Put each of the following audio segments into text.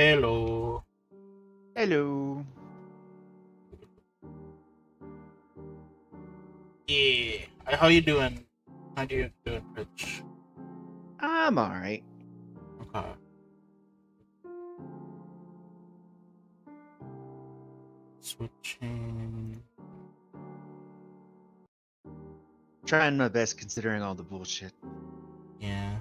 Hello. Hello. Yeah. How you doing? How do you doing, Rich? I'm alright. Okay. Switching. Trying my best considering all the bullshit. Yeah.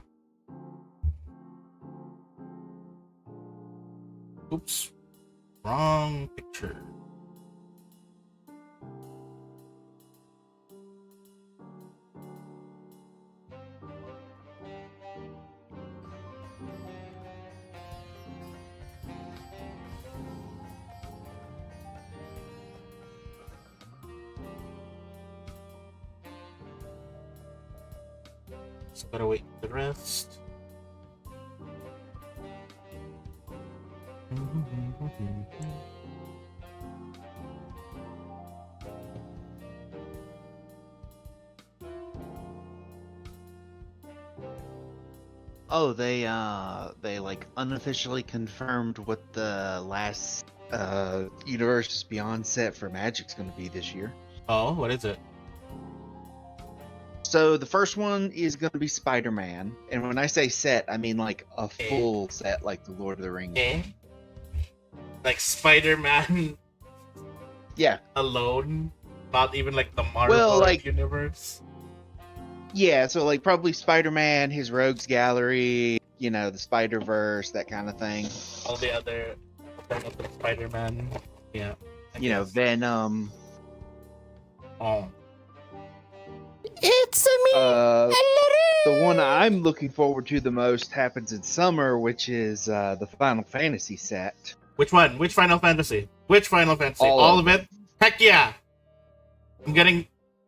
Oops. Wrong picture. Just gotta wait for the rest. Oh, they like unofficially confirmed what the last Universes Beyond set for Magic's going to be this year. Oh, what is it? So the first one is going to be Spider-Man, and when I say set, I mean like a full set, like the Lord of the Rings. Okay. Like Spider-Man Yeah. alone, not even like the Marvel universe. Yeah, so like probably Spider-Man, his Rogues Gallery, you know, the Spider-Verse, that kind of thing. All the other Spider-Man. Yeah. You know, Venom. Oh. It's me. The one I'm looking forward to the most happens in summer, which is the Final Fantasy set. Which one? Which Final Fantasy? Which Final Fantasy? All of it? Heck yeah! I'm getting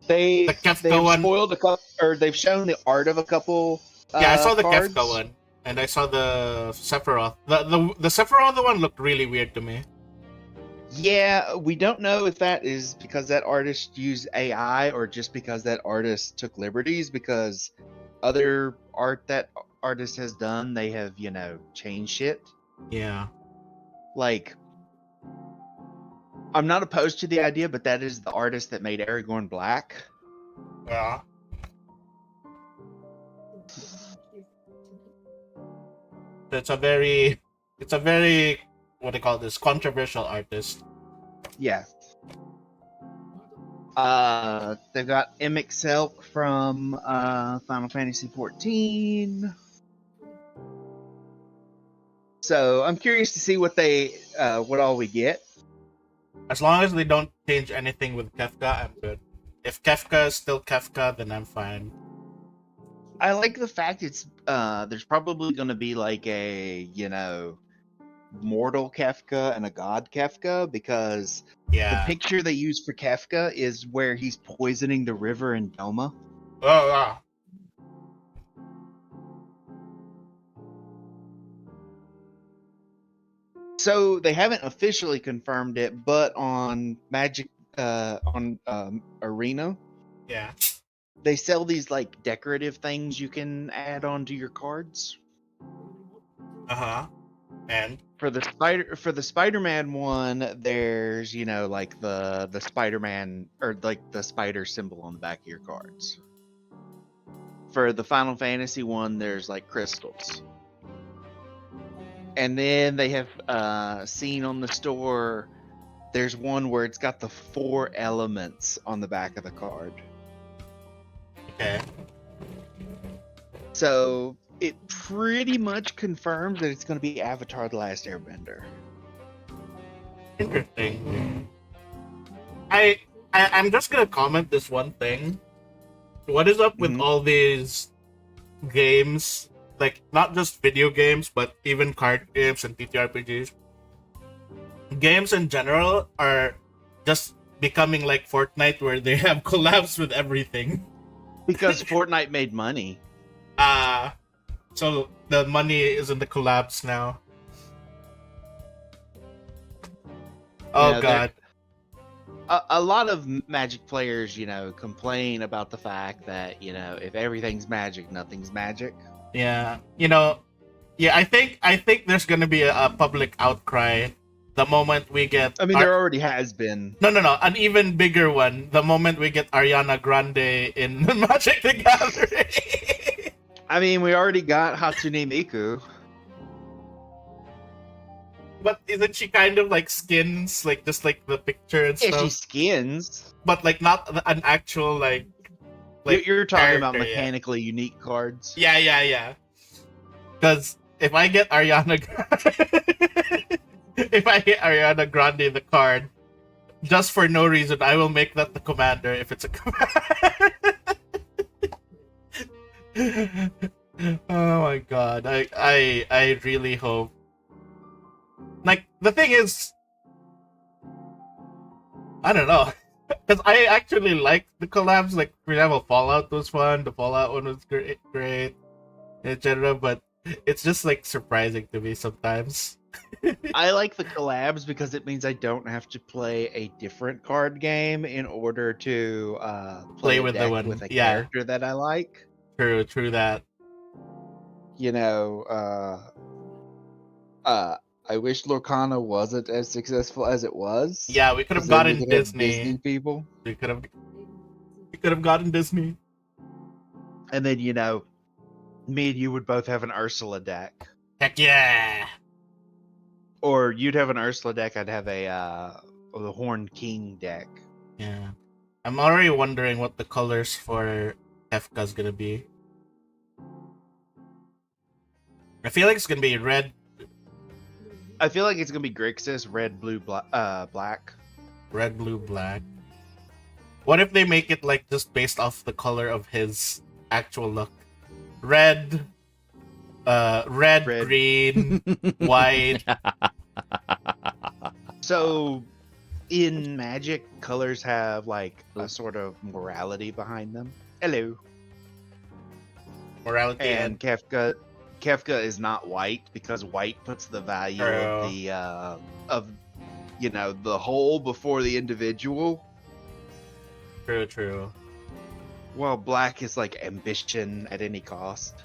the Kefka one. Spoiled a couple, or they've shown the art of a couple. Yeah, I saw the cards. Kefka one, and I saw the Sephiroth. The Sephiroth one looked really weird to me. Yeah, we don't know if that is because that artist used AI or just because that artist took liberties, because other art that artist has done, they have, you know, changed shit. Yeah. Like, I'm not opposed to the idea, but that is the artist that made Aragorn black. Yeah. It's a very, what do you call this, controversial artist. Yeah. They've got Emic Selk from Final Fantasy XIV. So I'm curious to see what what all we get. As long as they don't change anything with Kefka, I'm good. If Kefka is still Kefka, then I'm fine. I like the fact it's there's probably going to be like a, you know, mortal Kefka and a god Kefka, because the picture they use for Kefka is where he's poisoning the river in Doma. Oh, wow. So they haven't officially confirmed it, but on Magic, Arena, yeah, they sell these like decorative things you can add onto your cards. And for the Spider-Man one, there's, you know, like the Spider-Man, or like the spider symbol on the back of your cards. For the Final Fantasy one, there's like crystals. And then they have seen on the store, there's one where it's got the 4 elements on the back of the card. Okay. So it pretty much confirms that it's going to be Avatar: The Last Airbender. Interesting. I'm just gonna comment this one thing. What is up with all these games? Like, not just video games, but even card games and TTRPGs. Games in general are just becoming like Fortnite, where they have collabs with everything. Because Fortnite made money. So the money is in the collabs now. Oh, you know, God. A lot of Magic players, you know, complain about the fact that, you know, if everything's Magic, nothing's Magic. Yeah. You know, Yeah, I think there's gonna be a public outcry the moment we get. I mean, there already has been. No, an even bigger one. The moment we get Ariana Grande in Magic the Gathering. I mean, we already got Hatsune Miku. But isn't she kind of like skins, like just like the picture and stuff? Yeah, she skins. But like not an actual like you're talking about character, mechanically unique cards. Yeah. Because if I get Ariana if I get Ariana Grande the card, just for no reason, I will make that the commander if it's a commander. Oh my god. I really hope. Like, the thing is, I don't know. Because I actually like the collabs. Like, for example, Fallout was fun. The Fallout one was great, etc. But it's just, like, surprising to me sometimes. I like the collabs because it means I don't have to play a different card game in order to play with the one with a character that I like. True that. You know, I wish Lorcana wasn't as successful as it was. Yeah, we could have gotten Disney people. We could have gotten Disney. And then, you know, me and you would both have an Ursula deck. Heck yeah! Or you'd have an Ursula deck, I'd have the Horned King deck. Yeah. I'm already wondering what the colors for Kefka's gonna be. I feel like it's gonna be red. I feel like it's gonna be Grixis, red, blue, black. Red, blue, black. What if they make it like just based off the color of his actual look? Red, green, white. So, in Magic, colors have like a sort of morality behind them. Hello. Morality and Kefka is not white because white puts the value of the the whole before the individual. True. Well, black is like ambition at any cost.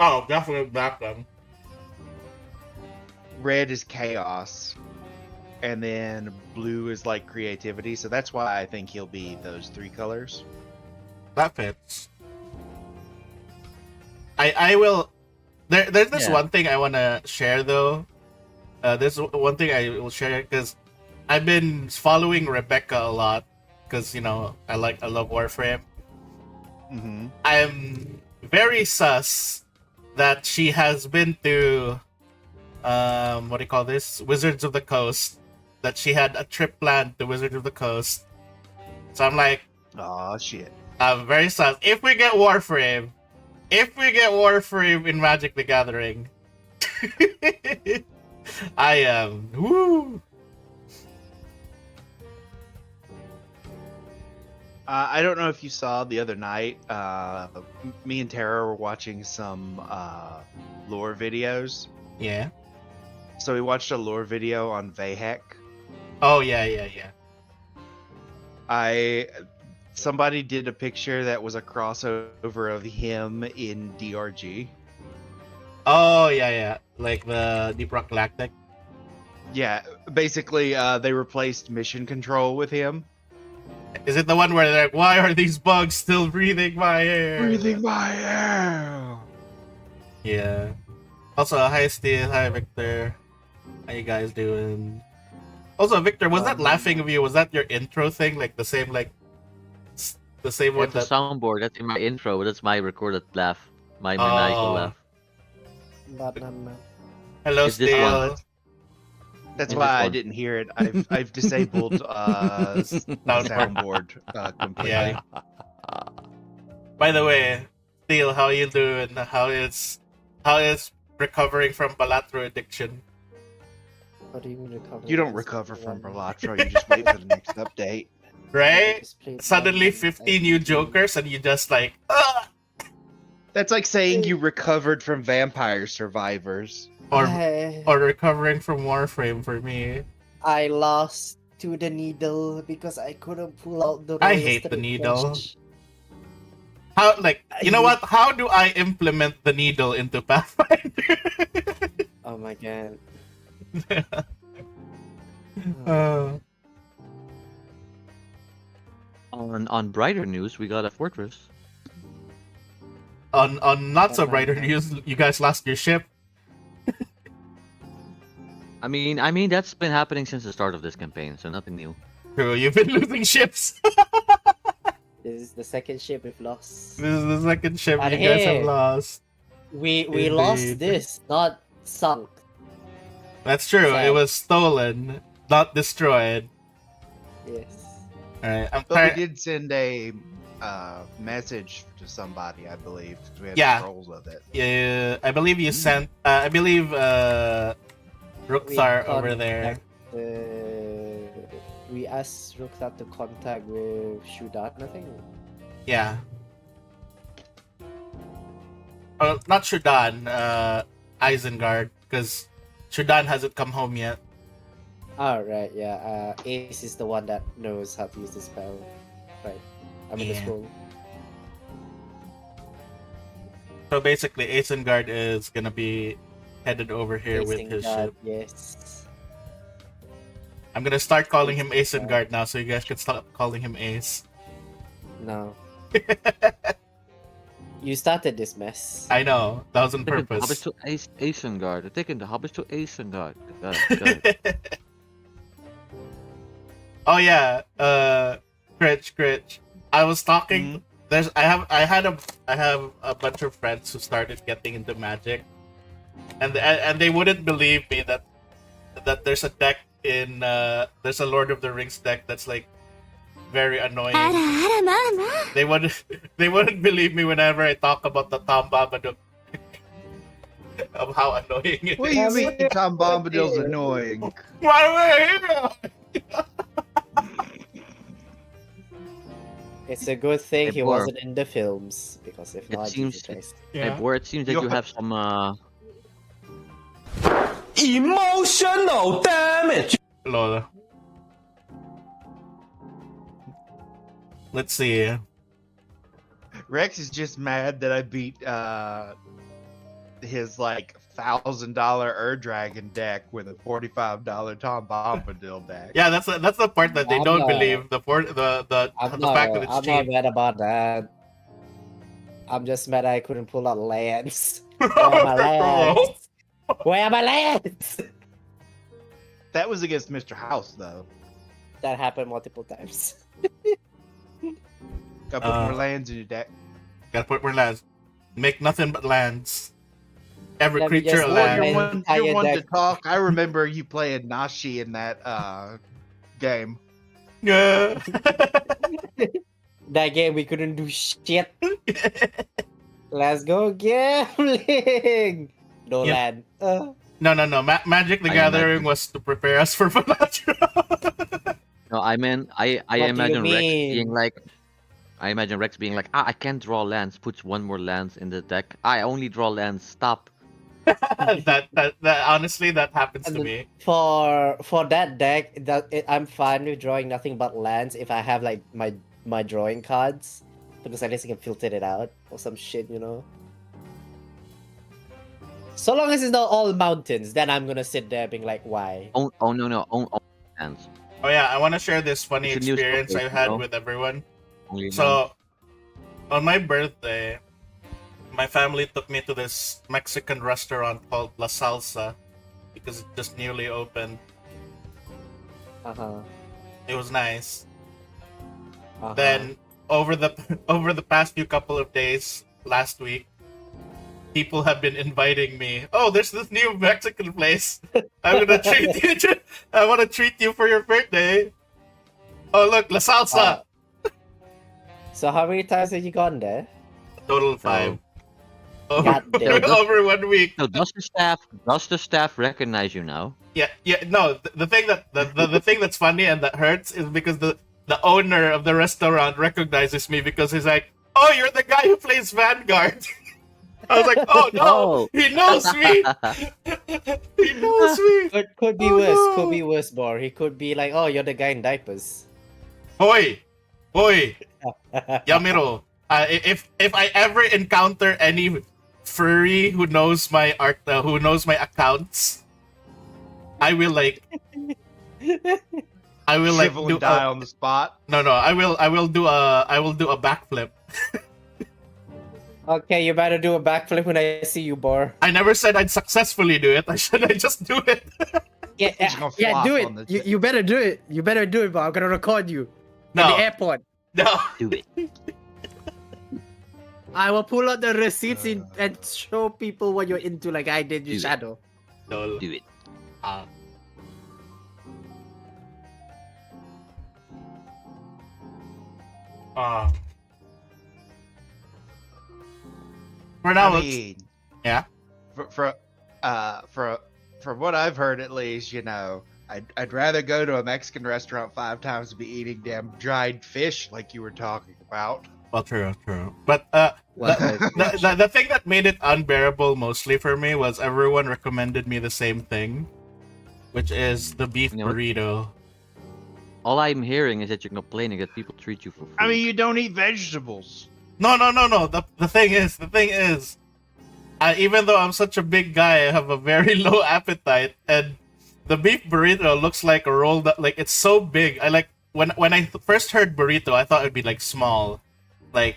Oh, definitely black then. Red is chaos, and then blue is like creativity. So that's why I think he'll be those three colors. That fits. I will. There's this one thing I want to share though. There's one thing I will share because I've been following Rebecca a lot because I love Warframe. Mm-hmm. I'm very sus that she has been to what do you call this? Wizards of the Coast. That she had a trip planned to Wizards of the Coast. So I'm like, oh shit. I'm very sus. If we get Warframe in Magic the Gathering, I am woo. I don't know if you saw the other night. Me and Tara were watching some lore videos. Yeah. So we watched a lore video on Vahek. Oh yeah. Somebody did a picture that was a crossover of him in DRG. Oh yeah, like the Deep Rock Galactic. Yeah, basically they replaced mission control with him. Is it the one where they're like, why are these bugs still breathing my air? Breathing my air. Yeah. Also, hi Steve, hi Victor. How you guys doing? Also, Victor, was that laughing of you? Was that your intro thing? Like the same one That's a soundboard. That's in my intro. That's my recorded laugh. My maniacal laugh. Hello, Steel. That's why I didn't hear it. I've disabled soundboard completely. Yeah. By the way, Steel, how you doing? How is recovering from Balatro addiction? What do you mean recover? You don't recover from Balatro. You just wait for the next update. Right? Suddenly 50 new jokers and you just like, ah! That's like saying you recovered from Vampire Survivors. Or recovering from Warframe for me. I lost to the needle because I couldn't pull out the I hate the needle. How, like, you know what? How do I implement the needle into Pathfinder? Oh my god. Uh, On brighter news, we got a fortress. on not so Oh my brighter God. news, you guys lost your ship. I mean that's been happening since the start of this campaign, so nothing new. True, you've been losing ships. This is the second ship we've lost. This is the second ship And you guys have here- lost. We lost Indeed. this, not sunk. That's true. It Sad. was stolen, not destroyed. Yes. Alright, I'm But trying. we did send a message to somebody, I believe, 'cause we had Yeah. controls of it. Yeah, I believe you sent. I believe Ruxar over there. We asked Ruxar to contact with Shudan, I think. Yeah. Not Shudan. Isengard, because Shudan hasn't come home yet. Oh, right, yeah. Ace is the one that knows how to use the spell. Right. I mean, the Yeah. scroll. So basically, Isengard is gonna be headed over here with his Isengard, ship. yes. I'm gonna start calling him Isengard. Isengard now, so you guys can stop calling him Ace. No. You started this mess. I know, that was on Taking the hobbits purpose. to Isengard. They're taking the hobbits to Isengard. Got it. Oh yeah, Critch. I was talking. I have a bunch of friends who started getting into Magic, and they wouldn't believe me that there's a deck in there's a Lord of the Rings deck that's like very annoying. They wouldn't believe me whenever I talk about the Tom Bombadil of how annoying it What do is. you mean Tom Bombadil's annoying? Why am I here? It's a good thing Hey, he Bor. wasn't in the films, because if It not, seems- Jesus Christ. Hey, Bor, it seems that you have some Emotional damage. Lol. Let's see. Rex is just mad that I beat his like $1,000 Ur-Dragon deck with a $45 Tom Bombadil deck. Yeah, that's the part that they I'm don't not- believe. The I'm fact that it's not cheap. mad about that. I'm just mad I couldn't pull out lands. Where are my lands? Where are my lands? That was against Mr. House though. That happened multiple times. Got to put more lands in your deck. Gotta put more lands. Make nothing but lands. Every Let me creature a just land. Man, You're one to deck. talk. I remember you playing Nashi in that game. Yeah. That game we couldn't do shit. Let's go gambling. No Yep. land. No. Magic the I Gathering imagine. was to prepare us for Balatro. No, I mean, I What do you imagine Rex mean? being like, I can't draw lands. Puts one more lands in the deck. I only draw lands. Stop. that honestly that happens And to then- me. For that deck, I'm fine with drawing nothing but lands if I have like my drawing cards, because at least I can filter it out or some shit, you know. So long as it's not all mountains, then I'm gonna sit there being like, why? Oh no, own lands. Oh yeah, I want to share this funny You should use experience I Showcase, had no? with everyone. Only lands. So, on my birthday, my family took me to this Mexican restaurant called La Salsa because it just newly opened. Uh-huh. It was nice. Uh-huh. Then over the past few couple of days, last week, people have been inviting me. Oh, there's this new Mexican place. I'm gonna treat you. I want to treat you for your birthday. Oh look, La Salsa. So how many times have you gone there? Total 5. God damn. Over 1 week. So does the staff recognize you now? Yeah. No, the thing that the thing that's funny and that hurts is because the owner of the restaurant recognizes me because he's like, "Oh, you're the guy who plays Vanguard." I was like, "Oh no, Oh. he knows me. He knows me." Could be Oh, worse. no. Could be worse, Bor. He could be like, oh, you're the guy in diapers. Hoy, Yamiro, If I ever encounter any furry who knows my accounts, I will like Shrivel do and die on the spot. no. I will do a backflip. Okay, you better do a backflip when I see you, Bar. I never said I'd successfully do it. I just do it. Yeah, He's gonna yeah, do flop on it. the You better do it. You better do it, Bar. I'm gonna record you No. at the airport. No. Do it. I will pull out the receipts and show people what you're into, like I did your Do it. shadow. No. Do it. For now, I it's- mean, yeah. For what I've heard, at least, I'd rather go to a Mexican restaurant 5 times to be eating damn dried fish like you were talking about. Well, true. But What the thing that made it unbearable mostly for me was everyone recommended me the same thing, which is the beef You know what? burrito. All I'm hearing is that you're complaining that people treat you for food. I mean, you don't eat vegetables. No. The thing is, even though I'm such a big guy, I have a very low appetite, and the beef burrito looks like a rolled up. Like it's so big. I like when I first heard burrito, I thought it'd be like small, like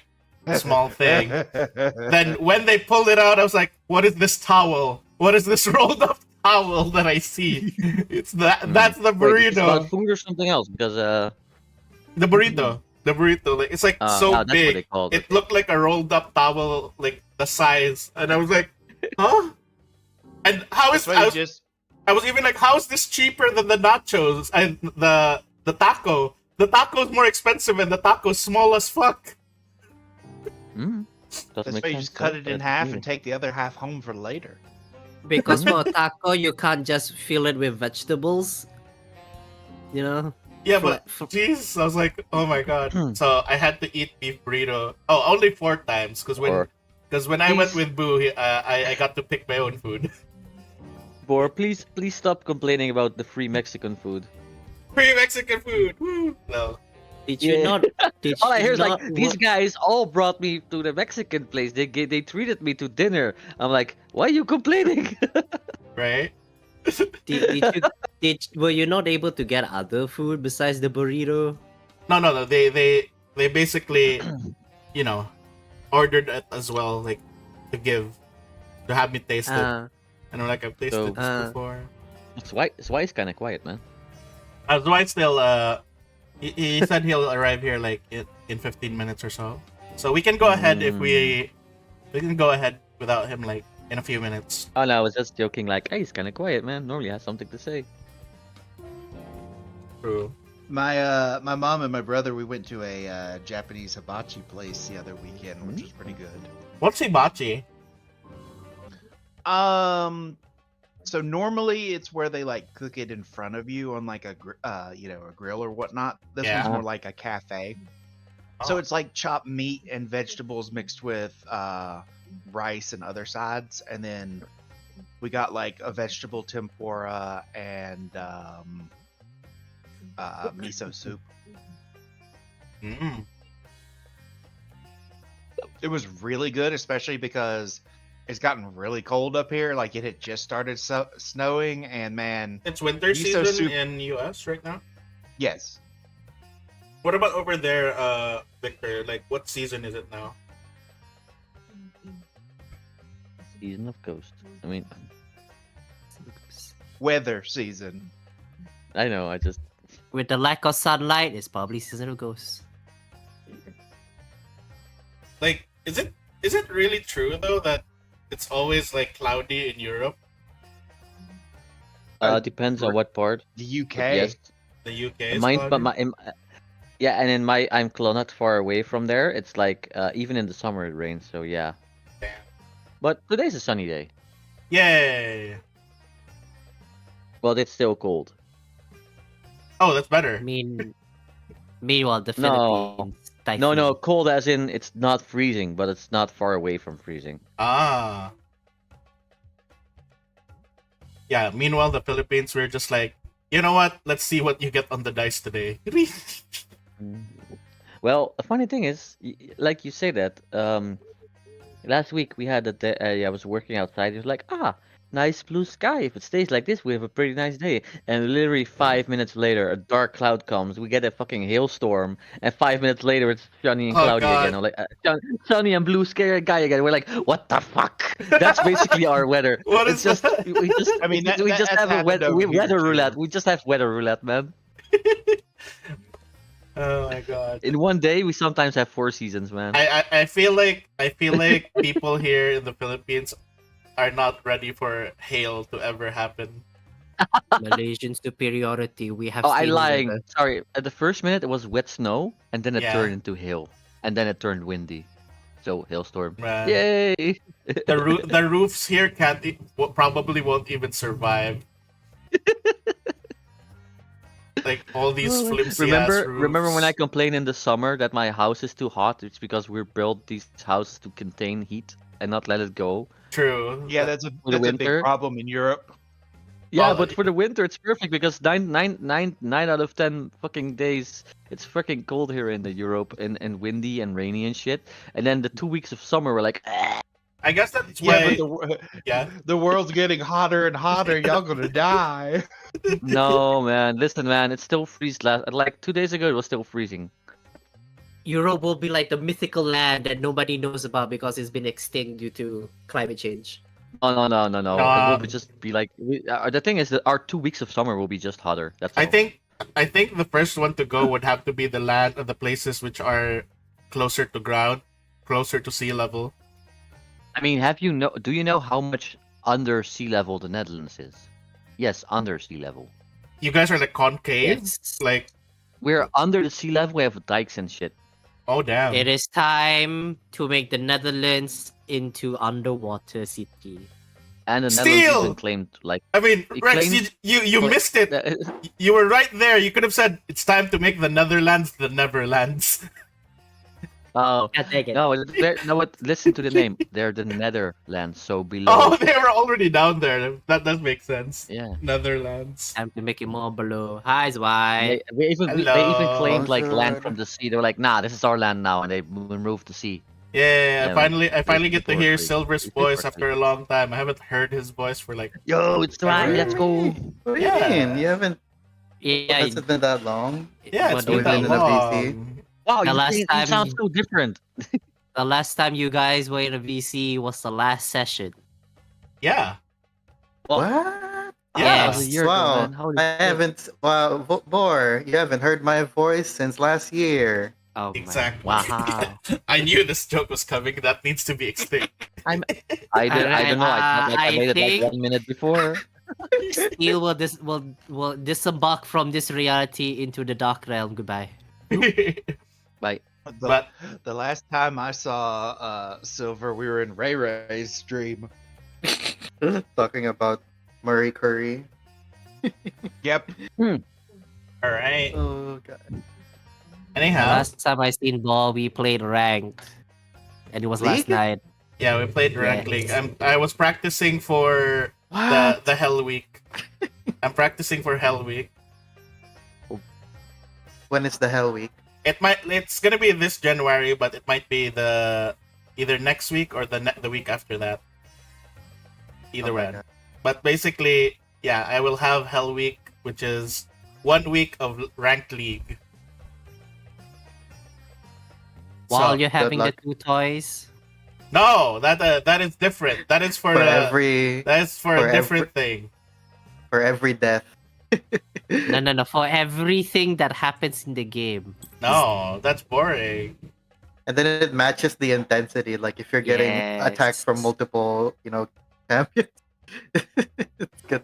small thing. Then when they pulled it out, I was like, "What is this towel? What is this rolled up towel that I see?" It's that. That's the Wait, it's about burrito. food or something else? Because The burrito. The burrito. Like it's like so that's what they big. called It it. looked like a rolled up towel, like the size, and I was like, "Huh?" And how is That's why you just I was even like, how is this cheaper than the nachos? The taco. The taco's more expensive and the taco's small as fuck. Doesn't that's make why you sense, just cut though, it in but half anyway. and take the other half home for later. Because for a taco, you can't just fill it with vegetables. You know? Yeah, For- but for- jeez, I was like, oh my god. So I had to eat beef burrito. Oh, only 4 times because when I went with Boo, I got to pick my own food. Bor, please stop complaining about the free Mexican food. Free Mexican food. Woo! No. Did you Yeah. not? Did All I you hear is like not these wa- guys all brought me to the Mexican place. They treated me to dinner. I'm like, why are you complaining? Right? were you not able to get other food besides the burrito? No. They basically, ordered it as well, like to have me taste it. And I'm like, I've tasted this before. That's why it's kind of quiet, man. As Dwight still, he said he'll arrive here like in 15 minutes or so. So we can go ahead if we can go ahead without him like in a few minutes. Oh no, I was just joking. Like, hey, he's kind of quiet, man. Normally, he has something to say. True. My mom and my brother, we went to a Japanese hibachi place the other weekend, which was pretty good. What's hibachi? So normally it's where they like cook it in front of you on like a grill or whatnot. This Yeah. one's more like a cafe. So Oh. it's like chopped meat and vegetables mixed with rice and other sides, and then we got like a vegetable tempura and miso soup. Mm. It was really good, especially because it's gotten really cold up here. Like it had just started snowing, and man, It's winter Miso season soup. in US right now. yes. What about over there, Victor? Like, what season is it now? Season of Ghost. I mean, Weather season. I know. I just With the lack of sunlight, it's probably season of ghosts. Like, is it really true though that it's always like cloudy in Europe, depends on what part. The UK. But yes, the UK? Is mine, but cloudy? yeah, and in I'm not far away from there. It's like even in the summer it rains. So yeah. Damn. But today's a sunny day. Yay! Well, it's still cold. Oh, that's better. Meanwhile, the No. Philippines. No, typhoon. cold as in it's not freezing, but it's not far away from freezing. Ah. Yeah, meanwhile, the Philippines, we're just like, you know what? Let's see what you get on the dice today. Well, the funny thing is, like you say that, last week we had I was working outside. It was like, nice blue sky. If it stays like this, we have a pretty nice day. And literally 5 minutes later, a dark cloud comes. We get a fucking hailstorm, and 5 minutes later, it's sunny and Oh, cloudy again. God. I'm like, sunny and blue sky again. We're like, what the fuck? That's basically our weather. What It's is just we just I mean, we just that's have a happened over here, weather too. roulette. We just have weather roulette, man. Oh my god. In one day, we sometimes have 4 seasons, man. I feel like people here in the Philippines are not ready for hail to ever happen. Malaysian superiority. We have. Oh, I seen lying. weather. Sorry. At the first minute, it was wet snow, and then it Yeah. turned into hail, and then it turned windy. So hailstorm. Man. Yay! The roofs here probably won't even survive. Like all these flimsy ass roofs. Remember when I complained in the summer that my house is too hot? It's because we built these houses to contain heat and not let it go. True. Yeah, that's a For the big winter? problem in Europe. Yeah, Oh, but for the winter it's perfect because nine out of 10 fucking days it's freaking cold here in the Europe and windy and rainy and shit. And then the 2 weeks of summer we're like, I guess that's Yeah, why. but Yeah. the world's getting hotter and hotter. Y'all gonna die. no man, listen man, it's still freeze like 2 days ago it was still freezing. Europe will be like the mythical land that nobody knows about because it's been extinct due to climate change. No. It will Um, just be like the thing is that our 2 weeks of summer will be just hotter. That's all. I think the first one to go would have to be the land of the places which are closer to ground, closer to sea level. I mean, do you know how much under sea level the Netherlands is? Yes, under sea level. You guys are like concave, Yes. like We're under the sea level. We have dikes and shit. oh damn. It is time to make the Netherlands into underwater city. And the Steal! Netherlands even claimed like I mean, It Rex, claims- you missed it. You were right there. You could have said it's time to make the Netherlands the Neverlands. oh God dang it. no, no, what? Listen to the name. They're the Netherlands, so below. Oh, they were already down there. That does make sense. Yeah. Netherlands. Time to make it more below. Hi, Zwei. They even Hello. claimed like land Bonjour. from the sea. They were like, nah, this is our land now, and they moved to sea. Yeah, Yeah, I finally get to before hear free. Silver's Before voice free. after a long time. I haven't heard his voice for like Yo, it's time. Let's go. What do you Yeah. mean? You haven't? Yeah, Has it been that long? yeah, it's what been do that you in mean? a VC? long. Wow, The last you time- sound so different. The last time you guys were in a VC was the last session. Yeah. Well, What? Yeah. that was a year ago, Wow. man. Holy I shit. haven't. Wow, Bor, you haven't heard my voice since last year. Oh Exactly. Wow. I knew this joke was coming. That needs to be extinct. I don't know. I made it think- like 1 minute before. my! Steel will disembark from this reality into the dark realm. Goodbye. Like, But The last time I saw Silver, we were in Ray Ray's stream. Talking about Marie Curie. Yep. all right. Oh god. Anyhow, Last time I seen ball, we played ranked, and it was last League? night. yeah, we played Rank Yes. League. I was practicing for the Hell Week. I'm practicing for Hell Week. When is the Hell Week? It's gonna be this January, but it might be either next week or the week after that. Either Oh my way. God. But basically, yeah, I will have Hell Week, which is 1 week of Ranked League. While So, you're having the luck. 2 toys. no, that is different. That is for For a every that is for for a different thing. for every death. No. For everything that happens in the game. No, that's boring. And then it matches the intensity. Like if you're getting attacked from Yes. multiple, champions. It's good.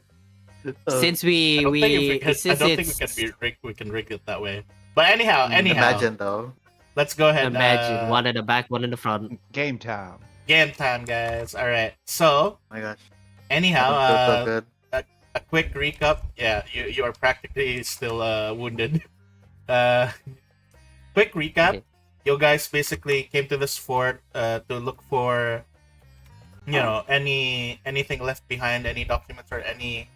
Since I we don't think we I since don't think it's we can rig it that way. But anyhow, Imagine though. let's go ahead. imagine one in the back, one in the front. Game time. Game time, guys. All right. So Oh my gosh. anyhow, That feels so good. a quick recap. Yeah, you are practically still wounded. Quick recap. Okay. You guys basically came to this fort to look for, anything left behind, any documents or any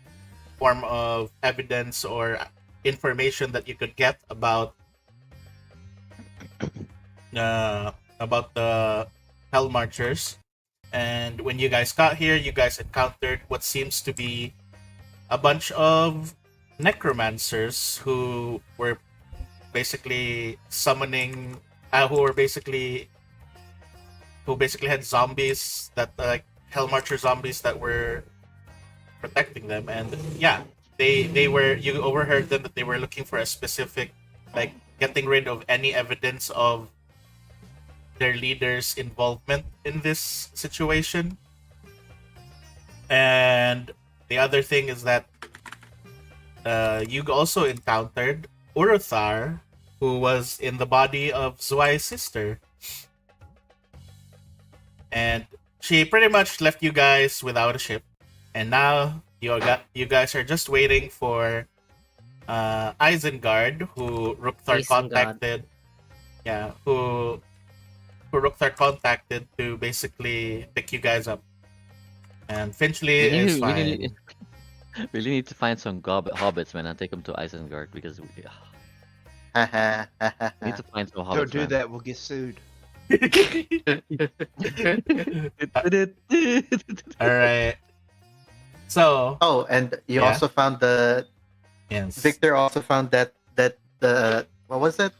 form of evidence or information that you could get about about the Hell Marchers. And when you guys got here, you guys encountered what seems to be a bunch of necromancers who were basically summoning, who basically had zombies that like Hell Marcher zombies that were protecting them. And yeah, they were, you overheard them that they were looking for a specific, like getting rid of any evidence of their leader's involvement in this situation. And the other thing is that you also encountered Uruthar, who was in the body of Zwai's sister. And she pretty much left you guys without a ship. And now you guys are just waiting for Isengard, who Rukthar contacted. Yeah, who Rukthar contacted to basically pick you guys up. And Finchley is fine. Really need to find some hobbits, man, and take them to Isengard because we need to find some hobbits. Don't do man. that, we'll get sued. All right. So. Oh, and you also found the. Yes. Victor also found that the what was it?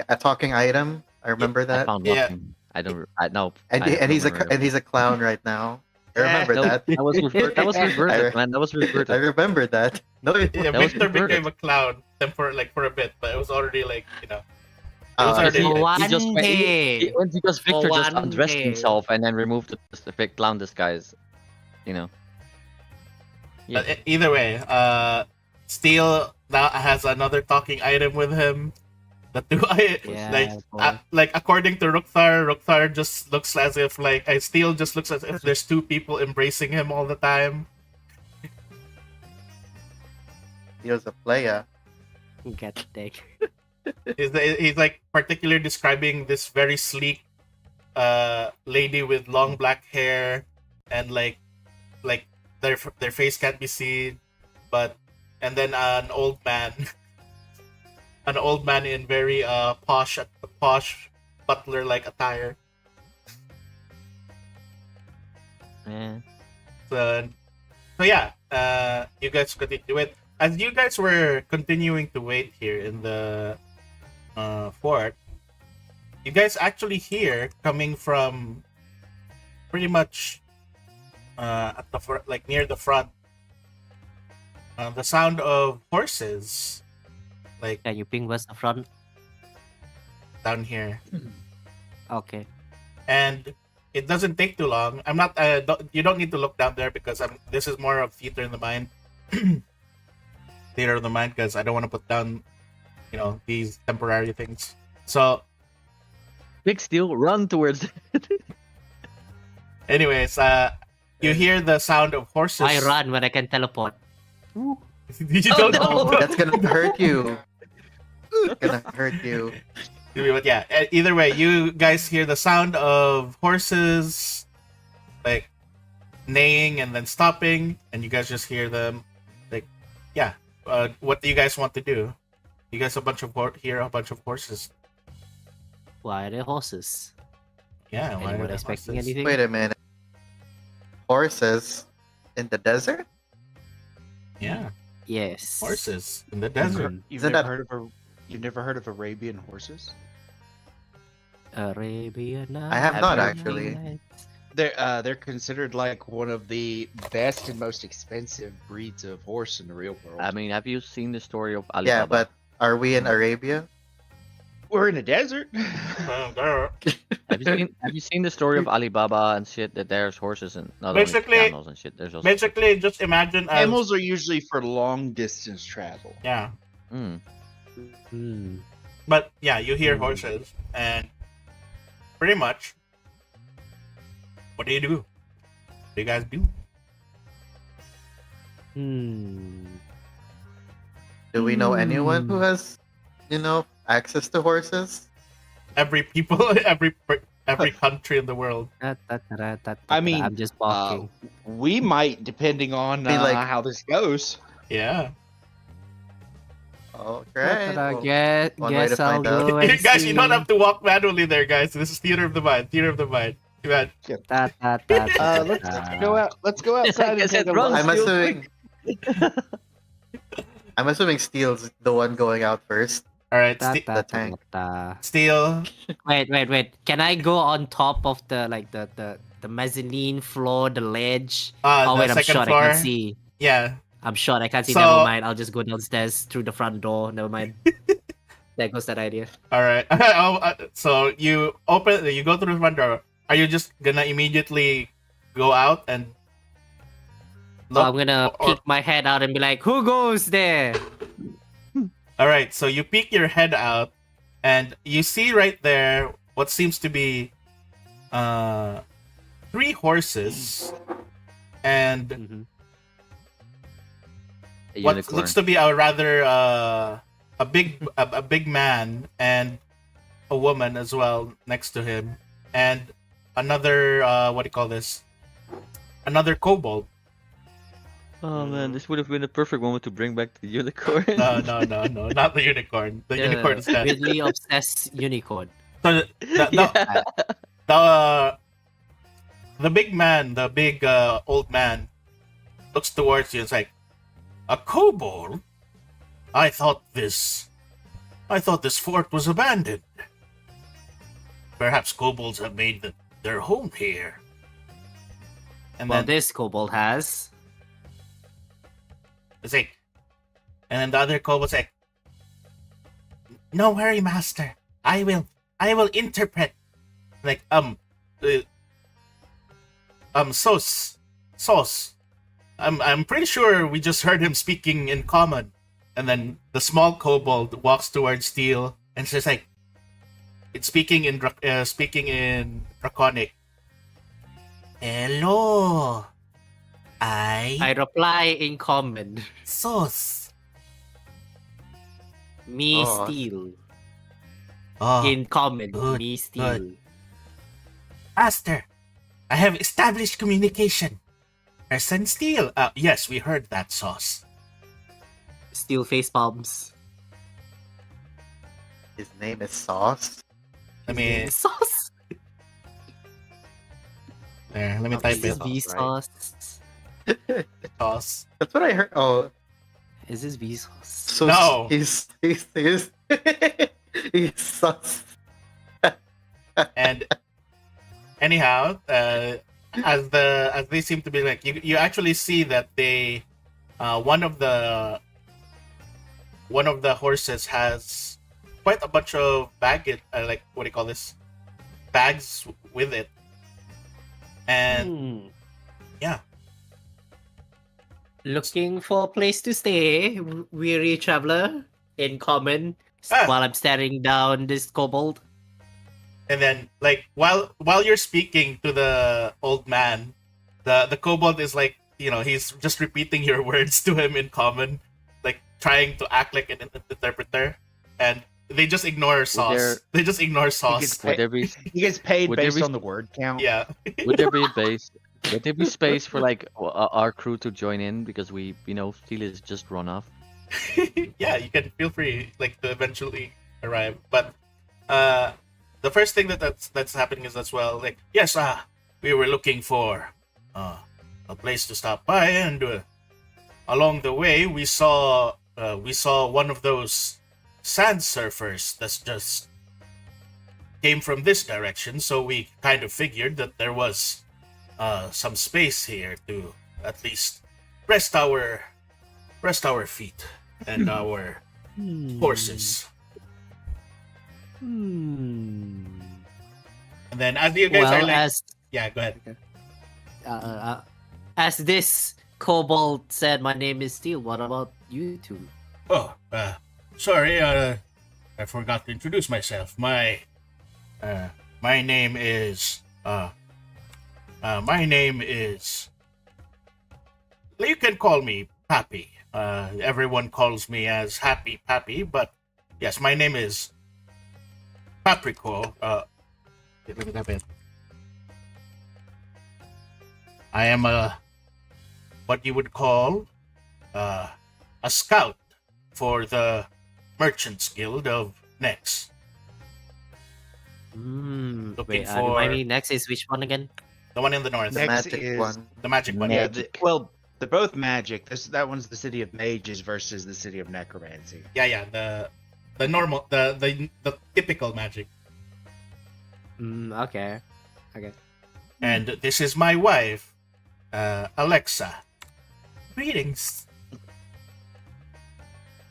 A talking item. I remember that. I found nothing. I don't. I know. And he's a clown right now. I remember that. That was reverted, man. That was reverted. I remember that. No, Yeah, Victor became a clown for a bit, but it was already like, you know. It was Because already because Victor just undressed himself and then removed the fake clown disguise, you know. Yeah. But either way, Steel now has another talking item with him. That do like according to Rukthar just looks as if like Steel just looks as if there's two people embracing him all the time. he was a player. Get the dick. He's like particularly describing this very sleek lady with long black hair and like their face can't be seen, and then an old man in very posh butler like attire. Yeah. So yeah, you guys continue to wait. As you guys were continuing to wait here in the fort, you guys actually hear coming from pretty much at the like near the front, the sound of horses. Like, Can you ping what's the front? down here. Okay. And it doesn't take too long. I'm not. You don't need to look down there because this is more of theater in the mind. Theater of the mind, because I don't want to put down, you know, these temporary things. So, Big Steel, run towards. anyways, you hear the sound of horses. I run when I can teleport. You don't know. That's gonna hurt you. It's gonna hurt you. But yeah, either way, you guys hear the sound of horses, like neighing and then stopping, and you guys just hear them, like, yeah. What do you guys want to do? You guys hear a bunch of horses. Why are there horses? Yeah. Why are Anyone there expecting horses? anything? Wait a minute. Horses in the desert? Yeah, Yes. horses in the desert. You've Isn't never heard of Arabian horses? Arabian Nights. I have not, actually. They're considered like one of the best and most expensive breeds of horse in the real world. I mean, have you seen the story of Alibaba? Yeah, but are we in Arabia? We're in a desert. Have you seen the story of Alibaba and shit? That there's horses and not Basically- only camels and shit. There's also Basically, just imagine as Camels are usually for long distance travel. yeah. Hmm. But yeah, you hear horses, and pretty much, what do you do? What do you guys do? Do we know anyone who has, access to horses? Every people, every country in the world. I mean, I'm just walking. We might, depending on I mean, like- how this goes. Yeah. Okay. But I well, one way to guess I'll find out. go and Guys, you don't see. have to walk manually there, guys. This is theater of the mind. Theater of the mind. Come on. Ta, ta, ta, ta, Let's ta. go out. Let's go outside I and take said a run, look. I'm Steel, assuming. I'm assuming Steel's the one going out first. All right, Ta, ta, The ta, tank. ta. Steel. Wait. Can I go on top of the the mezzanine floor, the ledge? Oh The wait, I'm second short. floor. I can't see. Yeah. I'm short. I can't see. So- Never mind. I'll just go downstairs through the front door. Never mind. There goes that idea. All right. So you go through the front door. Are you just gonna immediately go out and So I'm gonna or- peek my head out and be like, "Who goes there?" All right. So you peek your head out, and you see right there what seems to be 3 horses, and A what unicorn. looks to be a rather a big man and a woman as well next to him, and another what do you call this? Another kobold. Oh man, this would have been a perfect moment to bring back the unicorn. No, not the unicorn. The unicorn is dead. Weirdly obsessed unicorn. So Yeah. the big man, the big old man, looks towards you and is like, "A kobold? I thought this fort was abandoned. Perhaps kobolds have made their home here." And Well, then this kobold has. it's like, and then the other kobold's like, "No worry, master. I will interpret." Like, sauce. I'm pretty sure we just heard him speaking in common. And then the small kobold walks towards Steel and says like, it's speaking in Draconic. "Hello. I reply in common. Sauce. Me Oh. steal. Oh, In common. good, Me steal. Master, I have established communication. Person Steel. Yes, we heard that, Sauce. Steal face palms. His name is Sauce. I mean, Sauce. there, let me type Is this it. Vsauce? Sauce. That's what I heard. Oh, Is this Vsauce? so No. he's he's Sauce. And anyhow, as they seem to be like, you actually see that they, one of the horses has quite a bunch of baggage, like what do you call this, bags with it, and yeah. Looking for a place to stay, weary traveler. In common. Ah. While I'm staring down this kobold. And then, like, while you're speaking to the old man, the kobold is like, he's just repeating your words to him in common, like trying to act like an interpreter, and they just ignore Sauce. They just ignore Sauce. Would there be He gets paid Would there based be- on the word count. Yeah. would there be space for like our crew to join in because we Steel is just run off. Yeah, you can feel free, like, to eventually arrive. But the first thing that's happening is as well, like, yes, we were looking for a place to stop by, and along the way we saw one of those sand surfers that's just came from this direction, so we kind of figured that there was some space here to at least rest our feet and our horses. And then as you guys are like, yeah, go ahead. As this kobold said, my name is Steel. What about you two? Oh, sorry, I forgot to introduce myself. My name is you can call me Pappy. Everyone calls me as Happy Pappy, but yes, my name is Paprico. Let me type it. I am what you would call a scout for the Merchants Guild of Nex. Looking Wait, for- remind me, next is which one again? The one in the north. The Next magic is- one. The magic one. Yeah, Magic. well, they're both magic. That one's the city of mages versus the city of necromancy. Yeah. The normal, the typical magic. Okay. And this is my wife, Alexa. Greetings.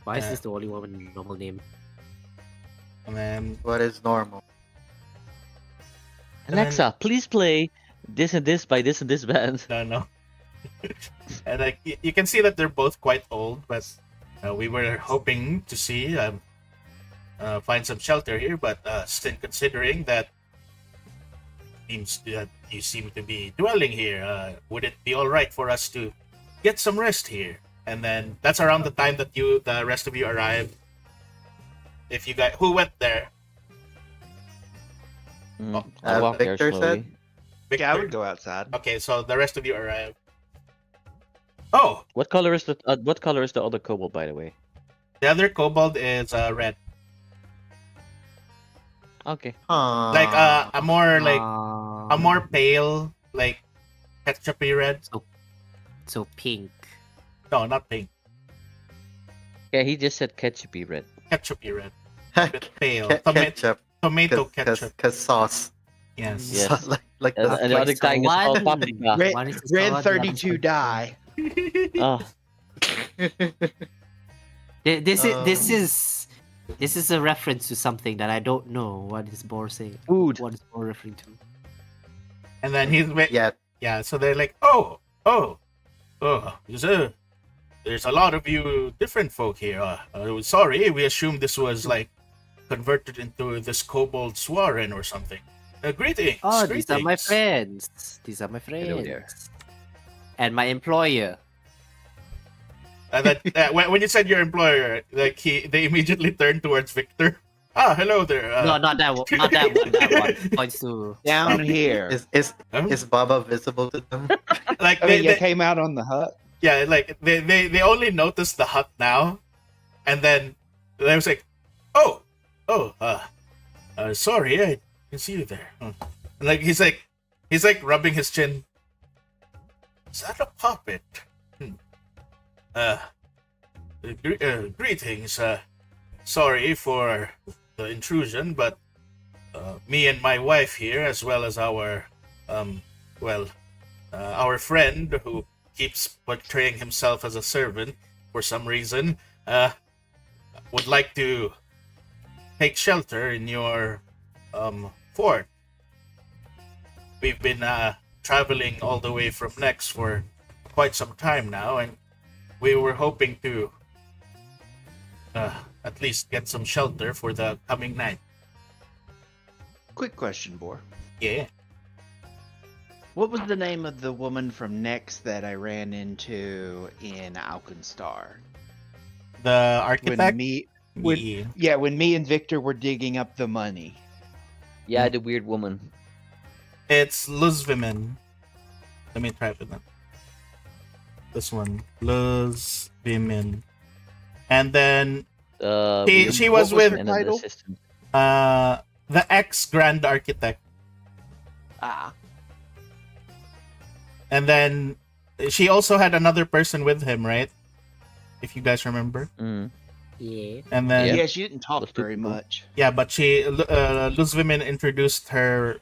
Why is this the only one with a normal name? And then What is normal? Alexa, please play this and this by this and this band. no. And like you can see that they're both quite old, but we were hoping to see find some shelter here. But still, considering that seems that you seem to be dwelling here, would it be all right for us to get some rest here? And then that's around the time that the rest of you arrived. If you guys who went there, I'll walk there Victor slowly. Victor. Yeah, I would go outside. Okay, so the rest of you arrived. Oh, What color is the other kobold, by the way? the other kobold is red. Okay. Like a more like Um, a more pale, like ketchupy red. so pink. No, not pink. Yeah, he just said ketchupy red. Ketchupy red. Ke- Bit pale. ketchup. Tomato ketchup. Cause sauce. Yes. Yes. like And, the and the other so guy is called one- paprika. Red, One is the Red solid, the other is 32 the- die. Oh, This is a reference to something that I don't know. What is Bor saying? Food. What is Bor referring to? And then yeah. yeah. So they're like, there's a lot of you different folk here. Sorry, we assumed this was like converted into this kobold Swarren or something. Greetings. Oh, these are my greetings. friends. These are my Hello there. friends. And my employer. And then when you said your employer, like they immediately turned towards Victor. Ah, hello there. No, not that one. Not that one. That one points to. Down here. Is Baba visible to them? like I mean, you they came out on the hut. yeah, like they only noticed the hut now, and then they was like, sorry, I can see you there. Like he's like rubbing his chin. Is that a puppet? Greetings. Sorry for the intrusion, but me and my wife here, as well as our our friend who keeps portraying himself as a servant for some reason, would like to take shelter in your fort. We've been traveling all the way from Nex for quite some time now, and we were hoping to at least get some shelter for the coming night. Quick question, Bor. Yeah. What was the name of the woman from Nex that I ran into in Alkenstar? The When architect? when me and Victor were digging up the money. yeah, the weird woman. It's Luzvimen. Let me try it with that. This one. Luzvimen. And then she was with and then the assistant. the ex-grand architect. Ah. And then she also had another person with him, right? If you guys remember. Mm. Yeah. And then Yeah, she didn't talk Those two very people. much. yeah, but Luzvimen introduced her,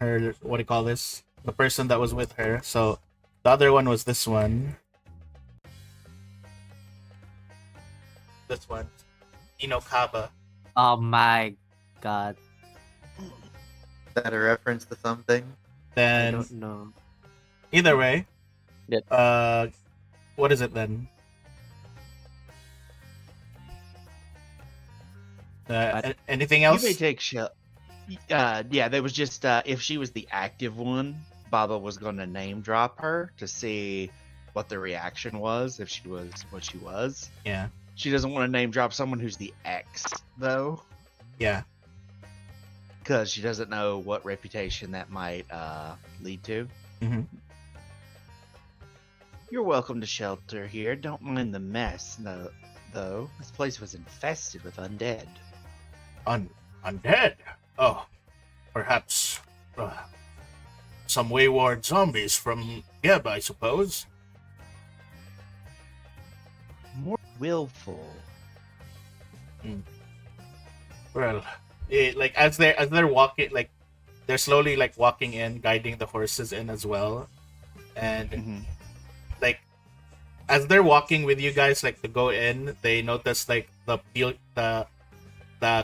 her, what do you call this? The person that was with her. So the other one was this one. This one. Kaba. Oh my god. Is that a reference to something? I Then don't know. either way. Yep. What is it then? Anything else? You may take shell. Yeah, there was just if she was the active one, Baba was going to name drop her to see what the reaction was if she was what she was. Yeah. She doesn't want to name drop someone who's the ex though, Yeah. because she doesn't know what reputation that might lead to. Mhm. You're welcome to shelter here. Don't mind the mess. though. This place was infested with undead. Undead? Oh, perhaps some wayward zombies from Geb, I suppose. More willful. Well, like as they're walking, like they're slowly like walking in, guiding the horses in as well, and like as they're walking with you guys, like to go in, they notice like the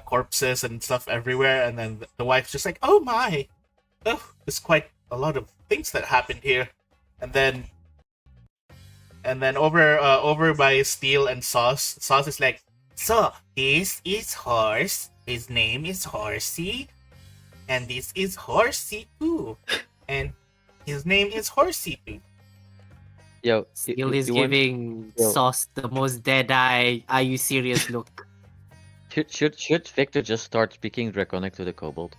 corpses and stuff everywhere, and then the wife's just like, "Oh my, oh, there's quite a lot of things that happened here," and then over by Steel and Sauce is like, "So this is Horse. His name is Horsey, and this is Horsey too, and his name is Horsey too." Yo, Still is giving Sauce the most dead-eye, are you serious look. Should Victor just start speaking Draconic to the kobold?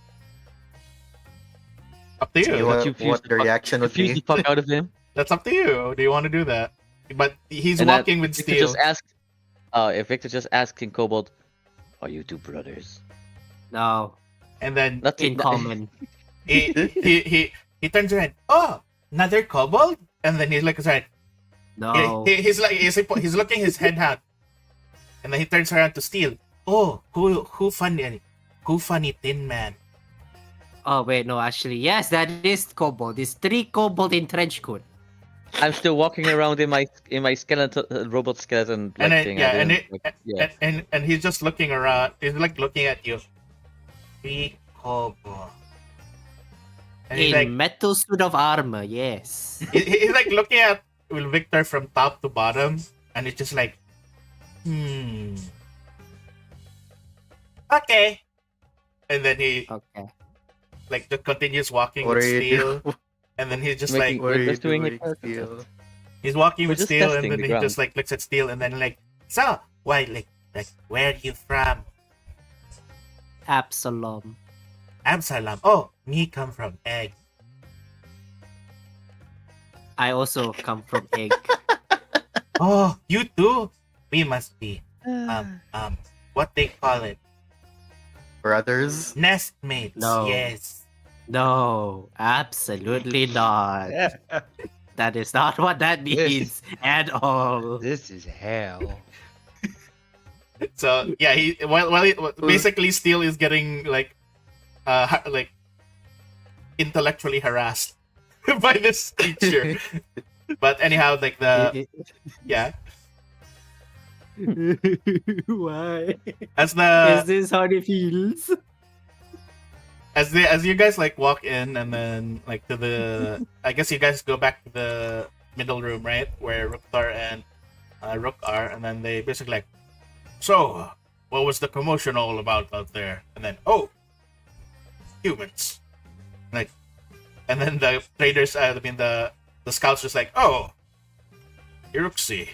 Up to you. What the reaction would Confuse be? the fuck out of him. That's up to you. Do you want to do that? But he's And walking with Victor Steel. just asked. If Victor just asked in kobold, "Are you two brothers?" No, And then in common. he turns around. Oh, another kobold? And then he looks around. No. He's looking his head out. And then he turns around to Steel. Oh, who funny Tin Man? Oh wait, no, actually, yes, that is kobold. It's 3 kobold in trench coat. I'm still walking around in my skeleton, robot skeleton. And then, thing. and he's just looking around. He's like looking at you. 3 kobold. And he's In like, metal suit of armor, yes. he's like looking at Victor from top to bottom, and it's just like, okay. And then he Okay. like just continues walking What with are you Steel, doing? and then he's just Making- like, What are you just doing doing, it perfect. Steel? he's walking We're with just Steel, and testing then the he ground. just like looks at Steel, and then like, so why like where are you from? Absalom. Absalom. Oh, me come from Egg. I also come from egg. Oh, you too. We must be what they call it, Brothers? nest mates. No. Yes. No, absolutely not. That is not what that means at all. This is hell. So yeah, basically Steel is getting like intellectually harassed by this creature. But anyhow, like yeah, Why? as the Is this how it feels? as you guys like walk in, and then like to the, I guess you guys go back to the middle room, right, where Ruktar and Rook are, and then they basically like, so what was the commotion all about out there? And then, oh, humans, like, and then the traders, the scouts just like, oh, Iruxi.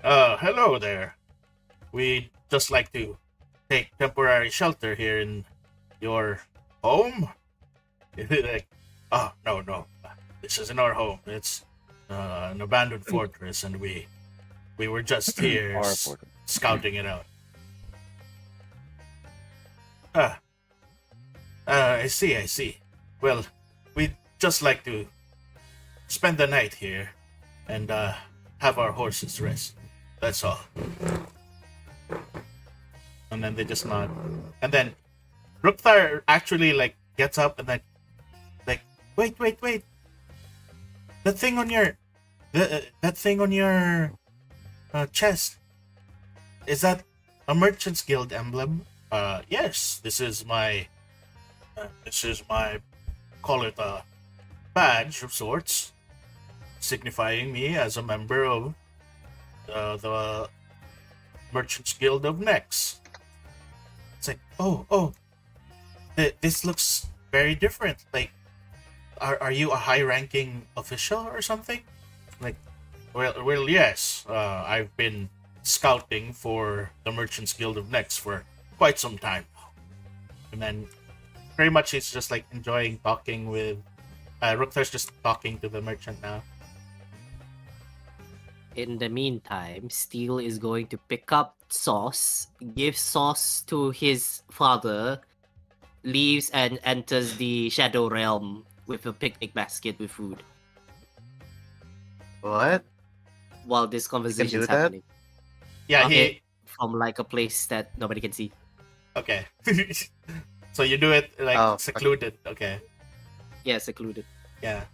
Hello there. We'd just like to take temporary shelter here in your home. Like, oh, no. This isn't our home. It's an abandoned fortress, and we were just here Our fortress. scouting it out. I see. Well, we'd just like to spend the night here and have our horses rest. That's all. And then they just nod. And then Rukthar actually like gets up and like wait. That thing on your chest, is that a Merchant's Guild emblem? Yes. This is my call it a badge of sorts, signifying me as a member of the Merchants Guild of Nex. It's like, oh, this looks very different. Like, are you a high-ranking official or something? Like, well, yes. I've been scouting for the Merchants Guild of Nex for quite some time now. And then, pretty much, he's just like enjoying talking with. Ruktar's just talking to the merchant now. in the meantime, Steel is going to pick up sauce, give sauce to his father, leaves and enters the Shadow Realm with a picnic basket with food What? while this conversation do is that? happening. Yeah, Okay, from like a place that nobody can see. Okay. So you do it like Oh, secluded. Okay. Yeah, secluded. Yeah.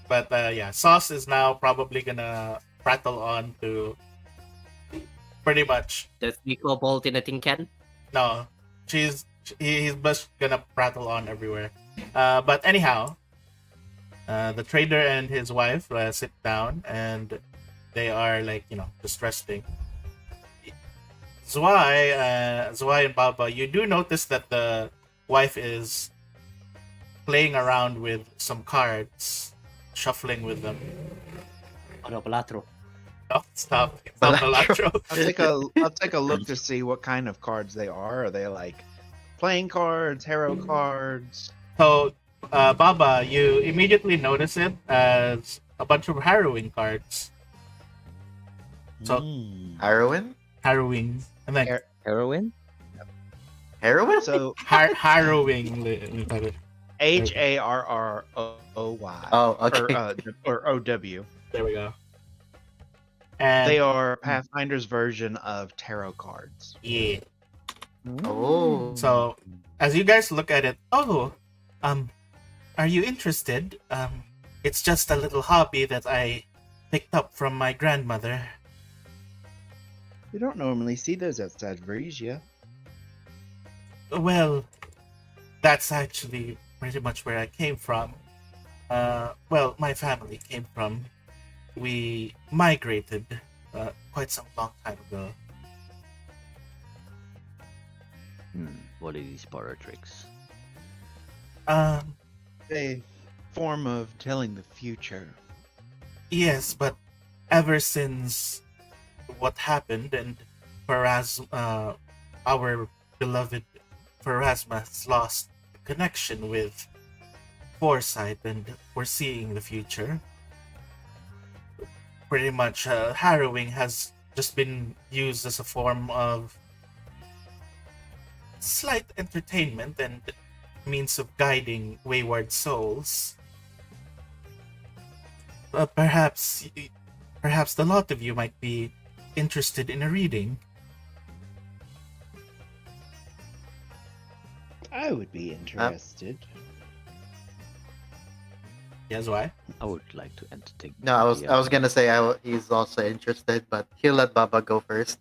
But yeah, Sauce is now probably gonna prattle on to pretty much. Does Nico bolt in a tin can? No, he's just gonna prattle on everywhere. But anyhow, the trader and his wife sit down and they are like just resting. Zwei and Baba, you do notice that the wife is playing around with some cards, shuffling with them. Ano, palatro. No, stop. It's not Balatro. Balatro. I'll take a look to see what kind of cards they are. Are they like playing cards, hero cards? So, Baba, you immediately notice it as a bunch of harrowing cards. So- Heroin? Harrowing. And then Heroin? Heroin? So harrowing. HARROOY. Oh, okay. Or OW. There we go. And They are Pathfinder's version of tarot cards. yeah. Oh. So, as you guys look at it, are you interested? It's just a little hobby that I picked up from my grandmother. You don't normally see those outside Varisia. Well, that's actually pretty much where I came from. Well, my family came from. We migrated quite some long time ago. What are these parlor tricks? A form of telling the future. Yes, but ever since what happened and our beloved Pharasma has lost connection with foresight and foreseeing the future. Pretty much, harrowing has just been used as a form of slight entertainment and means of guiding wayward souls. Perhaps the lot of you might be interested in a reading. I would be interested. Yes, why? I would like to entertain. No, I was gonna say he's also interested, but he'll let Baba go first.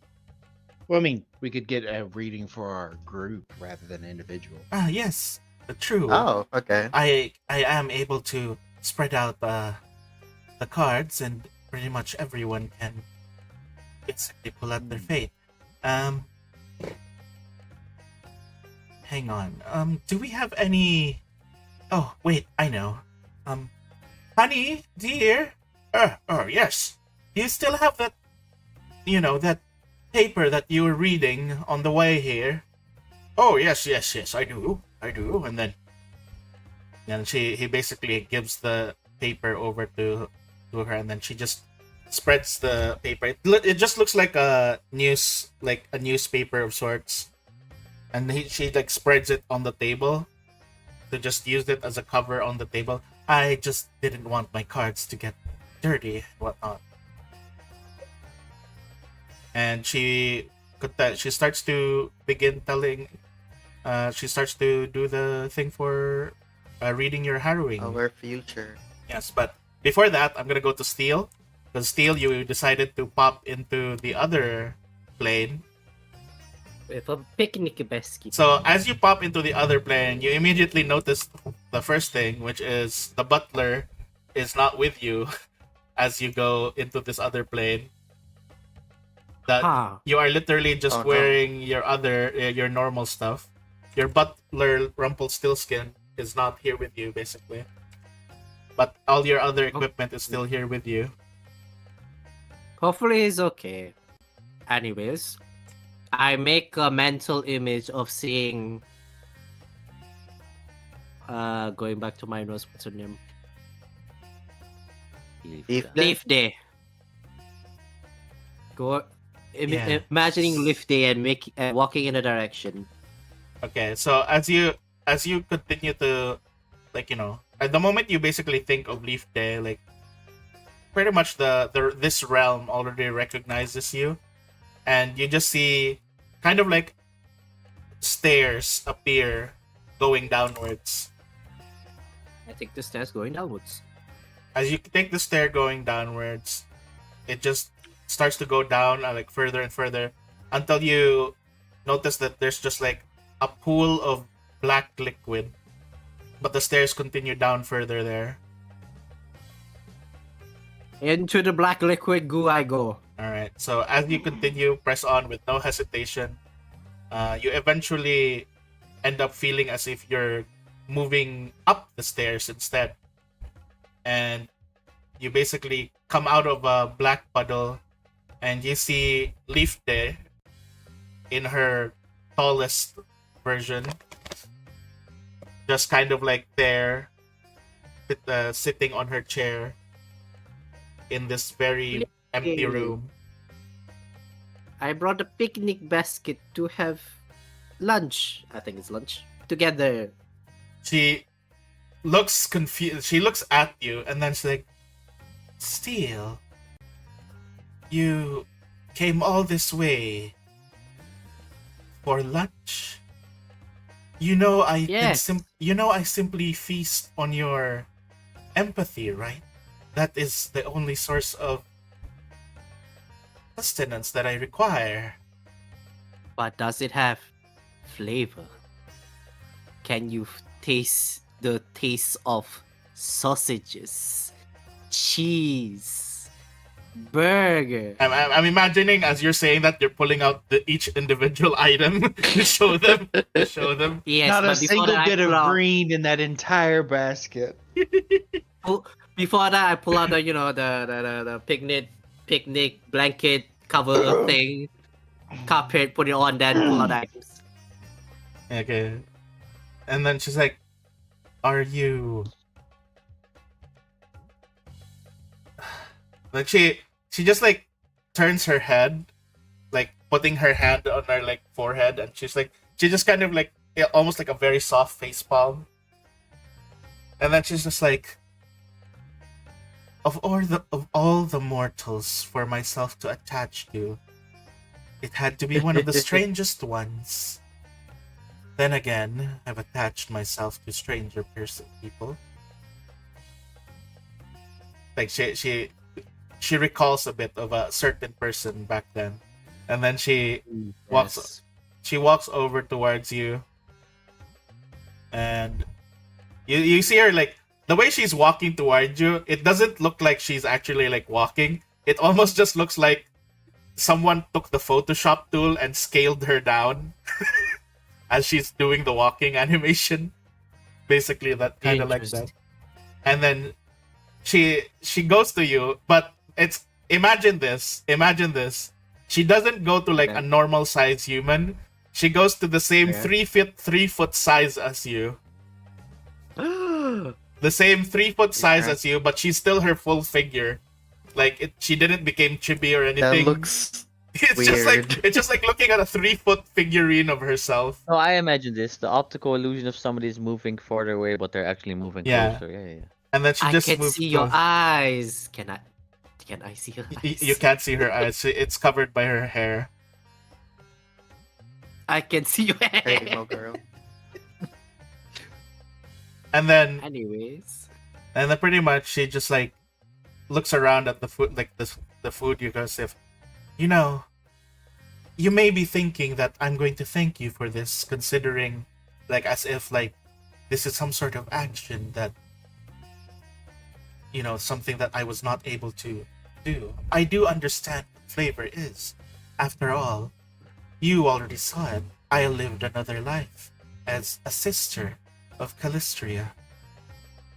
Well, I mean, we could get a reading for our group rather than individual. Ah, yes, true. Oh, okay. I am able to spread out the cards, and pretty much everyone can basically pull out their fate. Hang on. Do we have any? Oh, wait, I know. Honey, dear. Yes. Do you still have that? That paper that you were reading on the way here? Oh, yes, I do. And then he basically gives the paper over to her, and then she just spreads the paper. It just looks like a newspaper of sorts, and she like spreads it on the table to just use it as a cover on the table. I just didn't want my cards to get dirty and whatnot. And she starts to begin telling. She starts to do the thing for reading your harrowing. Our future. Yes, but before that, I'm gonna go to Steel. Because Steel, you decided to pop into the other plane. With a picnic basket. So as you pop into the other plane, you immediately notice the first thing, which is the butler is not with you as you go into this other plane. That you are literally just wearing your normal stuff. Your butler Rumpelstiltskin is not here with you, basically. But all your other equipment is still here with you. Hopefully he's okay. Anyways, I make a mental image of seeing going back to my nose, what's her name? Leaf Leaf Day. Go. Yeah. Imagining lifting and walking in a direction. Okay, so as you continue to, like, at the moment you basically think of Leaf Day, like pretty much this realm already recognizes you, and you just see kind of like stairs appear going downwards. I think the stairs going downwards. As you take the stair going downwards, it just starts to go down like further and further until you notice that there's just like a pool of black liquid, but the stairs continue down further there. Into the black liquid goo I go. Alright, so as you continue, press on with no hesitation, you eventually end up feeling as if you're moving up the stairs instead. And you basically come out of a black puddle and you see Leaf Day in her tallest version, just kind of like there, sitting on her chair in this very empty room. I brought a picnic basket to have lunch. I think it's lunch. Together. She looks confused. She looks at you and then she's like, Steel, you came all this way for lunch? You know Yes. I simply feast on your empathy, right? That is the only source of sustenance that I require. But does it have flavor? Can you taste the taste of sausages, cheese, burger? I'm imagining as you're saying that you're pulling out each individual item to show them. Yes, Not a but before single that, bit I of pull out, green in that entire basket. before that, I pull out the picnic blanket cover thing, carpet, put it on, then pull out items. Okay. And then she's like, are you... Like she just like turns her head, like putting her hand on her like forehead, and she just kind of like almost like a very soft face palm. And then she's just like, of all the mortals for myself to attach to, it had to be one of the strangest ones. Then again, I've attached myself to stranger people. Like she recalls a bit of a certain person back then, and then she walks over towards you, and you see her like the way she's walking towards you. It doesn't look like she's actually like walking. It almost just looks like someone took the Photoshop tool and scaled her down as she's doing the walking animation. Basically, that kind of like that. And then she goes to you, but it's imagine this. She doesn't go to like a normal size human. She goes to the same 3 foot size as you. The same 3 foot size as you, but she's still her full figure. Like she didn't become chibi or anything. That looks it's weird. just like looking at a 3 foot figurine of herself. Oh, I imagine this: the optical illusion of somebody is moving farther away, but they're actually moving closer. Yeah. And then she I just can moves see your close. eyes. Can I see her eyes? You can't see her eyes. It's covered by her hair. I can see your hair. Hey, girl. And then Anyways. pretty much she just like looks around at the food, like the food you guys have. You know, you may be thinking that I'm going to thank you for this, considering, like, as if like this is some sort of action that, you know, something that I was not able to do. I do understand what flavor is. After all, you already saw it. I lived another life as a sister of Calistria.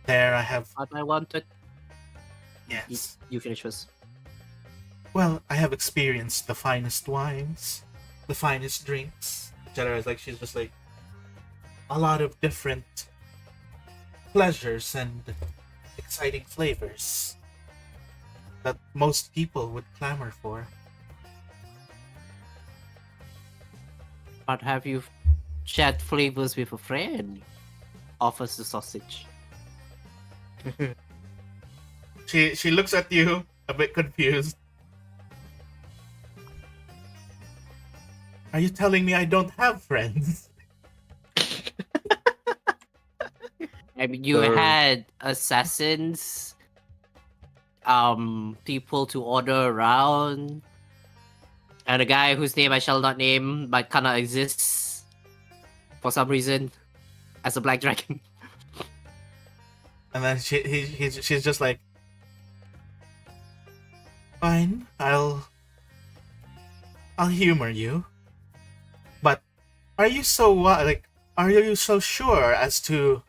There I have... What I wanted. Yes. You finish first. Well, I have experienced the finest wines, the finest drinks. Etc. Like she's just like a lot of different pleasures and exciting flavors that most people would clamor for. But have you shared flavors with a friend? Offers the sausage. She looks at you a bit confused. Are you telling me I don't have friends? I mean, you Sure. had assassins, people to order around, and a guy whose name I shall not name but kinda exists for some reason as a black dragon. And then she's just like, fine, I'll humor you. But are you so are you so sure as to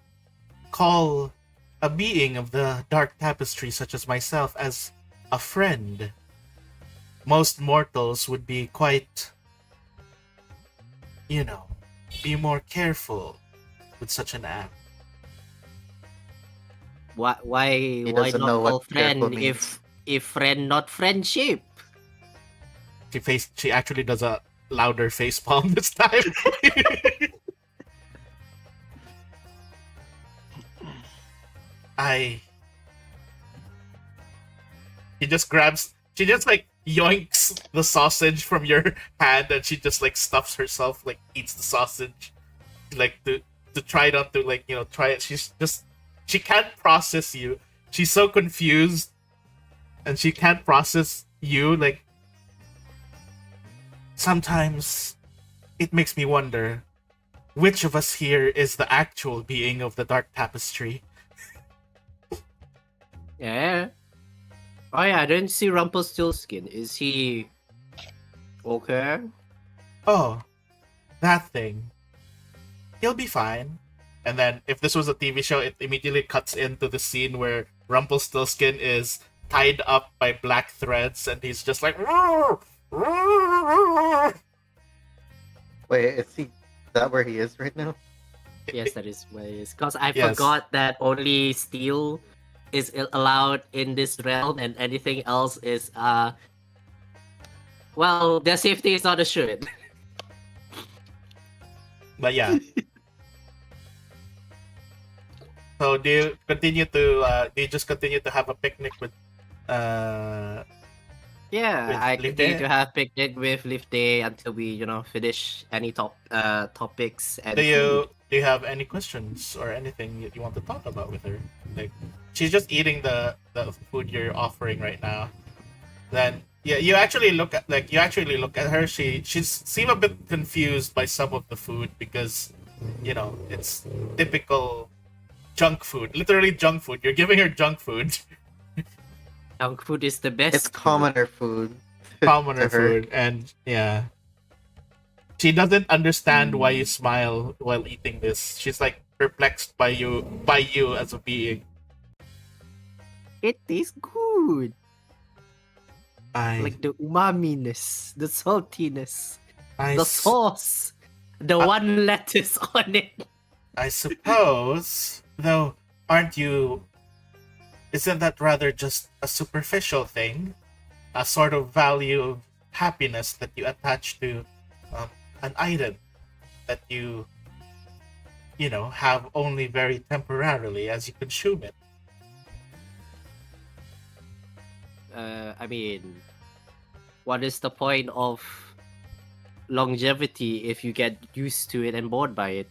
call a being of the dark tapestry such as myself as a friend? Most mortals would be quite, be more careful with such an act. Why doesn't not know what call friend careful means. if friend not friendship? She actually does a louder face palm this time. She just like yoinks the sausage from your hand and she just like stuffs herself, like eats the sausage, like to try not to try it. She can't process you. She's so confused and she can't process you. Like, sometimes it makes me wonder which of us here is the actual being of the dark tapestry. Yeah. Oh yeah, I didn't see Rumpelstiltskin. Is he okay? Oh, that thing. He'll be fine. And then, if this was a TV show, it immediately cuts into the scene where Rumpelstiltskin is tied up by black threads, and he's just like, "Roar! Roar!" Wait, is that where he is right now? Yes, that is where it is. Because I Yes. forgot that only steel is allowed in this realm, and anything else is well, their safety is not assured. But yeah. So do you just continue to have a picnic with Yeah, With I Liv continue Day? to have picnic with Lift Day until we, finish any topics and food. do you have any questions or anything that you want to talk about with her? Like, she's just eating the food you're offering right now. Then yeah, you actually look at her. She's seem a bit confused by some of the food because it's typical junk food. Literally junk food. You're giving her junk food. Junk food is the best. It's commoner food. Commoner to her. food, and yeah. She doesn't understand why you smile while eating this. She's like perplexed by you as a being. It tastes good. I Like the umami-ness, the saltiness, I the s- sauce, the one lettuce on it. I suppose, though, isn't that rather just a superficial thing? A sort of value of happiness that you attach to an item that you have only very temporarily as you consume it. I mean, what is the point of longevity if you get used to it and bored by it?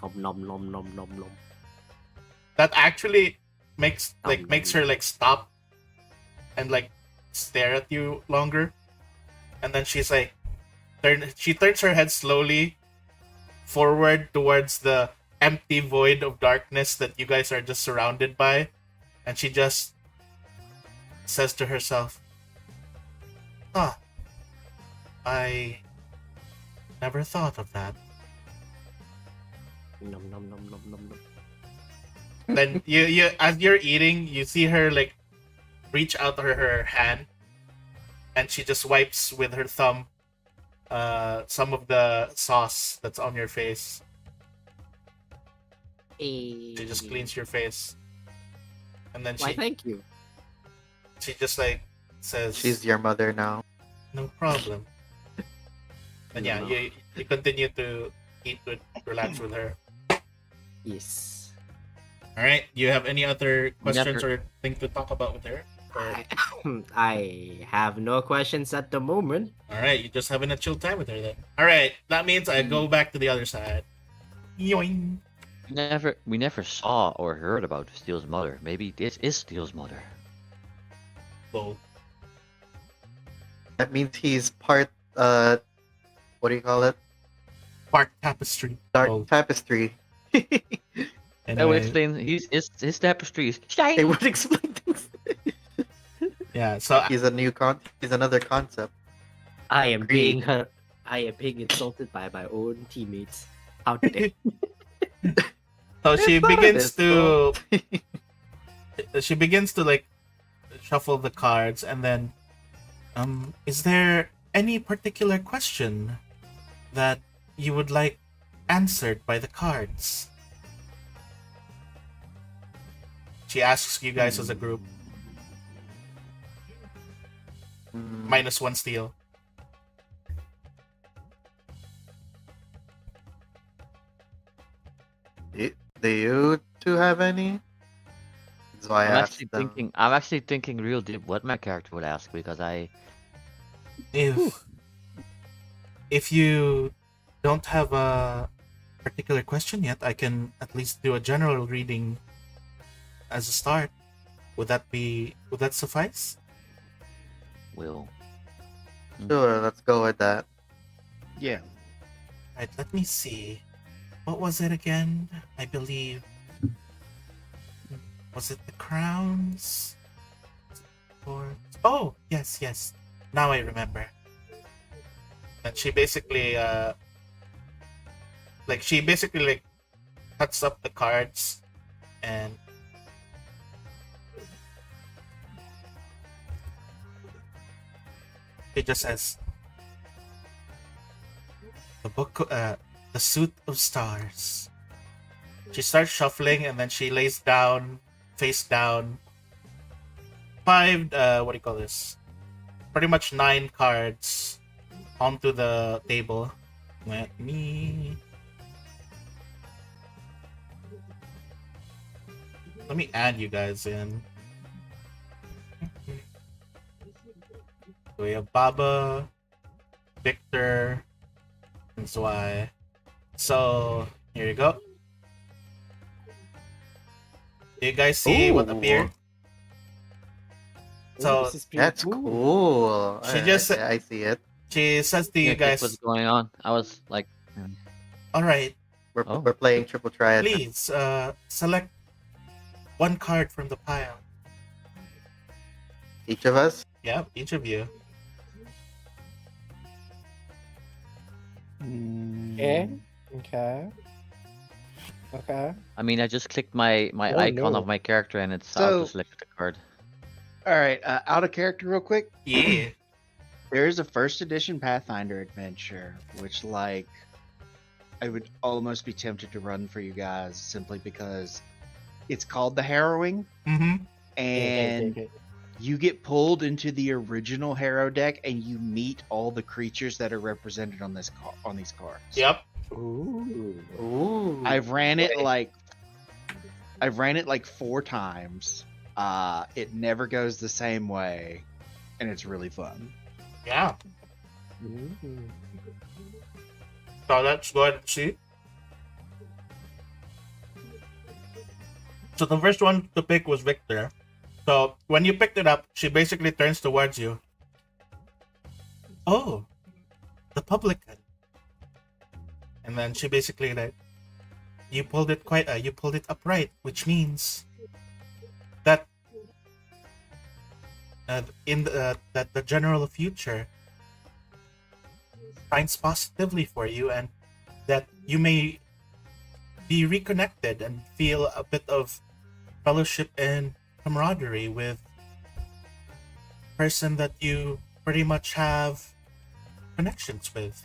Nom nom nom nom nom nom. That actually makes her like stop and like stare at you longer, and then she's like she turns her head slowly forward towards the empty void of darkness that you guys are just surrounded by, and she just says to herself, I never thought of that. Nom nom nom nom nom nom. Then you as you're eating, you see her like reach out her hand, and she just wipes with her thumb some of the sauce that's on your face. She just cleans your face, and then Why, thank you. she just like says, She's your mother now. "No problem." And yeah, No. You continue to eat with, relax with her. Yes. All right. Do you have any other questions Never- or things to talk about with her? Or, I have no questions at the moment. all right, you're just having a chill time with her then. All right, that means I go back to the other side. Yoing. We never saw or heard about Steel's mother. Maybe this is Steel's mother. Both. That means he's part. What do you call it? Part tapestry. Dark Both. tapestry. That would Anyway, explain his tapestry is It shiny. would explain things. yeah. So He's He's another concept. I am Agreed. being insulted by my own teammates. How did they? so she It's not begins his to she begins to like shuffle the cards and then is there any particular question that you would like answered by the cards? She asks you guys as a group. Mm, -1 steal. do you two have any? So I asked them. I'm actually thinking real deep what my character would ask because If you don't have a particular question yet, I can at least do a general reading as a start. Would that suffice? will. Sure, let's go with that. Yeah. Right, let me see. What was it again? I believe. Was it the crowns? Or oh, yes. Now I remember. And she basically cuts up the cards and she just says the suit of stars. She starts shuffling and then she lays down, face down, 5 what do you call this? Pretty much 9 cards onto the table. Let me add you guys in. So we have Baba, Victor, and Zwei. So here you go. Do you guys see what Ooh. appeared? So this is pretty That's cool. She just- I see it. she says to you What's guys, going on? I was like, all right, Oh. We're playing triple triad. please select one card from the pile. Each of us. Yeah, each of you. Okay. I mean, I just clicked my Oh, icon no. of my character and it's So- auto-selected the card. All right. Out of character, real quick. Yeah. There is a first edition Pathfinder adventure, which like I would almost be tempted to run for you guys simply because it's called The Harrowing, Mm-hmm. and Okay. you get pulled into the original Harrow deck, and you meet all the creatures that are represented on these cards. Yep. Ooh. Ooh. I've ran it like 4 times. It never goes the same way, and it's really fun. Yeah. Ooh. So let's go ahead and see. So the first one to pick was Victor. So when you picked it up, she basically turns towards you. Oh, the publican. And then she basically like, you pulled it upright, which means that that the general future finds positively for you, and that you may be reconnected and feel a bit of fellowship and camaraderie with a person that you pretty much have connections with,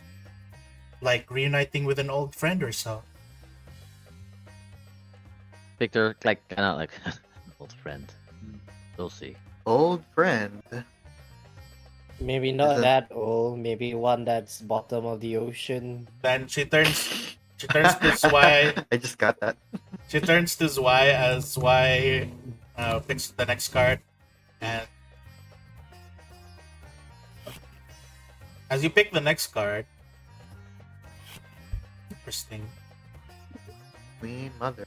like reuniting with an old friend or so. Victor, like, kind of like old friend. We'll see. Old friend. Maybe not it- that old. Maybe one that's bottom of the ocean. Then she turns to Zwei. I just got that. She turns to Zwei as Zwei picks the next card, and as you pick the next card, interesting. Queen Mother.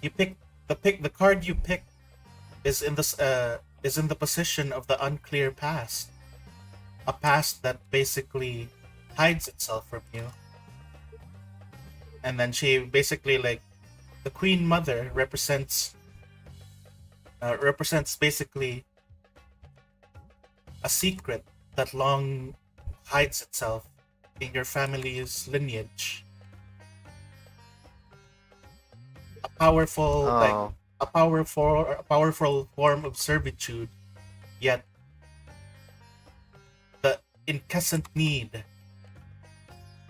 You pick the card you pick is in the position of the unclear past, a past that basically hides itself from you. And then she basically like the Queen Mother represents basically a secret that long hides itself in your family's lineage. A powerful Oh, a powerful form of servitude, yet the incessant need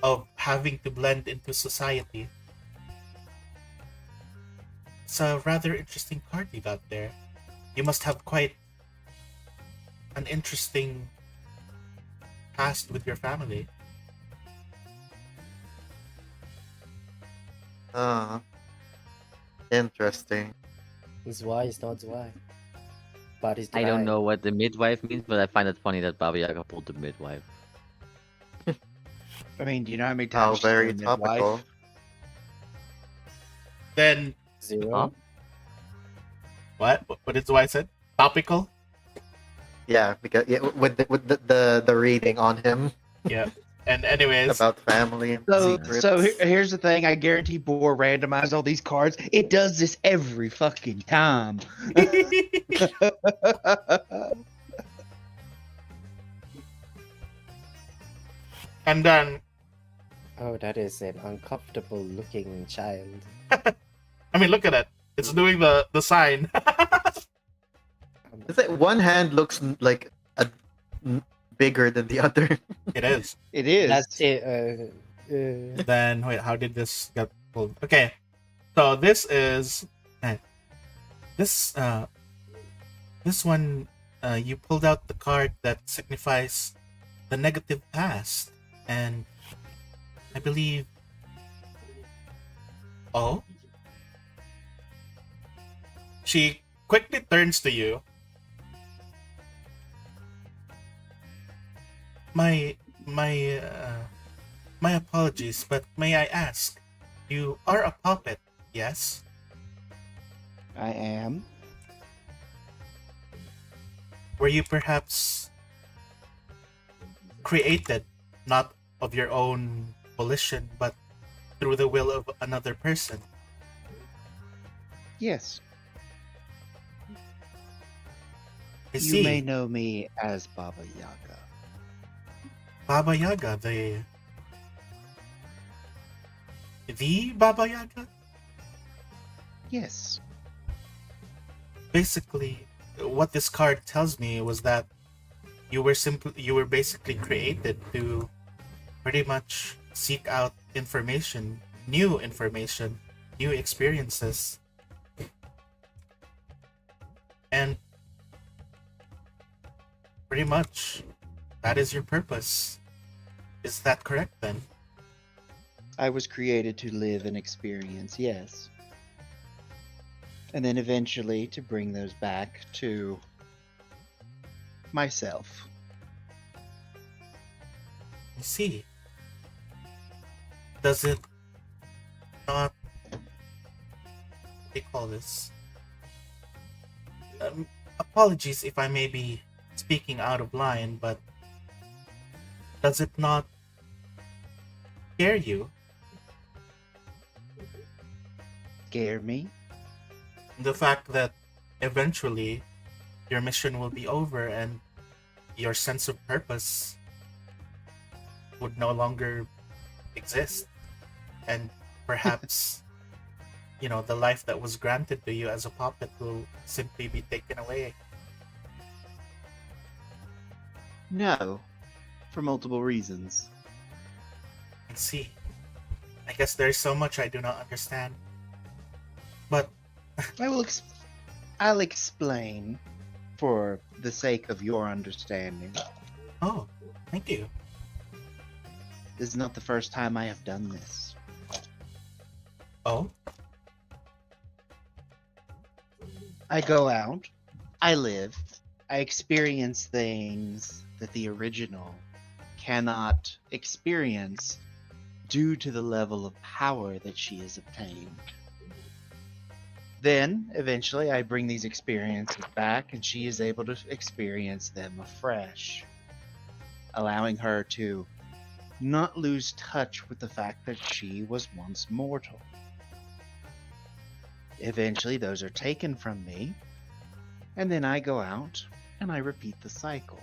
of having to blend into society. It's a rather interesting card you got there. You must have quite an interesting past with your family. interesting. Zwei is not Zwei. But it's I don't dry. know what the midwife means, but I find it funny that Baba Yaga pulled the midwife. I mean, do you know how many How times she's very been midwife? topical. Then Zero. Huh? what? What did I said? Topical? Yeah, because with the reading on him Yeah. And anyways, about family and So, secrets. here's the thing. I guarantee Boar randomized all these cards. It does this every fucking time. and then Oh, that is an uncomfortable looking child. I mean, look at it. It's doing the sign. It's like one hand looks like bigger than the other. It is. It is. That's it. Then wait, how did this get pulled? Okay, so this is this this one. You pulled out the card that signifies the negative past, and I believe. Oh, she quickly turns to you. My apologies, but may I ask, you are a puppet, yes? I am. Were you perhaps created not of your own volition, but through the will of another person? Yes. I You see. may know me as Baba Yaga. Baba Yaga, the Baba Yaga? Yes. Basically, what this card tells me was that you were basically created to pretty much seek out information, new experiences. And pretty much that is your purpose. Is that correct then? I was created to live and experience, yes. And then eventually to bring those back to myself. I see. Does it not, what do you call this? Apologies if I may be speaking out of line, but does it not scare you? Scare me? The fact that eventually your mission will be over and your sense of purpose would no longer exist, and perhaps the life that was granted to you as a puppet will simply be taken away. No. For multiple reasons. I see. I guess there's so much I do not understand, but I'll explain for the sake of your understanding. Oh, thank you. This is not the first time I have done this. Oh, I go out, I live, I experience things that the original cannot experience due to the level of power that she has obtained. Then, eventually, I bring these experiences back and she is able to experience them afresh, allowing her to not lose touch with the fact that she was once mortal. Eventually, those are taken from me, and then I go out and I repeat the cycle.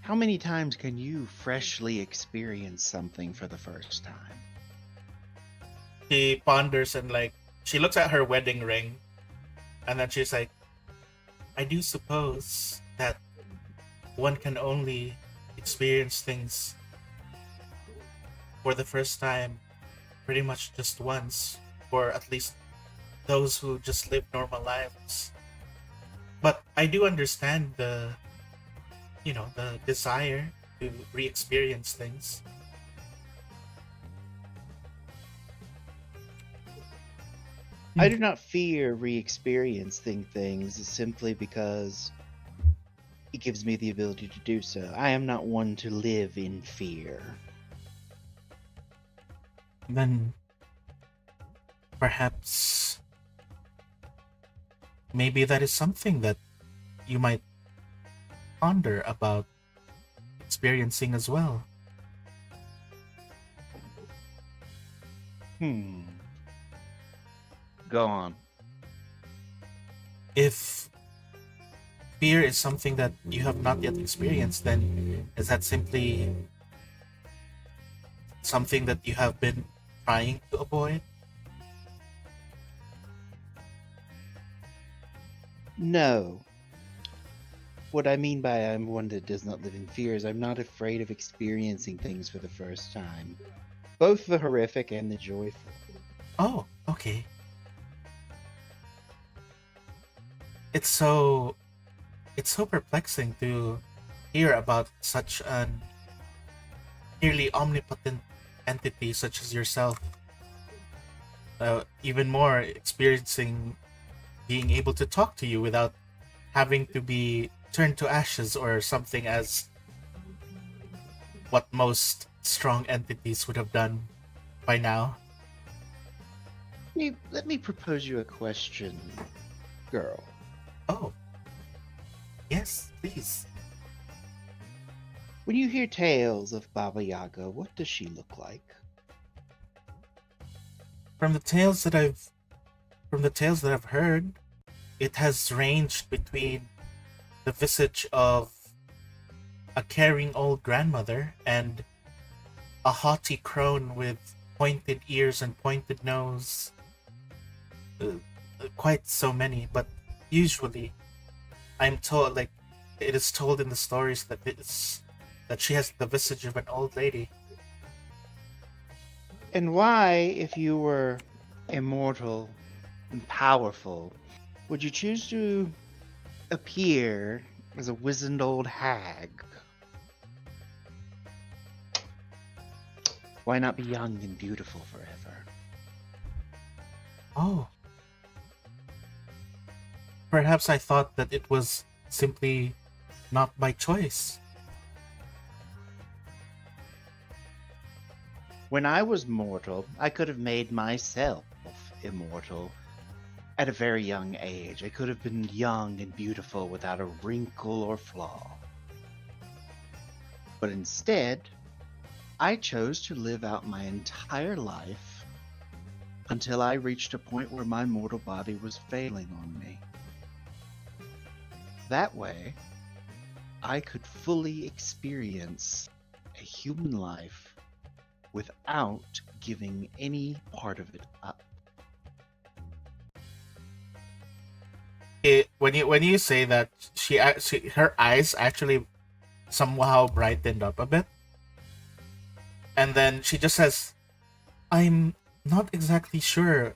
How many times can you freshly experience something for the first time? she ponders and like she looks at her wedding ring, and then she's like, "I do suppose that one can only experience things for the first time, pretty much just once, for at least those who just live normal lives. But I do understand the desire to re-experience things." I do not fear re-experiencing things simply because it gives me the ability to do so. I am not one to live in fear. Then perhaps maybe that is something that you might ponder about experiencing as well. Go on. If fear is something that you have not yet experienced, then is that simply something that you have been trying to avoid? No. What I mean by I'm one that does not live in fear is I'm not afraid of experiencing things for the first time. Both the horrific and the joyful. Oh, okay. It's so perplexing to hear about such an nearly omnipotent entity such as yourself. Even more experiencing being able to talk to you without having to be turned to ashes or something, as what most strong entities would have done by now. Let me propose you a question, girl. Oh. Yes, please. When you hear tales of Baba Yaga, what does she look like? From the tales that I've heard, it has ranged between the visage of a caring old grandmother and a haughty crone with pointed ears and pointed nose. Quite so many, but usually I'm told, like, it is told in the stories that she has the visage of an old lady. And why, if you were immortal and powerful, would you choose to appear as a wizened old hag? Why not be young and beautiful forever? Oh. Perhaps I thought that it was simply not by choice. When I was mortal, I could have made myself immortal at a very young age. I could have been young and beautiful without a wrinkle or flaw. But instead, I chose to live out my entire life until I reached a point where my mortal body was failing on me. That way, I could fully experience a human life without giving any part of it up. When you say that, her eyes actually somehow brightened up a bit, and then she just says, "I'm not exactly sure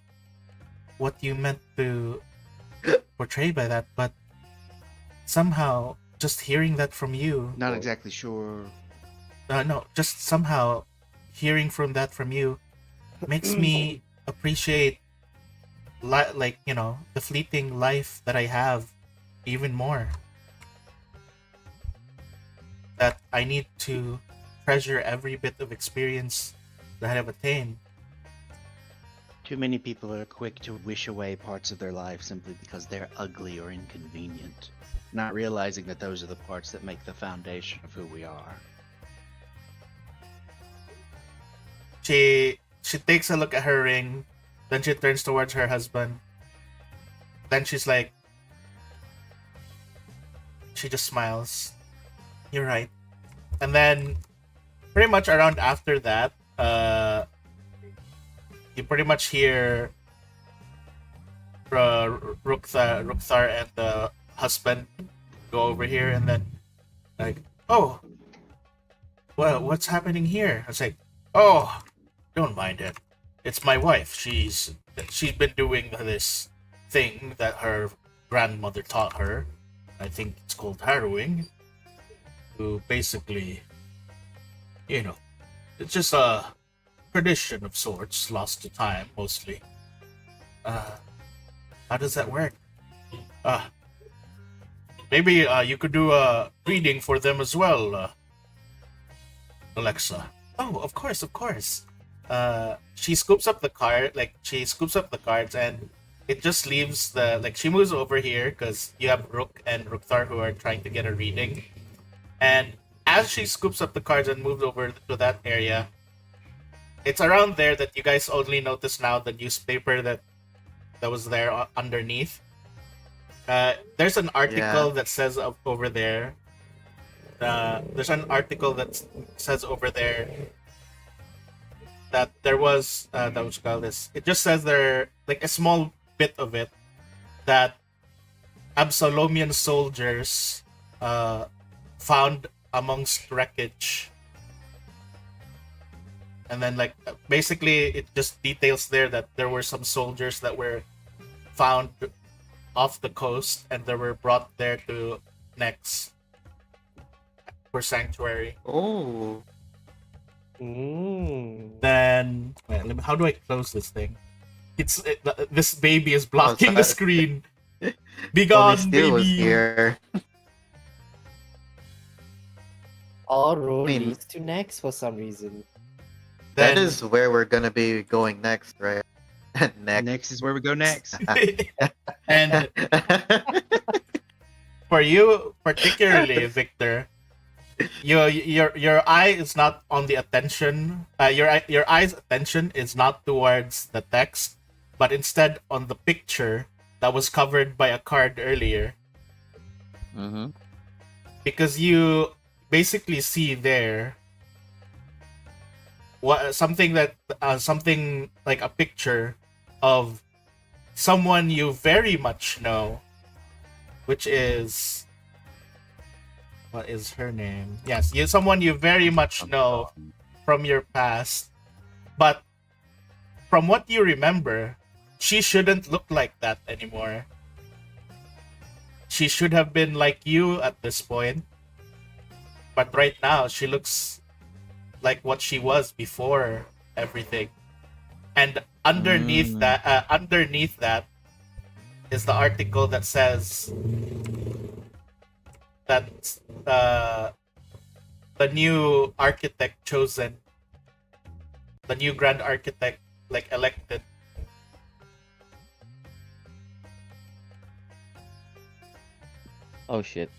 what you meant to portray by that, but somehow just hearing that from you. Not exactly sure. No, just somehow hearing from that from you makes me appreciate like, you know, the fleeting life that I have even more. That I need to treasure every bit of experience that I have attained. Too many people are quick to wish away parts of their life simply because they're ugly or inconvenient, not realizing that those are the parts that make the foundation of who we are. She takes a look at her ring, then she turns towards her husband. Then she's like, she just smiles. You're right. And then pretty much around after that, you pretty much hear Rukthar and the husband go over here, and then like, oh, well, what's happening here? I was like, oh, don't mind it. It's my wife. She's been doing this thing that her grandmother taught her. I think it's called harrowing. To basically, you know, it's just a tradition of sorts, lost to time mostly. How does that work? Maybe you could do a reading for them as well, Alexa. Oh, of course, of course. She scoops up the card, and it just leaves she moves over here because you have Rook and Rukthar who are trying to get a reading. And as she scoops up the cards and moves over to that area, it's around there that you guys only notice now the newspaper that was there underneath. There's an article that says over there. There's an article that says over there that there was it just says there, like a small bit of it, that Absalomian soldiers found amongst wreckage. And then basically it just details there that there were some soldiers that were found off the coast and they were brought there to Nex for sanctuary. Oh. Then how do I close this thing? This baby is blocking the screen. Be gone, Steel was baby. here. All road leads to next for some reason. That is where we're gonna be going next, right? Next is where we go next. And for you particularly, Victor, your eye is not on the attention. Your eye's attention is not towards the text, but instead on the picture that was covered by a card earlier. Mm-hmm. Because you basically see there something like a picture of someone you very much know, which is, what is her name? Yes, someone you very much know from your past, but from what you remember, she shouldn't look like that anymore. She should have been like you at this point, but right now she looks like what she was before everything. And underneath that is the article that says that the new architect chosen, the new grand architect elected. Oh shit.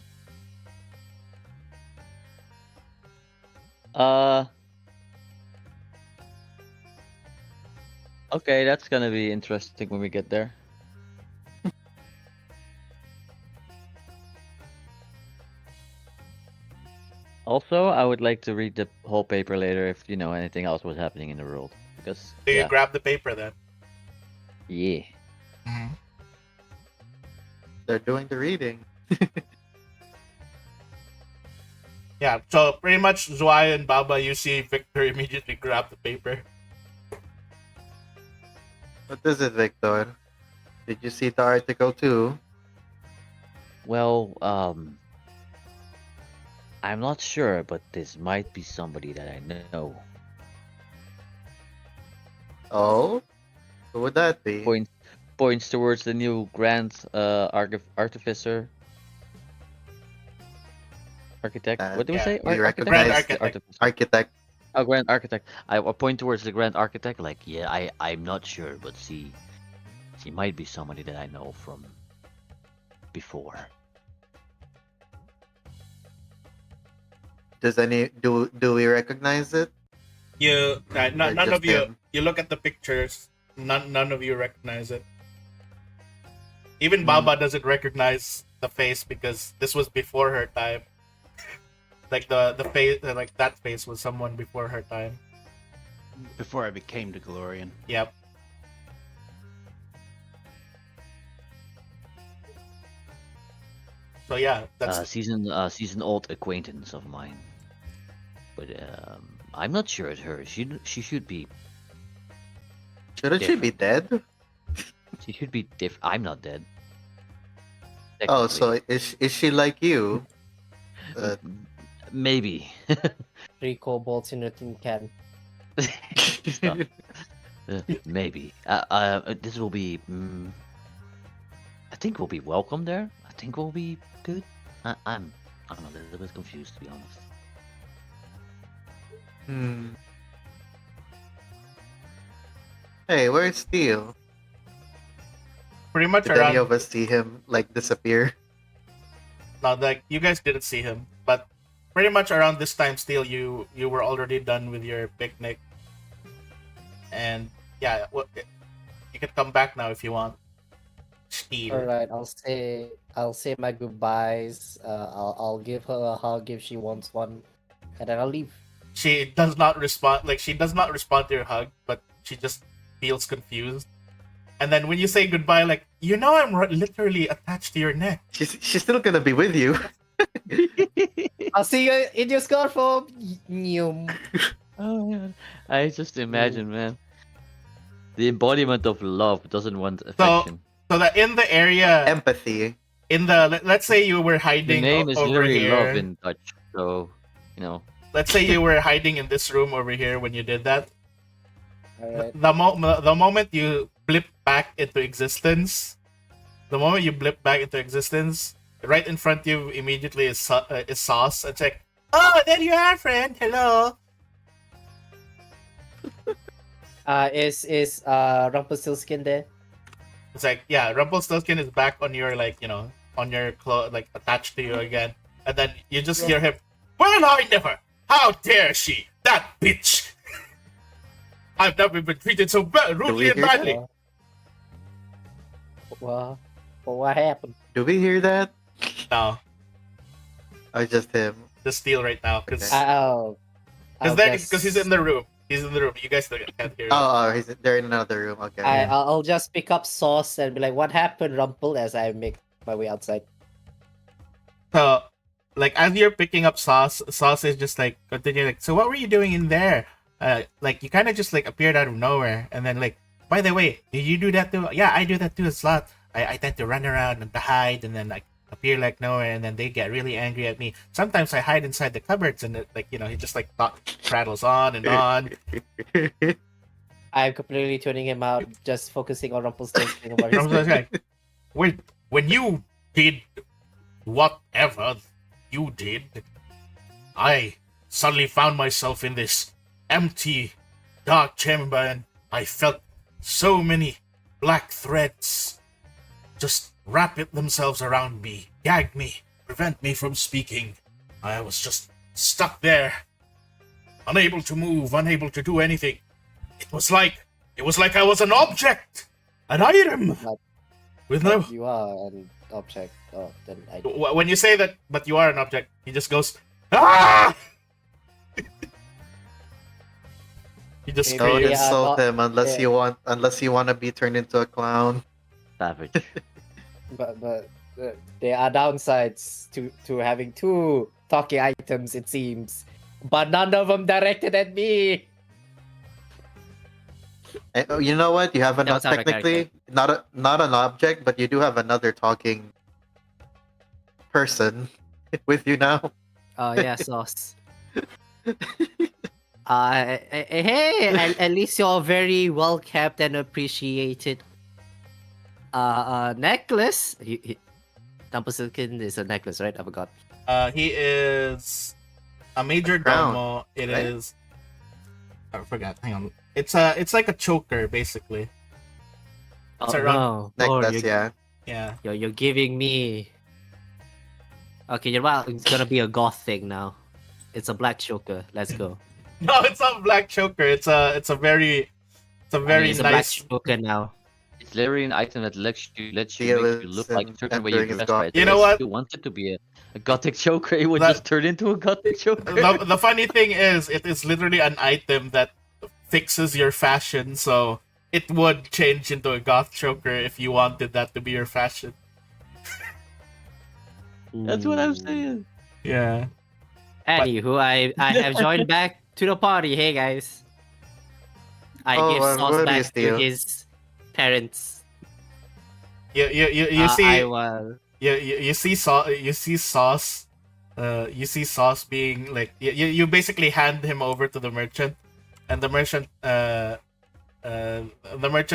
Okay, that's gonna be interesting when we get there. Also, I would like to read the whole paper later if you know anything else was happening in the world. Because Do you grab the paper then? Yeah. They're doing the reading. Yeah, so pretty much Zwei and Baba, you see Victor immediately grab the paper. What is it, Victor? Did you see the article too? Well, I'm not sure, but this might be somebody that I know. Oh, who would that be? Points towards the new Grand Artificer. Architect. What do we Yeah, say? You Architect? Grand recognize the Architect. architect? Oh, Grand Architect. I point towards the Grand Architect. Like, yeah, I'm not sure, but she might be somebody that I know from before. Do we recognize it? Or None just of you. him? You look at the pictures. None of you recognize it. Even Hmm. Baba doesn't recognize the face because this was before her time. Like the face, like that face was someone before her time. Before I became the Glorian. Yep. So yeah, that's Season old acquaintance of mine. But I'm not sure it's her. She should be. Shouldn't she be dead? She should be I'm not dead. Oh, Technically. so is she like you? Maybe. 3 kobolds in a tin can. Stop. Maybe. This will be. I think we'll be welcome there. I think we'll be good. I'm a little bit confused, to be honest. Hmm. Hey, where's Steel? pretty much Did any around. of us see him like disappear? No, like you guys didn't see him, but pretty much around this time, still you were already done with your picnic, and yeah, you can come back now if you want. Steel. All right, I'll say my goodbyes. I'll give her a hug if she wants one, and then I'll leave. She does not respond. Like she does not respond to your hug, but she just feels confused. And then when you say goodbye, like I'm literally attached to your neck. She's still gonna be with you. I'll see you in your scarf. Nyum. Oh man, I just imagine, man. The embodiment of love doesn't want affection. So that in the area, Empathy. let's say you were The hiding name is over literally here. love in Dutch, so Let's say you were hiding in this room over here when you did that. All right. The moment you blip back into existence, right in front of you immediately is Sauce. It's like, oh, there you are, friend. Hello. Is Rumpelstiltskin there? It's like, yeah, Rumpelstiltskin is back on your on your like attached to you again, and then you just hear him. Well, I never. How dare she? That bitch. I've never been treated so rudely and hear badly. Well, what happened? Do we hear that? No, Or just him? the Steel right now, because I'll he's in the room. He's in the room. You guys can't hear him. Oh, they're in another room. Okay. I'll just pick up Sauce and be like, "What happened, Rumpel?" As I make my way outside. So, like, as you're picking up Sauce is just like continuing. Like, so what were you doing in there? Like, you kind of just like appeared out of nowhere, and then like, by the way, did you do that too? Yeah, I do that too a lot. I tend to run around and to hide, and then like appear like nowhere, and then they get really angry at me. Sometimes I hide inside the cupboards, and he just like prattles on and on. I'm completely tuning him out, just focusing on Rumpelstiltskin. I was like, when you did whatever you did, I suddenly found myself in this empty, dark chamber, and I felt so many black threads just wrap themselves around me, gag me, prevent me from speaking. I was just stuck there, unable to move, unable to do anything. It was like I was an object, an item, with no. You are an object. Oh, then I. When you say that, but you are an object, he just goes, ah! He just Don't Yeah, screams. insult not- him unless yeah. you want to be turned into a clown. savage. But there are downsides to having 2 talking items, it seems. But none of them directed at me. You know what? You have That was out of technically not an object, but you do have another talking person with you now. Oh yeah, sauce. Hey, at least you're very well kept and appreciated. Necklace. Silken is a necklace, right? I forgot. He is a major Crown, domo. It right? is. I forgot. Hang on. It's like a choker basically. It's Oh around. no, Necklace, yeah. Yeah. you're giving me. Okay, you're right. It's gonna be a goth thing now. It's a black choker. Let's go. No, it's not black choker. It's a very It's a black nice. choker now. It's literally an item that lets you Feel make you it look like a and certain way you entering his dress, goth right? You know If what? you want it to be a gothic choker, it would That- just turn into a gothic choker. The funny thing is, it is literally an item that fixes your fashion, so it would change into a goth choker if you wanted that to be your fashion. That's what I'm Ooh. saying. Yeah. Anywho, I have joined back to the party. Hey guys. I Oh, give what sauce do you back to steal? his parents. You see I was. you see sauce you see sauce being like you basically hand him over to the merchant, and the merchant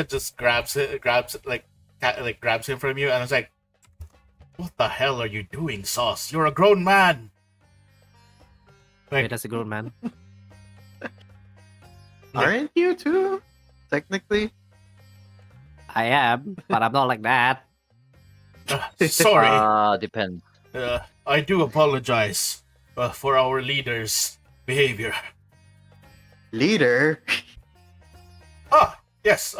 just grabs him from you, and it's like, what the hell are you doing, sauce? You're a grown man. Wait, that's a grown man. Aren't you too? Technically. I am, but I'm not like that. Sorry. Depends. I do apologize for our leader's behavior. Leader? Ah, yes.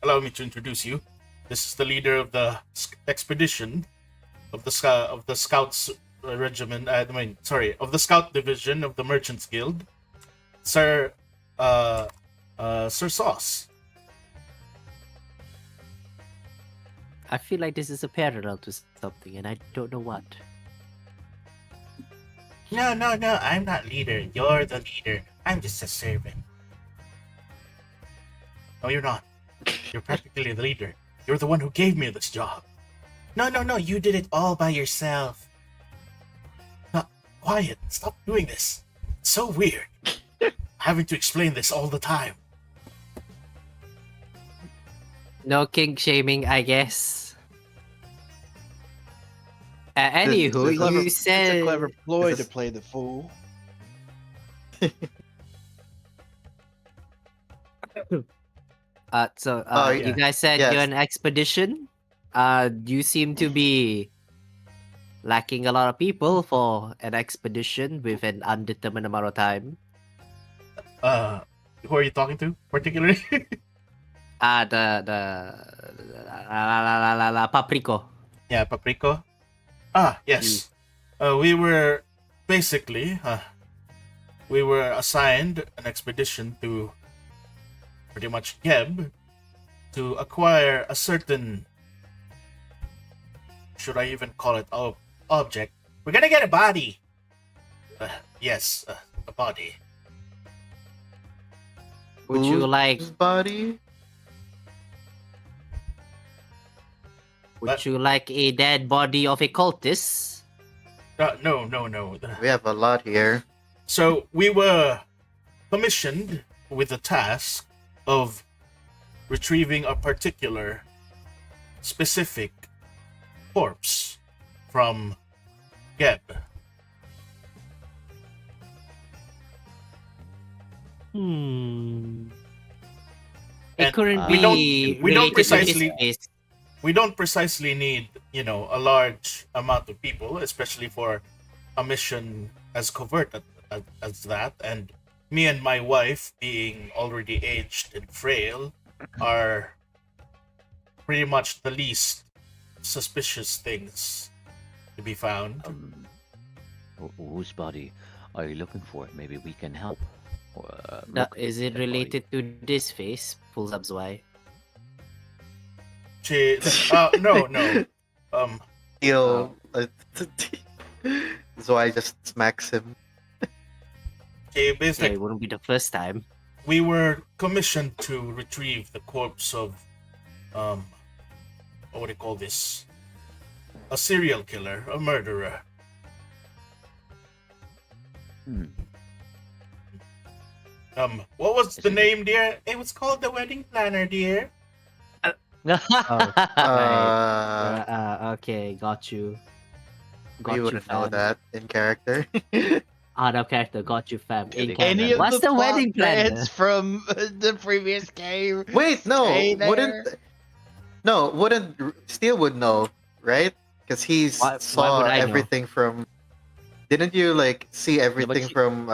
Allow me to introduce you. This is the leader of the expedition of the scouts regiment. Of the scout division of the Merchants Guild, Sir Sauce. I feel like this is a parallel to something, and I don't know what. No. I'm not leader. You're the leader. I'm just a servant. No, you're not. You're practically the leader. You're the one who gave me this job. No. You did it all by yourself. No, quiet. Stop doing this. It's so weird. Having to explain this all the time. No kink shaming, I guess. Anywho, It's a you It's said a clever ploy This to is- play the fool. Oh, you yeah. guys said Yes. you're an expedition. You seem to be lacking a lot of people for an expedition with an undetermined amount of time. Who are you talking to, particularly? The Papriko. Yeah, Papriko. Ah, yes. We were basically we were assigned an expedition to pretty much Geb to acquire a certain, should I even call it object? We're gonna get a body. Yes, a body. Would you Whose like? body? Would you like a dead body of a cultist? No. We have a lot here. So we were commissioned with the task of retrieving a particular specific corpse from Geb. It And couldn't we be don't- we don't related to this precisely- case. We don't precisely need, a large amount of people, especially for a mission as covert as that. And me and my wife, being already aged and frail, are pretty much the least suspicious things to be found. Whose body are you looking for? Maybe we can help. Is it related to this face? Pulls up Zwei. No. He'll. So I just smacks him. She Okay, basically, it wouldn't be the first time. we were commissioned to retrieve the corpse of, what would you call this? A serial killer, a murderer. Hmm. What was Is the it- name, dear? It was called the wedding planner, dear. Oh, okay, got you. Got You you, wouldn't know fam. that in character. Out of character, got you, fam. In Any character. Any of What's the the plot wedding planner? threads from the previous game? Wait, no, stay there? wouldn't Steel would know, right? Because he Why would saw I know? everything from. Didn't you like see everything you- from?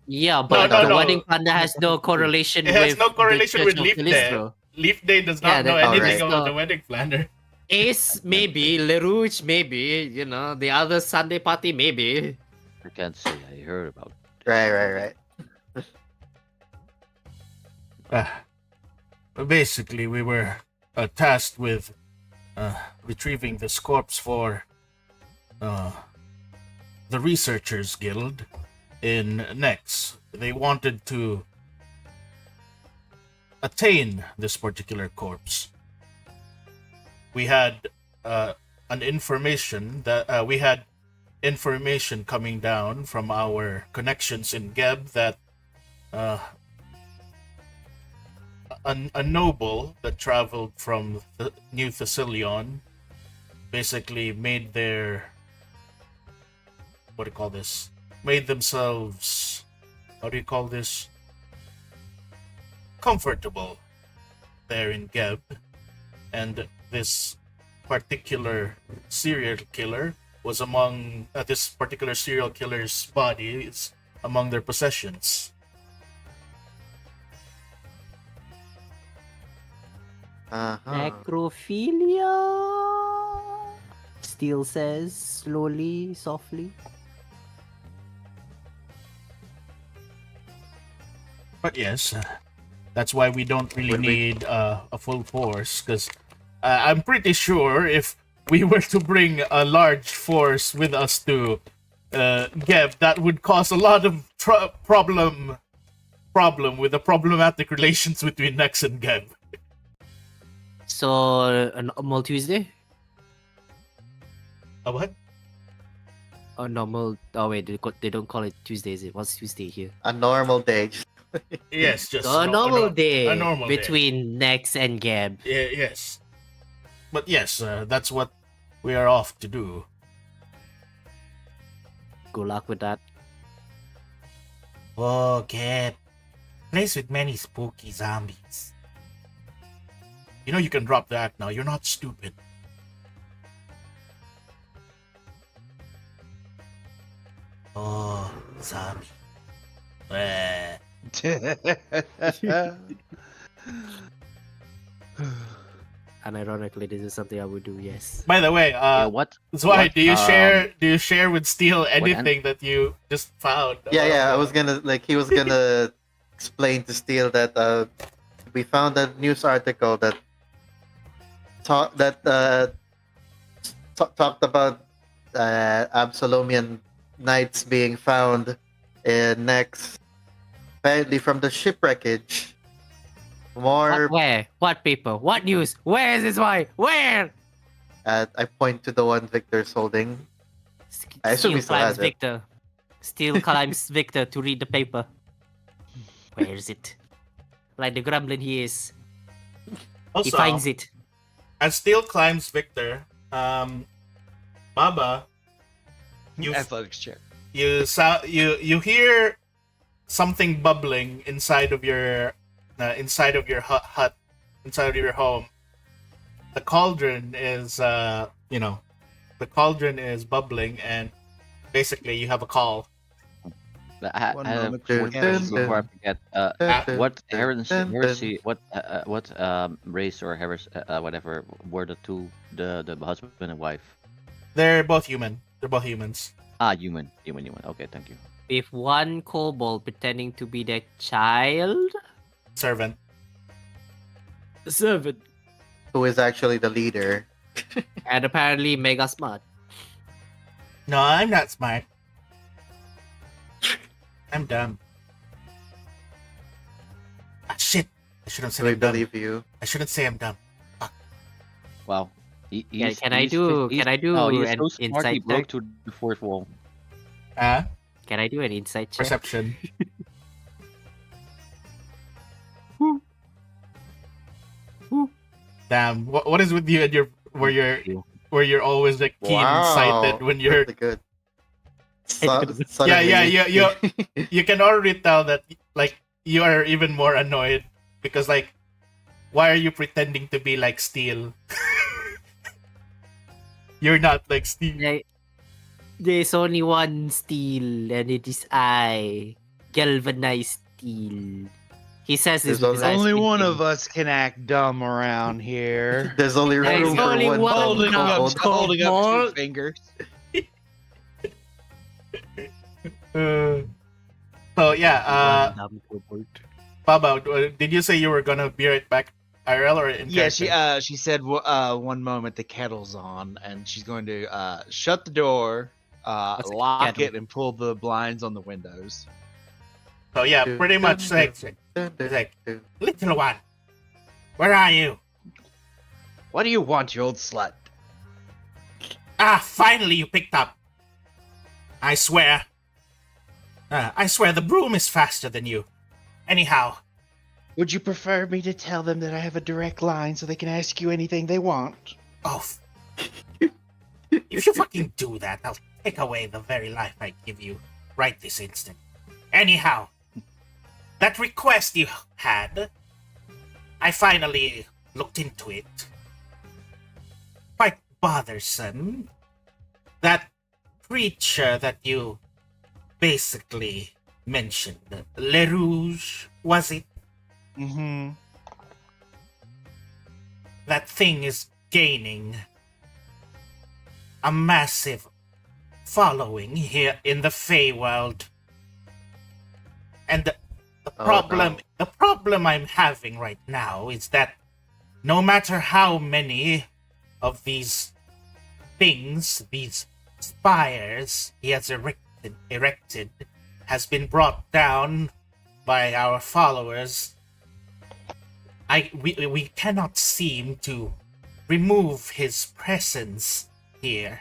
Yeah, but no, the no. wedding planner has no correlation It has with no correlation the with Church Leaf of Day. Callisto. Leaf Day does Yeah, not know that- anything Alright. about the wedding planner. Ace, maybe. LaRouche, maybe. You know, the other Sunday party, maybe. I can't say I heard about. Right. But basically, we were tasked with retrieving this corpse for the Researchers Guild in Nex. They wanted to attain this particular corpse. We had information coming down from our connections in Geb that a noble that traveled from New Thessalion basically made their made themselves, how do you call this, comfortable there in Geb, and this particular serial killer was among this particular serial killer's body is among their possessions. Necrophilia? Steel says, slowly, softly. But yes, that's why we don't really Would we- need a full force, because I'm pretty sure if we were to bring a large force with us to Geb, that would cause a lot of problem with the problematic relations between Nex and Geb. So, a normal Tuesday? A what? A normal... Oh wait, they don't call it Tuesday, is it? What's Tuesday here? A normal day. Yes, just So, a normal day a normal day. between Nex and Gab. Yeah, yes. But yes, that's what we are off to do. Good luck with that. Oh, Geb. Place with many spooky zombies. You know you can drop the act now. You're not stupid. Oh, zombie. Eh. Unironically, this is something I would do, yes. By the way, What? Zwei, what, do you share with Steel anything that you just found? Yeah. I about, was gonna he was gonna explain to Steel that we found a news article that talked about Absalomian knights being found in Nex, apparently from the shipwreckage. More, Where? What paper? What news? Where is this one? Where? I point to the one Victor's holding. I assume Steel he still climbs has it. Victor. Steel climbs Victor to read the paper. Where is it? Like the gremlin he is. Also, He finds it. as Steel climbs Victor, Baba, you Athletics check. you hear something bubbling inside of your hut, inside of your home. The cauldron is bubbling, and basically you have a call. I One have moment, one dun, question dun, before I forget. What heresy? What race or heresy? Whatever were the two, the husband and wife? They're both human. They're both humans. Human. Okay, thank you. With one kobold pretending to be their child? Servant. Servant. Who is actually the leader? And apparently mega smart. No, I'm not smart. I'm dumb. Ah, shit. I shouldn't say Do we I'm dumb. believe you? I shouldn't say I'm dumb. Wow. Can I do No, he's an so smart. He insight broke check? to the fourth wall. Huh? Can I do an insight check? Perception. Damn, what is with you and your where you're always like keen-sighted when you're Pretty good. you can already tell that like you are even more annoyed because like why are you pretending to be like Steel? You're not like Steel. Like, there's only one steel, and it is I, galvanized steel. He says this There's because I Only speak one in- of us can act dumb around here. There's only There's room for only one. one dumb holding up, code. holding up More- 2 fingers. So yeah, Dumb kobold. Baba, did you say you were gonna be right back, IRL or in Yeah, character? she said one moment the kettle's on, and she's going to shut the door, What's a lock kettle? it, and pull the blinds on the windows. So yeah, pretty much like little one, where are you? What do you want, you old slut? Ah, finally you picked up. I swear the broom is faster than you. Anyhow, Would you prefer me to tell them that I have a direct line so they can ask you anything they want? oh, if you fucking do that, I'll take away the very life I give you right this instant. Anyhow, that request you had, I finally looked into it. Quite bothersome. That creature that you basically mentioned, Le Rouge, was it? Mm-hmm. That thing is gaining a massive following here in the Feywild. And the problem I'm having right now is that no matter how many of these things, these spires he has erected has been brought down by our followers, we cannot seem to remove his presence here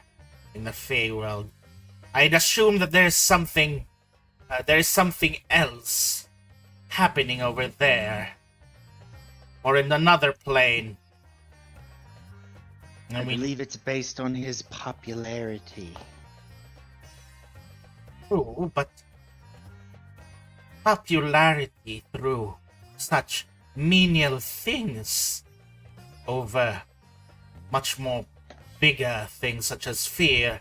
in the Feywild. I'd assume that there's something else happening over there, or in another plane. I believe it's based on his popularity. True, but popularity through such menial things over much more bigger things such as fear,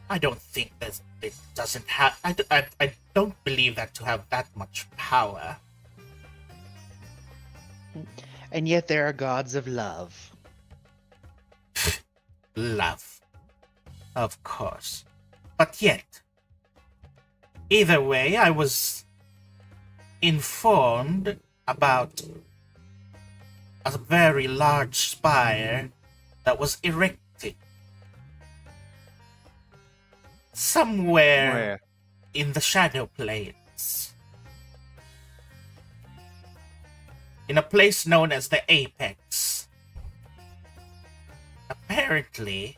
I don't think that it doesn't have. I don't believe that to have that much power. And yet there are gods of love. Love, of course, but yet, either way, I was informed about a very large spire that was erected somewhere Where? in the Shadow Plains, in a place known as the Apex. Apparently,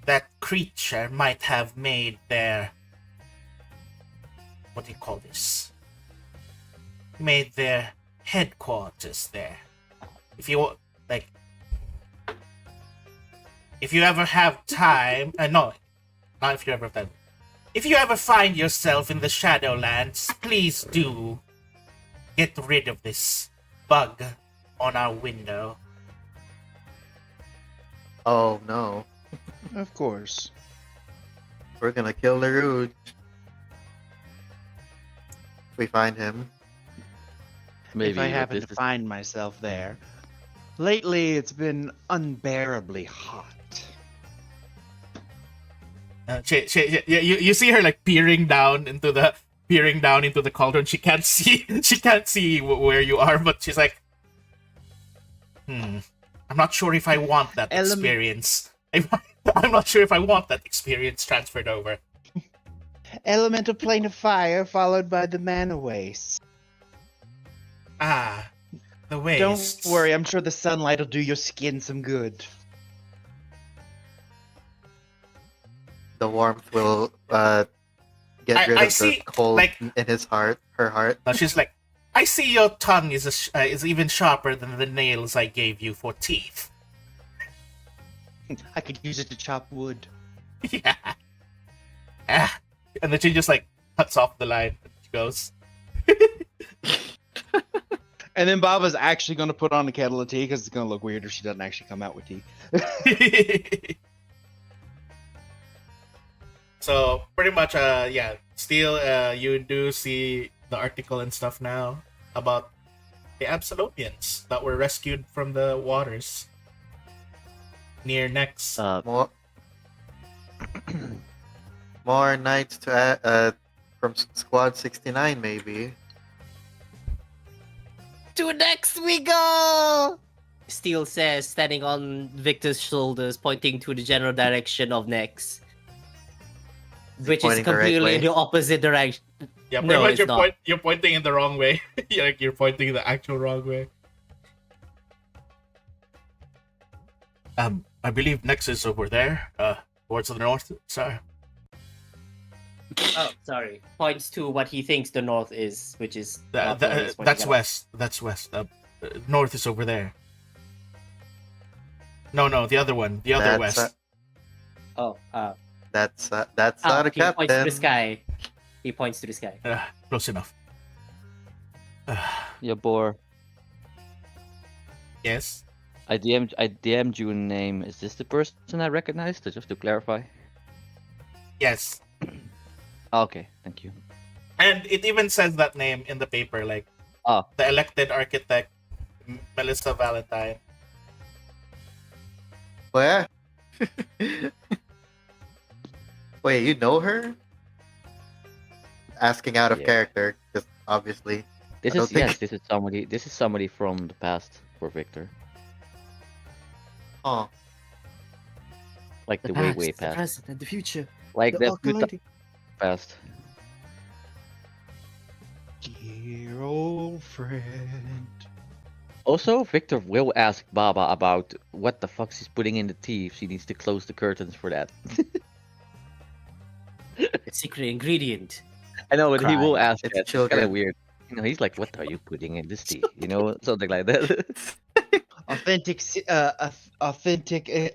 that creature might have made their... what do you call this? Made their headquarters there. If you, like... if you ever have time... no, not if you ever have time. If you ever find yourself in the Shadowlands, please do get rid of this bug on our window. Oh no. Of course. We're gonna kill the Rouge. If we find him. Maybe if I but happen this to is- find myself there. Lately, it's been unbearably hot. You see her like peering down into the cauldron. She can't see where you are, but she's like, I'm not sure if I want that experience. I'm not sure if I want that experience transferred over. Elemental plane of fire followed by the mana waste. Ah, the wastes. Don't worry, I'm sure the sunlight will do your skin some good. The warmth will get rid I of see, the hole like- in his heart, her heart. Now she's like, I see your tongue is even sharper than the nails I gave you for teeth. I could use it to chop wood. Yeah. Ah. And then she just like cuts off the line and she goes. And then Baba's actually going to put on a kettle of tea because it's going to look weird if she doesn't actually come out with tea. So pretty much yeah, still you do see the article and stuff now about the Absolopians that were rescued from the waters near Nex. More, more knights to add, from Squad 69, maybe. To next we go! Steel says, standing on Victor's shoulders, pointing to the general direction of Nex. Which is pointing the right completely way? in the opposite direction. Yeah, pretty No, much it's not. you're pointing in the wrong way. You're pointing the actual wrong way. I believe Nex is over there, towards the north, sir. Oh, sorry. Points to what he thinks the north is, which is... not where he's pointing That's at. west. That's west. North is over there. No, the other one. The other That's, west. That's not a he points to the captain. sky. He points to the sky. Close enough. Yeah, bore. Yes. I DM'd you a name. Is this the person I recognized? Just to clarify. Yes. Okay, thank you. And it even says that name in the paper, like the elected architect, Melissa Valentine. Where? Wait, you know her? Asking out of Yeah. character, because obviously. This I don't is think- yes. This is somebody from the past for Victor. Oh, Like the way past. present, and the future. Like the past. Dear old friend. Also, Victor will ask Baba about what the fuck she's putting in the tea if she needs to close the curtains for that. A secret ingredient. I know, but he will Cry. ask It's that. It's children. kind of weird. You know, he's like, "What are you putting in this tea?" You know, something like that. Authentic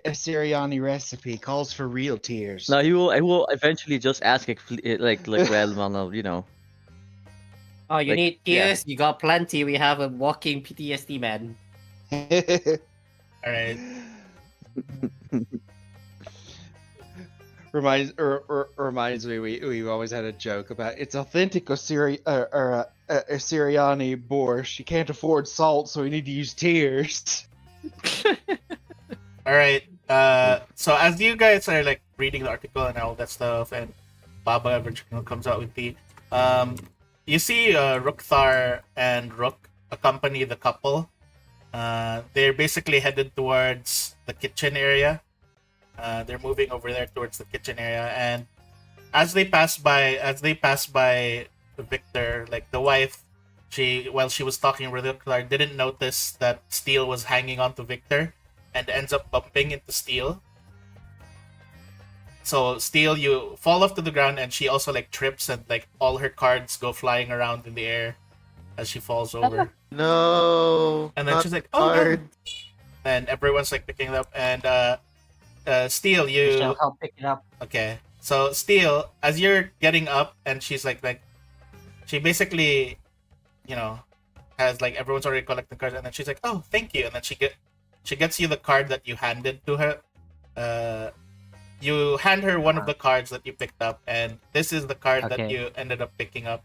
Assyriani recipe calls for real tears. No, he will eventually just ask like random, you know. Oh, you Like, need yeah. tears? You got plenty. We have a walking PTSD man. All right. Reminds me, we've always had a joke about it's authentic Assyriani borscht. You can't afford salt, so we need to use tears. All right. So as you guys are like reading the article and all that stuff, and Baba eventually comes out with the, you see Rookthar and Rook accompany the couple. They're basically headed towards the kitchen area. They're moving over there towards the kitchen area, and as they pass by Victor, like the wife, while she was talking with Rookthar, didn't notice that Steel was hanging on to Victor, and ends up bumping into Steel. So Steel, you fall off to the ground, and she also like trips, and like all her cards go flying around in the air as she falls over. no. And then not she's like, "Oh, no." hard. And everyone's like picking it up, and Steel, We shall you help pick it up. okay? So Steel, as you're getting up, and she's like she basically, you know, has like everyone's already collecting cards, and then she's like, "Oh, thank you," and then she gets you the card that you handed to her. You hand her one of the cards that you picked up, and this is the card that Okay. you ended up picking up.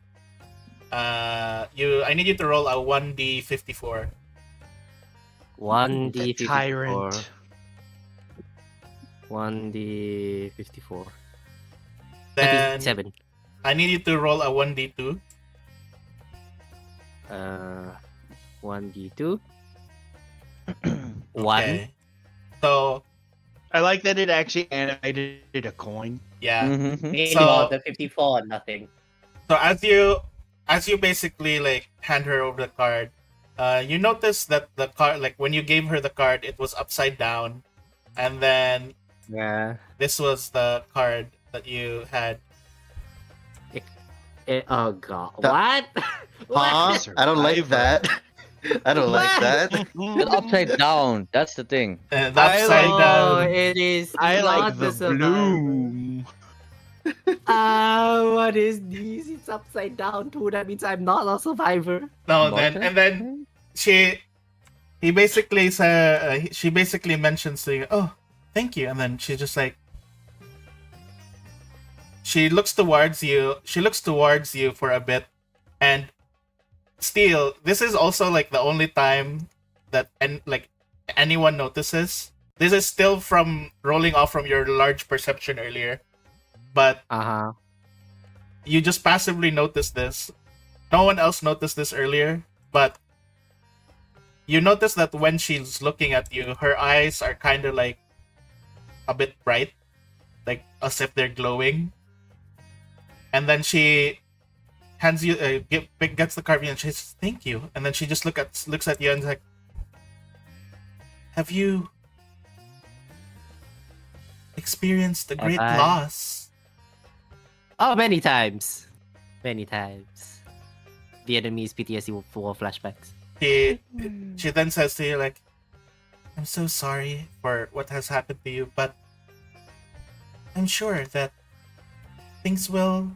I need you to roll a 1d54. 1d54. Tyrant. 1d54. Then 7. I need you to roll a 1d2. 1d2. 1. Okay. So I like that it actually animated a coin. yeah. Mhm. Meanwhile, the 54, nothing. So as you basically like hand her over the card, you notice that the card, like when you gave her the card, it was upside down, and then Yeah. this was the card that you had. Oh god. That- What? Huh? I don't like that. I don't like that. It's upside down. That's the thing. The I upside like- Oh, down. it is I like not the survivor. bloom. What is this? It's upside down too. That means I'm not a survivor. No, Not and then she basically mentions to you, oh, thank you, and then she's just like, she looks towards you for a bit, and still, this is also like the only time that anyone notices. This is still from rolling off from your large perception earlier, but you just passively notice this. No one else noticed this earlier, but you notice that when she's looking at you, her eyes are kind of like a bit bright, like as if they're glowing. And then she hands you, gets the card and she says, "Thank you." And then she just looks at you and is like, "Have you experienced a great I? loss?" Oh, many times. Many times. Vietnamese PTSD for flashbacks. She then says to you like, "I'm so sorry for what has happened to you, but I'm sure that things will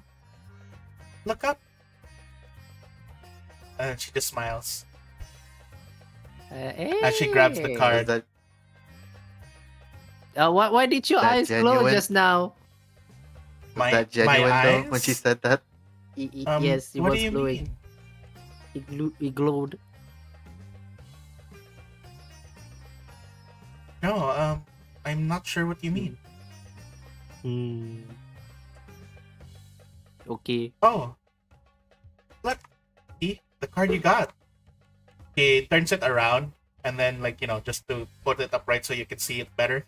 look up." And she just smiles as she grabs the Was card. that, Why did your That eyes glow genuine? just now? was that genuine though when eyes? she said that? Yes, it what was do you glowing. mean? It glowed. No, I'm not sure what you mean. Okay. Oh, look, see the card you got. He turns it around and then, just to put it upright so you can see it better.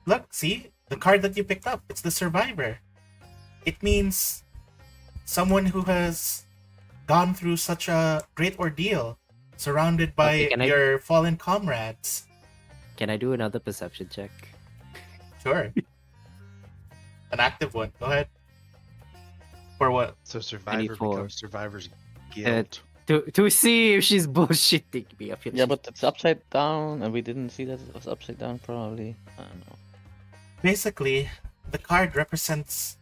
Look, see the card that you picked up. It's the survivor. It means someone who has gone through such a great ordeal, surrounded by Okay, can I- your fallen comrades. Can I do another perception check? Sure. An active one. Go ahead. For what? So survivor 24. becomes survivor's guilt. To see if she's bullshitting me. I feel Yeah, she's- but it's upside down, and we didn't see that it was upside down. Probably. I don't know. Basically, the card represents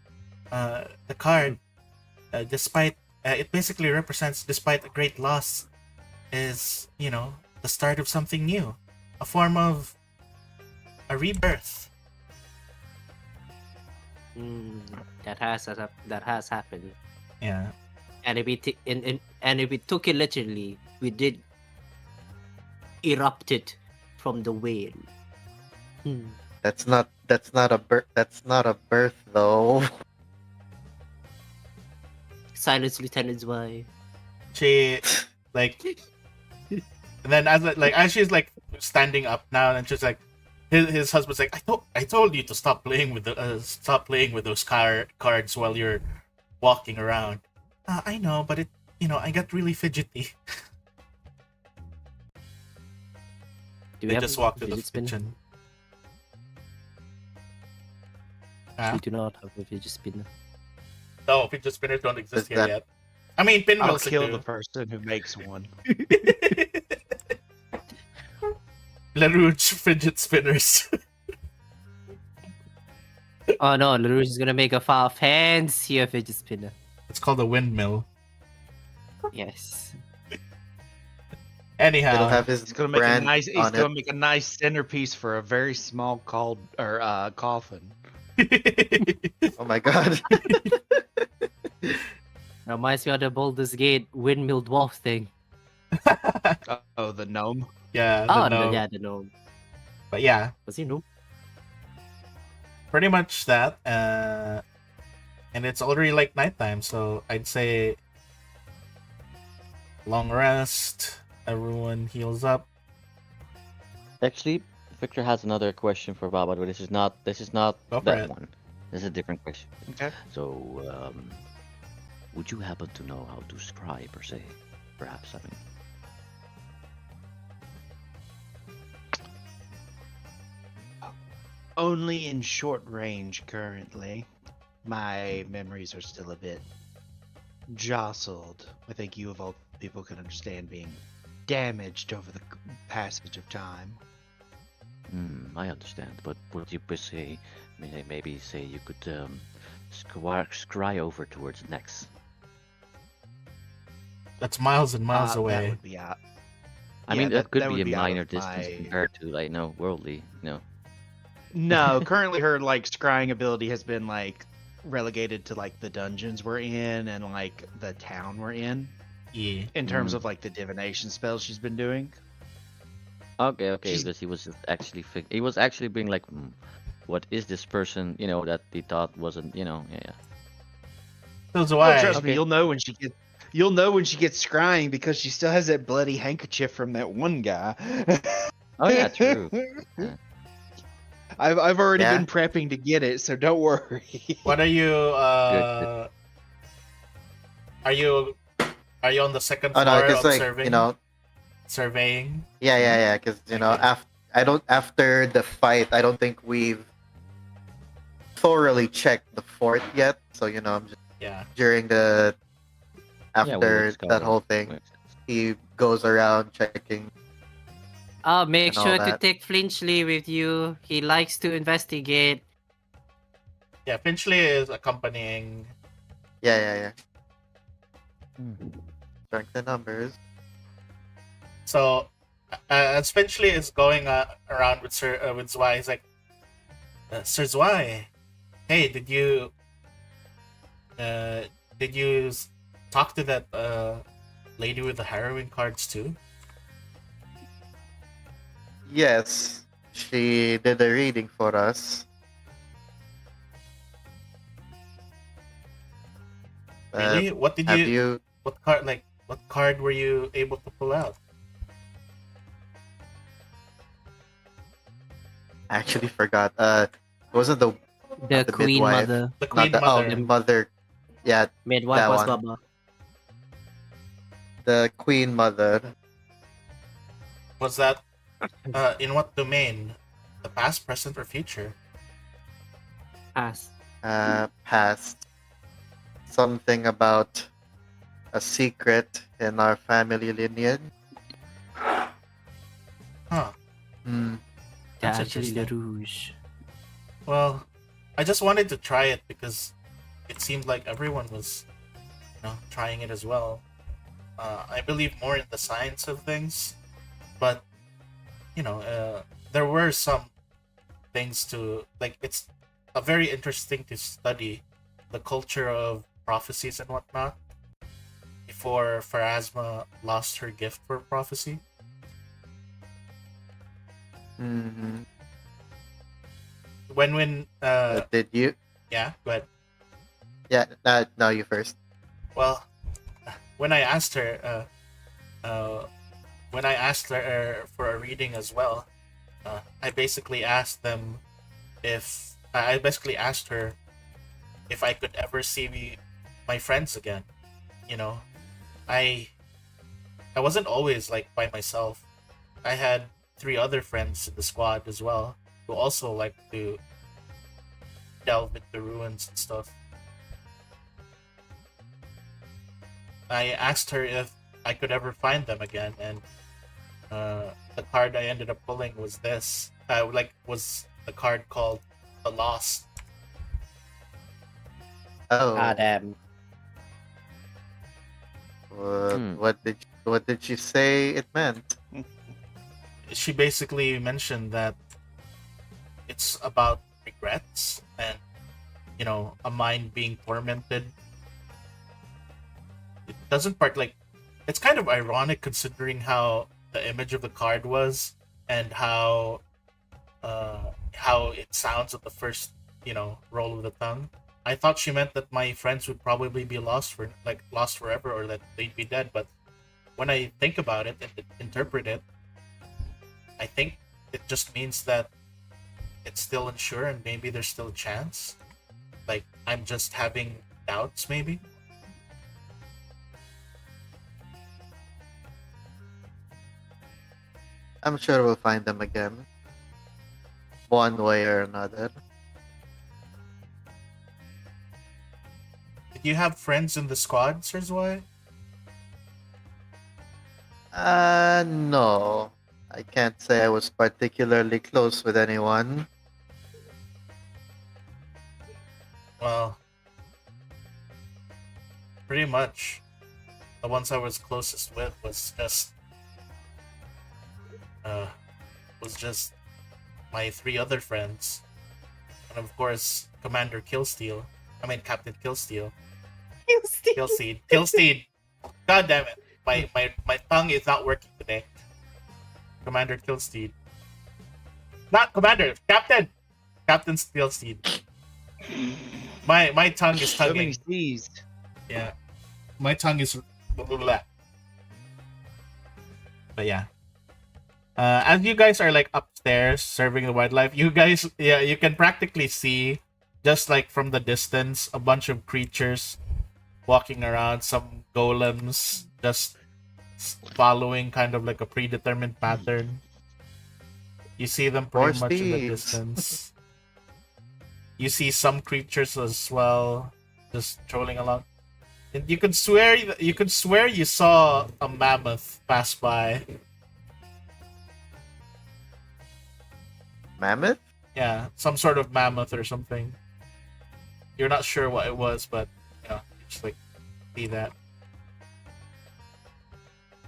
despite it basically represents despite a great loss is the start of something new, a form of a rebirth. that has happened. Yeah. And if we took it literally, we did erupted from the whale. That's not a birth. That's not a birth though. Silence, Lieutenant Zwei. She and then as she's standing up now, and she's like, his husband's like, I told you to stop playing with those cards while you're walking around. I know, but I got really fidgety. Do we They have just a walk to the fidget spinner? kitchen. We do not have a fidget spinner. No, fidget spinners don't exist Is here that- yet. I mean, I'll pinwheels kill do. the person who makes one. LaRouche fidget spinners. Oh no, LaRouche is gonna make a fancier fidget spinner. It's called a windmill. Yes. Anyhow, It'll have his He's gonna make a brand nice. He's on gonna it. make a nice centerpiece for a very small coffin. Oh my god. Reminds me of the Baldur's Gate windmill dwarf thing. Oh, the gnome. yeah, Oh, no. yeah, the gnome. But yeah, Was he gnome? pretty much that. And it's already nighttime, so I'd say long rest. Everyone heals up. Actually, Victor has another question for Baba, but this is not Go for that it. one. This is a different question. Okay. So, would you happen to know how to scry per se? Perhaps, I mean. Only in short range currently. My memories are still a bit jostled. I think you of all people can understand being damaged over the passage of time. I understand, but would you say, maybe say you could scry over towards Nex? That's miles and miles That away. would be out. I Yeah, mean, that could that be would a be out minor of distance my- compared to, like, no, worldly, No, currently her like scrying ability has been like relegated to like the dungeons we're in and like the town we're in Yeah. in terms of like the divination spells she's been doing. Okay, She's- because he was just actually he was actually being like, what is this person, that he thought wasn't, yeah. That's Oh, why. trust me, Okay. you'll know when she gets scrying because she still has that bloody handkerchief from that one guy. Oh yeah, true. Yeah. I've already Yeah. been prepping to get it, so don't worry. What are you? Good. Are you? Are you on the second Oh floor no, because like observing? Surveying. yeah, because Okay. after the fight, I don't think we've thoroughly checked the fort yet. So I'm just Yeah. during the Yeah, we will after discover. that whole thing, he goes around checking. Make And all sure to that. take Flinchley with you. He likes to investigate. Yeah. Finchley is accompanying. Yeah. Hmm. Strength the numbers. So, as Finchley is going around with with Zwei, he's like, Sir Zwei, hey, did you talk to that lady with the harrowing cards too? Yes, she did a reading for us. Really? What did Have you? you? What card were you able to pull out? Actually forgot. Wasn't the The The Queen midwife. Mother. The Queen not the Mother. mother? Yeah, Midwife That was one. Baba. the Queen Mother. Was that in what domain? The past, present, or future? Pass. Past something about a secret in our family lineage. Huh. Hmm. That's Actually, the interesting. Rouge. Well, I just wanted to try it because it seemed like everyone was, trying it as well. I believe more in the science of things, but there were some things to like. It's very interesting to study the culture of prophecies and whatnot before Pharasma lost her gift for prophecy. Mm-hmm. When Did you? yeah, go ahead. Yeah. No, you first. Well, when I asked her, for a reading as well, I basically asked her if I could ever see my friends again. I wasn't always like by myself. I had 3 other friends in the squad as well who also like to delve into ruins and stuff. I asked her if I could ever find them again, and the card I ended up pulling was this. Was the card called The Lost. Oh. Ah, damn. What did she say it meant? She basically mentioned that it's about regrets and a mind being tormented. It doesn't it's kind of ironic considering how the image of the card was and how it sounds at the first roll of the tongue. I thought she meant that my friends would probably be lost forever, or that they'd be dead, but when I think about it and interpret it, I think it just means that it's still unsure and maybe there's still a chance. Like, I'm just having doubts, maybe? I'm sure we'll find them again. One way or another. Do you have friends in the squad, Sir Zwei? No. I can't say I was particularly close with anyone. Well, pretty much. The ones I was closest with was just my 3 other friends. And of course, Commander Killsteel. I mean Captain Killsteel. Killsteed. Killsteed. God damn it. My tongue is not working today. Commander Killsteed. Not Commander, Captain! Captain Killsteed. My tongue is So many tugging. C's. Yeah. My tongue is But yeah. As you guys are like upstairs serving the wildlife, you guys, you can practically see, just like from the distance, a bunch of creatures walking around, some golems just following kind of like a predetermined pattern. You see them pretty More much in the steeds. distance. You see some creatures as well, just trolling along. And you could swear you saw a mammoth pass by. Mammoth? Yeah, some sort of mammoth or something. You're not sure what it was, but you just like see that.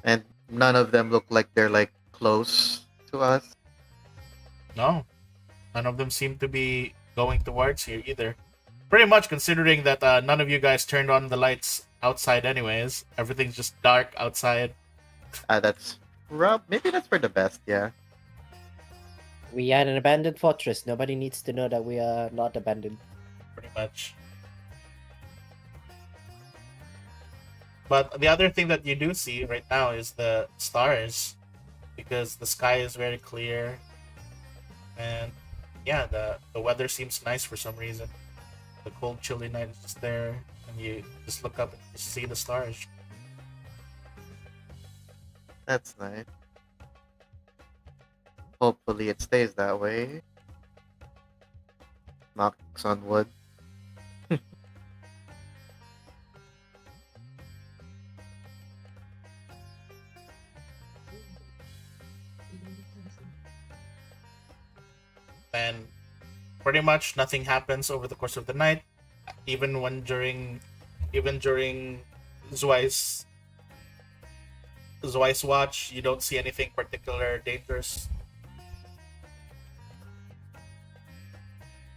And none of them look like they're like close to us. No, none of them seem to be going towards here either. Pretty much considering that none of you guys turned on the lights outside anyways. Everything's just dark outside. That's maybe that's for the best, yeah. We had an abandoned fortress. Nobody needs to know that we are not abandoned. Pretty much. But the other thing that you do see right now is the stars, because the sky is very clear, and yeah, the weather seems nice for some reason. The cold, chilly night is just there, and you just look up and you see the stars. That's nice. Hopefully it stays that way. Knocks on wood. And pretty much nothing happens over the course of the night, even during Zwei's watch. You don't see anything particular dangerous.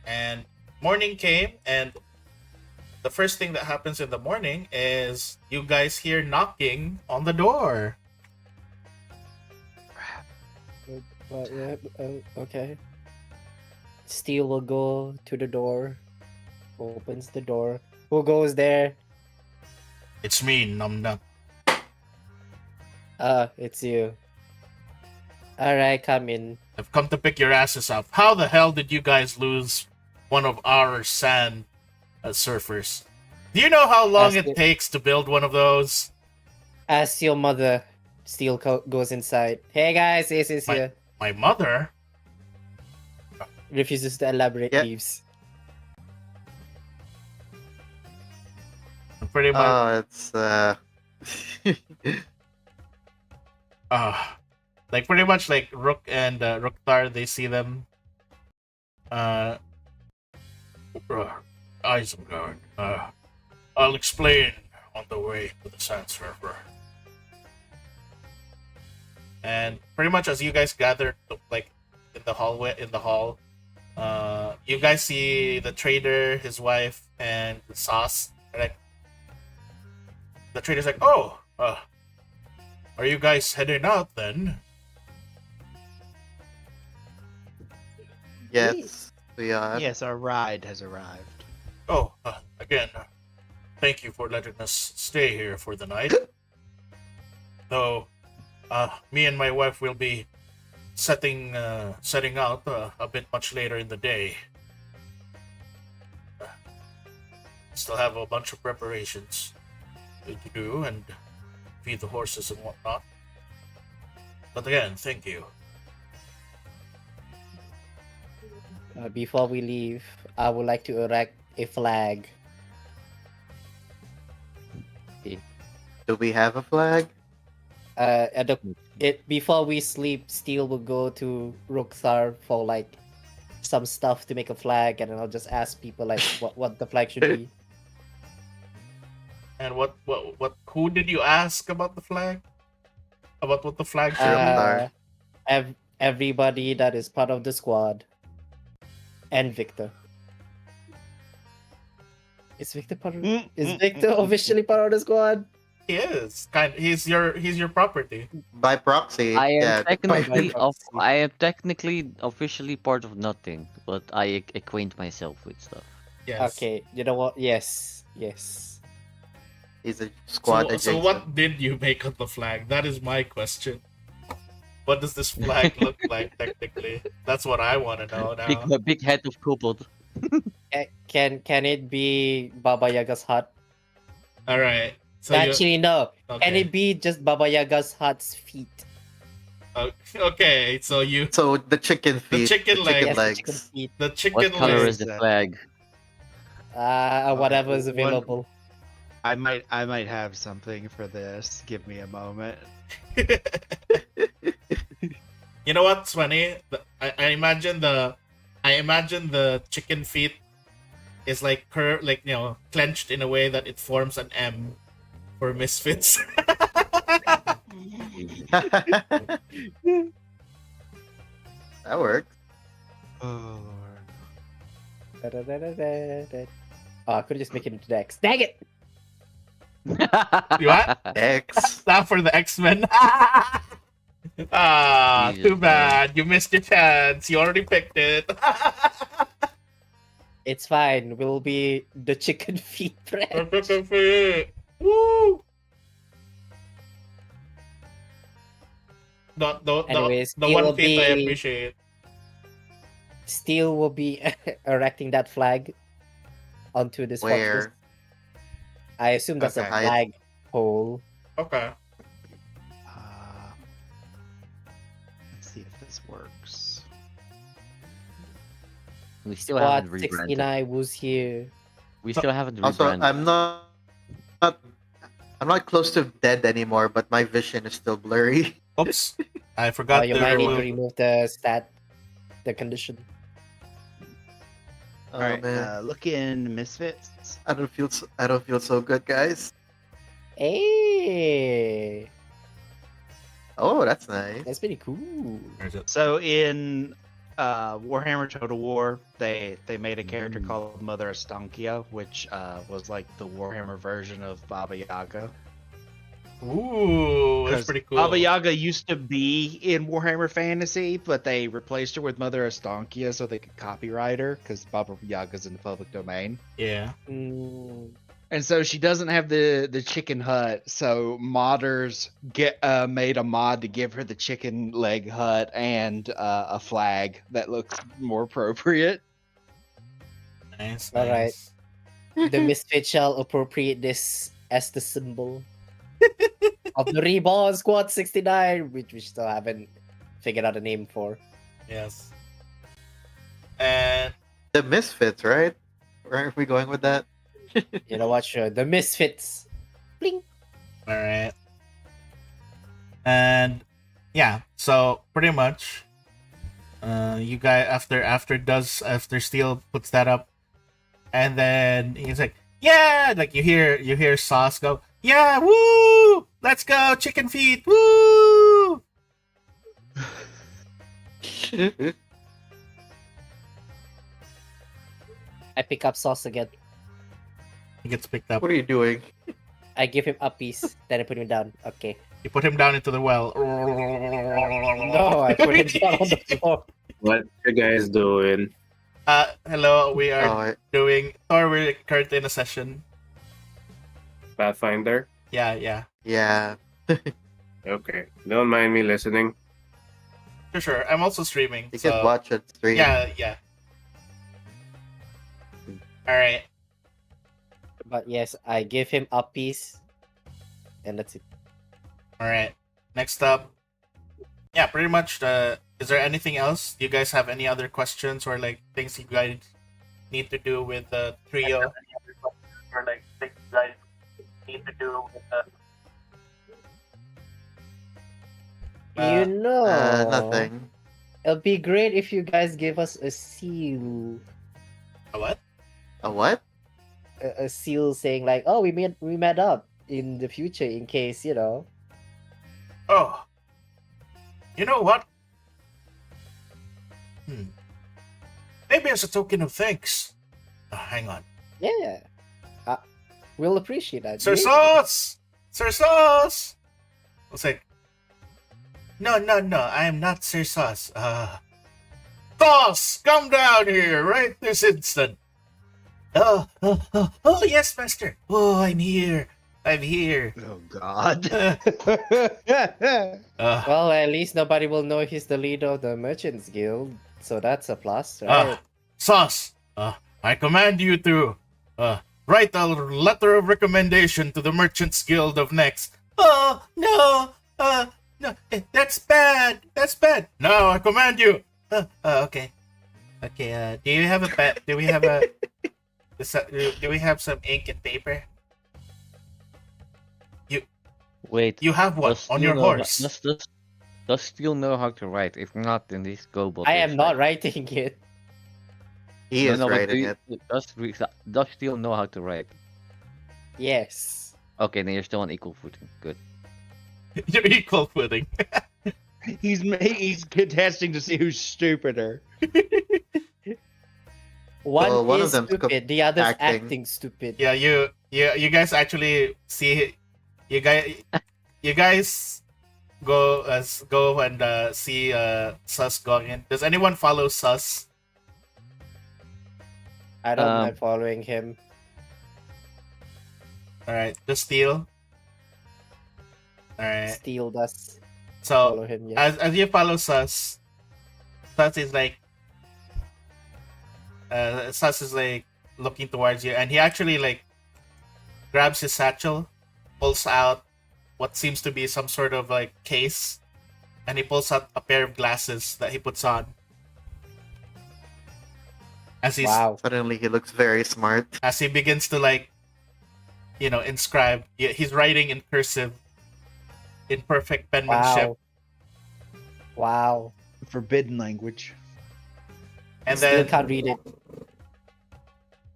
And morning came, and the first thing that happens in the morning is you guys hear knocking on the door. Okay. Steel will go to the door, opens the door. Who goes there? It's me, Num Num. It's you. Alright, come in. I've come to pick your asses up. How the hell did you guys lose one of our sand surfers? Do you know how long Ask it it. takes to build one of those? Ask your mother. Steel goes inside. Hey guys, Ace is here. My mother? Refuses to elaborate, Yeah. leaves. Pretty much. Oh, it's Like pretty much like Rook and Rooktar, they see them. Isengard. I'll explain on the way to the sand surfer. And pretty much as you guys gather like in the hall, you guys see the trader, his wife, and the sauce. Like the trader's like, "Oh, are you guys heading out then?" yes, we are. Yes, our ride has arrived. Oh, again, thank you for letting us stay here for the night. Though, me and my wife will be setting out a bit much later in the day. Still have a bunch of preparations to do and feed the horses and whatnot. But again, thank you. Before we leave, I would like to erect a flag. Do we have a flag? Before we sleep, Steel will go to Roxar for like some stuff to make a flag, and then I'll just ask people like what the flag should be. And what? Who did you ask about the flag? About what the flag should be? Rockstar. Everybody that is part of the squad, and Victor. Is Victor officially part of the squad? He is he's your property. By proxy. I am yeah. technically by proxy. I am technically officially part of nothing, but I acquaint myself with stuff. Yes. Okay, you know what? Yes. He's a squad So adjacent. what did you make of the flag? That is my question. What does this flag look like technically? That's what I want to know now. Big head of kobold. Can it be Baba Yaga's hut? All right. So Actually, no. Can okay. it be just Baba Yaga's hut's feet? Okay. So So the chicken feet. chicken the legs. chicken Yes, chicken legs. feet. the chicken What color legs. is the flag? Whatever is one- available. I might have something for this. Give me a moment. You know what's funny? I imagine the chicken feet is like clenched in a way that it forms an M for Misfits. That works. Oh lord. Oh, I could just make it into Dex. Dang it! You what? X. Not for the X-Men. Jesus, Too bad. You missed your chance. You already picked it. It's fine. We'll be the chicken feet friend. Woo! The Anyways, the it one will feat I be- appreciate. Steel will be erecting that flag onto this fortress. Where? I assume that's Okay. a flag pole. Okay. Let's see if this works. We still Squad haven't rebranded. 69 was here. We still haven't Also, rebranded. I'm not close to dead anymore, but my vision is still blurry. Oops. I Oh, forgot you to might need to remove. remove the condition. Oh All right, man, look in Misfits. I don't feel so good, guys. Hey, Oh, that's nice. that's pretty cool. Where is it? So in Warhammer Total War, they made a character Mm. called Mother Astankia, which was like the Warhammer version of Baba Yaga. Ooh, that's 'Cause pretty cool. Baba Yaga used to be in Warhammer Fantasy, but they replaced her with Mother Astankia so they could copyright her because Baba Yaga's in the public domain. Yeah. Mm, And so she doesn't have the chicken hut, so modders made a mod to give her the chicken leg hut and a flag that looks more appropriate. Nice. All right. nice. the misfit shall appropriate this as the symbol of the Reborn Squad 69, which we still haven't figured out a name for. Yes. And The Misfits, right? Where are we going with that? You know what? Sure, the Misfits. Bling. all right. And yeah, so pretty much, you guys after Steel puts that up, and then he's like, yeah, like you hear Sauce go, yeah, woo, let's go, chicken feet, woo. I pick up Sauce again. He gets picked up. What are you doing? I give him a piece, then I put him down. Okay. You put him down into the well. No, I put him down on the floor. What you guys doing? Hello, we are Oh, doing, or we're currently in a session. Pathfinder? Yeah. yeah. Okay. Don't mind me listening. Sure. I'm also streaming. You so... can watch it stream. Yeah. All right. But yes, I give him a piece, and that's it. All right. Next up. Yeah, pretty much. Is there anything else? Do you guys have any other questions or like things you guys need to do with the trio? Or like things you guys need to do with the You know, Nothing. it'll be great if you guys give us a seal. A what? A what? A seal saying like, "Oh, we met up in the future in case Oh, you know what? Maybe as a token of thanks. Hang on. Yeah, we'll appreciate that. Sir Yeah. Sauce! Sir Sauce! I'll say, no, I am not Sir Sauce. Sauce, come down here right this instant. Oh, yes, master. Oh, I'm here. Oh God. Well, at least nobody will know he's the leader of the Merchants Guild, so that's a plus, right? Sauce, I command you to write a letter of recommendation to the Merchants Guild of Next. Oh, no, no, that's bad. No, I command you. Okay. Do you have a pen? Do we have do we have some ink and paper? Wait. You have one does on Steel your know- horse. Does Steel know how to write? If not, then this go. I am not writing it. He is writing it. Does Steel know how to write? Yes. Okay, then you're still on equal footing. Good. You're equal footing. He's contesting to see who's stupider. One of is them's stupid, the other's acting. acting stupid. Yeah, you guys actually see you guys go and see Sus going in. Does anyone follow Sus? I don't mind following him. All right, just Steel. All right. Steel does So follow him, yeah. as you follow Sus is like looking towards you, and he actually like grabs his satchel, pulls out what seems to be some sort of like case, and he pulls out a pair of glasses that he puts on. As he's Wow. Suddenly he looks very smart. as he begins to like inscribe. He's writing in cursive, in perfect penmanship. Wow. Forbidden language. And Still then can't read it.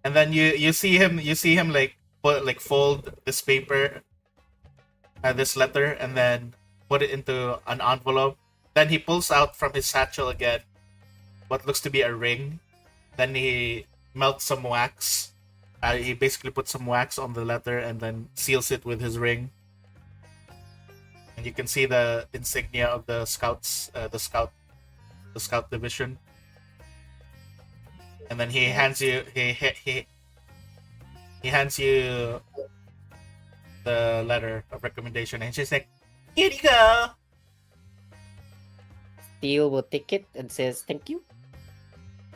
and then you see him like fold this paper, this letter, and then put it into an envelope. Then he pulls out from his satchel again what looks to be a ring. Then he melts some wax. He basically puts some wax on the letter and then seals it with his ring. And you can see the insignia of the scouts, the scout division. And then he hands you he hands you the letter of recommendation, and she's like, "Here you go." Steel will take it and says thank you.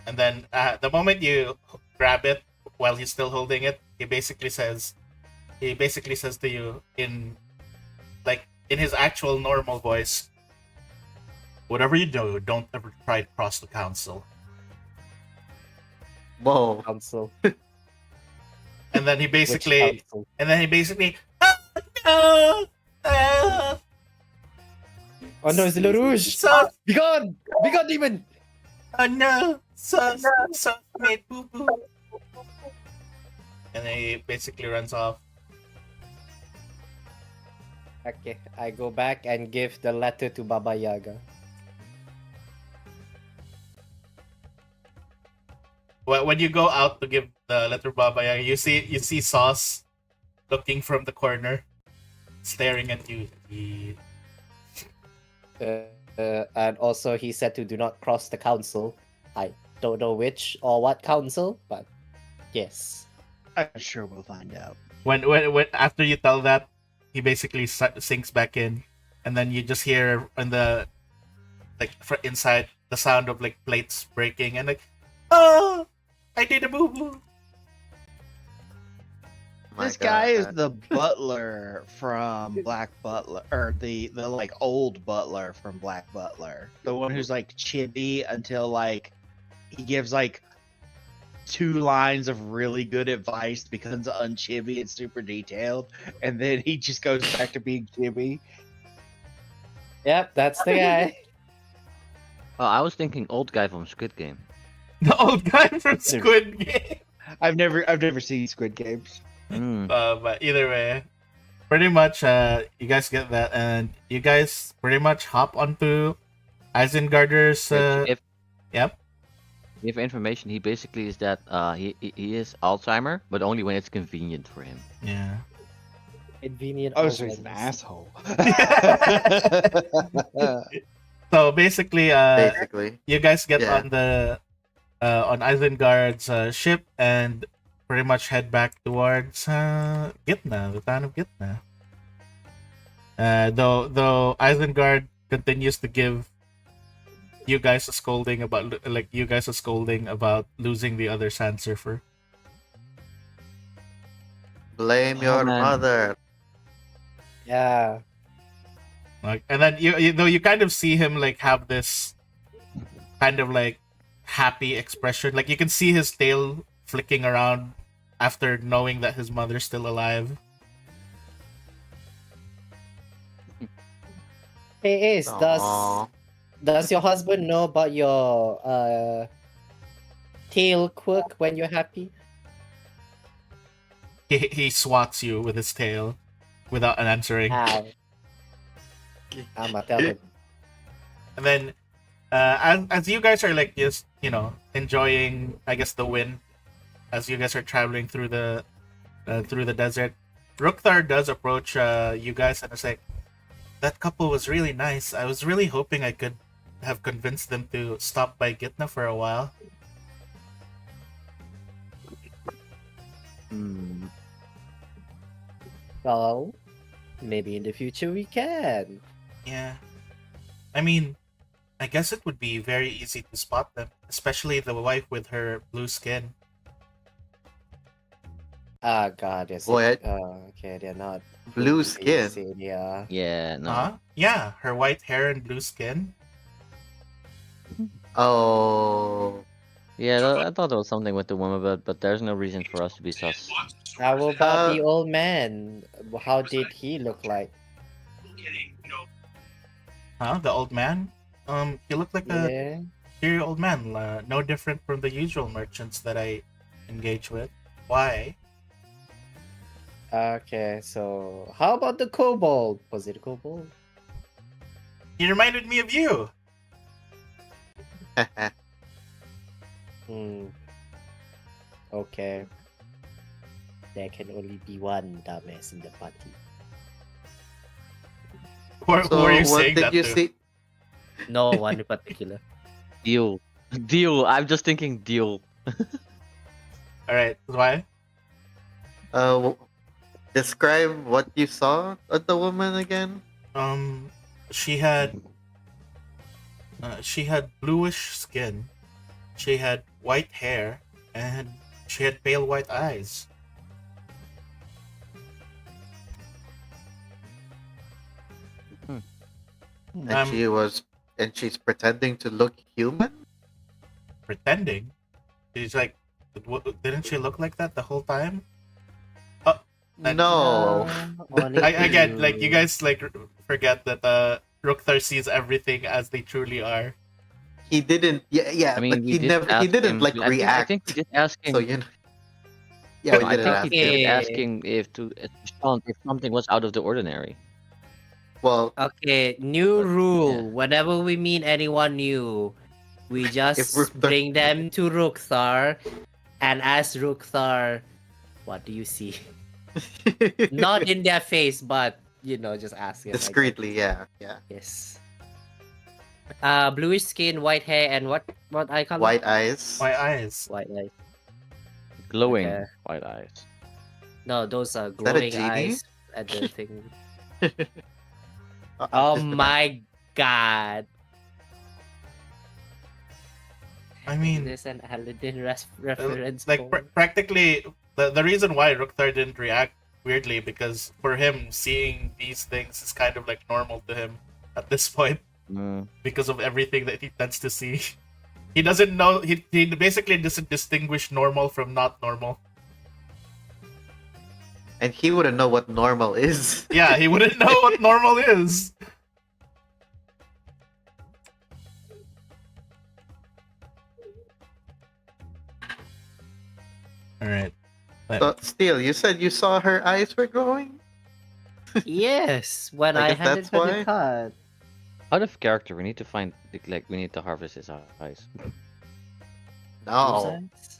And then the moment you grab it while he's still holding it, he basically says to you in his actual normal voice, "Whatever you do, don't ever try to cross the council." Whoa. Council. And then he basically council? "Oh, no, Oh no, it's LaRouche! so Be gone! Be gone, demon! oh no, so made boo boo." And then he basically runs off. Okay, I go back and give the letter to Baba Yaga. When you go out to give the letter Baba Yaga, you see Sauce looking from the corner, staring at you. And also he said to do not cross the council. I don't know which or what council, but yes. I'm sure we'll find out. When after you tell that, he basically sinks back in, and then you just hear in the inside the sound of like plates breaking, and like, "Oh, I did a boo boo." This guy is the butler from Black Butler, or the like old butler from Black Butler, the one who's like chibi until like he gives like 2 lines of really good advice, becomes unchibi and super detailed, and then he just goes back to being chibi. Yep, that's the guy. Oh, I was thinking old guy from Squid Game. The old guy from Squid Game. I've never seen Squid Games. Mm. But either way, pretty much, you guys get that, and you guys pretty much hop onto Eisengarder's. If Yep. give information, he basically is that he is Alzheimer, but only when it's convenient for him. Yeah. Convenient. Oh, so he's an organs. asshole. So basically, Basically. you guys get Yeah. on the on Isengard's ship and pretty much head back towards Gitna, the town of Gitna. Though Isengard continues to give you guys a scolding about losing the other Sand Surfer. Blame Oh, your man. mother. Yeah. Like, and then you kind of see him like have this kind of like happy expression. Like you can see his tail flicking around after knowing that his mother's still alive. Hey Ace, Aw. does your husband know about your tail quirk when you're happy? He swats you with his tail without an answering. Ow. I'ma tell him. And then as you guys are like just enjoying, I guess, the wind as you guys are traveling through the desert, Rukthar does approach you guys and is like, that couple was really nice. I was really hoping I could have convinced them to stop by Gitna for a while. Hmm. Well, maybe in the future we can. Yeah. I mean, I guess it would be very easy to spot them, especially the wife with her blue skin. Ah, God, yes. What? Okay, they're not Blue really skin. easy, yeah. Yeah, no. Uh-huh. Yeah, her white hair and blue skin. Oh. Yeah, I thought there was something with the woman, but there's no reason for us to be sus. How about the old man? How did he look like? Huh? The old man? He looked like a Yeah. serious old man, no different from the usual merchants that I engage with. Why? Okay, so how about the kobold? Was it a kobold? He reminded me of you. Hmm. Okay. There can only be one dumbass in the party. Who are you what saying did that you to? see? No one in particular. Deal. Deal. I'm just thinking deal. Alright, why? Describe what you saw of the woman again. She had bluish skin. She had white hair and she had pale white eyes. And she's pretending to look human. Pretending. She's like, didn't she look like that the whole time? No. Again, like you guys like forget that Rukthar sees everything as they truly are. He didn't. Yeah. I mean, but we he did never. He ask didn't him- like I react. think we did ask him. So Yeah, we I did think ask. he did him. ask him if something was out of the ordinary. Well, Okay, new But, rule. yeah. Whenever we meet anyone new, we just Rukthar- bring them to Rukthar and ask Rukthar, what do you see? Not in their face, but just ask him. discreetly. Yeah. Yes. Bluish skin, white hair, and what eye color? White eyes. My eyes. White eyes. Glowing Okay. white eyes. No, those are that a glowing genie? eyes. And the thing. I'm Oh just my god! I mean, There's an Aladdin reference. like for- practically the reason why Rukthar didn't react weirdly because for him seeing these things is kind of like normal to him at this point Mm. because of everything that he tends to see. He doesn't know. He basically doesn't distinguish normal from not normal. And he wouldn't know what normal is. Yeah, he wouldn't know what normal is. All right. So, Steel, you said you saw her eyes were glowing? Yes, when I I guess handed that's her why. the card. Out of character, we need to find we need to harvest his eyes. Whose No. eyes?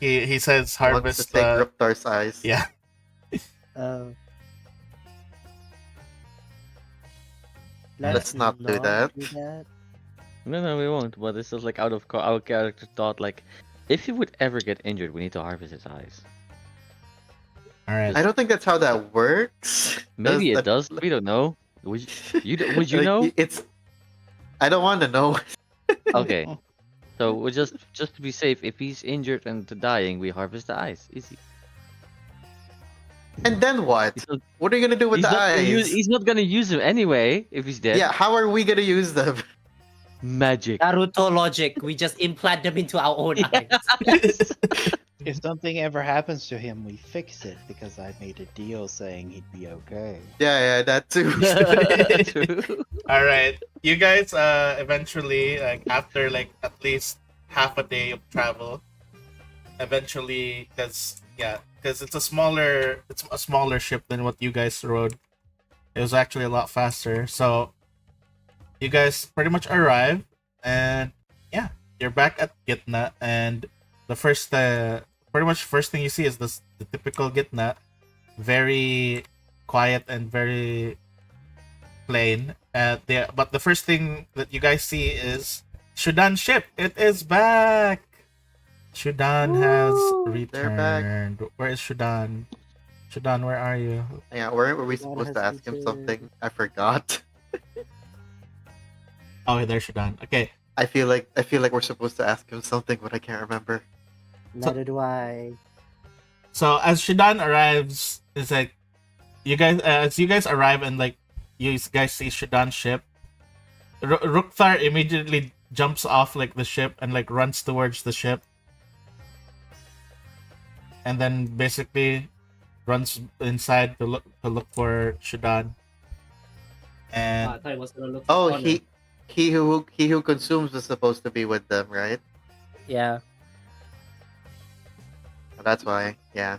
He says He wants to harvest. take Ruptar's eyes. Yeah. Uh, Let's not do that. No, we won't. But it's just like out of our character thought. Like, if he would ever get injured, we need to harvest his eyes. All right. I don't think that's how that works. Maybe it Does does. We don't know. Would would you like, know? It's. I don't want to know. Okay. So we just to be safe, if he's injured and dying, we harvest the eyes. Easy. And then what? He's not, What are you gonna do with he's the not gonna eyes? he's not gonna use them anyway if he's dead. Yeah, how are we gonna use them? Magic. Naruto logic. We just implant them into our own eyes. If something ever happens to him, we fix it because I made a deal saying he'd be okay. Yeah, that too. True. All right. You guys eventually, like after like at least half a day of travel, eventually because it's a smaller ship than what you guys rode. It was actually a lot faster. So you guys pretty much arrive, and yeah, you're back at Gitna, and the first pretty much first thing you see is the typical Gitna, very quiet and very plain. But the first thing that you guys see is Shudan's ship. It is back. Shudan has They're back. returned. Where is Shudan? Shudan, where are you? Yeah, were we God supposed has to ask him returned. something? I forgot. Oh, there's Shudan. Okay. I feel like we're supposed to ask him something, but I can't remember. Neither do I. So as Shudan arrives, it's like as you guys arrive and like you guys see Shudan's ship. Rukthar immediately jumps off like the ship and like runs towards the ship, and then basically runs inside to look for Shudan. And I thought it was gonna look. Oh, for Connor. he who consumes was supposed to be with them, right? Yeah. That's why. Yeah.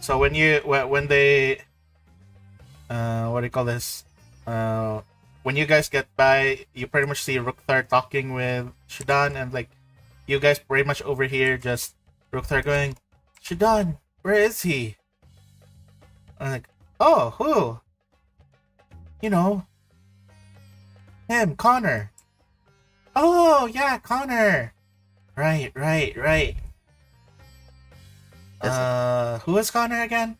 so when they what do you call this? When you guys get by, you pretty much see Rukthar talking with Shudan, and like you guys pretty much overhear just Rukthar going, "Shudan, where is he?" I'm like, "Oh, who? You know, him, Connor." "Oh, yeah, Connor. Right. Who is Connor again?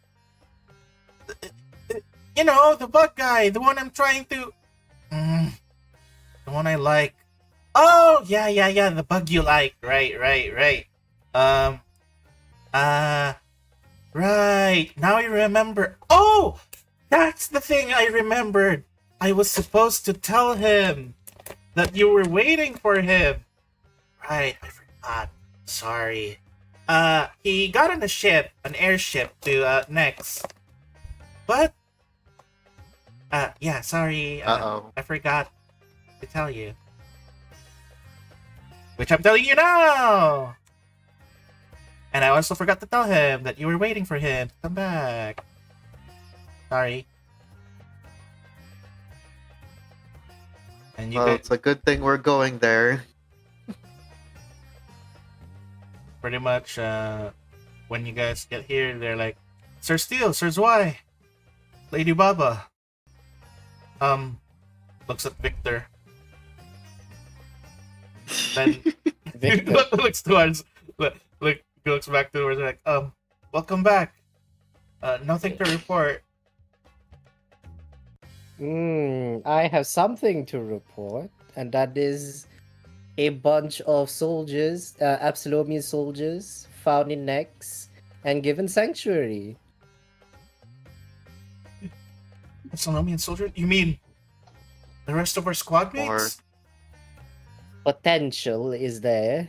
You know, the bug guy, the one I'm trying to... the one I like. Oh, yeah, the bug you like. Right. Right. Now I remember. Oh, that's the thing I remembered. I was supposed to tell him that you were waiting for him. Right, I forgot. Sorry. He got on a ship, an airship to Nex. But yeah, sorry. Uh-oh. I forgot to tell you. Which I'm telling you now. And I also forgot to tell him that you were waiting for him to come back. Sorry. And you Well, guys it's a good thing we're going there. pretty much when you guys get here, they're like, "Sir Steele, Sir Zwei, Lady Baba." Looks at Victor. Then Victor. looks towards looks back towards like, welcome back. Nothing to report. I have something to report, and that is a bunch of soldiers, Absalomian soldiers, found in Nex and given sanctuary. Salamian soldier? You mean the rest of our squad mates? Potential is there.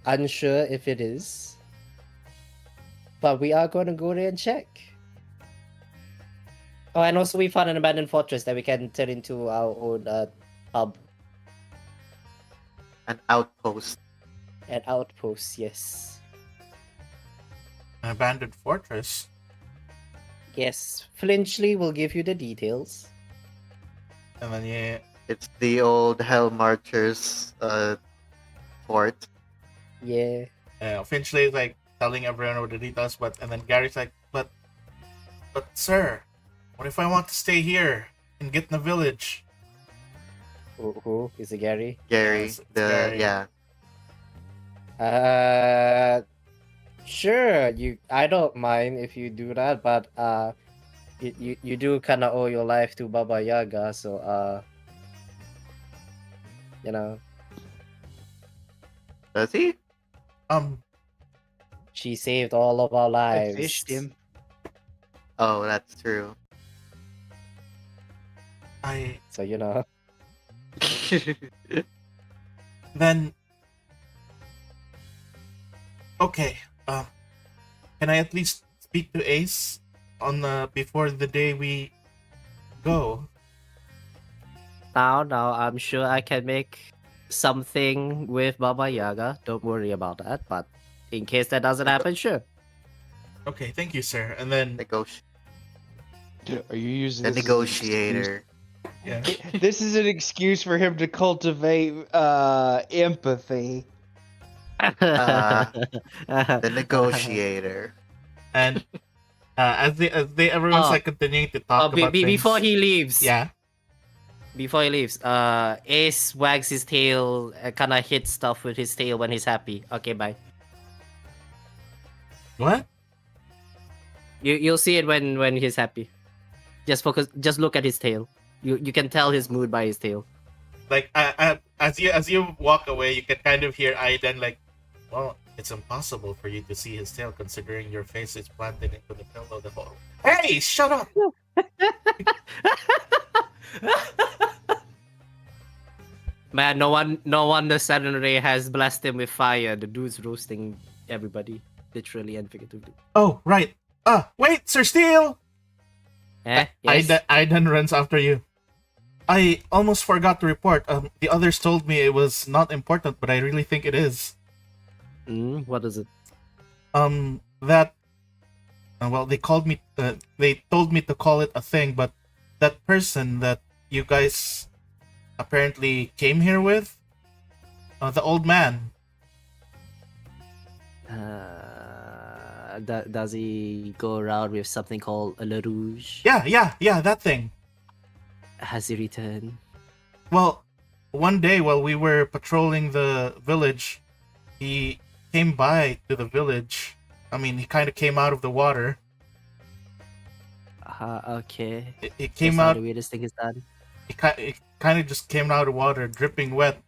Unsure if it is. But we are going to go there and check. Oh, and also we found an abandoned fortress that we can turn into our own hub. An outpost. An outpost, yes. An abandoned fortress. Yes, Flinchley will give you the details. And then yeah, It's the old Hell Marchers fort. Yeah. Finchley is like telling everyone what the details, and then Gary's like, but sir, what if I want to stay here and get in the village? Who? Is it Gary? Gary. Yes, it's Gary. Yeah. Sure. I don't mind if you do that, but you do kind of owe your life to Baba Yaga, so you know. Does he? She saved all of our lives. I fished him. Oh, that's true. So you know. Then okay. Can I at least speak to Ace on before the day we go? Now, I'm sure I can make something with Baba Yaga. Don't worry about that. But in case that doesn't happen, sure. Okay, thank you, sir. And then Are you using The this as an negotiator. yeah. excuse? This is an excuse for him to cultivate empathy. The negotiator. And as everyone's like continuing to talk about things. Before he leaves. Yeah. Before he leaves, Ace wags his tail, kind of hits stuff with his tail when he's happy. Okay, bye. What? You'll see it when he's happy. Just look at his tail. You can tell his mood by his tail. Like as you walk away, you can kind of hear Aiden like, well, it's impossible for you to see his tail considering your face is planted into the pillow the whole. Hey, shut up! Man, no wonder Saturn Ray has blasted him with fire. The dude's roasting everybody, literally and figuratively. Oh, right. Wait, Sir Steele! Yes? Aiden runs after you. I almost forgot to report. The others told me it was not important, but I really think it is. What is it? That. Well, they called me. They told me to call it a thing, but that person that you guys apparently came here with, the old man. Does he go around with something called a Le Rouge? Yeah, that thing. Has he returned? Well, one day while we were patrolling the village, he came by to the village. I mean, he kind of came out of the water. Okay. It came That's out. the weirdest thing he's done. It kind of just came out of water, dripping wet,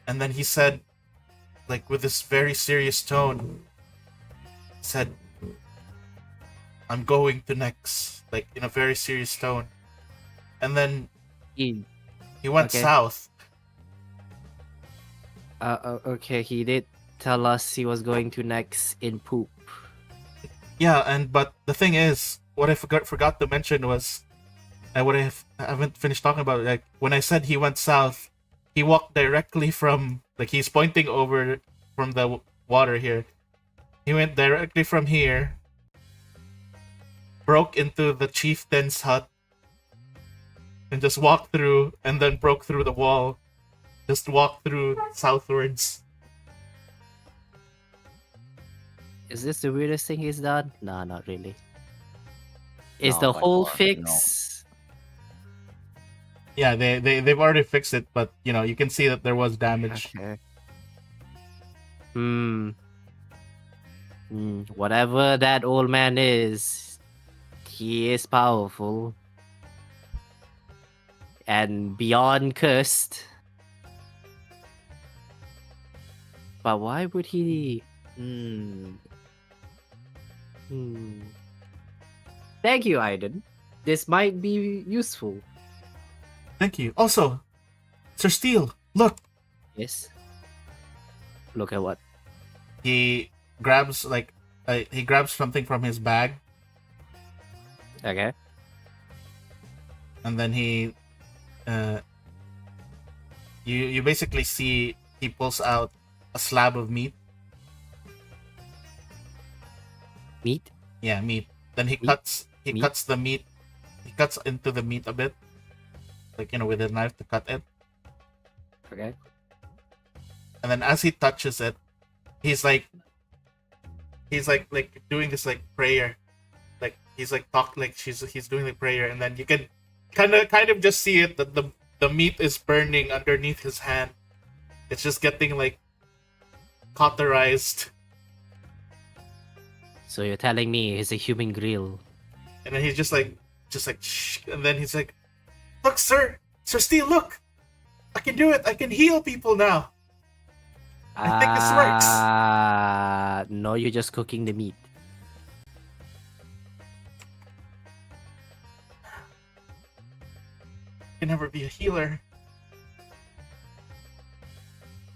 and then he said, like with this very serious tone, said, "I'm going to Nex," like in a very serious tone, and then he went Okay. south. Okay, he did tell us he was going to Nex in poop. Yeah, but the thing is, what I forgot to mention was, I haven't finished talking about it. Like when I said he went south, he walked directly from, like he's pointing over from the water here. He went directly from here, broke into the chieftain's hut, and just walked through, and then broke through the wall. Just walked through southwards. Is this the weirdest thing he's done? Nah, not really. Is No, the by whole far, fix? Yeah, they've already fixed it, but you can see that there was damage. Okay. Whatever that old man is, he is powerful. And beyond cursed. But why would he... Thank you, Aiden. This might be useful. Thank you. Also, Sir Steele, look. Yes. Look at what? He grabs he grabs something from his bag, Okay. and then he you basically see he pulls out a slab of meat. Meat? Yeah, meat. Then he Meat? cuts the meat. He cuts into the meat a bit, like with a knife to cut it. Okay. And then as he touches it, he's like doing this like prayer, like he's like he's doing the prayer, and then you can kind of just see it that the meat is burning underneath his hand. It's just getting like cauterized, So you're telling me he's a human grill? and then he's just like shh, and then he's like, "Look, Sir Steele, look, I can do it. I can heal people now. I think this works." No, you're just cooking the meat. You can never be a healer.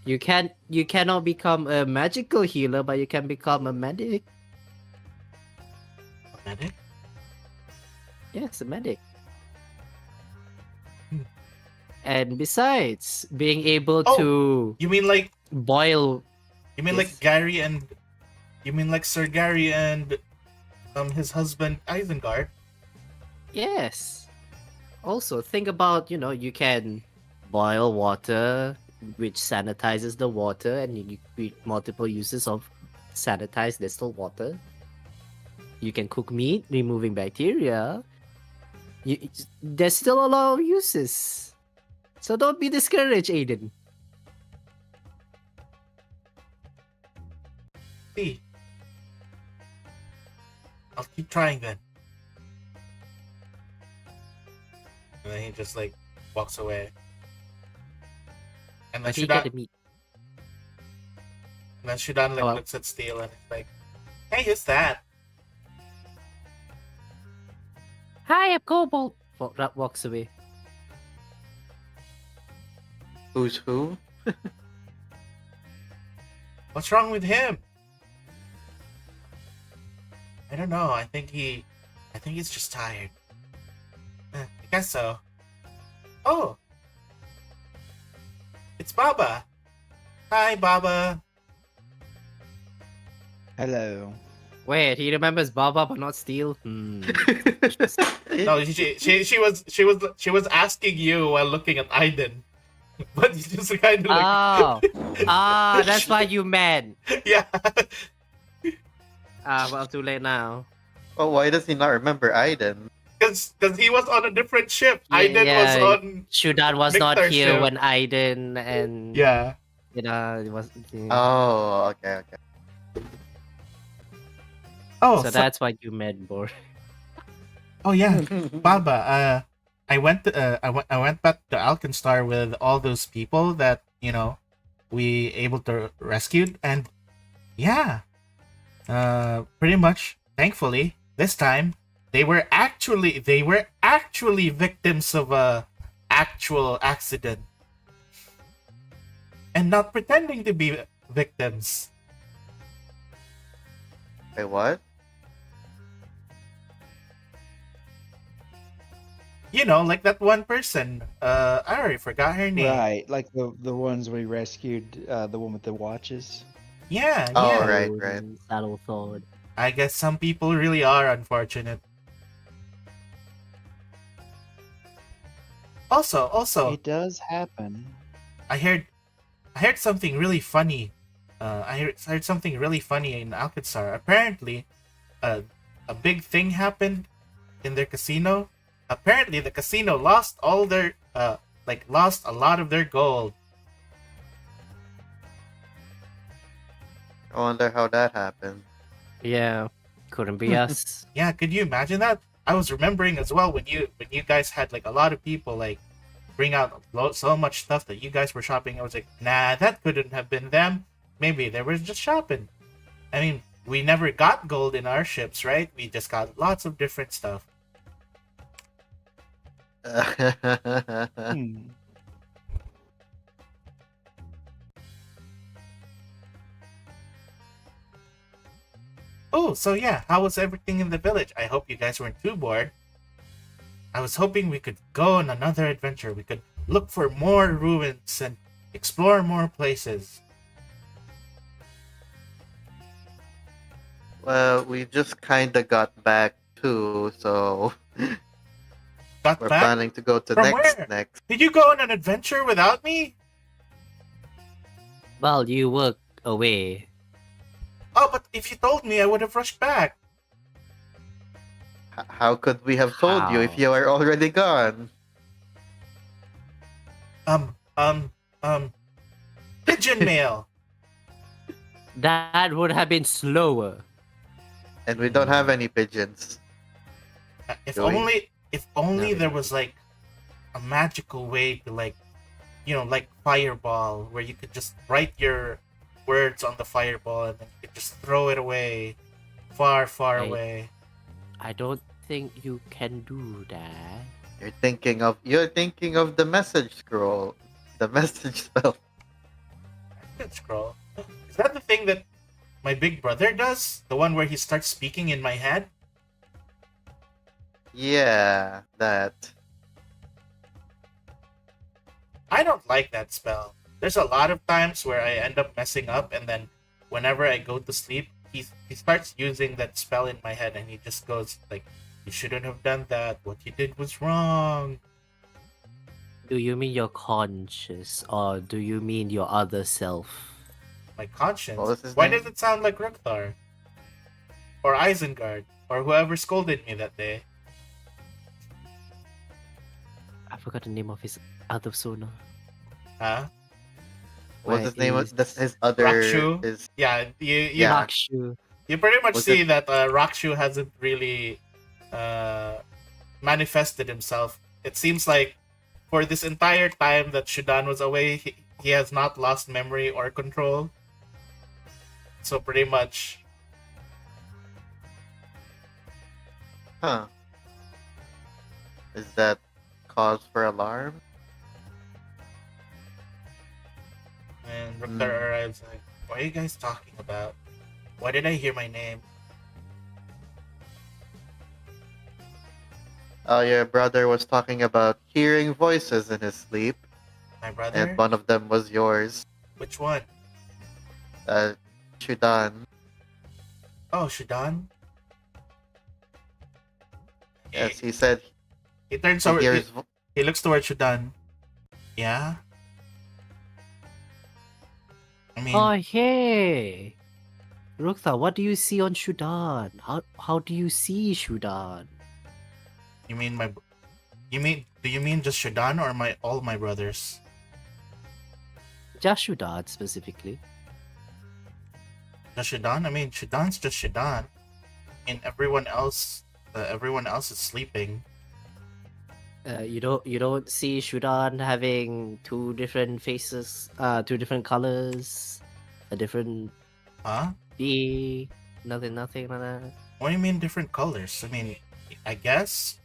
You cannot become a magical healer, but you can become a medic. A medic? Yes, a medic. Hmm. And besides, being able Oh, to You mean like boil. like Yes. Gary and you mean like Sir Gary and his husband Isengard? Yes. Also, think about, you can boil water, which sanitizes the water, and you create multiple uses of sanitized distilled water. You can cook meat, removing bacteria. There's still a lot of uses. So don't be discouraged, Aiden. See. I'll keep trying then. And then he just like walks away. And then But you get Shudan, the meat. like Oh, well. looks at Steel and it's like, "Hey, who's that?" Hi, I'm Cobalt. Walks away. Who's who? What's wrong with him? I don't know. I think he's just tired. I guess so. Oh, it's Baba. Hi, Baba. Hello. Wait, he remembers Baba but not Steel? No, she was asking you while looking at Aiden, but you just kind of like That's why you mad. yeah. Well, too late now. Oh, why does he not remember Aiden? Because he was on a different ship. Yeah, Aiden was yeah. on Shudan was not Victor's here ship. when Aiden and Yeah. it was. Oh, okay. Oh, So that's why you mad, bro. oh yeah, Baba. I went back to Alkenstar with all those people that we able to rescue, and yeah, pretty much. Thankfully, this time they were actually victims of a actual accident, and not pretending to be victims. Wait, what? Like that one person. I already forgot her name. Right, like the ones we rescued, the one with the watches. Yeah, Oh, yeah. right. Saddle sword. I guess some people really are unfortunate. Also, It does happen. I heard something really funny. I heard something really funny in Alcazar. Apparently, a big thing happened in their casino. Apparently, the casino lost all their lost a lot of their gold. I wonder how that happened. Yeah, couldn't be us. Yeah, could you imagine that? I was remembering as well when you guys had like a lot of people like bring out so much stuff that you guys were shopping. I was like, nah, that couldn't have been them. Maybe they were just shopping. I mean, we never got gold in our ships, right? We just got lots of different stuff. Hmm. Oh, so yeah, how was everything in the village? I hope you guys weren't too bored. I was hoping we could go on another adventure. We could look for more ruins and explore more places. Well, we just kinda got back too, so Got we're back? planning to go to From next where? next. Did you go on an adventure without me? Well, you were away. Oh, but if you told me, I would have rushed back. How could we have told you if How? you were already gone? Um, um, pigeon mail. That would have been slower. And we don't have any pigeons. If Really? only No, there we was like a magical way to like, like fireball, where you could just write your words on the fireball and then you could just throw it away, far, far I- away. I don't think you can do that. You're thinking of the message scroll, the message spell. Good scroll. Is that the thing that my big brother does? The one where he starts speaking in my head? Yeah, that. I don't like that spell. There's a lot of times where I end up messing up, and then whenever I go to sleep, he starts using that spell in my head, and he just goes like, "You shouldn't have done that. What you did was wrong." Do you mean your conscious, or do you mean your other self? My conscience. What was his Why name? does it sound like Rukthar? Or Isengard? Or whoever scolded me that day? I forgot the name of his other persona. Huh? What's Where his name? is That's his other. Rakshu? Is Yeah, you Yeah. Rakshu. you pretty much Was see that Rakshu hasn't really manifested himself. It seems like for this entire time that Shudan was away, he has not lost memory or control. So pretty much, huh? Is that cause for alarm? and Rukthar arrives like, "What are you guys talking about? Why did I hear my name?" Oh, your brother was talking about hearing voices in his sleep, My brother? and one of them was yours, Which one? Shudan. Oh, Shudan? Yes, he said He turns he over. hears. He looks towards Shudan. Yeah? I mean, Oh, hey! Rukta, what do you see on Shudan? How do you see Shudan? you mean my. Do you mean just Shudan or all my brothers? Just Shudan specifically. Just Shudan? I mean, Shudan's just Shudan. And everyone else is sleeping. You don't see Shudan having two different faces, two different colors, a different Huh? being, nothing like that. What do you mean different colors? I mean, I guess.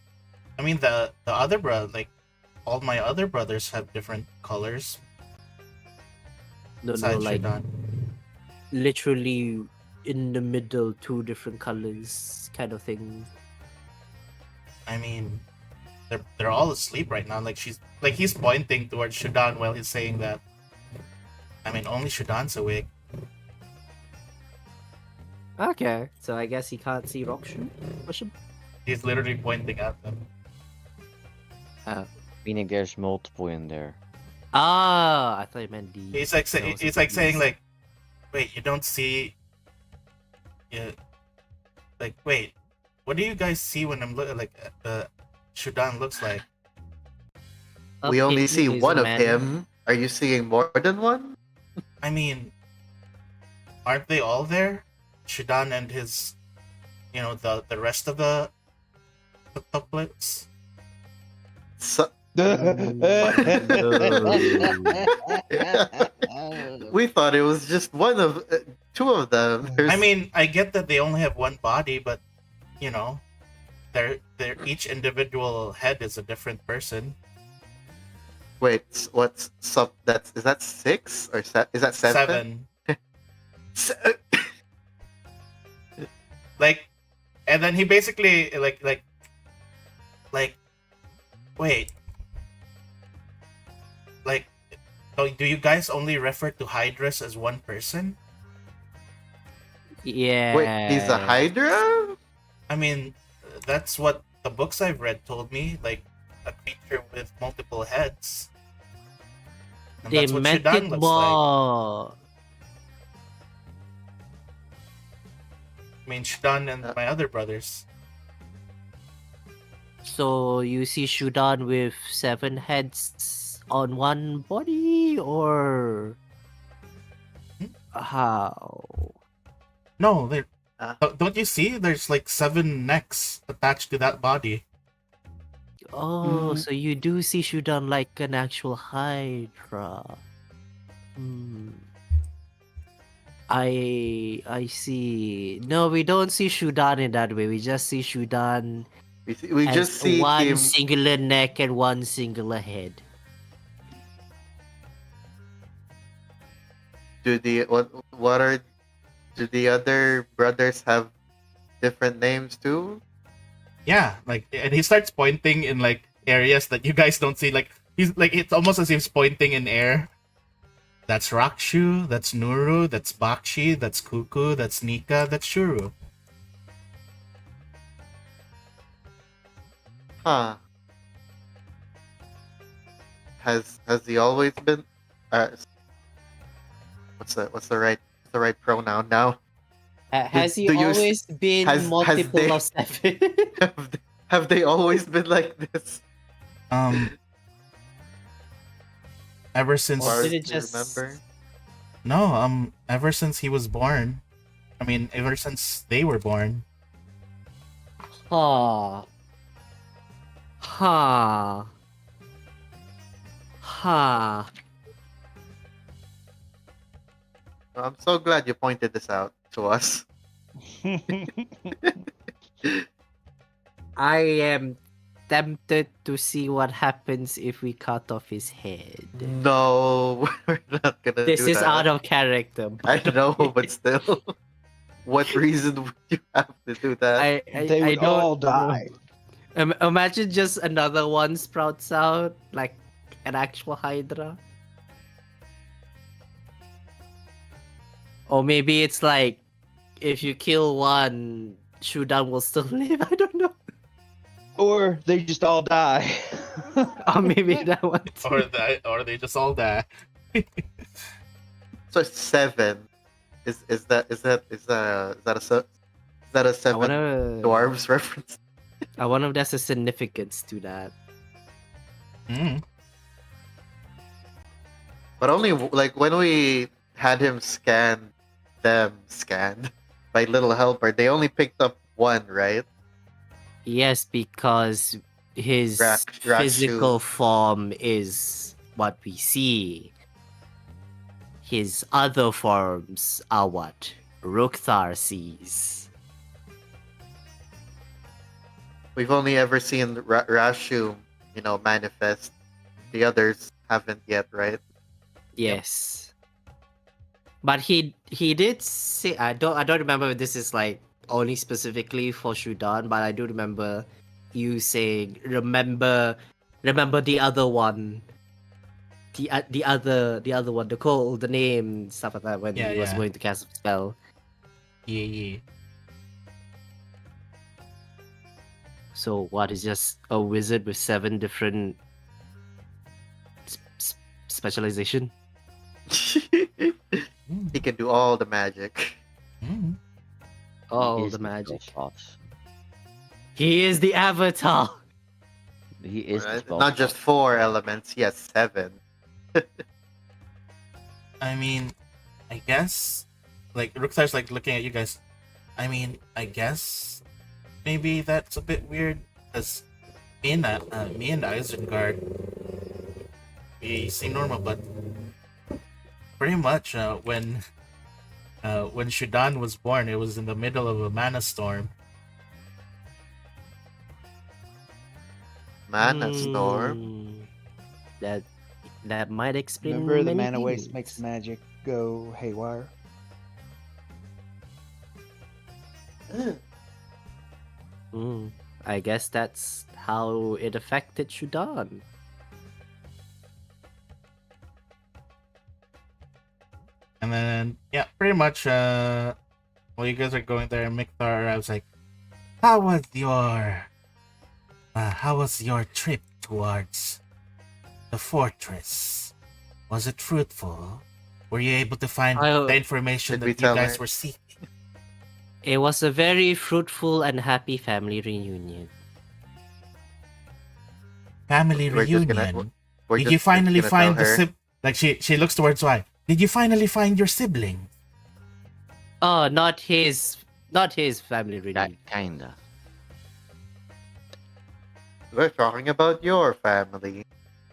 I mean, the other brother, like, all my other brothers have different colors No, besides like Shudan. literally in the middle, two different colors, kind of thing. I mean, they're all asleep right now. Like he's pointing towards Shudan while he's saying that. I mean, only Shudan's awake. Okay, so I guess he can't see Rockshu. He's literally pointing at them. Meaning there's multiple in there. Ah, I thought you meant the. He's like saying like, wait, you don't see. Yeah. Like, wait, what do you guys see when I'm looking like Shudan looks like? We only see one of him. Are you seeing more than one? I mean, aren't they all there? Shudan and his, the rest of the tuplets. So, we thought it was just two of them. I mean, I get that they only have one body, but their each individual head is a different person. Wait, what's sub? Is that 6 or is that 7? 7. Like, and then he basically like, wait, like, So do you guys only refer to Hydras as one person? Yeah. Wait, he's a Hydra? I mean, that's what the books I've read told me. Like a creature with multiple heads. And They that's what meant Shudan it looks like. more. I mean, Shudan and my other brothers. So you see Shudan with 7 heads on one body, or how? No, they're. Ah. Don't you see? There's like 7 necks attached to that body. Oh, so you do see Shudan like an actual Hydra. Hmm. I see. No, we don't see Shudan in that way. We just see Shudan We as just see one him. singular neck and one singular head. Do the other brothers have different names too? Yeah, like, and he starts pointing in like areas that you guys don't see. Like he's like, it's almost as if he's pointing in air. That's Rakshu, that's Nuru, that's Bakshi, that's Kuku, that's Nika, that's Shuru. Huh. Has he always been? What's the right pronoun now? Has he do you- always been has multiple they- of 7? Have they always been like this? Ever since Or did do it you just- remember? no, ever since he was born. I mean, ever since they were born. Huh. Huh. Huh. I'm so glad you pointed this out to us. I am tempted to see what happens if we cut off his head. No, we're not gonna This do is that. out of character. I know, but still, what reason would you have to do that? They would don't all know. die. Imagine just another one sprouts out, like an actual Hydra. Or maybe it's like, if you kill one, Shudan will still live. I don't know. Or they just all die. Or maybe that one too. Or they just all die. So 7 is that a 7 I wonder, dwarves reference? I wonder if there's a significance to that. Mm. But only like when we had him scanned by Little Helper, they only picked up one, right? Yes, because his Rakshu. physical form is what we see. His other forms are what Rukthar sees. We've only ever seen Rashu, manifest. The others haven't yet, right? Yes. But he did say, I don't remember if this is like only specifically for Shudan, but I do remember you saying remember the other one. The other one, the name, stuff like that, when Yeah, he was yeah. going to cast a spell. Yeah. So what is just a wizard with 7 different specialization? He can do all the magic. Mm. All He is the magic. spellcraft. He is the avatar. He is the Right? Not just spellcraft. 4 elements, yes, 7. I mean, I guess, like, Ruxar's like looking at you guys. I mean, I guess maybe that's a bit weird, because me and Isengard, we seem normal, but pretty much when Shudan was born, it was in the middle of a mana storm. Mana storm. Hmm. That might explain. Remember, the many mana waste things. makes magic go haywire. I guess that's how it affected Shudan. And then yeah, pretty much while you guys are going there, Mikthar, I was like, how was your trip towards the fortress? Was it fruitful? Were you able to find the information Did we that you tell guys her? were seeking? It was a very fruitful and happy family reunion. Family We're just gonna- reunion. We're Did just you finally gonna find tell the her. like she looks towards Y. Did you finally find your sibling? Oh, not his family reunion. Kinda. We're talking about your family.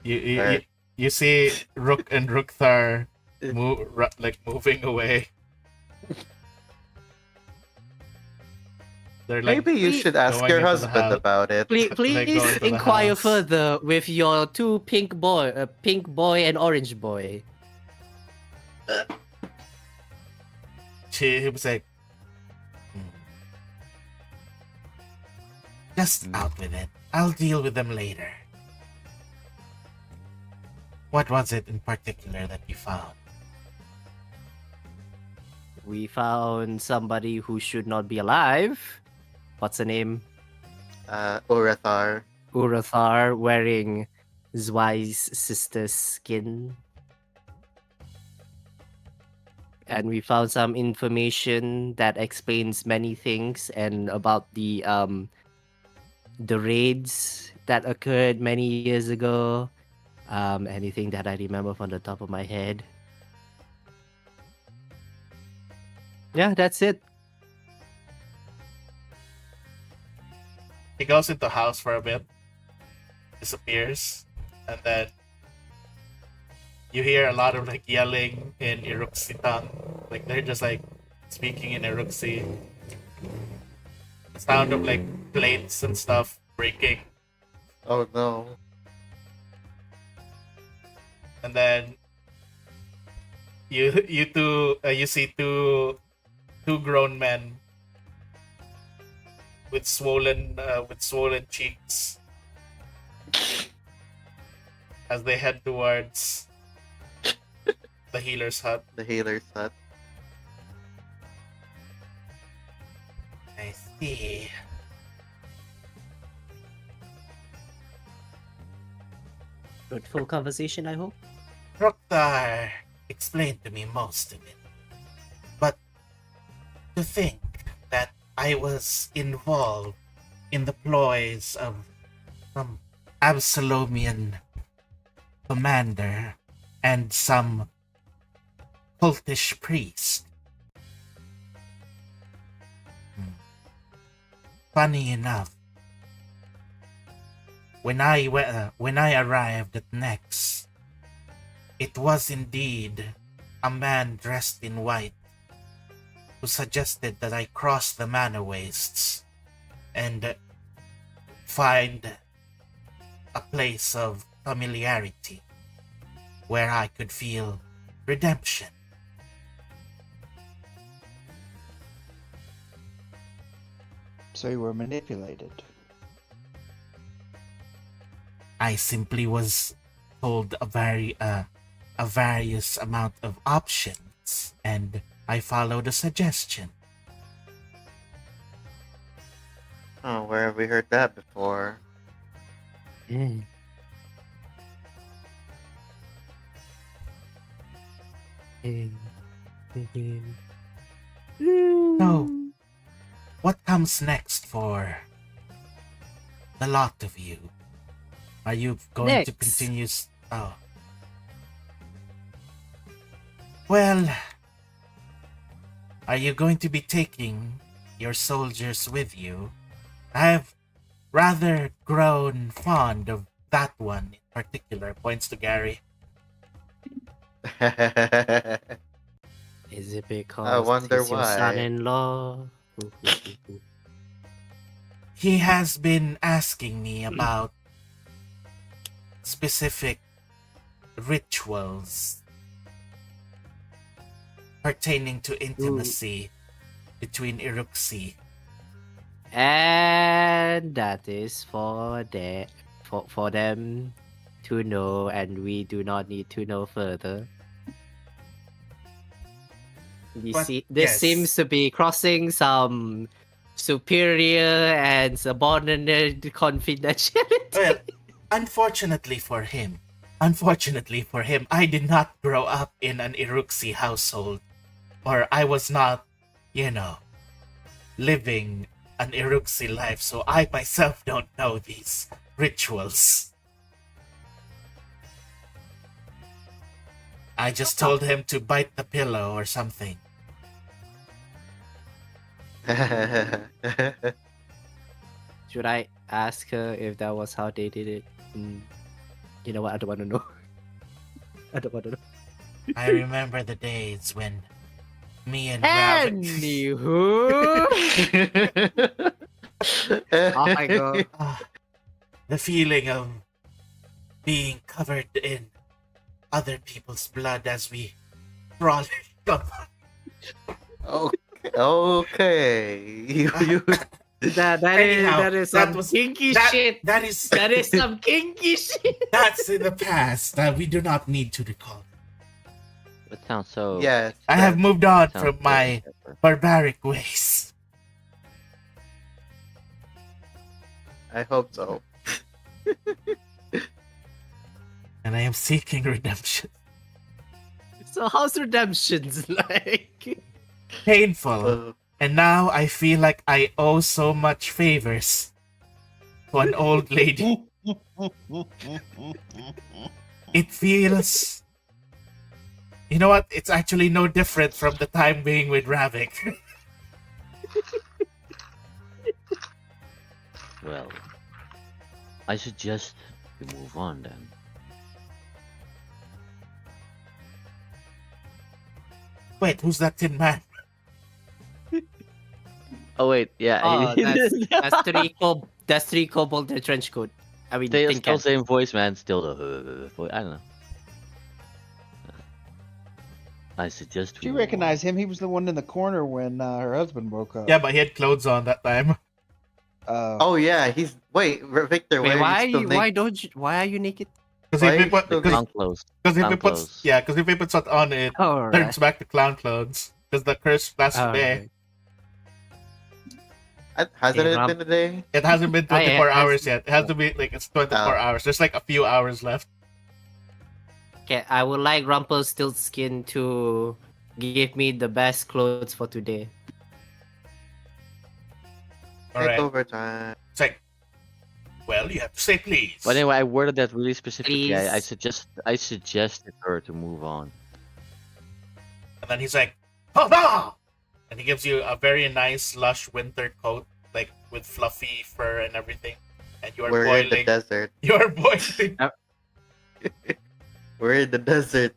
You see Rook and Rookthar moving away. They're like, Maybe you should ask going your into the husband house. about it. Please, They go into the inquire house. further with your two pink boy and orange boy. He was like, just out with it. I'll deal with them later. What was it in particular that you found? We found somebody who should not be alive. What's the name? Urathar. Urathar wearing Zwai's sister's skin. And we found some information that explains many things and about the raids that occurred many years ago. Anything that I remember from the top of my head. Yeah, that's it. He goes into the house for a bit, disappears, and then you hear a lot of like yelling in Iruxi tongue. Like they're just like speaking in Iruxi. The sound of like plates and stuff breaking. Oh no. And then you see two grown men with swollen cheeks as they head towards the healer's hut. The healer's hut. I see. Fruitful conversation, I hope. Roktar explained to me most of it. But to think that I was involved in the ploys of some Absalomian commander and some cultish priest. Funny enough, when I arrived at Nex, it was indeed a man dressed in white who suggested that I cross the mana wastes and find a place of familiarity where I could feel redemption. So you were manipulated. I simply was told a various amount of options, and I followed a suggestion. Oh, where have we heard that before? So, what comes next for the lot of you? Are you going to Next. continue? Oh. Well, are you going to be taking your soldiers with you? I've rather grown fond of that one in particular, points to Gary. Is it because I wonder he's your why. son-in-law? He has been asking me about specific rituals pertaining to intimacy between Iruxi. And that is for them to know, and we do not need to know further. But, This yes. seems to be crossing some superior and subordinate confidentiality. Well, unfortunately for him, I did not grow up in an Iruxi household, or I was not, living an Iruxi life, so I myself don't know these rituals. I just told him to bite the pillow or something. Should I ask her if that was how they did it? You know what? I don't want to know. I don't want to know. I remember the days when me and Rabbit. Anywho, off I go. The feeling of being covered in other people's blood as we frolic. Okay. Anyhow, that is some kinky shit. That is That is some kinky shit. That's in the past. We do not need to recall. It sounds so. Yeah. I have moved on sounds from so my pepper. barbaric ways. I hope so. And I am seeking redemption. So how's redemptions like? Painful. And now I feel like I owe so much favors to an old lady. It feels... You know what? It's actually no different from the time being with Ravik. Well, I suggest we move on then. Wait, who's that tin man? Oh wait, yeah. Oh, that's three kobold in a trench coat. I mean, Still, tin still can. same voice, man. Still the I don't know. I suggest we You move recognize him? He was the one in the corner when her husband woke up. Yeah, but he had clothes on that time. Oh yeah, he's Victor. Wait, why are you still why are you naked? Because Why if we you put, still because Clown clothes. if Clown we put, clothes. yeah, because if we put something on it, Oh, turns back to clown clothes. Because the curse lasts a day. Hasn't Hey, it Rob. been a day? It hasn't been Ah, yeah, 24 it hours has- yet. It has to be like it's 24 hours. There's like a few hours left. Okay, I would like Rumpelstiltskin to give me the best clothes for today. All right. Overtime. It's like, well, you have to say please. But anyway, I worded that really specifically. I Please. suggested her to move on. And then he's like, "Ha!" And he gives you a very nice, lush winter coat, like with fluffy fur and everything. And you are We're in the boiling. desert. You are boiling. We're in the desert.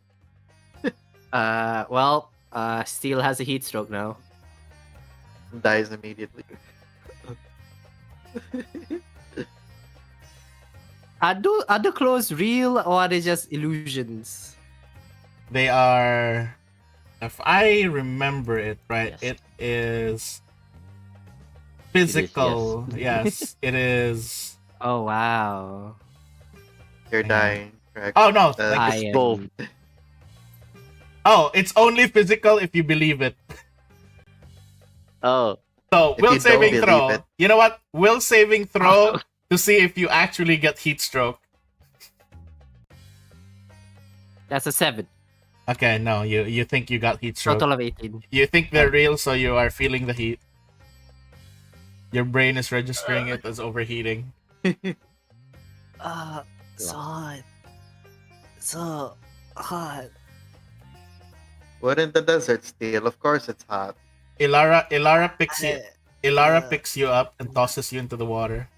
Steel has a heat stroke now. Dies immediately. Are the clothes real or are they just illusions? They are, if I remember it right, Yes. it is physical. Yes, it is. Oh wow. You're Yeah. dying. Correct. Oh no! I it's am... both. Oh, it's only physical if you believe it. Oh, So, If will you don't saving believe throw. it. You know what? Will saving throw to see if you actually get heat stroke. That's a 7. Okay, no, you think you got heat stroke. Total of 18. You think they're real, so you are feeling the heat. Your brain is registering it as overheating. So hot. So hot. We're in the desert still. Of course it's hot. Ilara picks you. Ilara picks you up and tosses you into the water.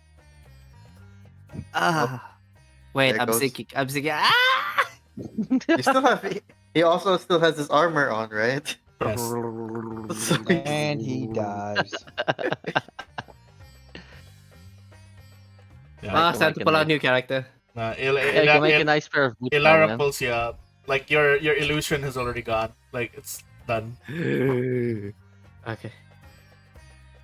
Wait, There I'm goes- thinking. Ah! You still have. He also still has his armor on, right? Yes. So And he dies. Yeah. Ah, can time make to a pull out nice- new character. yeah, you can make a nice pair of boots. now, Ilara man. pulls you up. Like your illusion has already gone. Like it's done. Okay.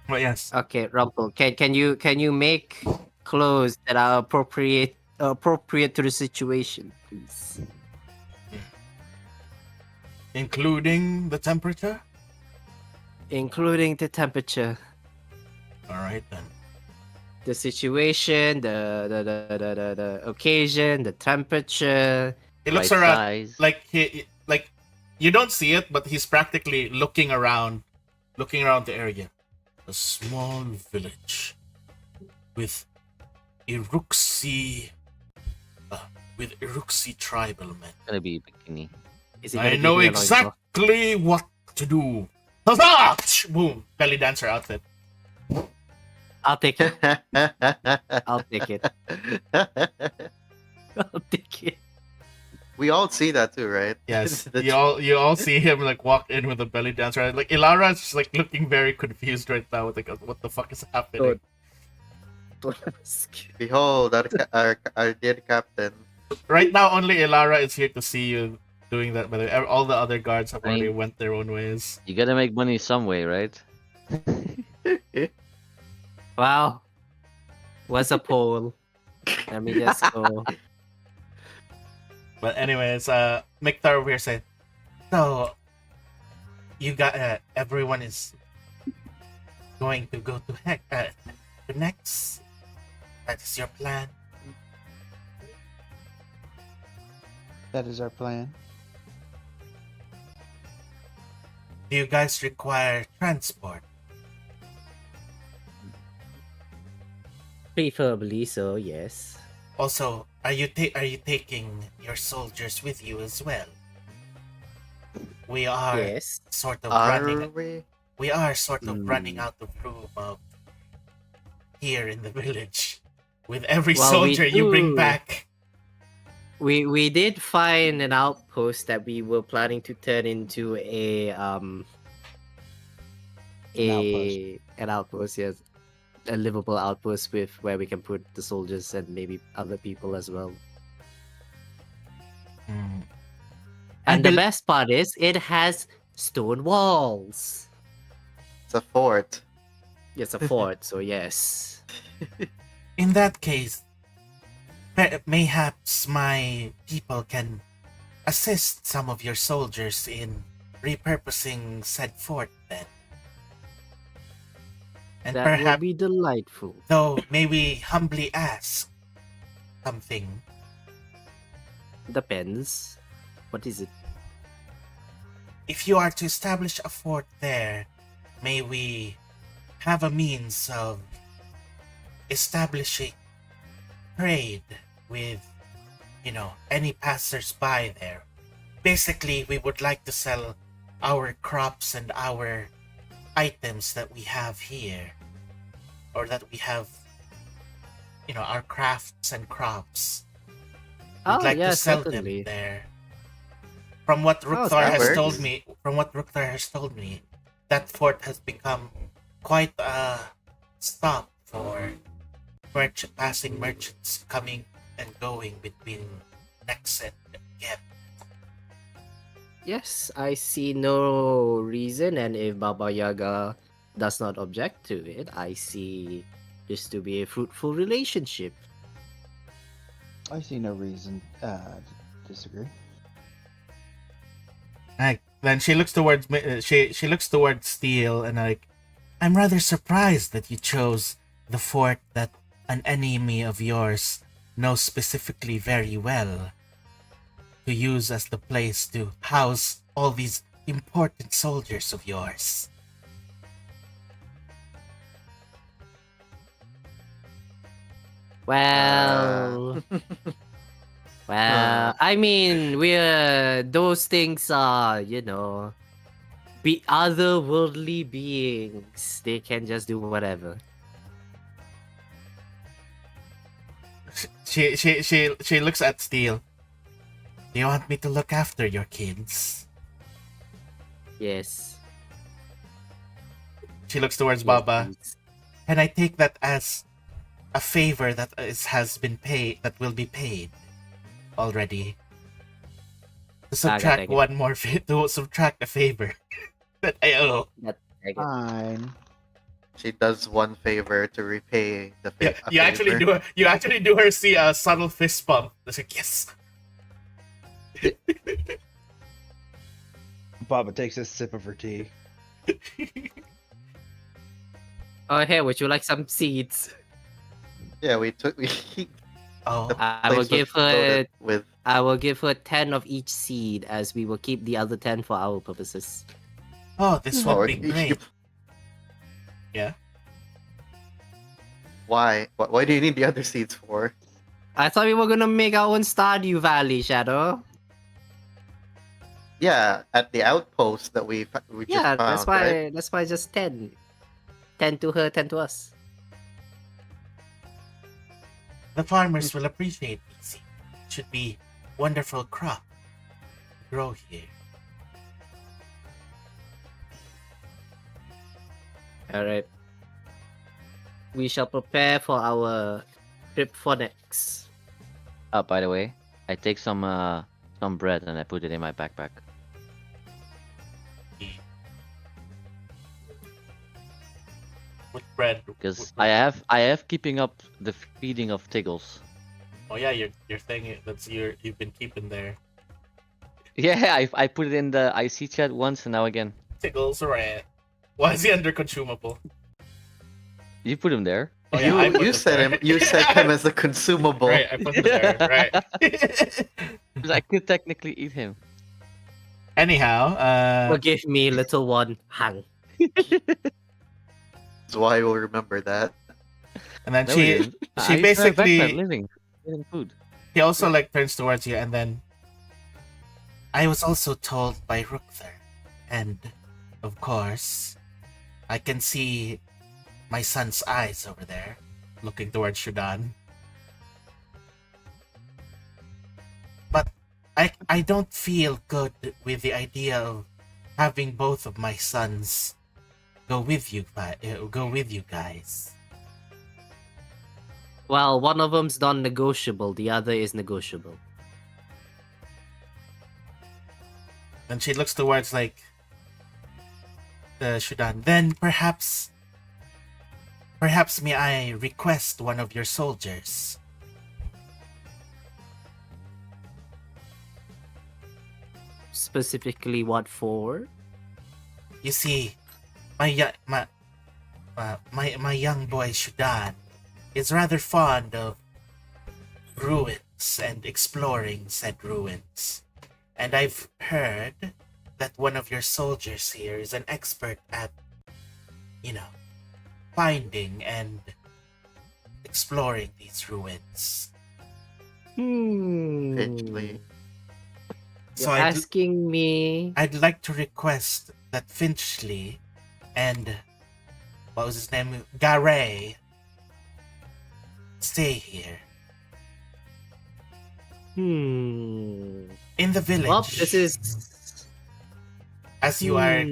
But yes. Okay, Rumple. Can you make clothes that are appropriate to the situation, please? Including the temperature? including the temperature, All right then. the situation, the occasion, the temperature. He looks Right around size. like you don't see it, but he's practically looking around the area. A small village with Iruxi tribal men. Gonna be bikini. Is he I gonna give know me a loincloth? exactly what to do. Huzzah! Boom! Belly dancer outfit. I'll take it. I'll take it. I'll take it. We all see that too, right? Yes, The you all see him like walk in with a belly dancer. Like Ilara's just like looking very confused right now. With like, what the fuck is happening? Behold, our dear captain. Right now, only Ilara is here to see you doing that. But all the other guards have already went their own ways. You gotta make money some way, right? Wow. What's a poll? Let me just go. But anyways, Miktar over here said, so you got everyone is going to go to next. That is your plan. That is our plan. Do you guys require transport? Preferably so, yes. Also, are you taking your soldiers with you as well? We are Yes. sort of Are running. we? We are sort of running out of room here in the village. With every Well, we soldier you bring do. back. We did find an outpost that we were planning to turn into an outpost, yes. A livable outpost with where we can put the soldiers and maybe other people as well. And the best part is it has stone walls. It's a fort. It's a fort, so yes. In that case, mayhaps my people can assist some of your soldiers in repurposing said fort then. And That would perhaps, be delightful. though, may we humbly ask something? Depends. What is it? If you are to establish a fort there, may we have a means of establishing trade with, any passers-by there. Basically, we would like to sell our crops and our items that we have here, or that we have, our crafts and crops. We'd like to sell certainly. them there. From what Rukthar that has told works. me, that fort has become quite a stop for passing merchants coming and going between Nex and Geb. Yes, I see no reason, and if Baba Yaga does not object to it, I see this to be a fruitful relationship. I see no reason to disagree. Then she looks towards she looks towards Steel and I'm rather surprised that you chose the fort that an enemy of yours knows specifically very well to use as the place to house all these important soldiers of yours. Well, I mean, those things are, be otherworldly beings. They can just do whatever. She looks at Steel. Do you want me to look after your kids? Yes. She looks towards Yes, Baba. please. And I take that as a favor that has been paid, that will be paid already. To subtract one more to subtract a favor that I owe. Fine. She does one favor to repay the favor. You actually do her see a subtle fist bump. It's like, yes. Baba takes a sip of her tea. Oh, hey, would you like some seeds? Yeah, we took we. Oh, The I will place was give her. loaded with. I will give her 10 of each seed, as we will keep the other 10 for our purposes. oh, this Oh, would be great. Yeah. Why? Why do you need the other seeds for? I thought we were gonna make our own Stardew Valley, Shadow. Yeah, at the outpost that we just Yeah, found, that's why. right? That's why just 10. 10 to her, 10 to us. The farmers will appreciate these. It should be wonderful crop to grow here. All right. We shall prepare for our trip for next. Oh, by the way, I take some bread and I put it in my backpack. With bread. Because I have keeping up the feeding of Tiggles. Oh yeah, your thing that's you've been keeping there. Yeah, I put it in the IC chat once and now again. Tickles red. Why is he under consumable? You put him there. Oh, yeah, I put you it said there. him. You said him as a consumable. Right, I put him there. Right. 'Cause I could technically eat him. Anyhow, Forgive me, little one. Hang. That's why we'll remember that. and then No, we she didn't. she I used to have basically backpack living, eating food. he also like turns towards you and then I was also told by Rookther, and of course I can see my son's eyes over there, looking towards Shudan. But I don't feel good with the idea of having both of my sons go with you guys. Well, one of them's non-negotiable. The other is negotiable. And she looks towards like the Shudan. Then perhaps may I request one of your soldiers? Specifically, what for? You see, my young boy Shudan is rather fond of ruins and exploring said ruins. And I've heard that one of your soldiers here is an expert at, finding and exploring these ruins. Finchley. So You're asking me. I'd like to request that Finchley and what was his name? Garay stay here. In the village. Well, this is. As you are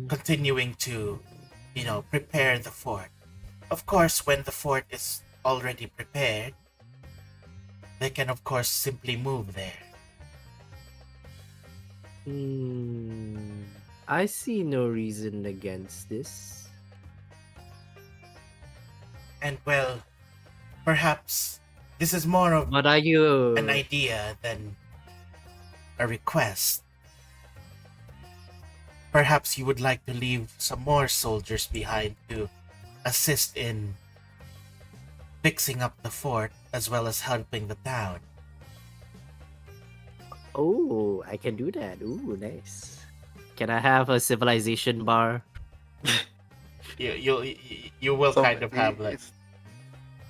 continuing to, prepare the fort. Of course, when the fort is already prepared, they can of course simply move there. I see no reason against this. And well, perhaps this is more of What are you? an idea than a request. Perhaps you would like to leave some more soldiers behind to assist in fixing up the fort as well as helping the town. Oh, I can do that. Ooh, nice. Can I have a civilization bar? You will kind of have like.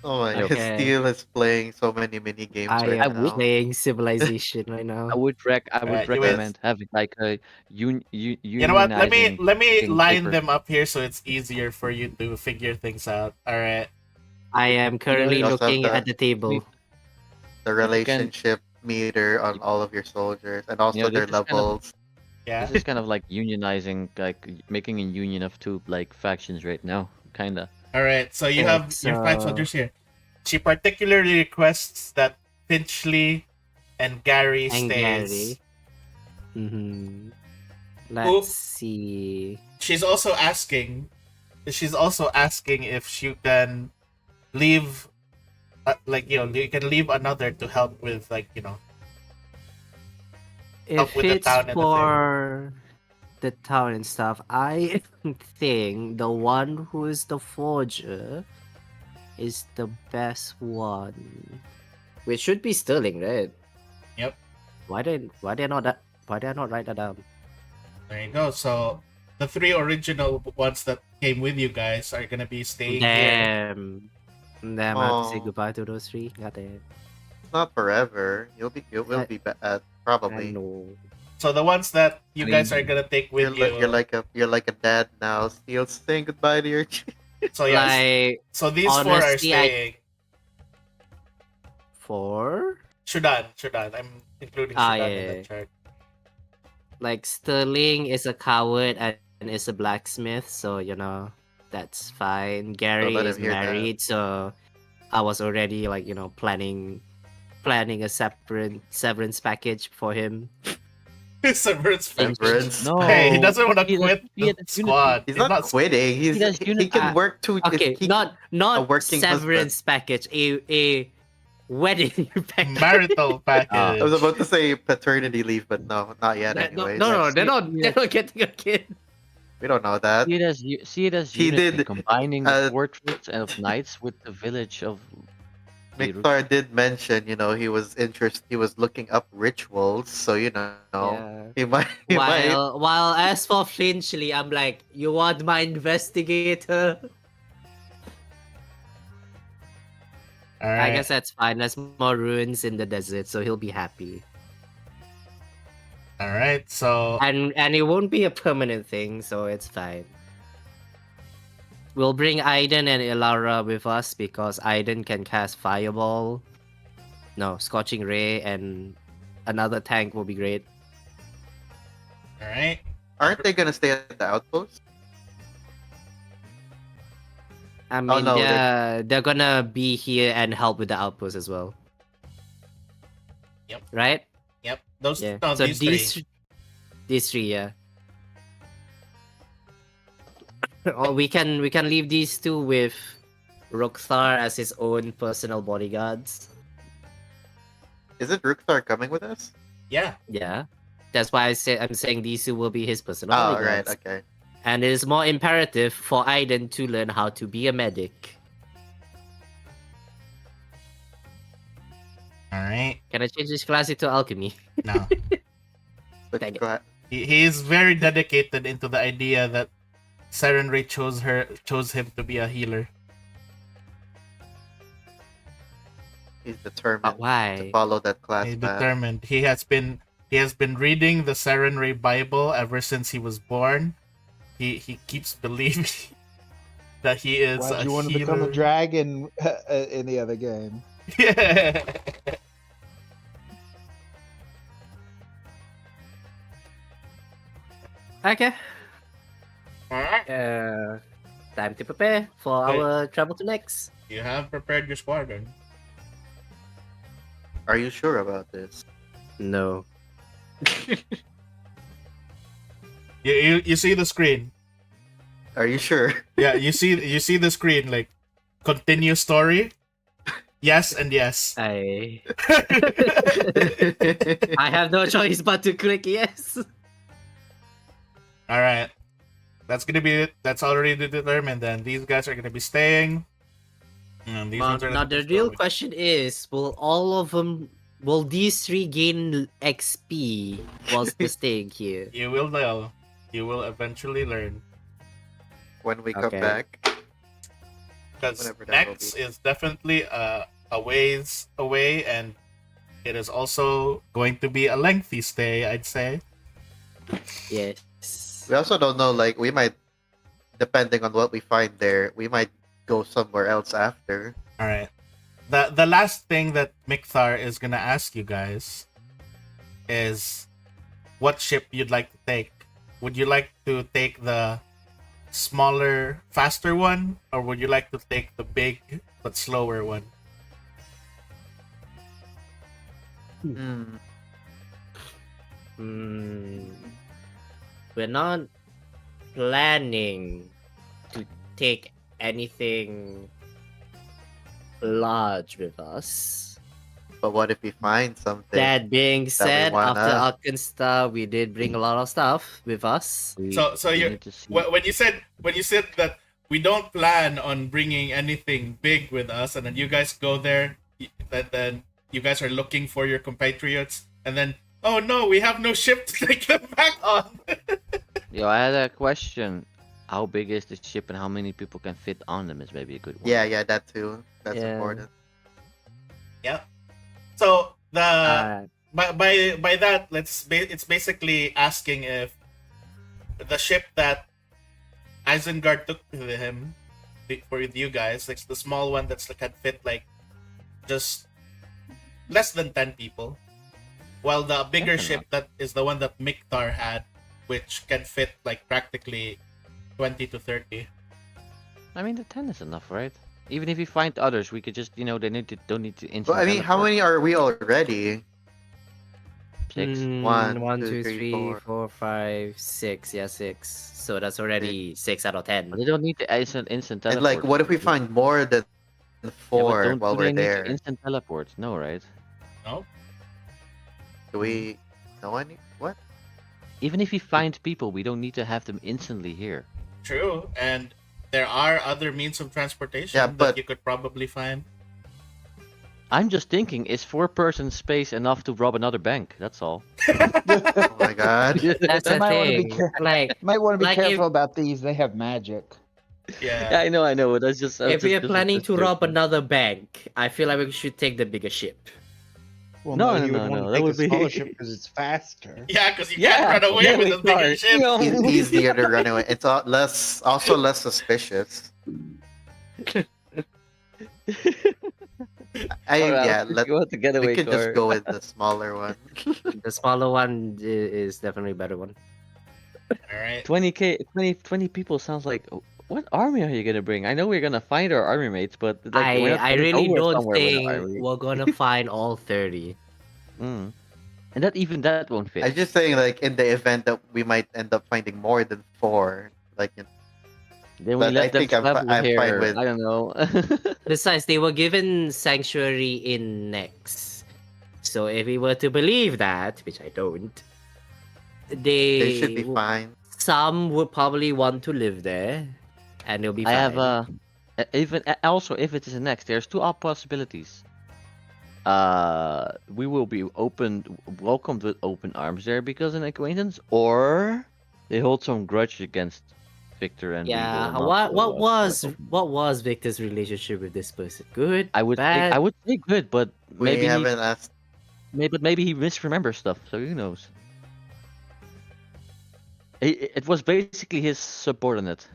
Oh my! Okay. Steel is playing so many mini games I right am now. playing civilization right now. I would Alright, you will- recommend having like a You know what? Let me unionizing line paper. them up here so it's easier for you to figure things out. All right. I am currently You also have looking the- at the table. The relationship meter on all of your soldiers and also You know, their this is kind of- levels. Yeah. This is kind of like unionizing, like making a union of two like factions right now, kinda. All right. So you have It's, your 5 soldiers here. She particularly requests that Finchley and Gary And stays. Gary. Let's Who- see. She's also asking if she can leave you can leave another to help with If with the it's town and the for the town and stuff, I think the one who is the forger is the best one. Which should be Sterling, right? Yep. Why they not write that down? There you go. So the 3 original ones that came with you guys are gonna be staying here. Damn, I have to say Oh. goodbye to those 3. God damn. Not forever. You will be bad I probably. know. So the ones that you I guys mean, are gonna take with you. You're like a dad now. Still saying goodbye to your kid. So yes. Like, So these 4 are honestly, staying. 4? Shudan. I'm including Shudan in yeah. the chart. Like, Sterling is a coward and is a blacksmith, so, that's fine. Gary let is him hear that. married, so I was already, like, planning a separate severance package for him. Severance package. Severance. No. Hey, he doesn't want to He does- quit he the does squad. He's not quitting. He does He can unit- work two. Okay, he- not a working severance package, a wedding package. Marital package. I was about to say paternity leave, but no, not yet. No, Anyways, no, they're not. Yeah. They're not getting a kid. we don't know that. See it as He unity, did, combining uh, fortress of knights with the village of Beirut. Mikthar did mention, he was He was looking up rituals, so Yeah. he might. He might. While as for Flinchley, I'm like, you want my investigator? All I right. guess that's fine. There's more ruins in the desert, so he'll be happy. All right. So And it won't be a permanent thing, so it's fine. We'll bring Aiden and Ilara with us because Aiden can cast Fireball. No, Scorching Ray and another tank will be great. all right. Aren't they gonna stay at the outpost? I mean, no, they're gonna be here and help with the outpost as well. Yep. Right? Yep. Those. Yeah. No, So these 3. these 3, yeah. Or we can leave these 2 with Rokhthar as his own personal bodyguards. Isn't Rookthar coming with us? Yeah. Yeah. That's why I'm saying these 2 will be his personal Oh, bodyguards. right. Okay. And it is more imperative for Aiden to learn how to be a medic. All right. Can I change this class into alchemy? No. But Dang it. go ahead. He is very dedicated into the idea that Siren Ray chose him to be a healer. He's determined But why? to follow that class He's path. determined. He has been reading the Siren Ray Bible ever since he was born. He keeps believing that he is Why a do you want to healer. become a dragon in the other game? Yeah. Okay. Alright. Time to prepare for Wait. our travel to Nex. You have prepared your squadron. Are you sure about this? No. You see the screen. Are you sure? Yeah, you see the screen, like continue story. Yes and yes. I have no choice but to click yes. All right. That's gonna be it. That's already determined. Then these guys are gonna be staying. And these ones are Now gonna the be real going. question is, will these 3 gain XP whilst they're staying here? You will know. You will eventually learn. When we come Okay. back. Because Whatever that will next be. is definitely a ways away, and it is also going to be a lengthy stay, I'd say. Yes. We also don't know, like, we might, depending on what we find there, we might go somewhere else after. All right. The last thing that Mikthar is gonna ask you guys is what ship you'd like to take. Would you like to take the smaller, faster one, or would you like to take the big but slower one? Hmm. We're not planning to take anything large with us. But what if we find something? That being said, wanna- after Alkensta, we did bring a lot of stuff with us. So we you're need to see. when you said that we don't plan on bringing anything big with us, and then you guys go there, then you guys are looking for your compatriots, and then oh no, we have no ship to take them back on. Yo, I had a question. How big is the ship and how many people can fit on them is maybe a good one. Yeah, that too. That's Yeah. important. So the Uh, by that, it's basically asking if the ship that Isengard took to him for you guys, like the small one that's can fit like just less than 10 people, while the bigger That's ship that is the one that Miktar had, which can fit like practically 20 to 30. I mean, the 10 is enough, right? Even if we find others, we could just, don't need to instant Well, I mean, how teleport. many are we already? 6? One, One, two, two, three, three, four. 4, 5, 6. Yeah, 6. So that's already 6 out of 10. But they don't need the instant teleport. And like, what if we find more than Yeah, but 4 don't while do they we're need to there? instant teleport? No, right? No, Do we know any? What? Even if we find people, we don't need to have them instantly here. true, and there are other means of transportation Yeah, that but- you could probably find. I'm just thinking, is 4-person space enough to rob another bank? That's all. Oh my god. That's the Might wanna be thing. careful. Like, Might want to be Like if- careful about these. They have magic. Yeah, Yeah, I know. That's just. if we are planning to rob another bank, I feel like we should take the bigger ship. Well, No, you no, would no, want no, to that take would a smaller be- ship because it's faster. yeah, because you Yeah, can't run away yeah, with we a bigger are. ship. It's easier to run away. It's also less suspicious. Let's go with the getaway we could car. just go with the smaller one. The smaller one is definitely a better one. All right. 20 people sounds like. What army are you gonna bring? I know we're gonna find our army mates, but like, we're not I going really nowhere don't somewhere with an think army. we're gonna find all 30. Mm. And that won't fit. I'm just saying, like, in the event that we might end up finding more than 4, like, Then we but let I them think I'm travel fine here. with- I don't know. Besides, they were given sanctuary in Nex. So if we were to believe that, which I don't, they should be fine. some would probably want to live there, and they'll be I fine. have also if it is next, there's two possibilities. We will be welcomed with open arms there because an acquaintance, or they hold some grudge against Victor and we Yeah. will not What welcome. what was Victor's relationship with this person? Good. I would bad? say good, but We maybe haven't asked. maybe he misremembers stuff, so who knows? It was basically his subordinate.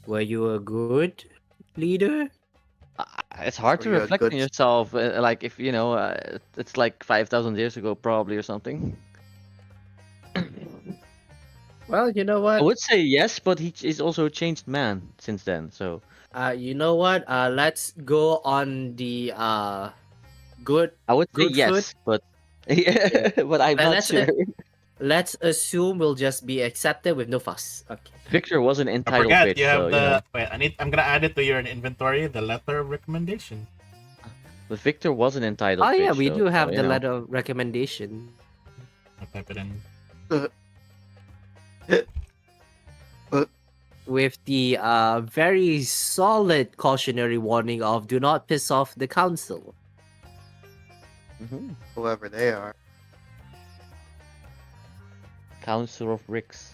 Were you a good leader? It's hard to Were you a reflect on good- yourself, like if it's like 5,000 years ago probably or something. Well, you know I what? would say yes, but he's also a changed man since then. So You know what? Let's go on the good. I would say Good yes, but but I'm Well, not let's- sure. Let's assume we'll just be accepted with no fuss. Okay. Victor was an I entitled forget bitch, you have so the. Wait, I'm gonna add it to your inventory. The letter of recommendation. but Victor was an entitled Oh bitch. yeah, we though, do have so, the you know. letter of recommendation I'll type it in. with the very solid cautionary warning of "Do not piss off the council." Mhm. Whoever they are. Council of Ricks.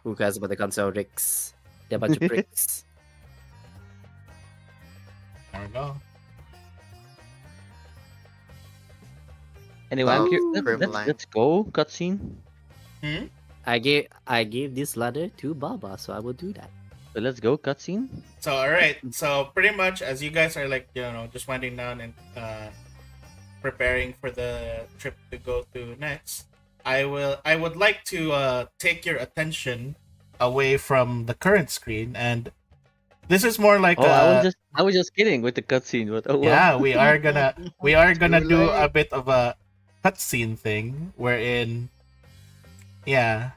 Who cares about the council, Ricks? They're a bunch of pricks. There we go. Anyway, I'm Oh, curious. Grimline. Let's go cutscene. Hmm? I gave this letter to Baba, so I will do that. So let's go cutscene. So all right. So pretty much as you guys are like just winding down and preparing for the trip to go to next, I would like to take your attention away from the current screen, and this is more like I was just kidding with the cutscene, but oh well. yeah, we are gonna Too do late. a bit of a cutscene thing wherein yeah.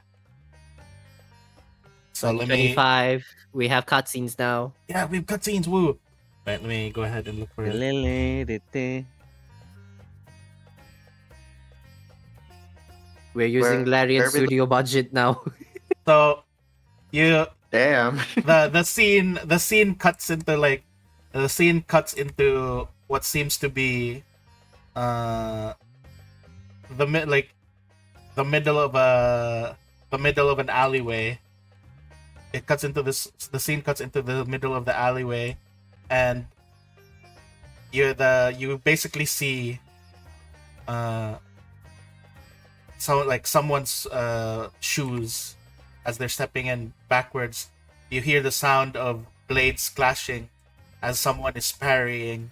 So let me 25. We have cutscenes now. yeah, we've cutscenes, woo. Right, let me go ahead and look for it. We're using Where- Larian where we- studio budget now. So you Damn. the scene cuts into what seems to be like the middle of an alleyway. The scene cuts into the middle of the alleyway, and you basically see someone's shoes as they're stepping in backwards. You hear the sound of blades clashing as someone is parrying,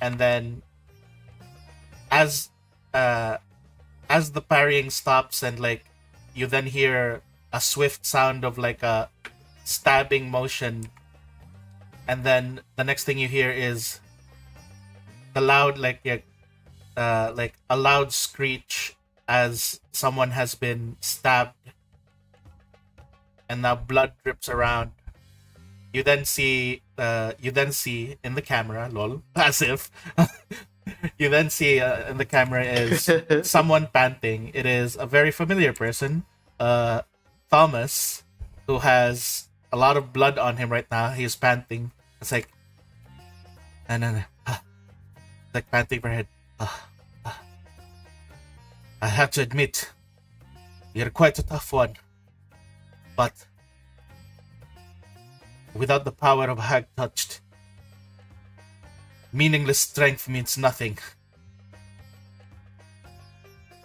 and then as the parrying stops, and like you then hear a swift sound of like a stabbing motion, and then the next thing you hear is the loud like a loud screech as someone has been stabbed, and now blood drips around. You then see in the camera, lol, as if you then see in the camera is someone panting. It is a very familiar person, Thomas, who has a lot of blood on him right now. He's panting. It's like, no. It's like panting for head. I have to admit, you're quite a tough one. But without the power of Hag Touched, meaningless strength means nothing.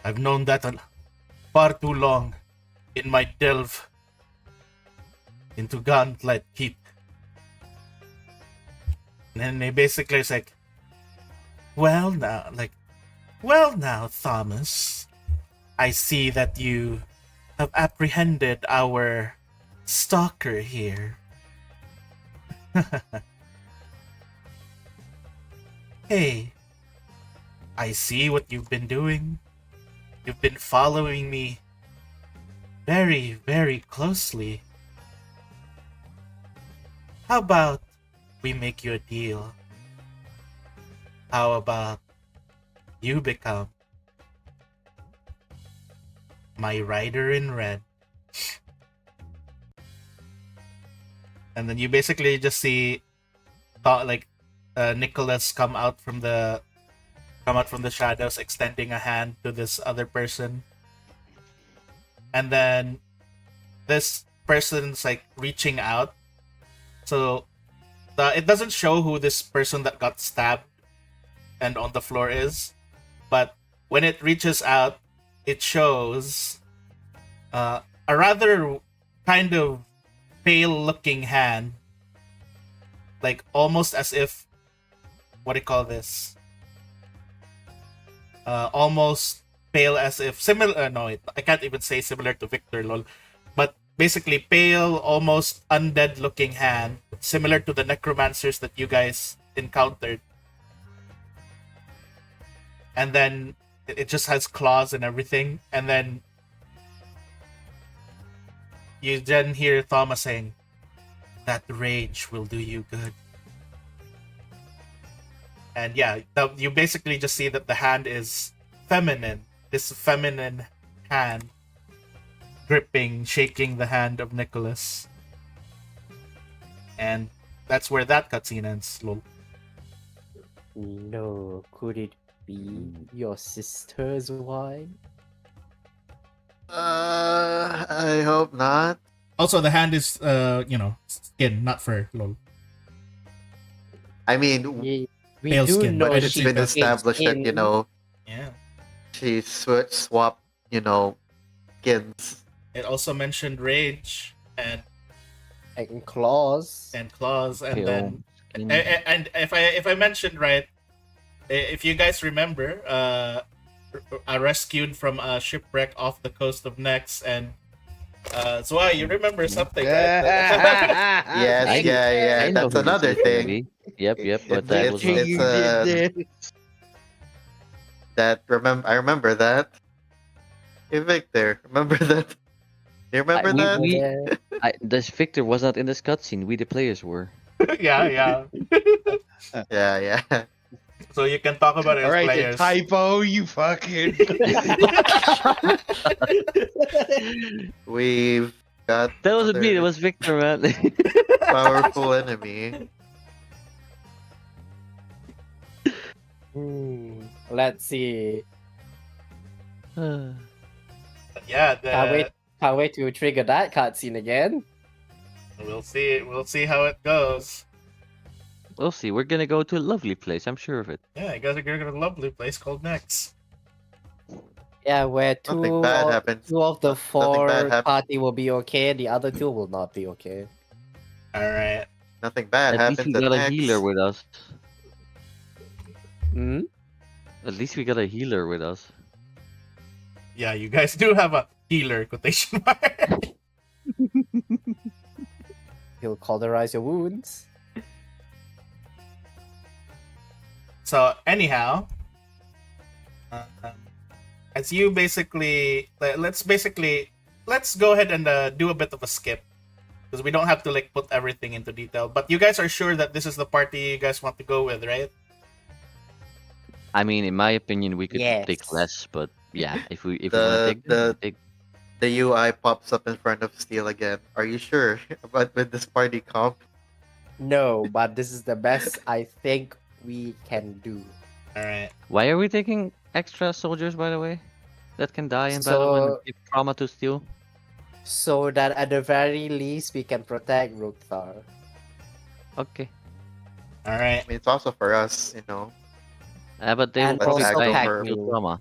I've known that far too long in my delve into Gauntlet Keep. And he basically is like, well now, Thomas, I see that you have apprehended our stalker here. Hey, I see what you've been doing. You've been following me very, very closely. How about we make you a deal? How about you become my rider in red? And then you basically just see Nicholas come out from the shadows, extending a hand to this other person. And then this person's like reaching out. So it doesn't show who this person that got stabbed and on the floor is, but when it reaches out, it shows a rather kind of pale looking hand, like almost as if, what do you call this, almost pale as if similar, no, I can't even say similar to Victor, lol, but basically pale, almost undead looking hand, similar to the necromancers that you guys encountered. And then it just has claws and everything. And then you then hear Thomas saying, that rage will do you good. And yeah, you basically just see that the hand is feminine. This feminine hand gripping, shaking the hand of Nicholas. And that's where that cutscene ends, lol. No, could it be your sister's wine? I hope not. Also, the hand is, skin, not fur, lol. I mean, We Pale do skin, know but it's she been is established that, in- Yeah. she swapped, skins. It also mentioned rage and claws. claws, and Pale then skin. and if I mentioned right, if you guys remember, I rescued from a shipwreck off the coast of Nex, and Zwei, you remember something, right? Yes, I- yeah. I know That's who this another is gonna thing. be. Yep, but It's- that it's- was it's- you uh, did this. I remember that. Hey Victor, remember that? You remember that? This Victor was not in this cutscene. We the players were. yeah. Yeah. So you can talk about it All as right, the players. typo, you fucking. We've got That wasn't me. It another was Victor, man. powerful enemy. Let's see. Yeah, Can't wait to trigger that cutscene again. we'll see. We'll see how it goes. We'll see. We're gonna go to a lovely place. I'm sure of it. Yeah, you guys are going to a lovely place called Nex. Yeah, where Nothing bad happens. two of the Nothing four bad happens. party will be okay, the other two will not be okay. All right. Nothing bad At least happens we at got a next. healer with us. Hmm? At least we got a healer with us. Yeah, you guys do have a healer quotation mark. He'll cauterize your wounds. So anyhow, as you basically let's go ahead and do a bit of a skip because we don't have to like put everything into detail. But you guys are sure that this is the party you guys want to go with, right? I mean, in my opinion, we could Yes. take less, but yeah, if we wanna take them, take. The UI pops up in front of Steel again. Are you sure about with this party comp? No, but this is the best I think we can do. All right. Why are we taking extra soldiers, by the way? That can die in battle and give trauma to Steel? So that at the very least we can protect Rukthar. Okay. All right. I mean, it's also for us, you know. But they And will probably also die pack and mule. feel trauma.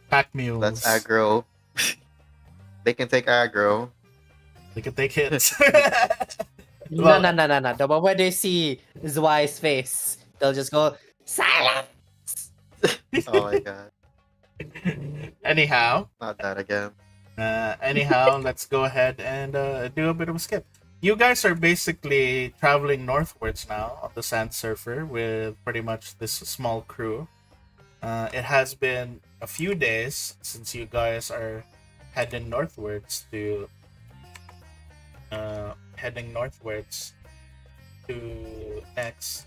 Pack mules. That's aggro. They can take aggro. They can take hits. No. Well- The moment they see Zwai's face, they'll just go, silence! Oh my god. Anyhow, Not that again. let's go ahead and do a bit of a skip. You guys are basically traveling northwards now on the Sand Surfer with pretty much this small crew. It has been a few days since you guys are heading northwards to X.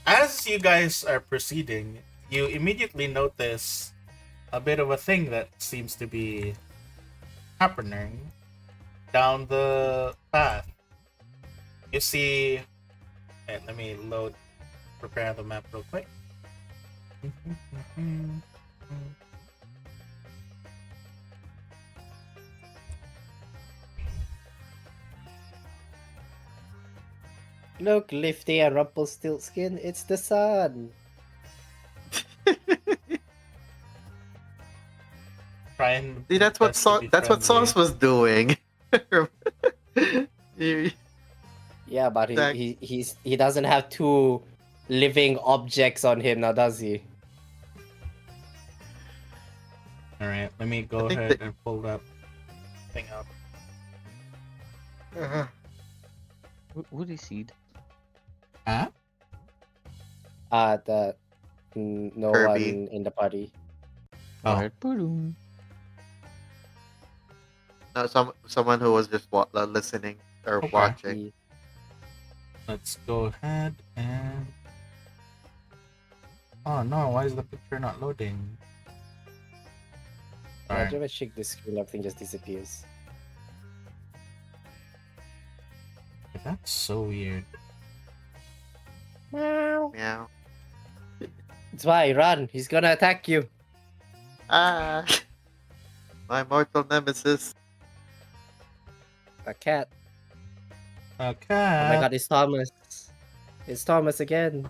As you guys are proceeding, you immediately notice a bit of a thing that seems to be happening down the path. You see, let me prepare the map real quick. Look, Lifty and Rumpelstiltskin, it's the sun. Try and See, that's what best to be that's what friendly. Sauce was doing. You- Yeah, but Exact- he doesn't have two living objects on him now, does he? All right, let me go I think ahead that- and pull that thing up. What is seed? Huh? No Kirby. one in the party. Oh. Alright, boom. No, someone who was just listening or Okay. watching. Let's go ahead and. Oh no! Why is the picture not loading? Alright. Whenever I shake the screen, everything just disappears. That's so weird. Meow. Meow. That's why, run! He's gonna attack you! Ah, my mortal nemesis. A cat. Okay. Oh my god, it's Thomas. It's Thomas again.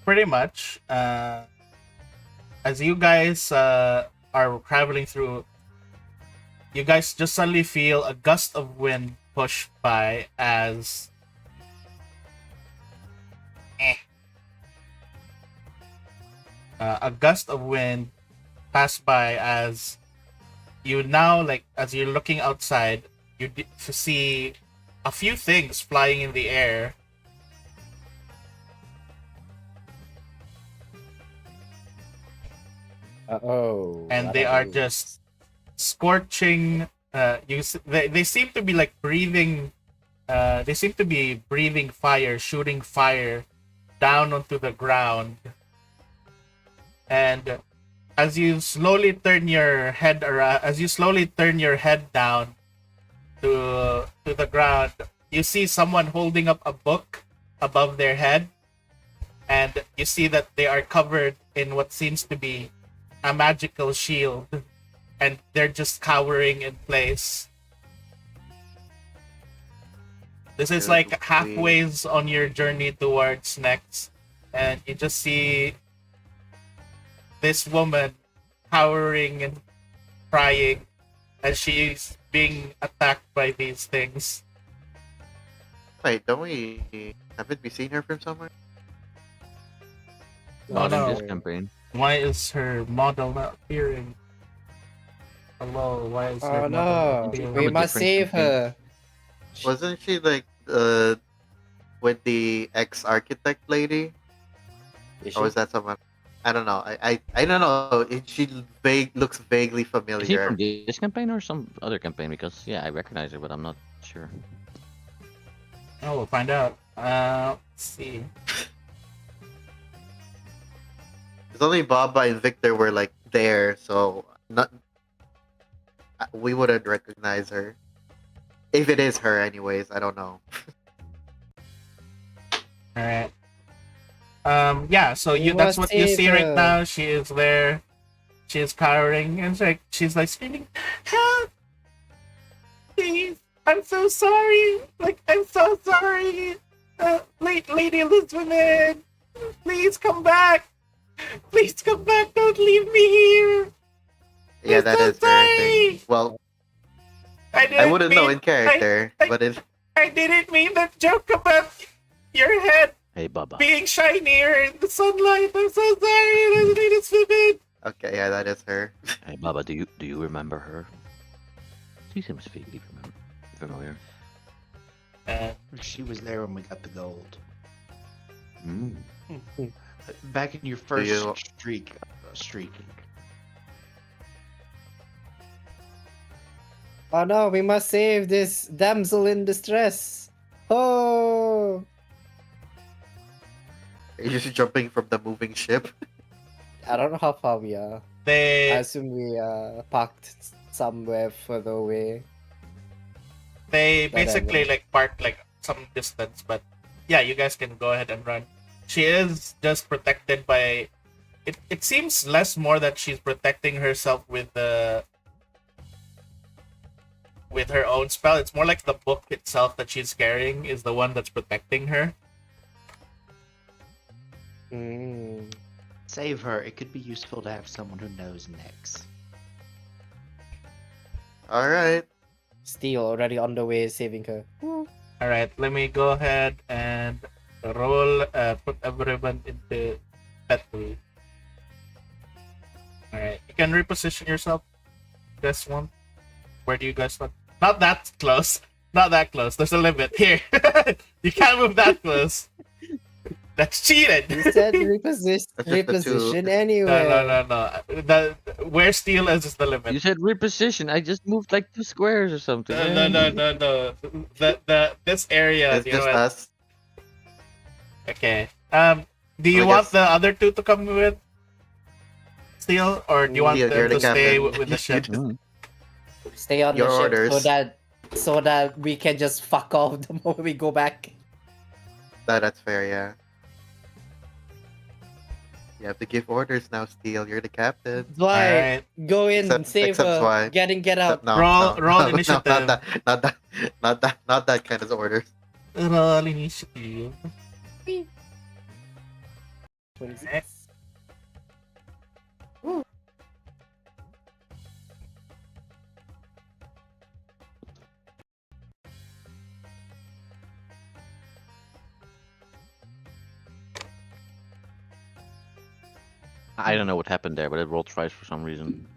Pretty much. As you guys are traveling through, you guys just suddenly feel a gust of wind push by as. A gust of wind pass by as you now, like, as you're looking outside, you see a few things flying in the air. Uh-oh. And what they are are those? just scorching they seem to be like breathing. They seem to be breathing fire, shooting fire down onto the ground. And as you slowly turn your head around, as you slowly turn your head down to the ground, you see someone holding up a book above their head, and you see that they are covered in what seems to be a magical shield, and they're just cowering in place. This is like halfways on your journey towards next, and you just see this woman cowering and crying as she's being attacked by these things. Wait, haven't we seen her from somewhere? Not in this no. campaign. Why is her model not appearing? Hello, why is her Oh model not no, appearing? we a must different save campaign. her. Wasn't she like with the ex-architect lady? Is Or was that someone? I don't know. I don't know. She looks vaguely Is he familiar. from this campaign or some other campaign? Because yeah, I recognize her, but I'm not sure. Oh, we'll find out. Let's see. It's only Baba and Victor were like there, so not we wouldn't recognize her. If it is her, anyways, I don't know. All right. Yeah. So We that's must what you save see right her. now. She is there. She is cowering, and she's like screaming, "Help! Please! I'm so sorry! Like I'm so sorry! Lady Elizabeth, please come back! Please come back! Don't leave me here! Yeah, I'm that so is her. I think. sorry! Well, I I wouldn't know in character, I- but it. I didn't mean that joke about your head Hey, Baba. being shinier in the sunlight. I'm so sorry. Lady Elizabeth. Okay, yeah, that is her. Hey, Baba. Do you remember her? She seems vaguely familiar. She was there when we got the gold. Mm. Back in your first you- streaking. Oh no, we must save this damsel in distress. Oh, Are you just jumping from the moving ship? I don't know how far we are. I They assume we are parked somewhere further away. basically Whatever. like park like some distance, but yeah, you guys can go ahead and run. She is just protected by. It seems less more that she's protecting herself with her own spell. It's more like the book itself that she's carrying is the one that's protecting her. Mm. Save her. It could be useful to have someone who knows next. Alright. Steel already on the way, saving her. All right, let me go ahead and roll. Put everyone into pet pool. All right, you can reposition yourself. This one. Where do you guys want? Not that close. Not that close. There's a limit here. You can't move that close. That's cheated. You said That's just the reposition two. anyway. No. Where steel is the limit. You said reposition. I just moved like 2 squares or something. No. This area. It's You know just what? us. Okay. Do you I want guess- the other two to come with steel, or do you want Steel, them you're to the stay captain. with the ship? Mm. Stay on Your the ship orders. so that we can just fuck off the moment we go back. That's fair, yeah. You have to give orders now, Steel. You're the captain. Why? Alright. Go in, Except- save except her. why? Get out. No, Roll- no, roll no, initiative. not that kind of orders. Roll initiative. 26. I don't know what happened there, but it rolled twice for some reason.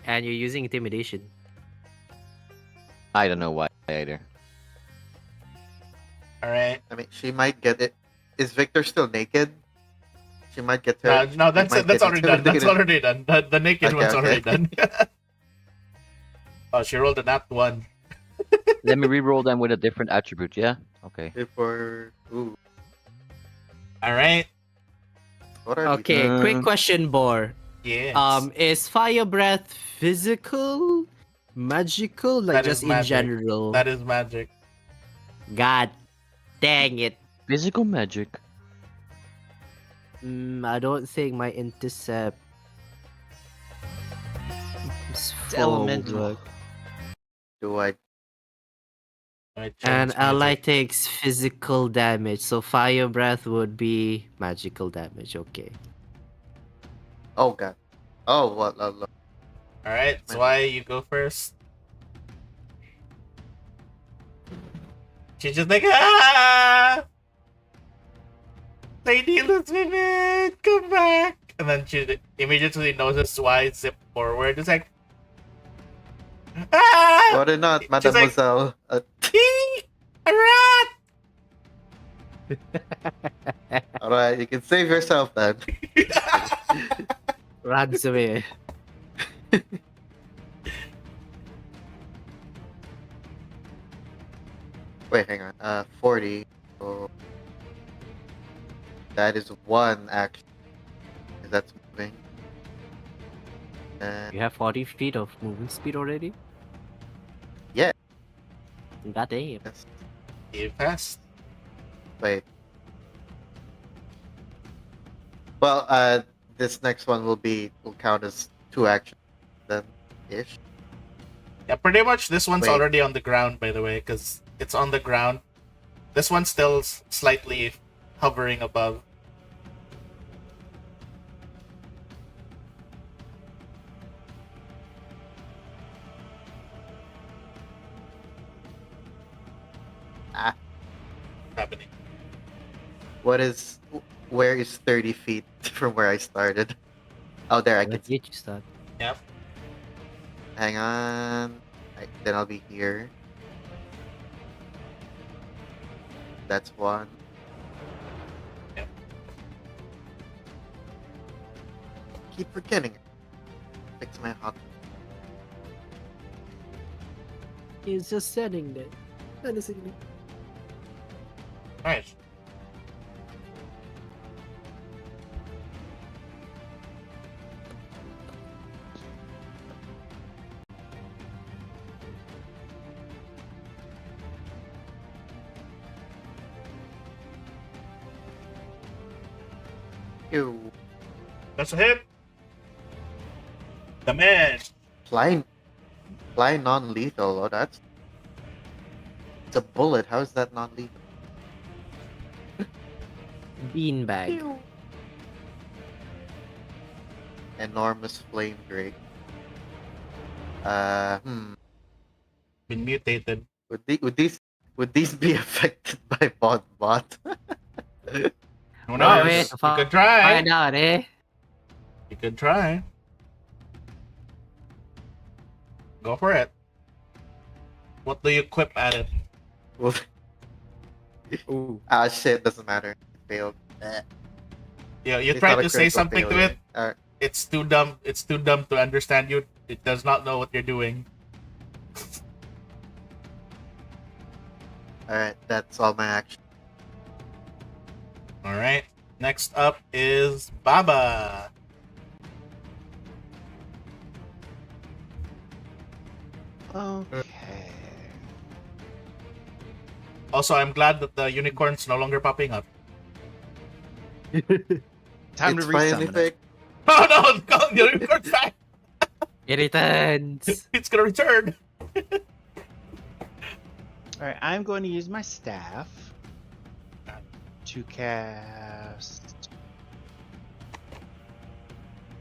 And you're using intimidation. I don't know why either. All right. I mean, she might get it. Is Victor still naked? She might get No, her. no, that's might that's get already done. That's intimidated. already done. The naked Okay, one's okay. already done. Oh, she rolled a nat 1. Let me re-roll them with a different attribute. Yeah. Okay. For ooh, Alright. what are Okay, quick Um, question, Bor. Yes. Is fire breath physical, magical, like That is just in magic. general? That is magic. God dang it. physical magic. I don't think my intercept is It's full, elemental. but- do I? I change And ally magic. takes physical damage, so fire breath would be magical damage. Okay. Oh god. Oh what? Look. Alright, so why you go first? She's just like, ah! Lady Elizabeth, come back! And then she immediately notices why I zip forward. It's like, ah! What or not, She's like, Mademoiselle? "Eee! A rat! Alright, you can save yourself then. Runs away. Wait, hang on. 40. So that is one action. That's moving. And You have 40 feet of movement speed already? Yeah. God damn. yes. You passed. Wait. Well, this next one will count as 2 actions then ish. Yeah, pretty much this one's Wait. already on the ground, by the way, because it's on the ground. This one's still slightly hovering above. Happening. Where is 30 feet from where I started? Oh, there I can What see. did you start? Yep. Hang on. Then I'll be here. That's one. Yep. Keep forgetting it. Fix my hot. He's just standing there. Nice. Ew. That's a hit. The man. Flying non-lethal. Oh, it's a bullet. How is that non-lethal? Beanbag. Enormous flame drake. Been mutated. Would these be affected by bot? Who Oh, knows? wait, You could try. Find out, eh? You could try. Go for it. What do you equip at it? Well, Ooh. ah shit, doesn't matter. It failed. Yeah, you It's tried not a to say critical something to failure. it. It's too dumb. It's too dumb to understand you. It does not know what you're doing. Alright, that's all my action. All right. Next up is Baba. Okay. Also, I'm glad that the unicorn's no longer popping up. Time It's to finally resummon it. Oh fixed. no! The unicorn's back. It returns. It's gonna return. Alright, I'm going to use my staff to cast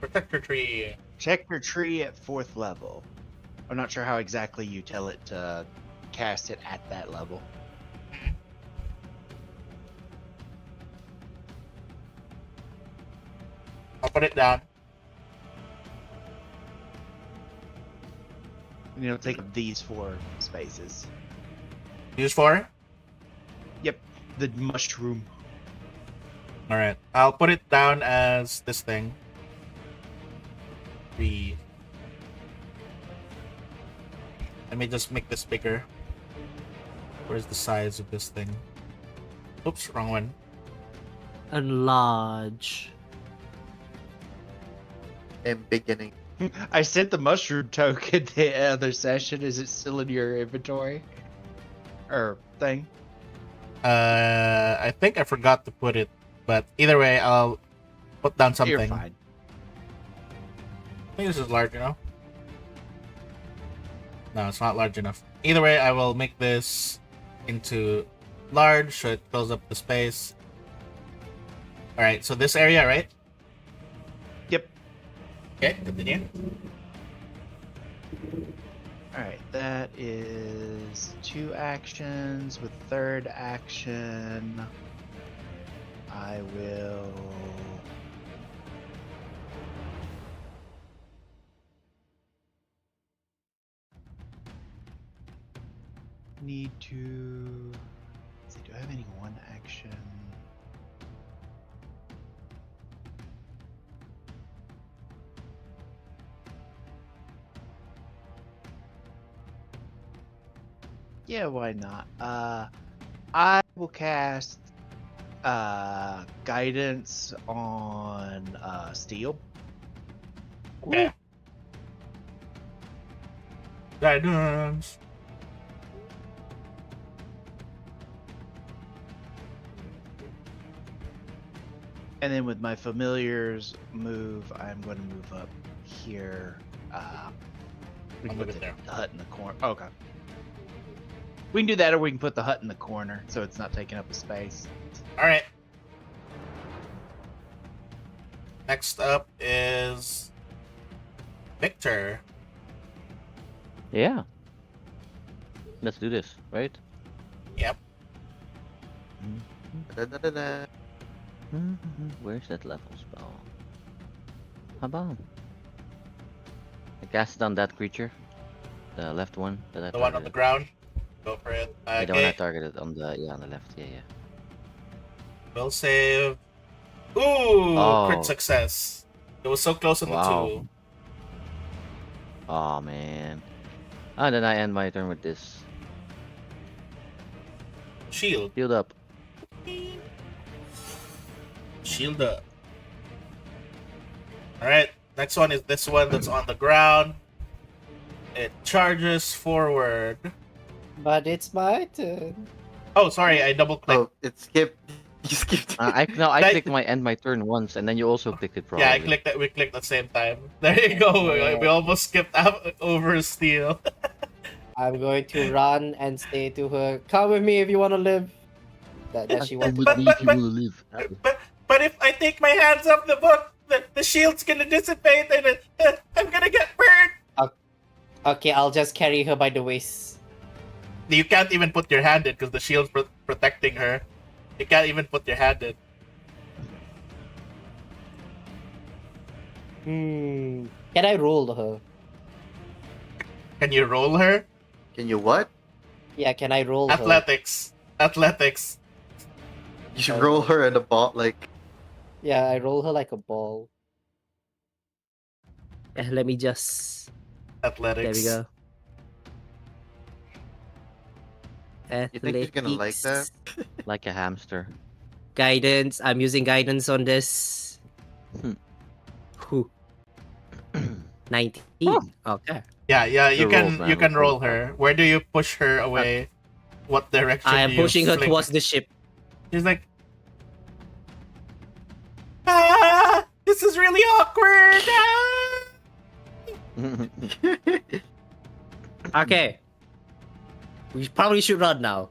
Protector tree. Protector Tree at 4th level. I'm not sure how exactly you tell it to cast it at that level. I'll put it down. And it'll take up these 4 spaces. Use 4. Yep, the mushroom. All right. I'll put it down as this thing. 3. Let me just make this bigger. Where's the size of this thing? Oops, wrong one. Enlarge. In beginning. I sent the mushroom token the other session. Is it still in your inventory? Or thing? I think I forgot to put it, but either way, I'll put down something. You're fine. I think this is large enough. No, it's not large enough. Either way, I will make this into large so it fills up the space. Alright, so this area, right? Yep. Okay, continue. Alright, that is 2 actions. With third action, I will. Need to. Let's see, do I have any 1 action? Yeah, why not? I will cast guidance on steel. Okay. Guidance. And then with my familiars move, I'm going to move up here. We I'll can move put it there. the hut in the corner. Okay. We can do that, or we can put the hut in the corner so it's not taking up a space. Alright. Next up is Victor. Yeah. Let's do this, right? Yep. Da-da-da-da. Where's that level spell? Habam. I cast it on that creature. The left one that I The one on the targeted. ground. Go for it. Yeah, the one I Okay. targeted on the on the left. Yeah. Will save. Ooh! Oh. Crit success. It was so close on the Wow. 2. Oh man. And then I end my turn with this. Shield. Shield up. Shield up. Alright, next one is this one that's on the ground. It charges forward. But it's my turn. Oh, sorry, I double clicked. Oh, it skipped. You skipped. I That- clicked my end my turn once, and then you also clicked it probably. Yeah, I clicked it. We clicked at the same time. There you go. We almost skipped over steel. I'm going to run and say to her, "Come with me if you want to live." That she wants. But- me but- if you but- wanna live. But if I take my hands off the book, the shield's gonna dissipate and I'm gonna get burned. Okay, I'll just carry her by the waist. You can't even put your hand in because the shield's protecting her. You can't even put your hand in. Can I roll her? Can you roll her? Can you what? Yeah, can I roll her? Athletics. Athletics. You should roll her in a ball, like. Yeah, I roll her like a ball. Let me just. Athletics. There we go. You think she's gonna like that? Athletics. Like a hamster. Guidance. I'm using guidance on this. Whew. 19. Okay. Yeah, you The can rolls, man, you can the roll rolls. her. Where do you push her away? What direction? I am do you pushing her flick? towards the ship. She's like, this is really awkward. Okay. We probably should run now.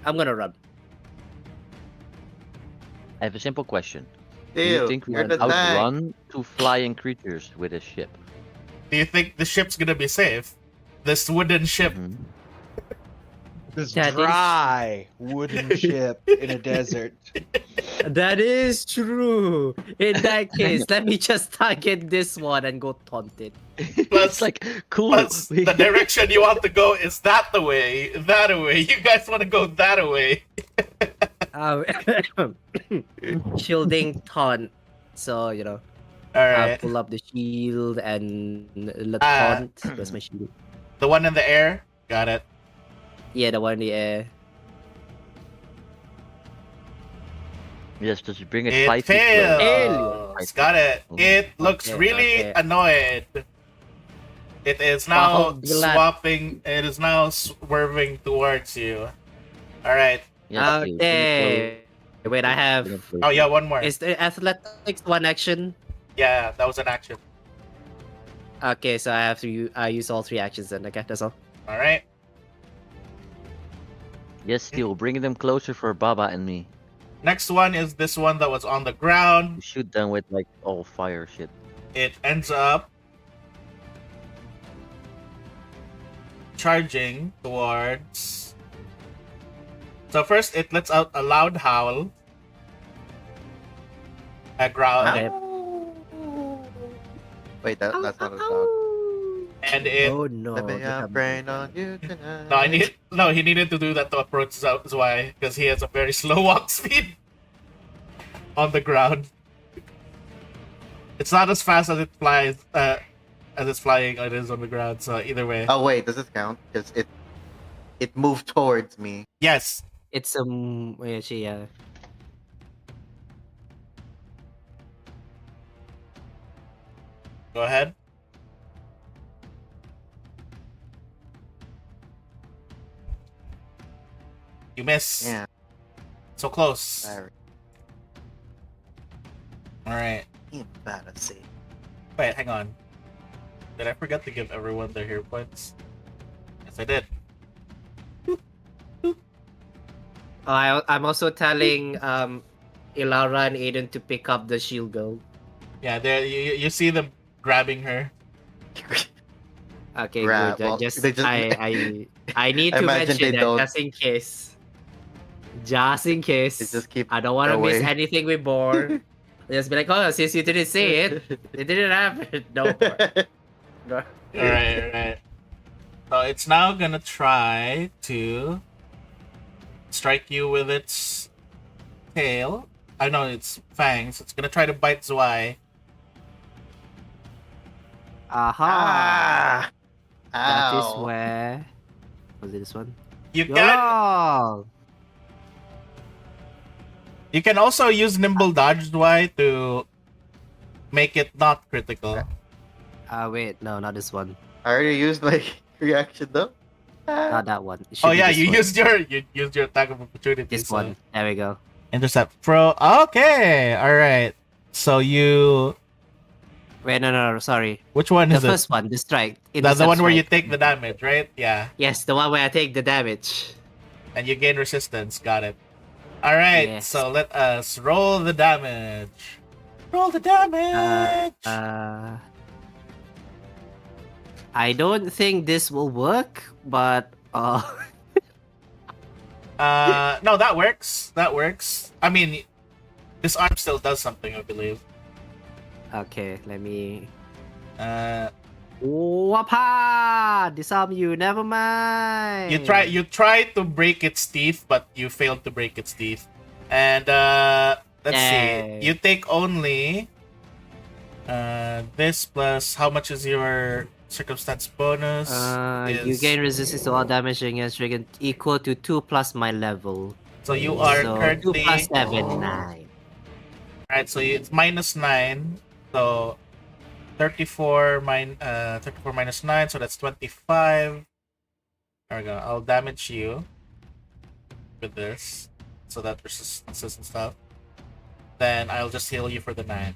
I'm gonna run. I have a simple question. Do you Ew, think we you're can the tank. outrun 2 flying creatures with a ship? Do you think the ship's gonna be safe? This wooden ship. Mhm. This That is- dry wooden ship in a desert. That is true. In that case, let me just target this one and go taunt it. It's like cool. Plus, the direction you want to go is that way. You guys want to go that way. Shielding taunt. So, Alright. Pull up the shield and the Ah. taunt. Where's my shield? The one in the air. Got it. Yeah, the one in the air. Yes, just bring it It 5 feet close. fails. Got it. It looks Okay, really okay. annoyed. It is now Wow, glad. swapping. It is now swerving towards you. All right. Yeah, okay, bring it Okay. Wait, I close, have. bring it close. Oh yeah, one more. Is the athletics one action? Yeah, that was an action. Okay, so I have to use all 3 actions then. Okay, that's all. All right. Yes, Steel, bring them closer for Baba and me. Next one is this one that was on the ground. You shoot them with like all fire shit. It ends up charging towards. So first, it lets out a loud howl, a growl, Okay. Wait, that's not a sound. and it. Oh no. Let me they have- brain on you tonight. No, he needed to do that to approach Zwei because he has a very slow walk speed on the ground. It's not as fast as it flies, as it's flying. It is on the ground. So either way, Oh wait, does this count? Because it moved towards me. yes. It's yeah. Go ahead. You miss. Yeah. So close. Sorry. All right. Embarrassing. Wait, hang on. Did I forget to give everyone their hero points? Yes, I did. I'm also telling Ilara and Aiden to pick up the shield girl. Yeah, there you see them grabbing her. Okay, Grab, good. well, Just, they just- I need I to imagine mention they that don't. just in case. Just in case. They just keep I don't want to miss away. anything with Boar. Just be like, oh, since you didn't say it, it didn't happen. No more. No. Alright. So it's now gonna try to strike you with its tail. I know its fangs. It's gonna try to bite Zwei. Aha! Ah! That is Ow. where. Was it this one? You can Oh! you can also use nimble dodge Zwei to make it not critical. Wait, no, not this one. I already used my reaction though. Not that one. It should Oh be yeah, this you one. used your attack of opportunity. This so- one. There we go. Intercept pro. Okay, all right. So you, Wait, no, sorry. which one The is it? first one, the strike. That's the Intercept one where you strike. take the damage, right? Yeah, Yes, the one where I take the damage. and you gain resistance. Got it. All right. Yes. So let us roll the damage. Roll the damage. I don't think this will work, but No, that works. That works. I mean, this arm still does something, I believe. okay, let me. Uh, Wapa! Disarm you. Never mind. you try to break its teeth, but you failed to break its teeth. And let's Yay. see. You take only this plus how much is your circumstance bonus? You gain resistance to all damage against dragon equal to 2 plus my level. So you are So 2 currently plus 7, 9. Alright, so it's minus 9. So 34 minus 9, so that's 25. There we go. I'll damage you with this. So that resistances and stuff. Then I'll just heal you for the 9.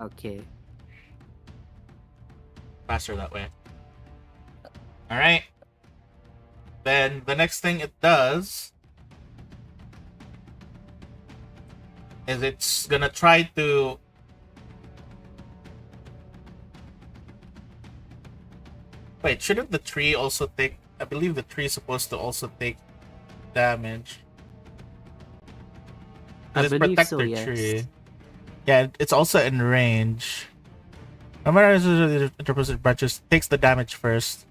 Okay. Faster that way. Alright. Then the next thing it does is it's gonna try to wait, shouldn't the tree also take I believe the tree is supposed to also take damage. I It's believe so, protector yes. tree. Yeah, it's also in range. No matter interposed branches takes the damage first.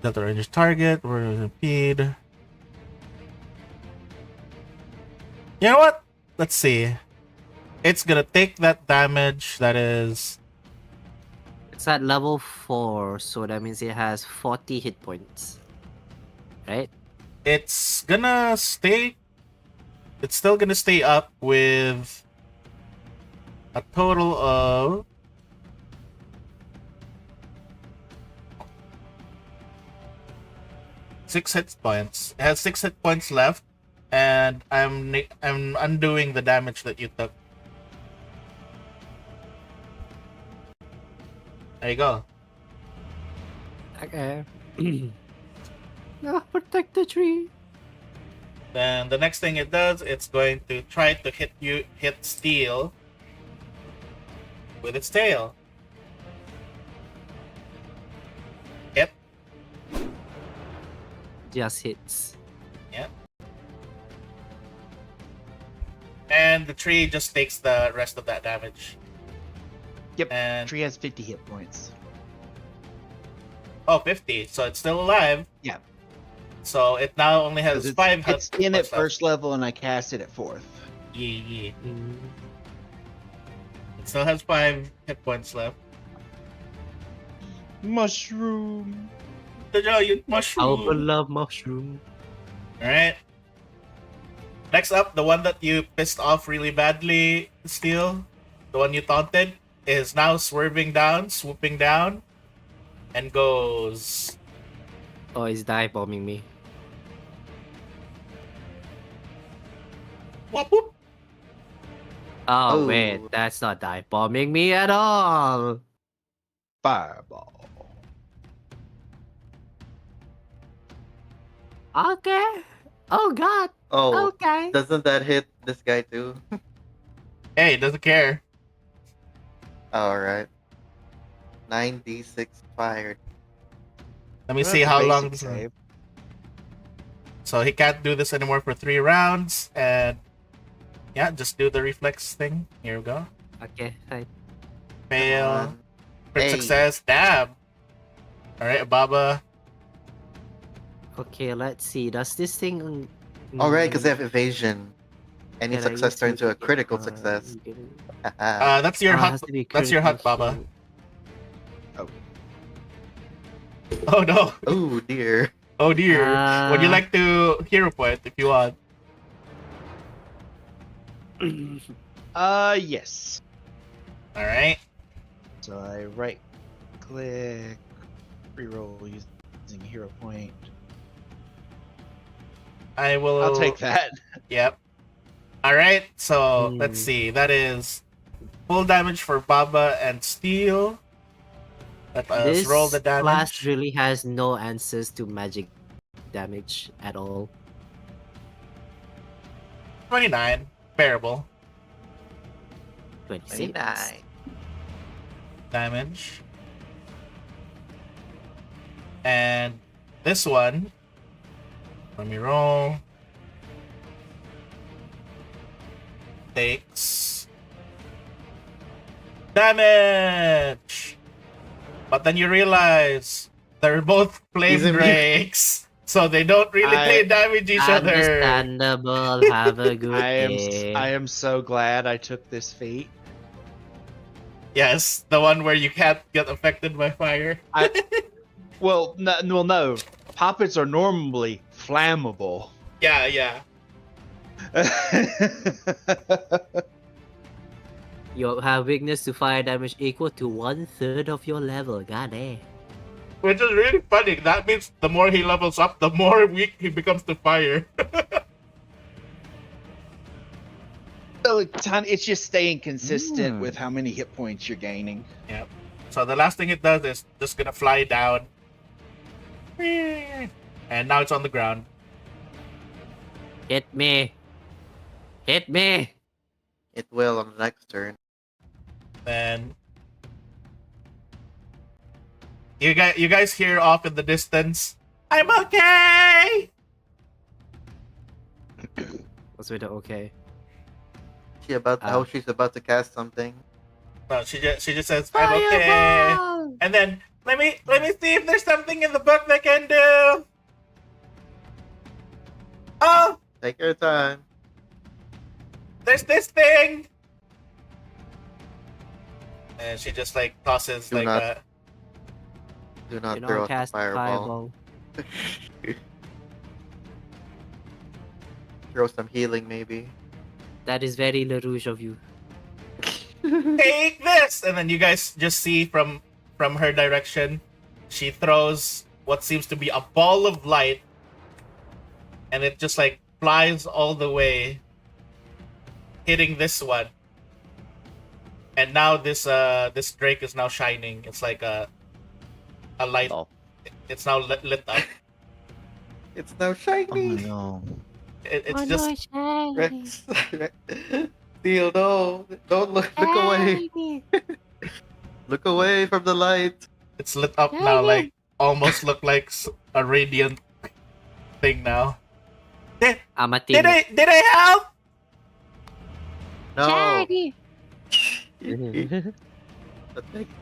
Delta ranger's target or impede. You know what? Let's see. it's gonna take that damage. That is, It's at level 4, so that means it has 40 hit points. Right? it's gonna stay. It's still gonna stay up with a total of 6 hit points. It has 6 hit points left, and I'm undoing the damage that you took. There you go. Okay. Protect the tree. Then the next thing it does, it's going to try to hit Steel with its tail. Hit. Just hits. Yeah. And the tree just takes the rest of that damage. Yep. And Tree has 50 hit points. 50, so it's still alive. Yeah. So it now only has 'Cause 5 hit It's in at points left. first level, and I cast it at 4th. Yeah. It still has 5 hit points left. Mushroom. The giant I mushroom. love mushroom. Alright. Next up, the one that you pissed off really badly, Steel, the one you taunted, is now swerving down, swooping down, and goes. Oh, he's dive bombing me. Whoop whoop. Oh, Oh. wait, that's not dive bombing me at all. Fireball. Okay. Oh god. Oh, Okay. doesn't that hit this guy too? Hey, doesn't care. Alright. 9d6 fired. Let me What see about how the long. basic save? So he can't do this anymore for 3 rounds, and yeah, just do the reflex thing. Here we go. Okay, fine. Fail. Crit Hey. success. Damn. Alright, Baba. Okay, let's see. Does this thing... Alright, because they have evasion. Any Can I success use turns to a it? critical success. That's your it hut. has to be That's your hut, critical Baba. hit. Oh no. Oh dear. Oh dear. Would you like to hero point if you want? Yes. Alright. So I right click, reroll using hero point. I will. I'll take that. Yep. Alright, so let's see. That is full damage for Baba and Steel. Let us This roll the class damage. really has no answers to magic damage at all. 29. Bearable. 26. Damage. And this one. Let me roll. Takes damage. But then you realize they're both flame He's immune. drakes, so they don't really I- damage each other. Understandable. Have a good day. I am so glad I took this feat. Yes, the one where you can't get affected by fire. Well, no. Poppets are normally flammable. Yeah. You have weakness to fire damage equal to 1/3 of your level. God damn. Which is really funny. That means the more he levels up, the more weak he becomes to fire. So it's just staying consistent with how many hit points you're gaining. Yep. So the last thing it does is just gonna fly down. And now it's on the ground. Hit me. Hit me. It will on the next turn. Then you guys hear off in the distance, I'm okay! What's with the okay? How she's about to cast something. No, she just says, I'm okay. And then let me see if there's something in the book they can do. Oh, Take your time. there's this thing. And she just like tosses Do like not- a. Do not You throw don't out the cast fireball. fireball. Throw some healing, maybe. That is very LaRouge of you. Take this, and then you guys just see from her direction, she throws what seems to be a ball of light, and it just like flies all the way, hitting this one. And now this drake is now shining. It's like a light. Oh. It's now lit up. It's now Oh shiny. no. It's just Rex. Steel, no. Don't look away. Look away from the light. it's lit up now, like almost look like a radiant thing now. I'm a team. Did I help? No.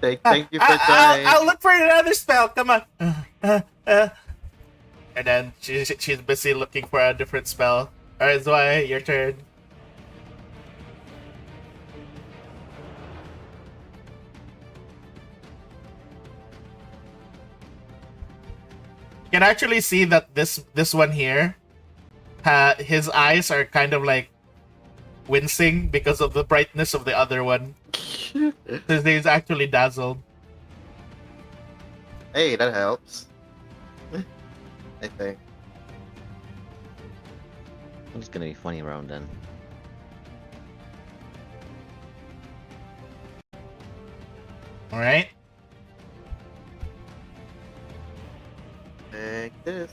Thank you for trying. I'll look for another spell. Come on. And then she's busy looking for a different spell. Alright, Zwei, your turn. You can actually see that this one here, his eyes are kind of like wincing because of the brightness of the other one. He's actually dazzled. Hey, that helps. I think. It's gonna be funny around then. Alright. Take this.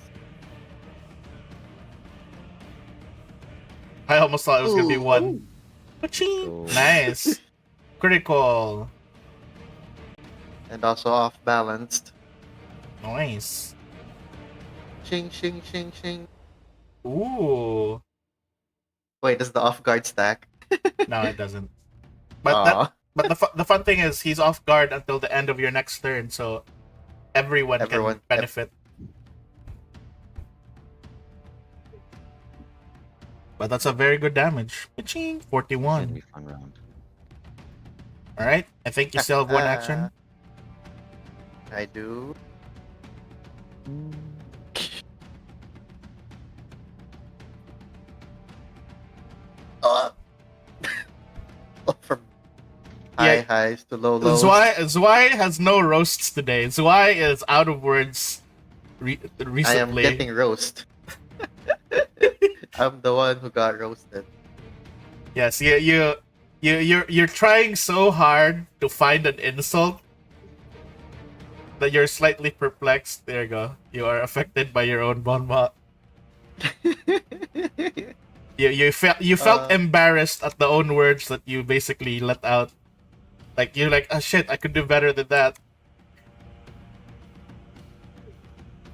I almost thought it was gonna be Ooh. one. Ka-ching! Oh. Nice. Critical. And also off balanced. Nice. Shing, shing, shing, shing. Ooh. Wait, does the off guard stack? No, it doesn't. But Aw. the fun thing is he's off guard until the end of your next turn, so everyone can benefit. But that's a very good damage. Ka-ching! It's 41. gonna be a fun round. Alright, I think you still have one action. I do. From Yeah. highs to low lows. Zwei has no roasts today. Zwei is out of words I am recently. getting roast. I'm the one who got roasted. Yes, you're trying so hard to find an insult that you're slightly perplexed. There you go. You are affected by your own bon mot. You felt embarrassed at the own words that you basically let out. Like you're like, oh shit, I could do better than that.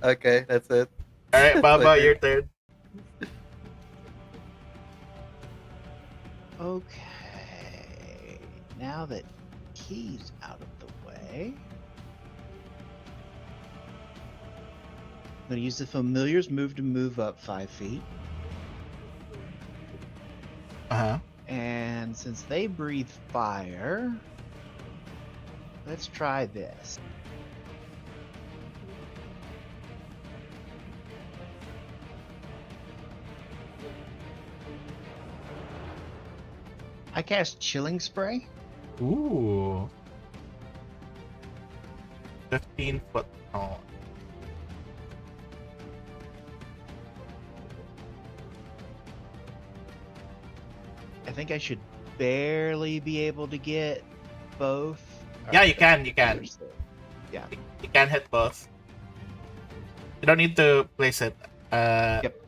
Okay, that's it. Alright, Baba, Okay. your turn. Okay. Now that he's out of the way, I'm going to use the familiar's move to move up 5 feet. Uh-huh. And since they breathe fire, let's try this. I cast Chilling Spray. Ooh. 15 foot tall. I think I should barely be able to get both. Yeah, Alright, you can, you can. Yeah. You can hit both. You don't need to place it. Yep.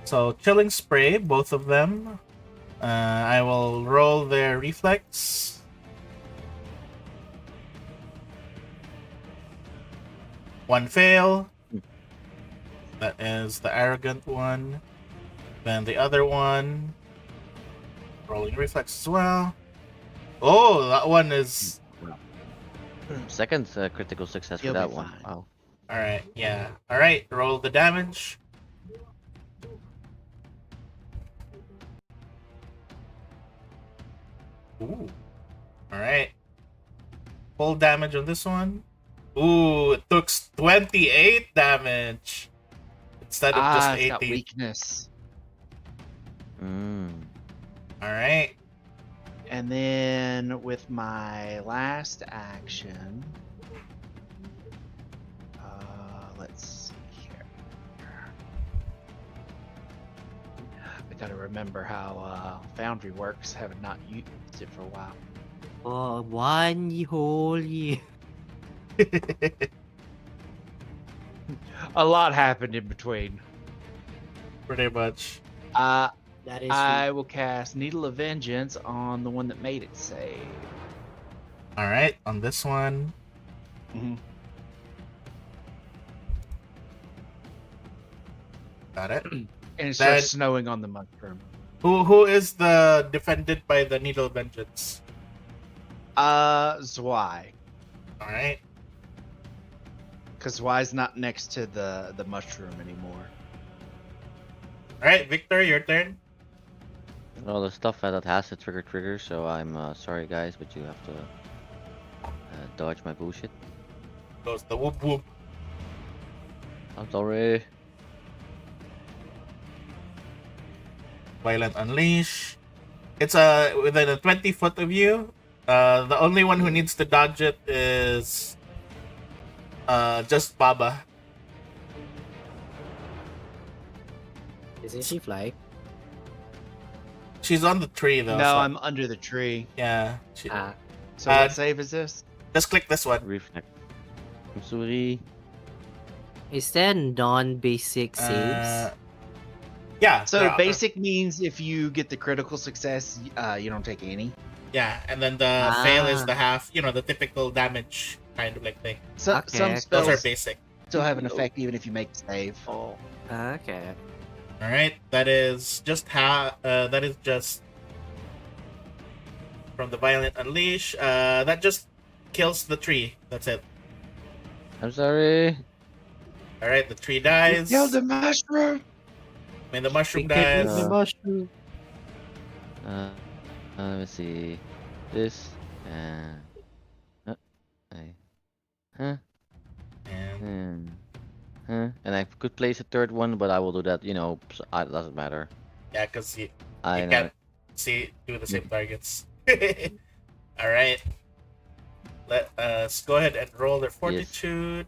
So, Chilling Spray, both of them. I will roll their reflex. One fail. That is the arrogant one. Then the other one. Rolling reflex as well. Oh, that one is... Second critical success You'll for that be one. fine. Wow. Alright, yeah. Alright, roll the damage. Ooh. Alright. Full damage on this one. Ooh, it took 28 damage instead of just It's got 18. weakness. Mm. Alright. And then with my last action, let's see here. I gotta remember how Foundry works. Haven't not used it for a while. For 1 whole year. A lot happened in between. Pretty much. That is I will cast Needle of Vengeance on the one that made it save. Alright, on this one. Got it. And it Then- starts snowing on the mushroom. Who is the defended by the Needle of Vengeance? Zwei. Alright. Because Zwei's not next to the mushroom anymore. Alright, Victor, your turn. Well, the stuff that has the trigger, so I'm sorry guys, but you have to dodge my bullshit. Goes the whoop whoop. I'm sorry. Violent Unleash. It's within a 20 foot of you. The only one who needs to dodge it is just Baba. Isn't she fly? She's on the tree though. No, so- I'm under the tree. Yeah. So Uh, what save is this? Just click this one. Reflect. I'm sorry. Is there non-basic saves? Yeah. So there are- basic means if you get the critical success, you don't take any. Yeah, and then the fail is Ah. the half. You know, the typical damage kind of like thing. So, Okay. Some Those spells are basic. still have an effect even if you make a save. Okay. All right, that is just that is just from the Violent Unleash. That just kills the tree. That's it. I'm sorry. All right, the tree dies. mushroom. When the mushroom We could- dies, The mushroom. Let me see. This and and and I could place a third one, but I will do that. You know, so it doesn't matter. yeah, because you I know. can't see do the same targets. All right, let's go ahead and roll their fortitude.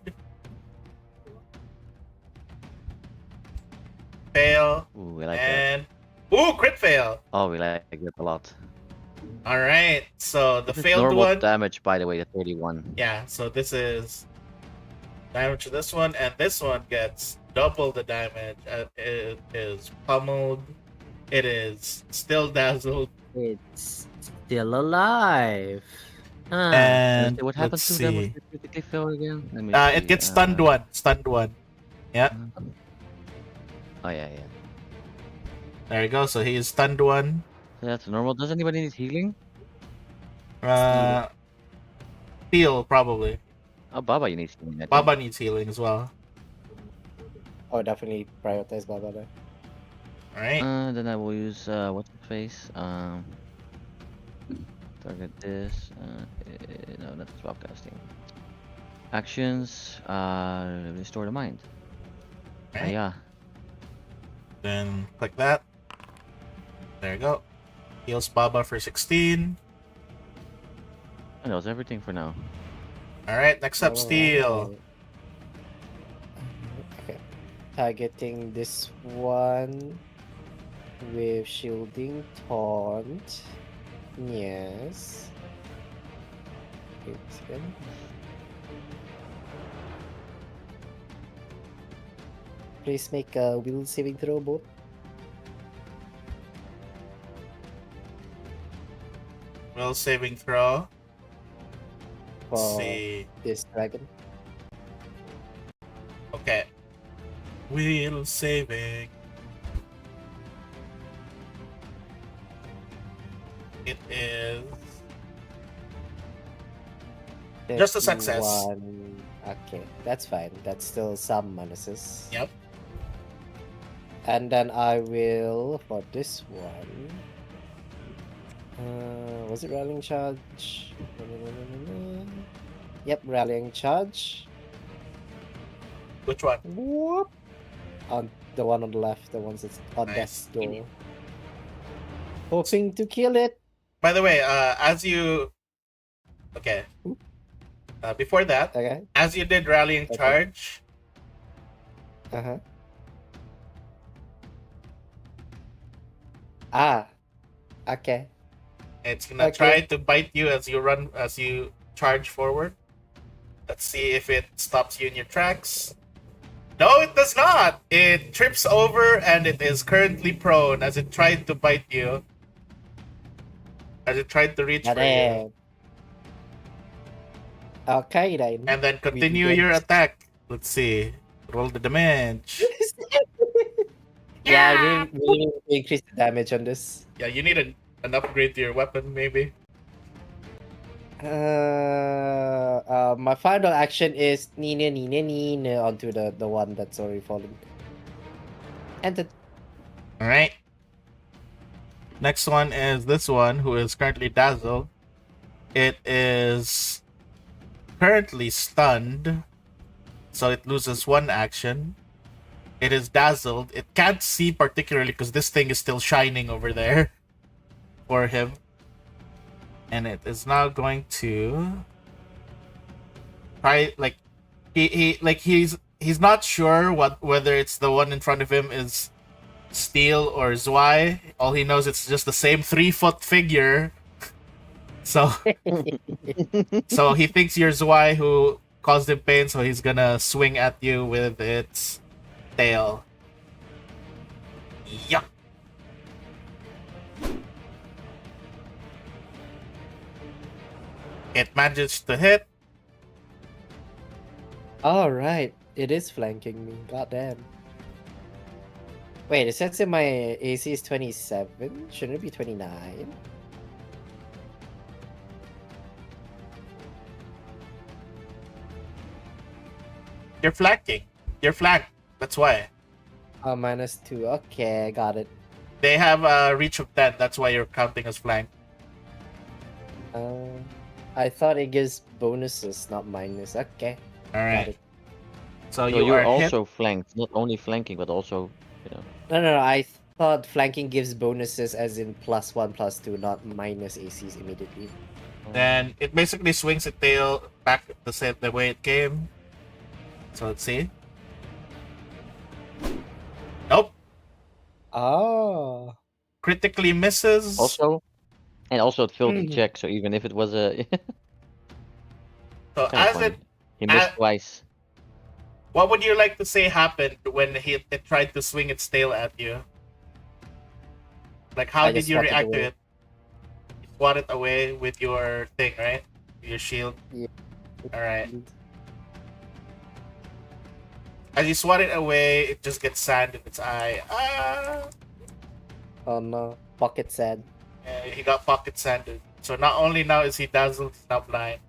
Fail Ooh, we like that. and ooh, crit fail. Oh, we like that a lot. All right, so the This is failed normal one. damage, by the way, the 31. Yeah, so this is damage to this one, and this one gets double the damage. It is pummeled. It is still dazzled. It's still alive. Huh. And What happens to them when they critically fail again? Let me it see, gets stunned one. Stunned one. Yeah, Oh yeah. there you go. So he is stunned one. So that's normal. Does anybody need healing? Heal probably. Oh, Baba, you need healing. I think. Baba needs healing as well. Oh, definitely prioritize Baba there. All right. Then I will use what's his face? Target this. No, that's swap casting. Actions. Restore the mind. Right. Yeah. Then click that. There you go. Heals Baba for 16. And that was everything for now. All right. Next up, Steel. Okay. Targeting this one with shielding taunt. Yes. Wait a second. Please make a will saving throw both. Will saving throw. Let's For see. this dragon. Okay. Will saving. It is just a success. 31. Okay, that's fine. That's still some minuses. Yep. And then I will for this one. Was it rallying charge? Yep, rallying charge. Which one? Whoop. On the one on the left, the ones that's on Nice. death's door. Hoping to kill it. By the way, as you... Okay. Before that, Okay. as you did rallying Okay. charge, Uh-huh. Ah. Okay. it's gonna Okay. try to bite you as you charge forward. Let's see if it stops you in your tracks. No, it does not! It trips over and it is currently prone as it tried to bite you. As it tried to reach for you. Goddamn. Okay then. And then continue get- your attack. Let's see. Roll the damage. Yeah, we need to increase the damage on this. Yeah, you need an upgrade to your weapon, maybe. My final action is Nina onto the one that's already fallen. And the Alright. Next one is this one, who is currently dazzled. It is currently stunned, so it loses one action. It is dazzled. It can't see particularly because this thing is still shining over there for him. And it is now going to try, like, he's not sure whether it's the one in front of him is Steel or Zwei. All he knows it's just the same 3-foot figure. So he thinks you're Zwei who caused him pain, so he's gonna swing at you with its tail. Yuck. It managed to hit. Alright, it is flanking me. Goddamn. Wait, it says in my AC is 27. Shouldn't it be 29? You're flanking. You're flanked. That's why. Oh, -2. Okay, got it. They have a reach of 10. That's why you're counting as flank. I thought it gives bonuses, not minus. Okay, got Alright. it. So So you you're are hit. also flanked, not only flanking, but also, No, I thought flanking gives bonuses as in +1, +2, not minus ACs immediately. Then it basically swings its tail back the way it came. So let's see. Nope. Oh. Critically misses. also, and also it failed the Mhm. check. So even if it was a, So kind of as funny. it, He missed as- twice. what would you like to say happened when it tried to swing its tail at you? Like, how I did just you swatted react to away. it? You swat it away with your thing, right? Your shield. Yeah. Alright. As you swat it away, it just gets sand in its eye. Ah! Oh no, pocket sand. He got pocket sanded. So not only now is he dazzled, he's now blind.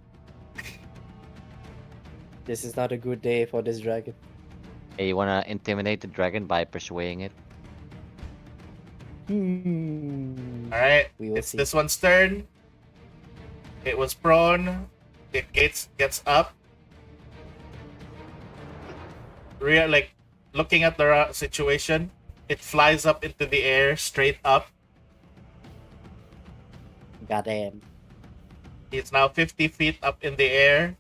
This is not a good day for this dragon. Hey, you wanna intimidate the dragon by persuading it? Alright, We will it's see. this one's turn. It was prone. It gets up. Looking at the situation, it flies up into the air, straight up. Goddamn. It's now 50 feet up in the air.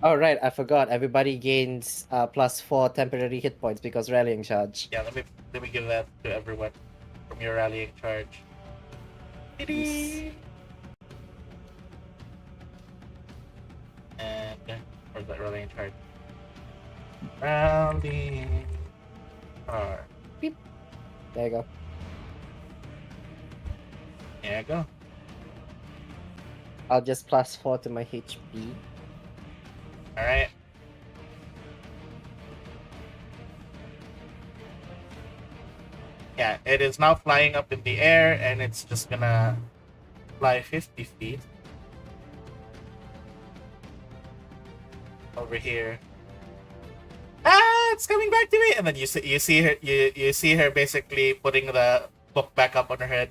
Oh right, I forgot. Everybody gains +4 temporary hit points because rallying charge. Yeah, let me give that to everyone from your rallying charge. And where's that rallying charge? Rallying charge. There you go. There you go. I'll just +4 to my HP. Alright. Yeah, it is now flying up in the air and it's just gonna fly 50 feet over here. Ah, it's coming back to me! And then you see her basically putting the book back up on her head.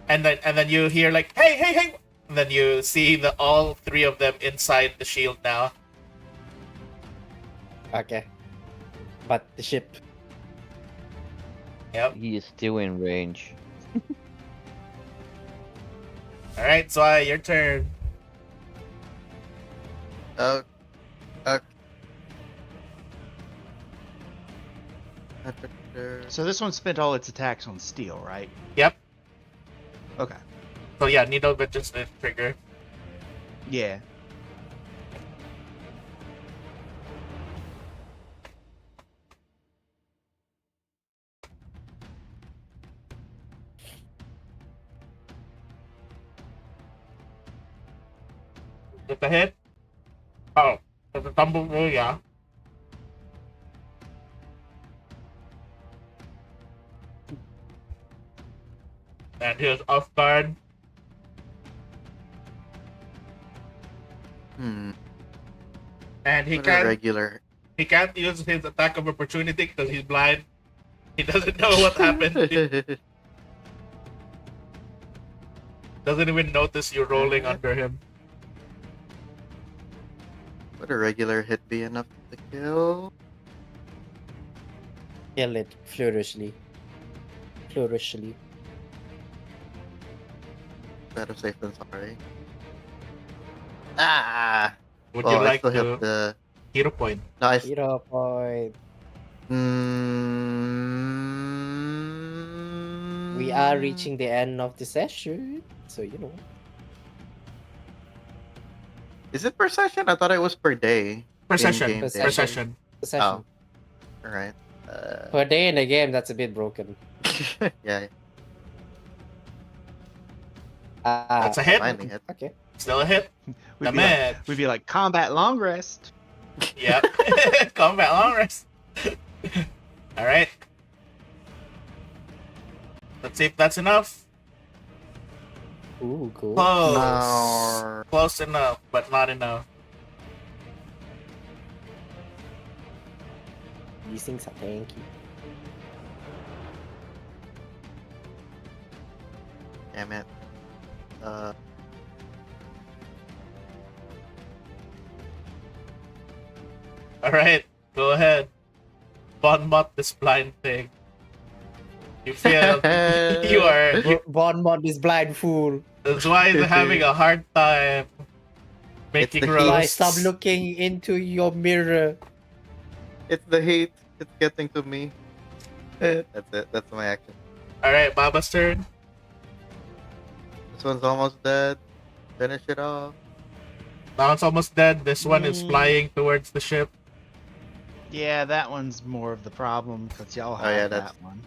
and then you hear like, hey, and then you see all three of them inside the shield now. Okay. But the ship. Yep. He is still in range. All right, Zwei, your turn. Okay. So this one spent all its attacks on steel, right? Yep. Okay. So yeah, Needle Vengeance did trigger. Yeah. Just a hit. Oh, it's a tumble roll, yeah. And he was off guard. Hmm. And he What a can't regular. he can't use his attack of opportunity because he's blind. He doesn't know what happened. He doesn't even notice you rolling under him. Would a regular hit be enough to kill? Kill it flourishly. Flourishly. Better safe than sorry. Ah! Would Well, you I like still to hit the. hero point? No, I. 0 point. We are reaching the end of the session. So, you know. Is it per session? I thought it was per day. Per In session. game Per day. session. The session. Alright. Per day in a game, that's a bit broken. Yeah, That's a hit. finally hit. Okay. Still a hit. We'd be, like, Damage. we'd be like combat long rest. Yep. Combat long rest. Alright. Let's see if that's enough. Ooh, cool. Close. No. Close enough, but not enough. These things are tanky. Damn it. Alright, go ahead. Bonmot this blind thing. You failed. You are. Bonmot is blind fool. That's why he's having a hard time making the heat. Why roasts. stop looking into your mirror? It's the heat. It's getting to me. That's it. That's my action. Alright, Baba's turn. This one's almost dead. Finish it off. That one's almost dead. This one is flying towards the ship. Yeah, that one's more of the problem because y'all have yeah, that that's- one.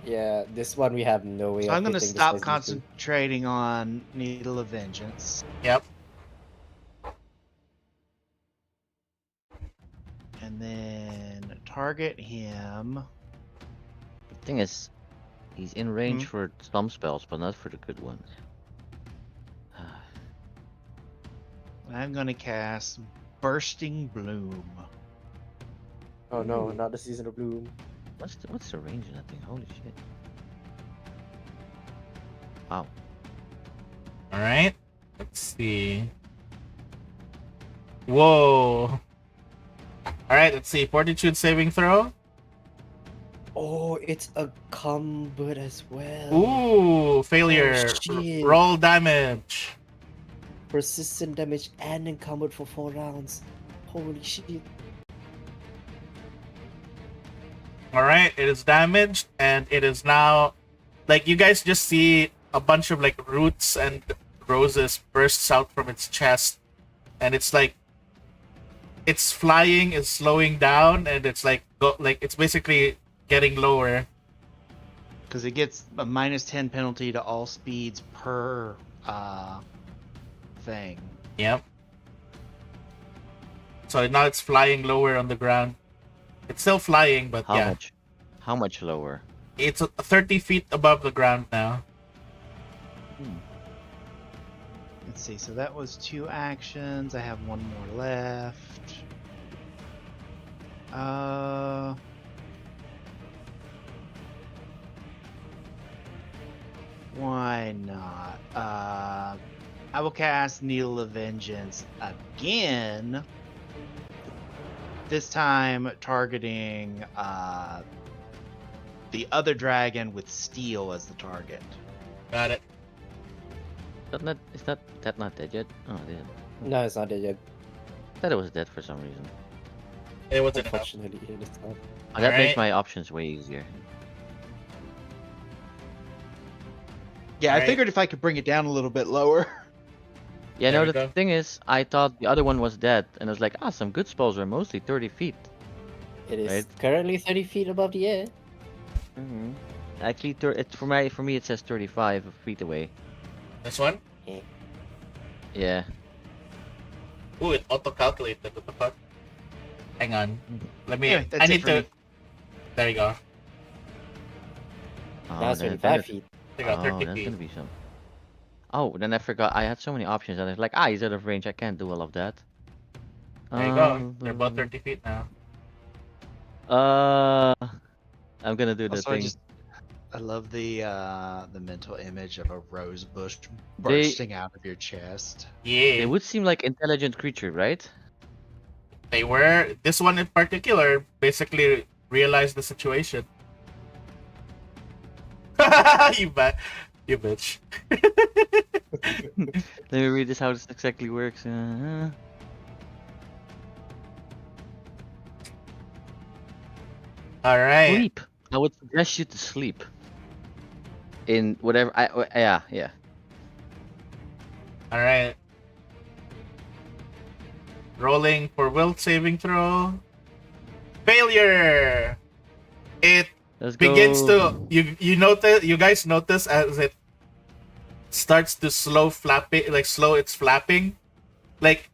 Yeah, this one we have no way So of I'm gonna hitting this stop resistance. concentrating on Needle of Vengeance. Yep. And then target him. The thing is, he's in range for some spells, but not for the good ones. I'm gonna cast Bursting Bloom. Oh no, not the season of bloom. What's the range of that thing? Holy shit! Wow. Alright. Let's see. Whoa. Alright, let's see. Fortitude saving throw. Oh, it's a combat as well. Ooh, failure. shit. Roll damage. Persistent damage and encumbered for 4 rounds. Holy shit. Alright, it is damaged, and it is now... Like, you guys just see a bunch of, like, roots and roses bursts out from its chest. And it's like... It's flying, it's slowing down, and it's like... it's basically getting lower. Because it gets a -10 penalty to all speeds per thing. Yep. So now it's flying lower on the ground. It's still flying, but How yeah. much? How much lower? It's 30 feet above the ground now. Let's see. So that was 2 actions. I have 1 more left. Why not? I will cast Needle of Vengeance again. This time targeting the other dragon with steel as the target. Got it. Is that not dead yet? Oh, it is. No, it's not dead yet. I thought it was dead for some reason. It wasn't enough. Unfortunately, it is not. Oh, that makes Alright. my options way easier. Yeah, I Alright. figured if I could bring it down a little bit lower. Yeah, There no, we the go. thing is, I thought the other one was dead, and I was like, some good spells are mostly 30 feet. It is Right. currently 30 feet above the air. Mm-hmm. Actually, for me it says 35 feet away. This one? Yeah. Ooh, it auto-calculated. What the fuck? Hang on. Let me... Anyway, that's I it need for to... me. There you go. Oh, That's then 25 feet. There you go, 30 that's feet. gonna be some. Oh, then I forgot. I had so many options, and I was like, he's out of range. I can't do all of that. There you go. They're about 30 feet now. I'm gonna do the Also, thing. I love the mental image of a rose bush They- bursting out of your chest. Yeah. They would seem like intelligent creature, right? They were. This one in particular basically realized the situation. You bet. You bitch. Let me read this how this exactly works. Alright. Sleep. I would suggest you to sleep. In whatever. Yeah. Alright. Rolling for will saving throw. Failure! It Let's begins go. to you guys notice as it starts to slow its flapping. Like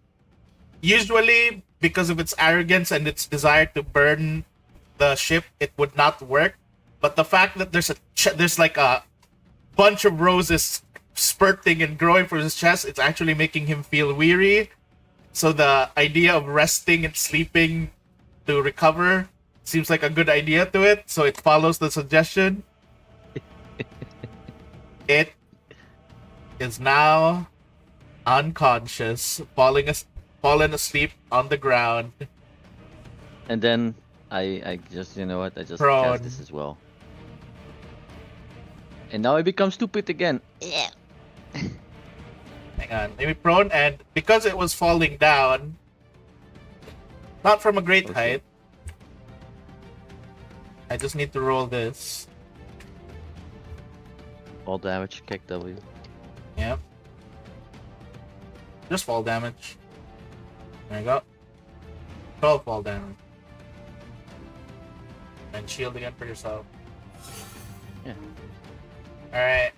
usually because of its arrogance and its desire to burn the ship, it would not work. But the fact that there's like a bunch of roses spurting and growing from his chest, it's actually making him feel weary. So the idea of resting and sleeping to recover seems like a good idea to it. So it follows the suggestion. It is now unconscious, fallen asleep on the ground. And then I just, you know what? I just Prone. cast this as well. And now I become stupid again. Hang on, maybe prone, and because it was falling down, not from a great Oh, height, I just need to roll this. All damage, kick W. Yep. Just fall damage. There you go. 12 fall damage. And shield again for yourself. Yeah. Alright.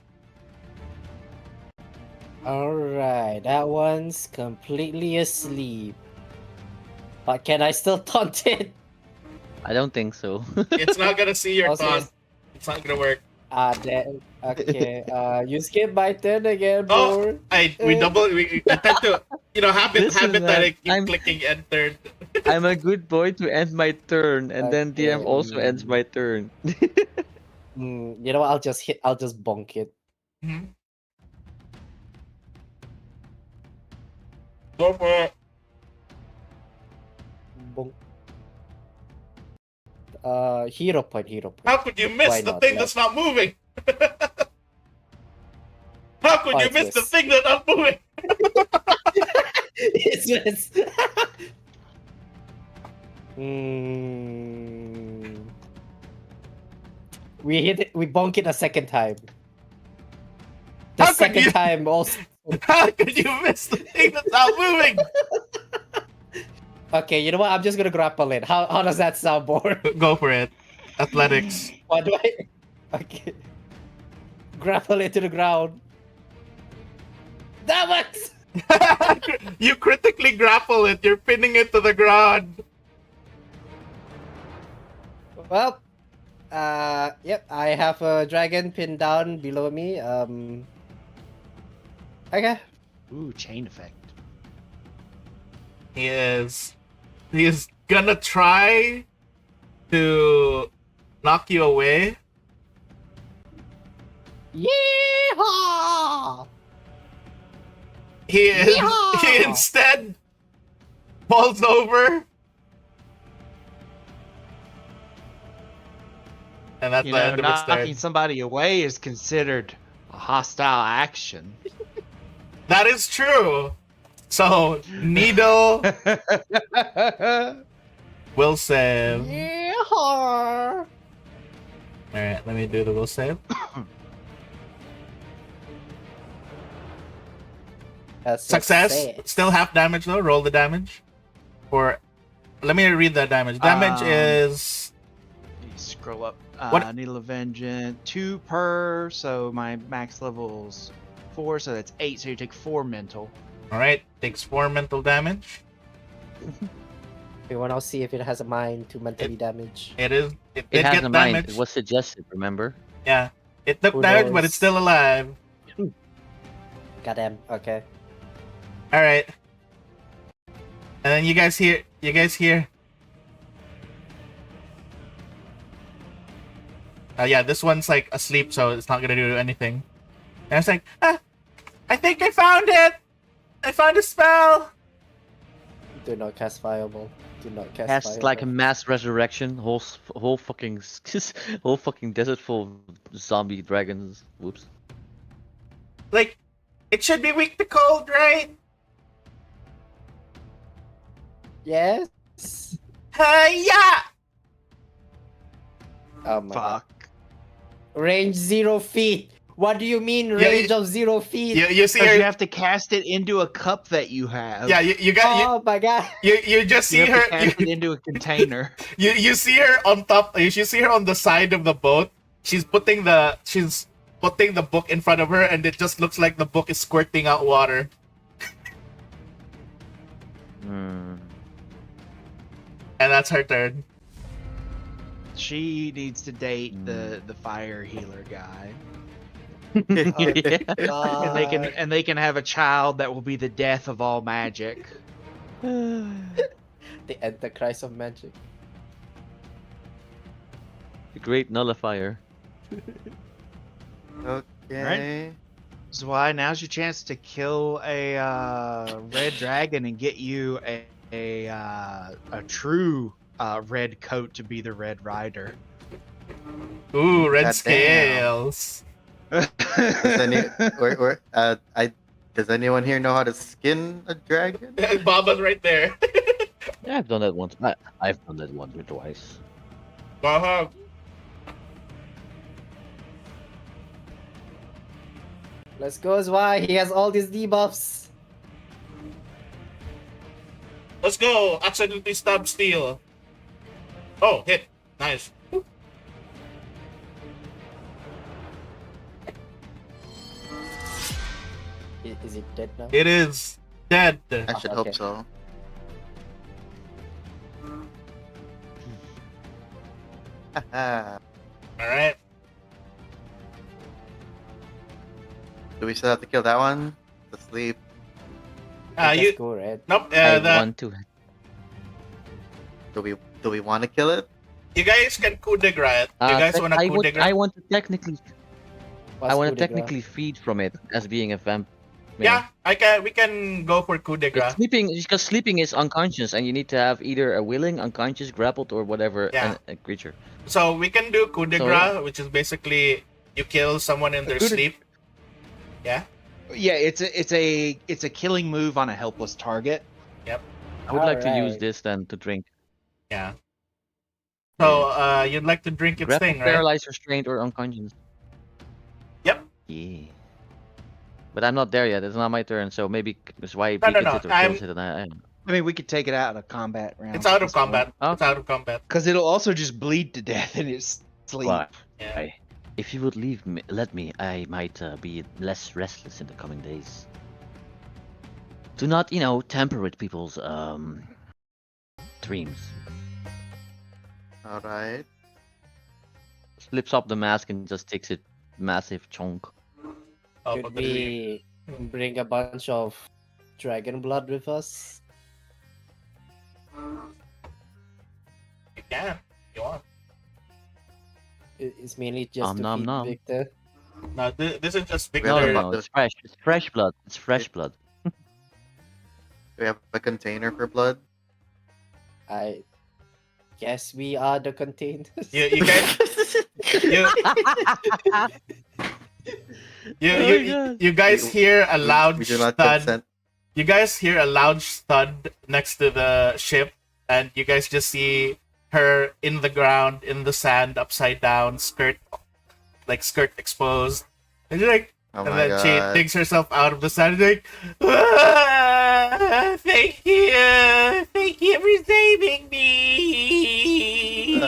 Alright, that one's completely asleep. But can I still taunt it? I don't think so. It's not gonna see your Also, taunt. It's not gonna work. Damn. Okay, you skip my turn again, Oh, bro. we attempt to, habit Listen, that I keep I'm- clicking enter. I'm a good boy to end my turn, and then DM Okay. also ends my turn. You know what? I'll just bonk it. Mhm. Go for it. Bonk. Hero point. How could you miss Why the not? thing that's not moving? How could Oh, you it's miss the this. thing that's not moving? It's this. We hit it. We bonk it a second time. The How could second you- time also. How could you miss the thing that's not moving? Okay, you know what? I'm just gonna grapple it. How does that sound, Bor? Go for it. Athletics. What do I? Okay. Grapple it to the ground. That works. You critically grapple it. You're pinning it to the ground. Well, yep. I have a dragon pinned down below me. Okay. Ooh, chain effect. He is gonna try to knock you away. Yeehaw! He Yeehaw! instead falls over. And that's You the know, end of its knocking turn. somebody away is considered a hostile action. That is true. So Needle will save. Yeehaw! Alright, let me do the will save. That's Success. Still half damage though. Roll the damage. Or let me read that damage. Damage is Scroll up. What? Needle of Vengeance, 2 per. So my max level's 4, so that's 8. So you take 4 mental. alright. Takes 4 mental damage. We want to see if it has a mind to mentally damage. It did It get has a mind. damage. It was suggested, remember? Yeah. It took Who damage, but knows? it's still alive. Goddamn. Okay. Alright. And then you guys hear yeah, this one's like asleep, so it's not gonna do anything. And it's like, I think I found it! I found a spell! Do not cast fireball. Do not cast Has fireball. like a mass resurrection. Whole fucking whole fucking desert full of zombie dragons. Whoops. Like, it should be weak to cold, right? Yes. Yeah! Oh my god. Fuck. Range 0 feet. What do you mean Yeah, range of 0 feet? You see Because you her. have to cast it into a cup that you have. Yeah, you got Oh my god. you just see You have her. to cast it into a container. You see her on top. You see her on the side of the boat. She's putting the book in front of her, and it just looks like the book is squirting out water. Hmm. And that's her turn. She needs to date the fire healer guy. Yeah. And they can have a child that will be the death of all magic. The Antichrist of magic. The great nullifier. Okay. That's why now's your chance to kill a red dragon and get you a true red coat to be the Red Rider. Ooh, red Goddamn. scales. Does anyone here know how to skin a dragon? Baba's right there. Yeah, I've done that once. I've done that once or twice. Uh-huh. Let's go, Zwei. He has all these debuffs. Let's go. Accidentally stab steel. Oh, hit. Nice. Is it dead now? It is dead. I should Okay. hope so. Haha. Alright. Do we still have to kill that one? It's asleep. Let's You go red. nope. I want to. Do we want to kill it? You guys can coup de grace. You guys want to coup de grace? I want to technically. What's I want coup to de grace? technically feed from it as being a vamp. Yeah, I can. We can go for coup de grace. Sleeping, because sleeping is unconscious, and you need to have either a willing, unconscious, grappled, or whatever Yeah. a creature. So we can do coup de So, grace, which is basically you kill someone in their Coup de- sleep. Yeah. Yeah, it's a killing move on a helpless target. I would like to use Alright. this then to drink. Yeah. So you'd like to drink its Grapple, thing, right? paralyzed, restrained, or unconscious. Yep. Yeah. But I'm not there yet. It's not my turn, so maybe that's why No, beacons no, it or I'm- kills it, and I I mean, we could take it out of combat round. It's out of combat. Oh. It's out of combat. Because it'll also just bleed to death in its sleep. Why? Yeah. If you would leave me, let me, I might be less restless in the coming days. Do not, tamper with people's dreams. Alright. Flips up the mask and just takes it massive chunk. Oh, Should but we... we bring a bunch of dragon blood with us? You can. If you want. It's mainly just Nom to nom feed nom. Victor. No, this is just We No, have Victor. no, no. It's fresh. It's fresh blood. It's fresh blood. Do we have a container for blood? I guess we are the containers. You guys, you, you guys hear a loud We do not thud. consent. You guys hear a loud thud next to the ship, and you guys just see her in the ground, in the sand, upside down, skirt exposed. And she's like, Oh and my then god. she digs herself out of the sand. She's like, "Ah, thank you for saving me.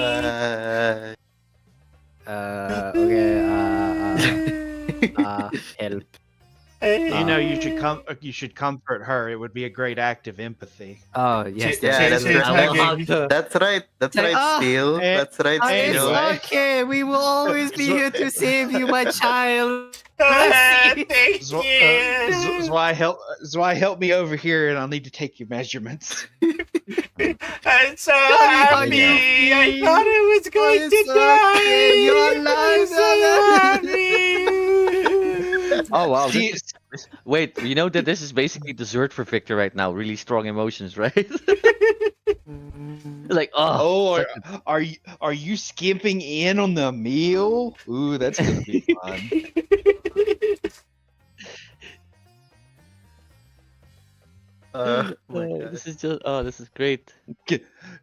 Help. You should comfort her. It would be a great act of empathy. Oh yes, Yeah, that's She's right. hugging- That's right. That's right, Ah, Steel. That's right, it's Steel. okay. okay. We will always be here to save you, my child. Thank Zwa- you. Zwei, help me over here, and I'll need to take your measurements. I'm so Happy. happy. I thought I was going It's to die. okay. You're alive, I'm so happy. Oh wow! See- Wait, you know that this is basically dessert for Victor right now. Really strong emotions, right? Like, oh, are you skimping in on the meal? Ooh, that's gonna be fun. Oh my God. this is just this is great.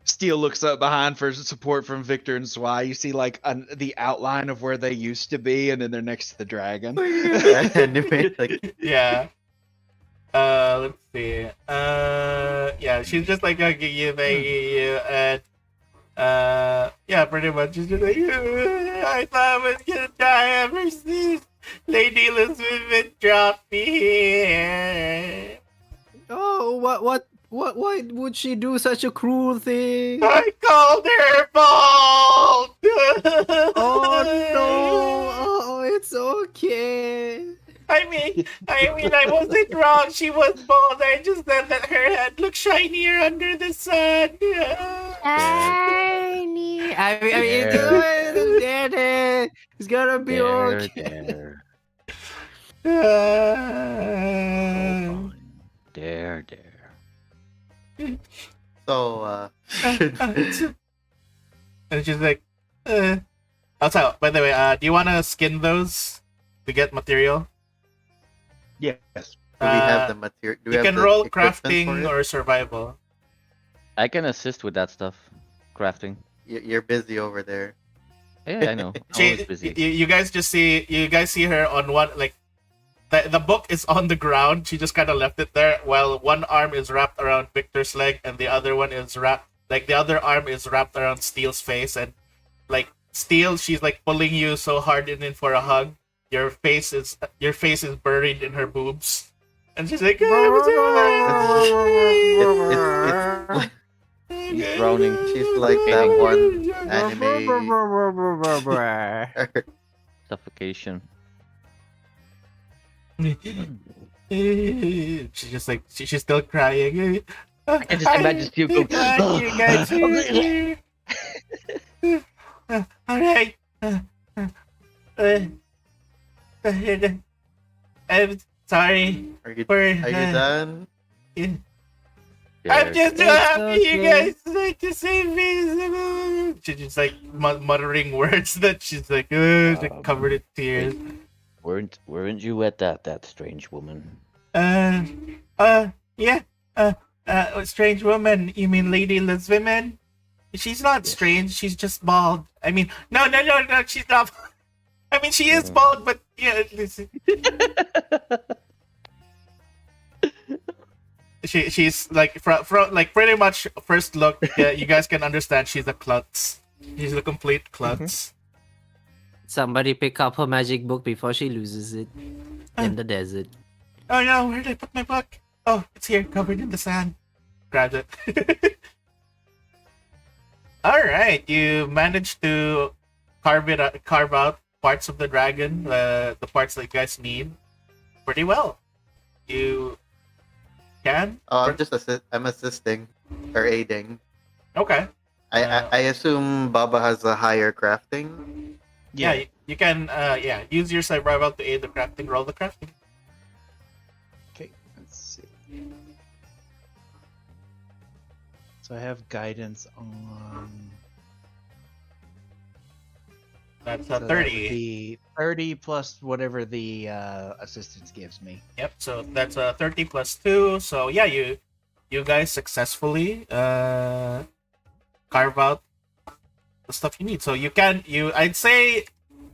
Steel looks up behind for support from Victor and Zwei. You see like the outline of where they used to be, and then they're next to the dragon. Anyway, like, Yeah. Let's see. Yeah, she's just like hugging you, thanking you, and yeah, pretty much. She's just like, I thought I was gonna die ever since Lady Elizabeth dropped me here. Oh, what? Why would she do such a cruel thing? I called her bald. Oh no! Oh, it's okay. I mean, I wasn't wrong. She was bald. I just said that her head looked shinier under the sun. Shiny. I mean, there. It's gonna be okay. There. so, And she's like, Also, by the way, do you want to skin those to get material? Yes. do we have the material? Do we You have can the roll equipment crafting for it? or survival. I can assist with that stuff, crafting. You're busy over there. Yeah, I know. I'm She, always busy. you guys see her on one, like, the book is on the ground. She just kind of left it there while one arm is wrapped around Victor's leg and the other one is the other arm is wrapped around Steel's face, and like Steel, she's like pulling you so hard in for a hug. Your face is buried in her boobs, and she's like, He's drowning. She's like that one anime. Suffocation. She's just like she's still crying. I can just imagine Steel go. You guys all right. I'm sorry. Are you For, done? I'm just so It's happy you okay. guys like to save me. She's just like muttering words that she's like, she's covered in tears. Weren't you with that strange woman? Yeah. Strange woman. You mean Lady Elizabeth? She's not strange. She's just bald. I mean, no. She's not. I mean, she is bald, but yeah. She's like from like pretty much first look. Yeah, you guys can understand she's a klutz. She's a complete klutz. Somebody pick up her magic book before she loses it in the desert. Oh no, where did I put my book? Oh, it's here, covered in the sand. Grabbed it. Alright, you managed to carve out parts of the dragon, the parts that you guys need, pretty well. You can? Oh, I'm assisting or aiding. Okay. I assume Baba has a higher crafting. Yeah, you can use your survival to aid the crafting. Roll the crafting. Okay, let's see. So I have guidance on. That's So that would 30. be 30 plus whatever the assistance gives me. Yep. So that's 30 plus 2. So yeah, you guys successfully carve out the stuff you need. So I'd say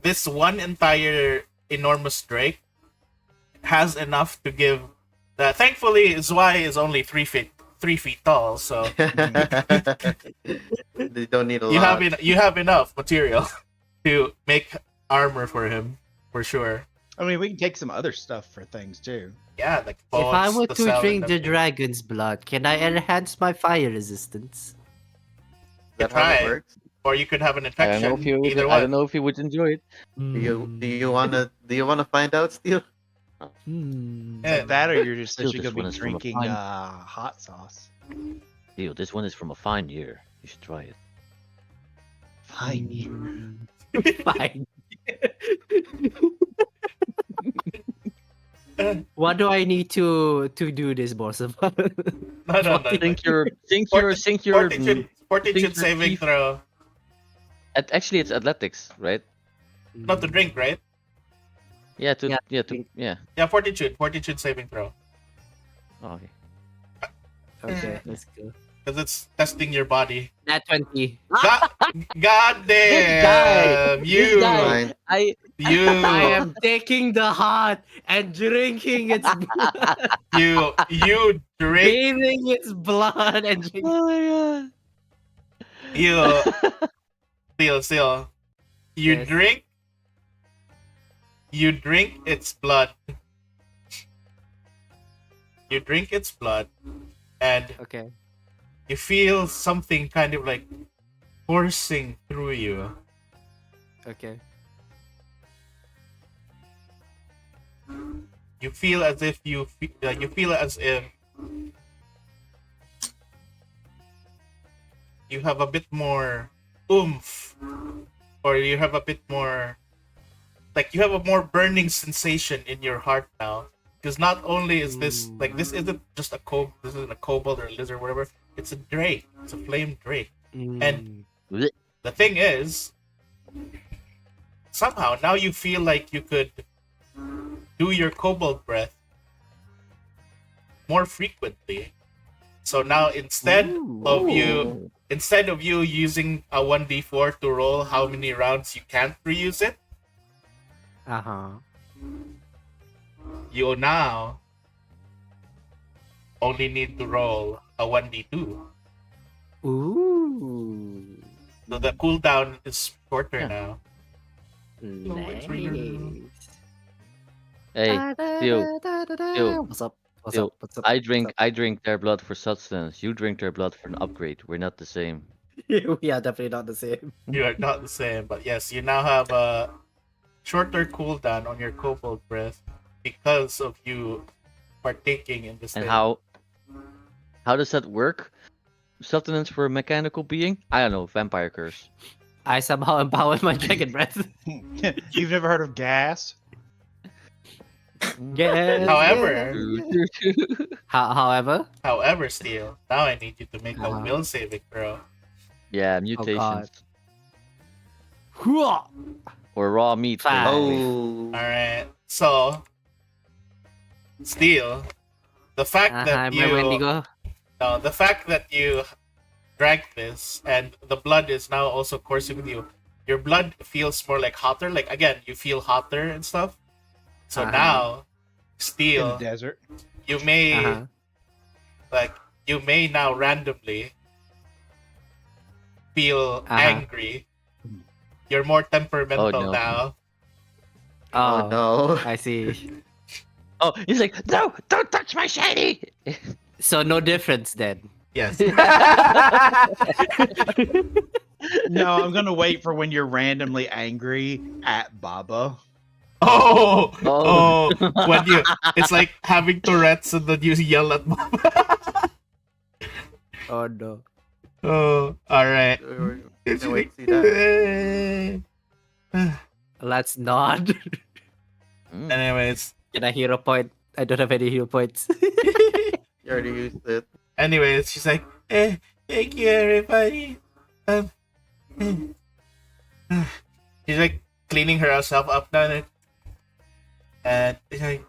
this one entire enormous drake has enough to give. Thankfully, Zwei is only 3 feet tall, so They don't need a you lot. you have enough material to make armor for him for sure. I mean, we can take some other stuff for things too. Yeah, like If I bones, were the to cell, drink and the everything. dragon's blood, can I enhance my fire resistance? Is that how it Try. works? Or you could have an I don't infection. know if you would. Either I don't one. know if you would enjoy it. Do you wanna find out, Steel? Yeah. That, or you're just Still, essentially this one gonna be is from a drinking fine- hot sauce. Ew, this one is from a fine year. You should try it. Fine. Fine. What do I need to do this, boss? No. Think your Fortitude saving teeth- throw. Actually, it's athletics, right? Not to drink, right? Yeah. Yeah, Yeah, fortitude saving throw. Oh, okay. Okay, let's go. Because it's testing your body. Nat 20. God damn! You! Fine. I You! am taking the heart and drinking its blood, You drink. bathing its blood and drinking. Oh my god. Still. Yes. You drink its blood. You drink its blood, and Okay. you feel something kind of like coursing through you. Okay. You feel as if you feel as if you have a bit more oomph, or you have a bit more, like you have a more burning sensation in your heart now. Because not only is this like, this isn't just this isn't a kobold or a lizard or whatever. It's a drake. It's a flame drake. And Blech. the thing is, somehow now you feel like you could do your kobold breath more frequently. So now instead of you using a 1d4 to roll how many rounds you can't reuse it, Uh-huh. you now only need to roll a 1d2. Ooh. So the cooldown is shorter Yeah. now. Nice. Hey, Theo, What's up? What's Theo, up? What's up? I drink their blood for sustenance. You drink their blood for an upgrade. We're not the same. We are definitely not the same. You are not the same, but yes, you now have a shorter cooldown on your kobold breath because of you partaking in this And thing. how does that work? Sustenance for a mechanical being? I don't know. Vampire curse. I somehow empowered my dragon breath. You've never heard of gas? Yes, However, however, Steel, now I need you to make a Uh-huh. will saving throw. yeah, mutations Hooah! or raw meat. Five. Oh. Alright, so Steel, the fact that my Wendigo. the fact that you drank this and the blood is now also coursing with you, your blood feels more like hotter. Like again, you feel hotter and stuff. So Uh-huh. now, In the Steel, desert. you may Uh-huh. you may now randomly feel Uh-huh. angry. You're more temperamental Oh, no. now. Oh Oh, no. I see. Oh, he's like, no, don't touch my shiny. So no difference then. Yes. No, I'm gonna wait for when you're randomly angry at Baba. Oh, Oh. when it's like having Tourette's and then you yell at mom. Oh no. Oh, all right. Can't wait to see that. Let's nod. Mm. Anyways, Can I hero point? I don't have any hero points. You already used it. anyways, she's like, thank you everybody. Um, she's like cleaning herself up now, and she's like,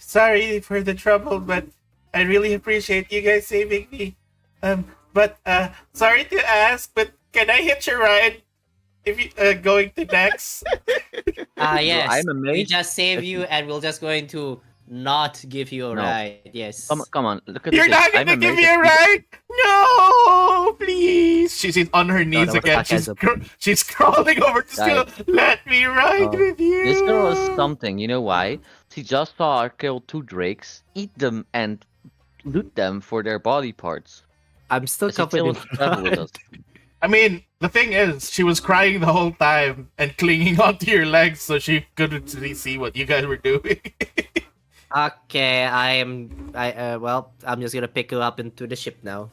sorry for the trouble, but I really appreciate you guys saving me. But sorry to ask, but can I hitch a ride if you going to next? Yes. I'm We amazed. just save you, and we're just going to not give you a No. ride. Yes. Come on, look at You're this. not I'm gonna give amazed me a at you. ride? No, please. She's on her knees no, again. sarcasm. She's crawling over to Steal. Let me ride No. with you. This girl is something. You know why? She just saw her kill 2 drakes, eat them, and loot them for their body parts. I'm still She still confident. wants to travel with us. I mean, the thing is, she was crying the whole time and clinging onto your legs so she couldn't really see what you guys were doing. Okay, well, I'm just gonna pick her up into the ship now.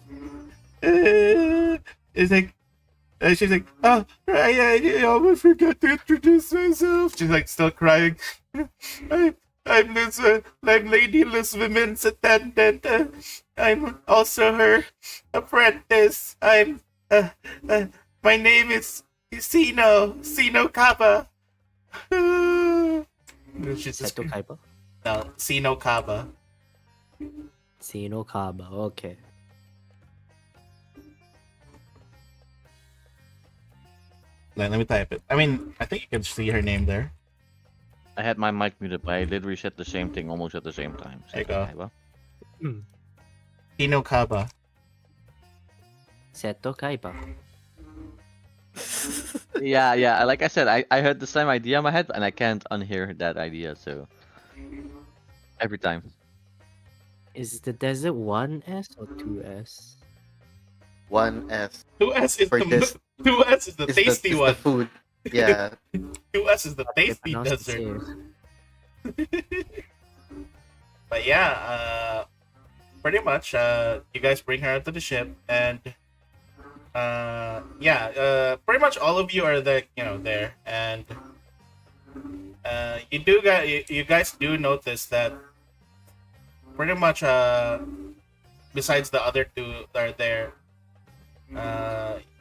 It's like, she's like, oh, I almost forgot to introduce myself. She's like still crying. I'm Lady Liswomen's attendant. I'm also her apprentice. My name is Sino Kaba. She's just, Seto Kaiba? no, Sino Kaba. Sino Kaba, okay. Let me type it. I mean, I think you can see her name there. I had my mic muted, but I literally said the same thing almost at the same time. There you go. Okay, well. Sino Kaba. Seto Kaiba. Yeah. Like I said, I heard the same idea in my head, and I can't unhear that idea. So every time. Is the desert 1S or 2S? 1S. 2S is For the this- 2S is the Is tasty is one. The food. Yeah. 2S is the tasty Pronounce it desert. safe. But yeah, pretty much, you guys bring her to the ship, and pretty much all of you are there, there, and you guys do notice that pretty much, besides the other two that are there,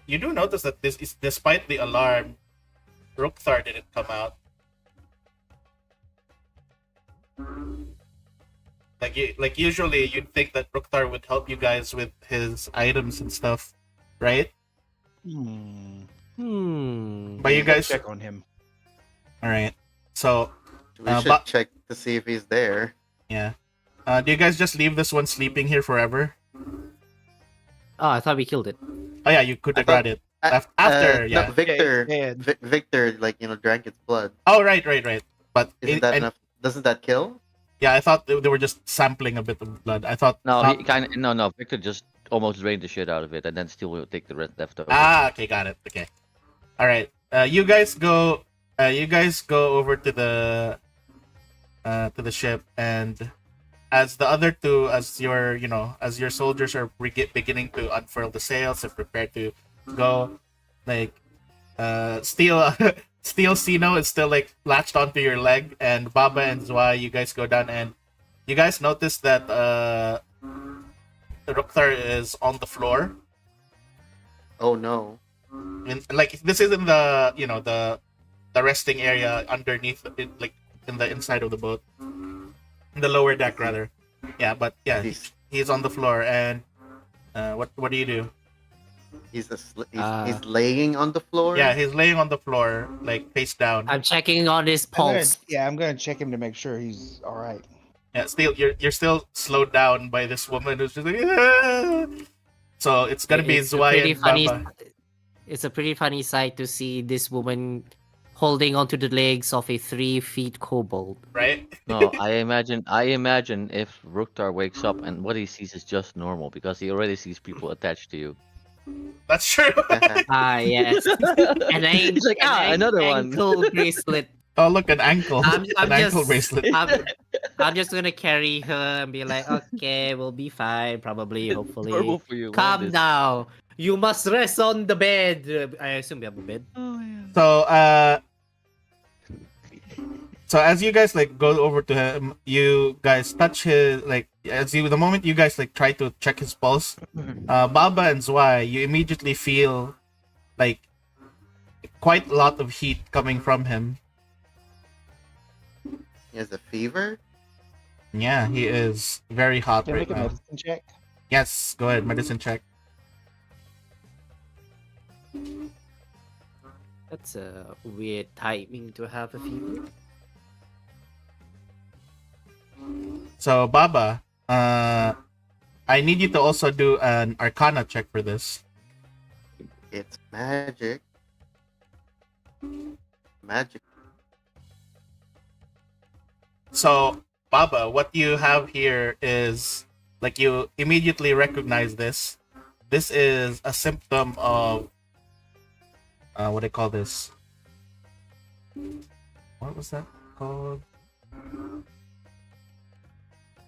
you do notice that this is despite the alarm, Rookthar didn't come out. Like usually you'd think that Rookthar would help you guys with his items and stuff, right? But you guys, check on him. all right. So We should but- check to see if he's there. yeah, do you guys just leave this one sleeping here forever? Oh, I thought we killed it. Oh yeah, you could have got it after. No, Yeah. Victor. Yeah, Victor, drank its blood. Oh right. But Isn't that enough? Doesn't that kill? yeah, I thought they were just sampling a bit of blood. I thought. No, he kind of no. Victor just almost drained the shit out of it, and then still will take the rest left over. Okay, got it. Okay, all right. You guys go. You guys go over to the ship, and as the other two, as your soldiers are beginning to unfurl the sails and prepare to go, like, Steel Sino is still like latched onto your leg, and Baba and Zwa, you guys go down, and you guys notice that Rookthar is on the floor. Oh no. And like this is in the the resting area underneath it, like in the inside of the boat, in the lower deck rather. Yeah, but yeah, he's on the floor, and what do you do? He's laying on the floor. Yeah, he's laying on the floor, like face down. I'm checking on his pulse. I'm gonna check him to make sure he's all right. Yeah, still you're still slowed down by this woman who's just like. "Ah!" So it's gonna be It's a Zwei pretty and funny. Baba, It's a pretty funny sight to see this woman holding onto the legs of a 3-foot kobold. right? No, I imagine if Rooktar wakes up and what he sees is just normal because he already sees people attached to you. That's true. Ah, yes. And He's like, another one. ankle bracelet. Oh, look, an ankle, I'm an ankle just- bracelet. I'm just gonna carry her and be like, okay, we'll be fine, probably, hopefully. Normal for you. Calm now. You must rest on the bed. I assume we have a bed. So So as you guys like go over to him, you guys touch his like the moment you guys like try to check his pulse, Baba and Zwei, you immediately feel like quite a lot of heat coming from him. He has a fever. Yeah, he is very hot Can I right make a now. medicine check? Yes, go ahead, medicine check. That's a weird timing to have a fever. So Baba, I need you to also do an Arcana check for this. It's magic. Magic. So Baba, what you have here is like you immediately recognize this. This is a symptom of what do I call this? What was that called?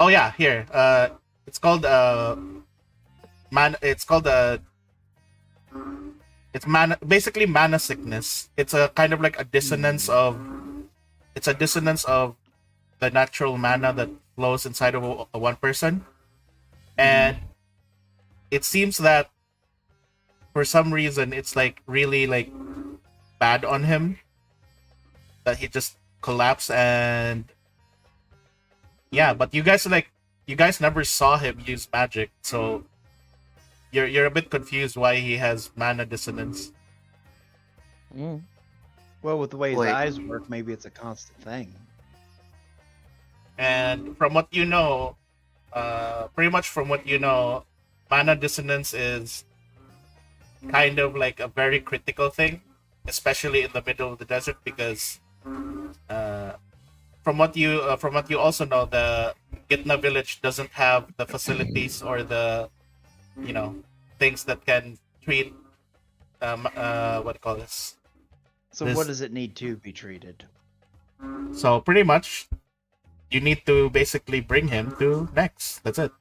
Oh yeah, here. It's called it's mana, basically mana sickness. It's a kind of like a dissonance of the natural mana that flows inside of one person, and it seems that for some reason it's like really like bad on him, that he just collapsed. And yeah, but you guys never saw him use magic, so you're a bit confused why he has mana dissonance. Mm. Well, with the way his Wait. eyes work, maybe it's a constant thing. And from what you know, pretty much from what you know, mana dissonance is kind of like a very critical thing, especially in the middle of the desert, because from what you also know, the Gitna village doesn't have the facilities or the things that can treat what do you call this. So This- what does it need to be treated? So pretty much, you need to basically bring him to Nex. That's it.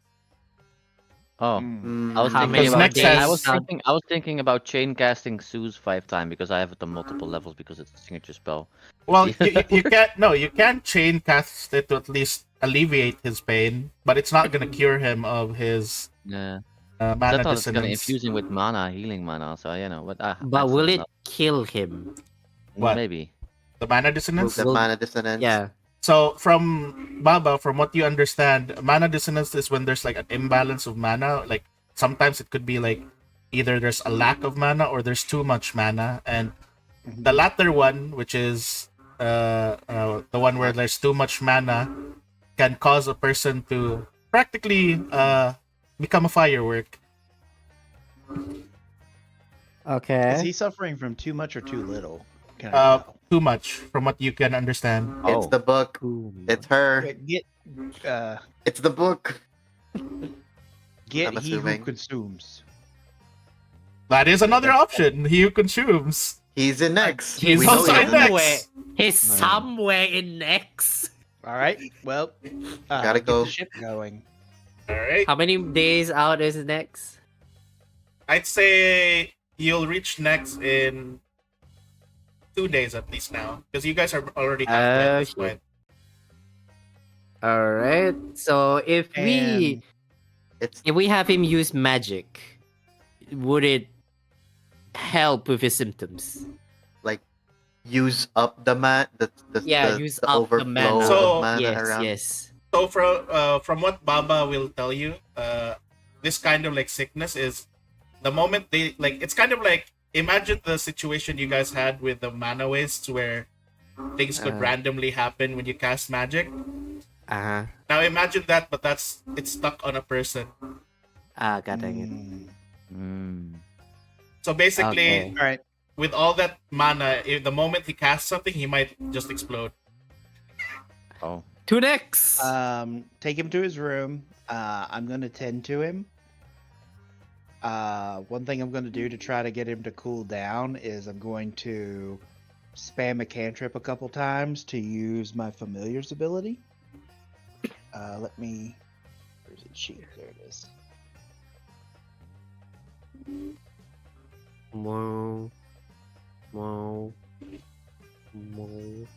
Oh, Mm. I was How thinking many Because about Nex days has- I was thinking about chain casting Sue's 5 times because I have it on multiple levels because it's a signature spell. Well, you can't. No, you can chain cast it to at least alleviate his pain, but it's not gonna cure him of his Yeah. mana I thought it's gonna dissonance. infuse him with mana, healing mana. So but But will it kill him? What? Maybe. The mana dissonance. The Well, mana dissonance. Yeah. So from Baba, from what you understand, mana dissonance is when there's like an imbalance of mana. Like sometimes it could be like either there's a lack of mana or there's too much mana, and the latter one, which is the one where there's too much mana, can cause a person to practically become a firework. Okay. Is he suffering from too much or too little? Can I Uh, know? Too much, from what you can understand. It's Oh. the book. It's her. Get It's the book. get I'm he who assuming. consumes. That is another option. He who consumes. He's in next. He's We know also he's in in next. next. He's somewhere in Nex. All right. Well, Gotta get go. the ship going. All right. How many days out is Nex? I'd say you'll reach next in 2 days at least now, because you guys are already halfway at this Okay. point. All right. So if And we have him use magic, would it help with his symptoms? Like, use up the Use the up the overflow mana. So- of mana Yes, around. yes. So from what Baba will tell you, this kind of like sickness is the moment they like. It's kind of like, imagine the situation you guys had with the mana wastes, where things could randomly happen when you cast magic. Uh-huh. Now imagine that, but it's stuck on a person. Ah, god dang it. Mm. So basically, Okay. All right. with all that mana, the moment he casts something, he might just explode. Oh. To Nex! Take him to his room. I'm gonna tend to him. One thing I'm gonna do to try to get him to cool down is I'm going to spam a cantrip a couple times to use my familiar's ability. Let me. Where's it? Sheet. There it is. Whoa. Whoa. Whoa.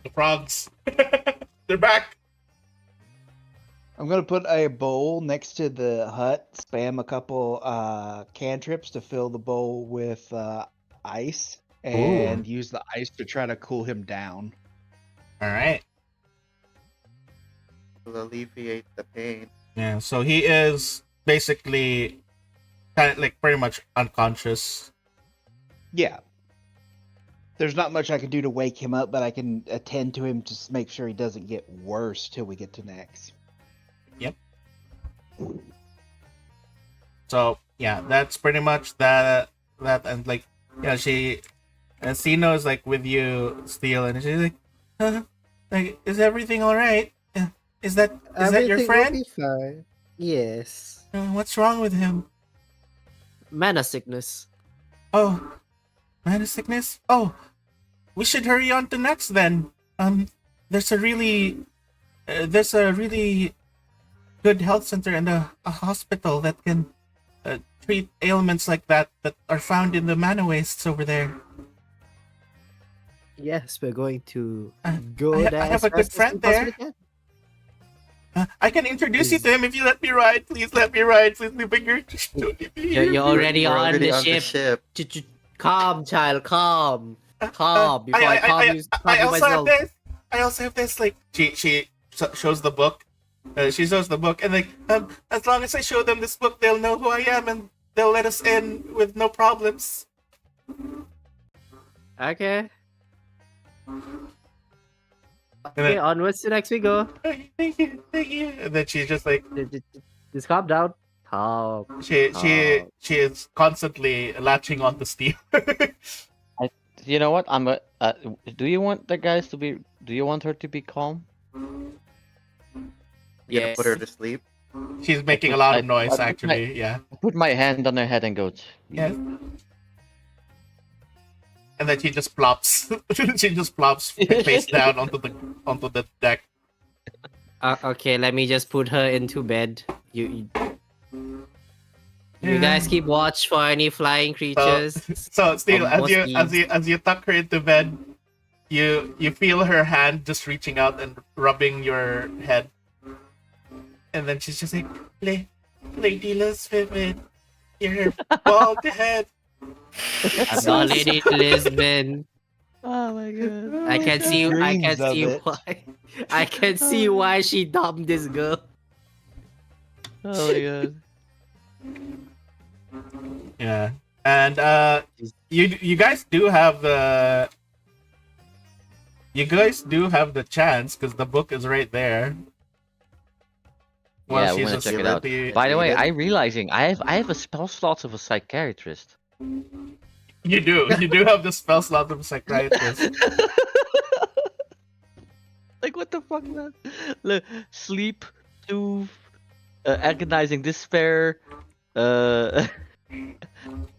The frogs. They're back. I'm gonna put a bowl next to the hut, spam a couple cantrips to fill the bowl with ice, and use the ice to try to cool him down. All right. To alleviate the pain. Yeah. So he is basically kind of like pretty much unconscious. Yeah. There's not much I can do to wake him up, but I can attend to him to make sure he doesn't get worse till we get to next. Yep. So yeah, that's pretty much that. And like, yeah, Sino is like with you, Steel, and she's like, like, is everything all right? Is that your friend? Will be fine. Yes. What's wrong with him? Mana sickness. Oh, mana sickness. Oh, we should hurry on to next then. There's a really good health center and a hospital that can treat ailments like that are found in the mana wastes over there. Yes, we're going to go go I there. have as a good fast as friend we possibly there. can. I can introduce you to him if you let me ride. Please let me ride, Sleepyfinger. Just don't leave me here. You're already We're on already the on ship. ship. Calm, child, calm. Calm. Before I I also have myself. this. I also have this. Like she shows the book. She shows the book, and like as long as I show them this book, they'll know who I am, and they'll let us in with no problems. Okay. Okay, onwards to next we go. Thank you. And then she's just like Just calm down. Calm. she is constantly latching on to Steve. You know what? Do you want the guys to be? Do you want her to be calm? You gonna put her to sleep? She's making a lot of I noise, put actually. Yeah. I put my hand on her head and go. Yes. And then she just plops. She just plops face down onto the deck. Okay, let me just put her into bed. You guys keep watch for any flying creatures. So still, Of as you tuck her into bed, you feel her hand just reaching out and rubbing your head, and then she's just like, Lady Lisbeth, your bald head. I'm not Lady Lisbon. Oh my god! I can see Dreams of it. why. I can see why she dumped this girl. Oh my god! Yeah, and you guys do have the chance because the book is right there. Well, Yeah, we're she's gonna a check it out. celebrity. By the way, I'm realizing I have a spell slot of a psychiatrist. You do have the spell slot of psychiatrist. Like what the fuck, man? Sleep, soothe, agonizing despair,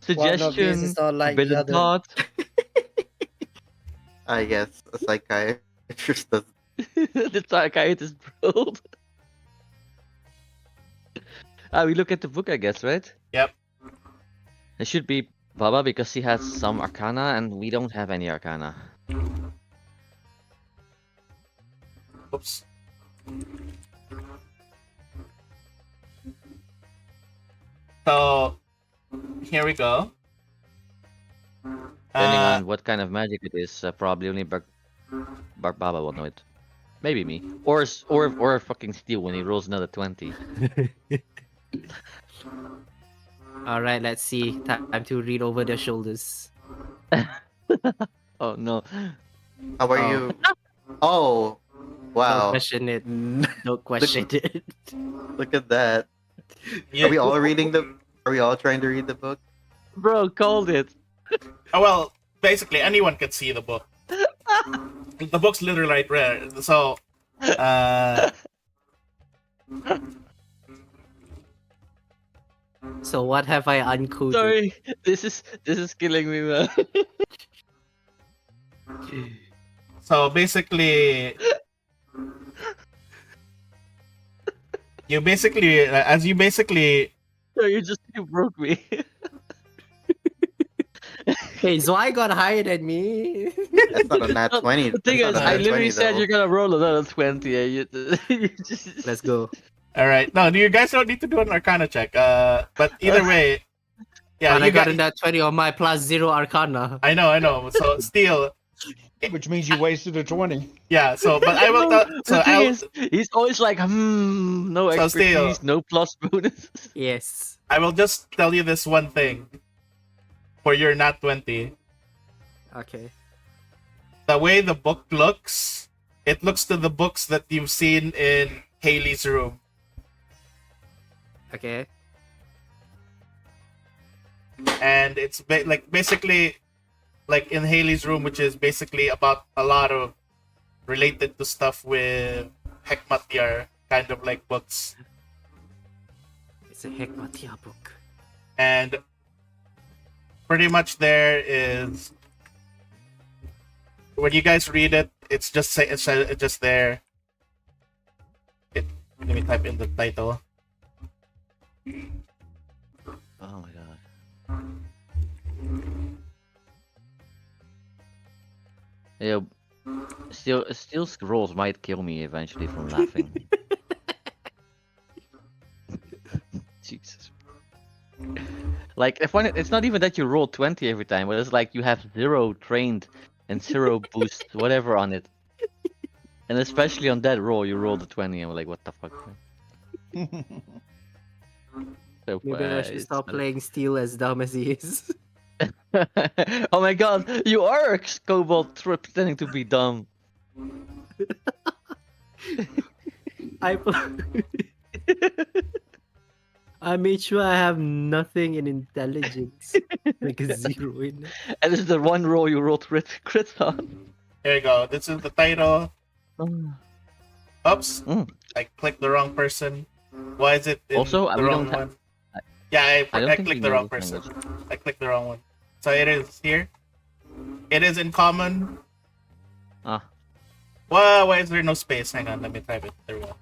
suggestion, is not like the forbidden other. thought. I guess a psychiatrist does. The psychiatrist rolled. We look at the book, I guess, right? Yep. It should be Baba because he has some arcana and we don't have any arcana. Oops. So here we go. Depending on what kind of magic it is, probably only Baba will know it. Maybe me. Or fucking Steel when he rolls another 20. Alright, let's see. Time to read over their shoulders. Oh no. How are you? Oh, Don't wow! question it. Don't question it. Look at that. Are we all reading the? Are we all trying to read the book? Bro, called it. Oh, well, basically anyone can see the book. The book's literally right there. So, So what have I uncoded? Sorry, this is killing me, man. so basically, you broke me. Hey, Zwei got higher than me. That's not a nat 20. The thing That's is, not a I nat literally 20 said though. you're gonna roll another 20. And you just... Let's go. All right. No, you guys don't need to do an Arcana check. But either way, yeah, And you I got got. a nat 20 on my +0 Arcana. I know. So Steel, Which means you wasted a 20. yeah. So, but I will. No, So the thing I'll. is, he's always like, no So still- expertise, no plus bonus. Yes. I will just tell you this one thing. For your nat 20, Okay. the way the book looks, it looks to the books that you've seen in Haley's room. Okay. And it's basically like in Haley's room, which is basically about a lot of related to stuff with Hekmatyar kind of like books. It's a Hekmatyar book. And pretty much there is when you guys read it, it's just there. Let me type in the title. Oh my god. Yeah, still scrolls might kill me eventually from laughing. Jesus. Like, it's not even that you roll 20 every time, but it's like you have 0 trained and 0 boost, whatever on it. And especially on that roll, you roll the 20, and we're like, what the fuck? So, Maybe I should it's stop not- playing Steel as dumb as he is. Oh my god, you are a kobold pretending to be dumb. I I made sure I have nothing in intelligence. Like a 0 in it. And this is the one roll you rolled crit on. Here you go. This is the title. Oops. Mm. I clicked the wrong person. Why is it in Also, the we wrong don't have- one? Yeah, I don't I think clicked we the know wrong this person. language. I clicked the wrong one. So it is here. It is in common. Ah. Why is there no space? Hang on, let me type it. There we go.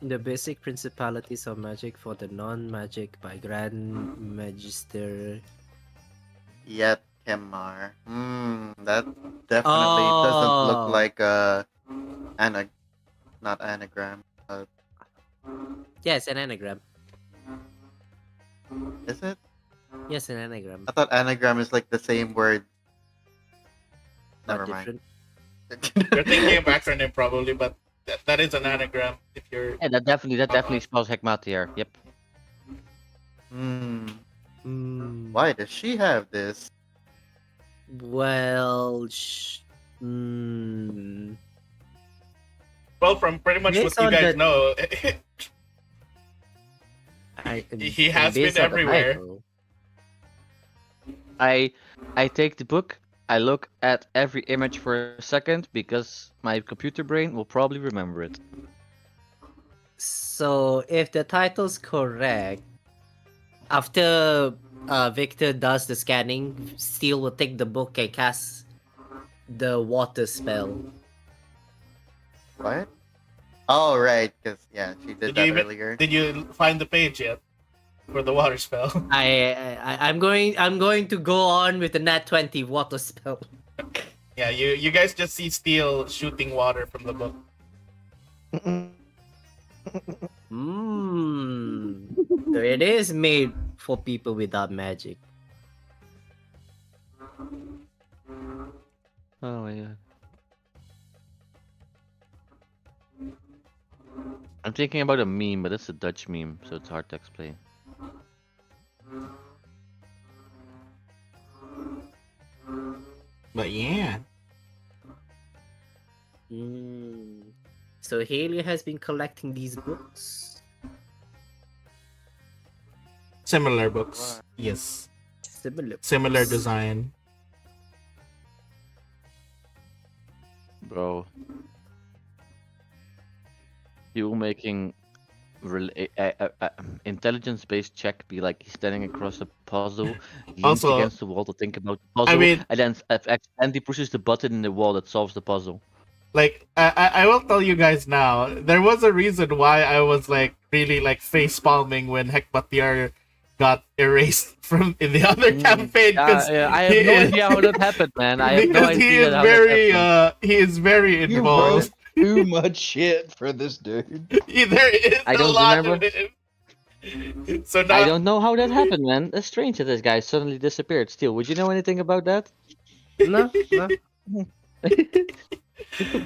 The basic principalities of magic for the non-magic by Grand Magister. Yet Kemar. That definitely doesn't look Oh. like not anagram. Yes, an anagram. Is it? Yes, an anagram. I thought anagram is like the same word. But Never mind. different. You're thinking of acronym probably, but that is an anagram. If you're Yeah, that definitely spells Hekmatyar. Yep. Why does she have this? Well, well, from pretty much Based what you on guys the- know, I, He has based been on the everywhere. title, I take the book, I look at every image for a second because my computer brain will probably remember it. So, if the title's correct, after Victor does the scanning, Steel will take the book and cast the water spell. What? Oh, right, because yeah, she did that earlier. Did you find the page yet for the water spell? I'm going to go on with the nat 20 water spell. Yeah, you guys just see Steel shooting water from the book. So it is made for people without magic. Oh my god. I'm thinking about a meme, but it's a Dutch meme, so it's hard to explain. But yeah. So Haley has been collecting these books. Similar books. Yes. Similar design. Bro. You making intelligence-based check be like he's standing across a puzzle, leans Also- against the wall to think about the puzzle, mean- and then accidentally pushes the button in the wall that solves the puzzle. Like, I will tell you guys now, there was a reason why I was like really like face palming when Hekmatyar got erased from in the other campaign because I have no idea how that happened, man. I have no because idea how that happened. he is very You wrote involved. too much shit for this dude. There is I a don't lot remember. of it. So I now don't know how that happened, man. It's strange that this guy suddenly disappeared. Steel, would you know anything about that? No, no.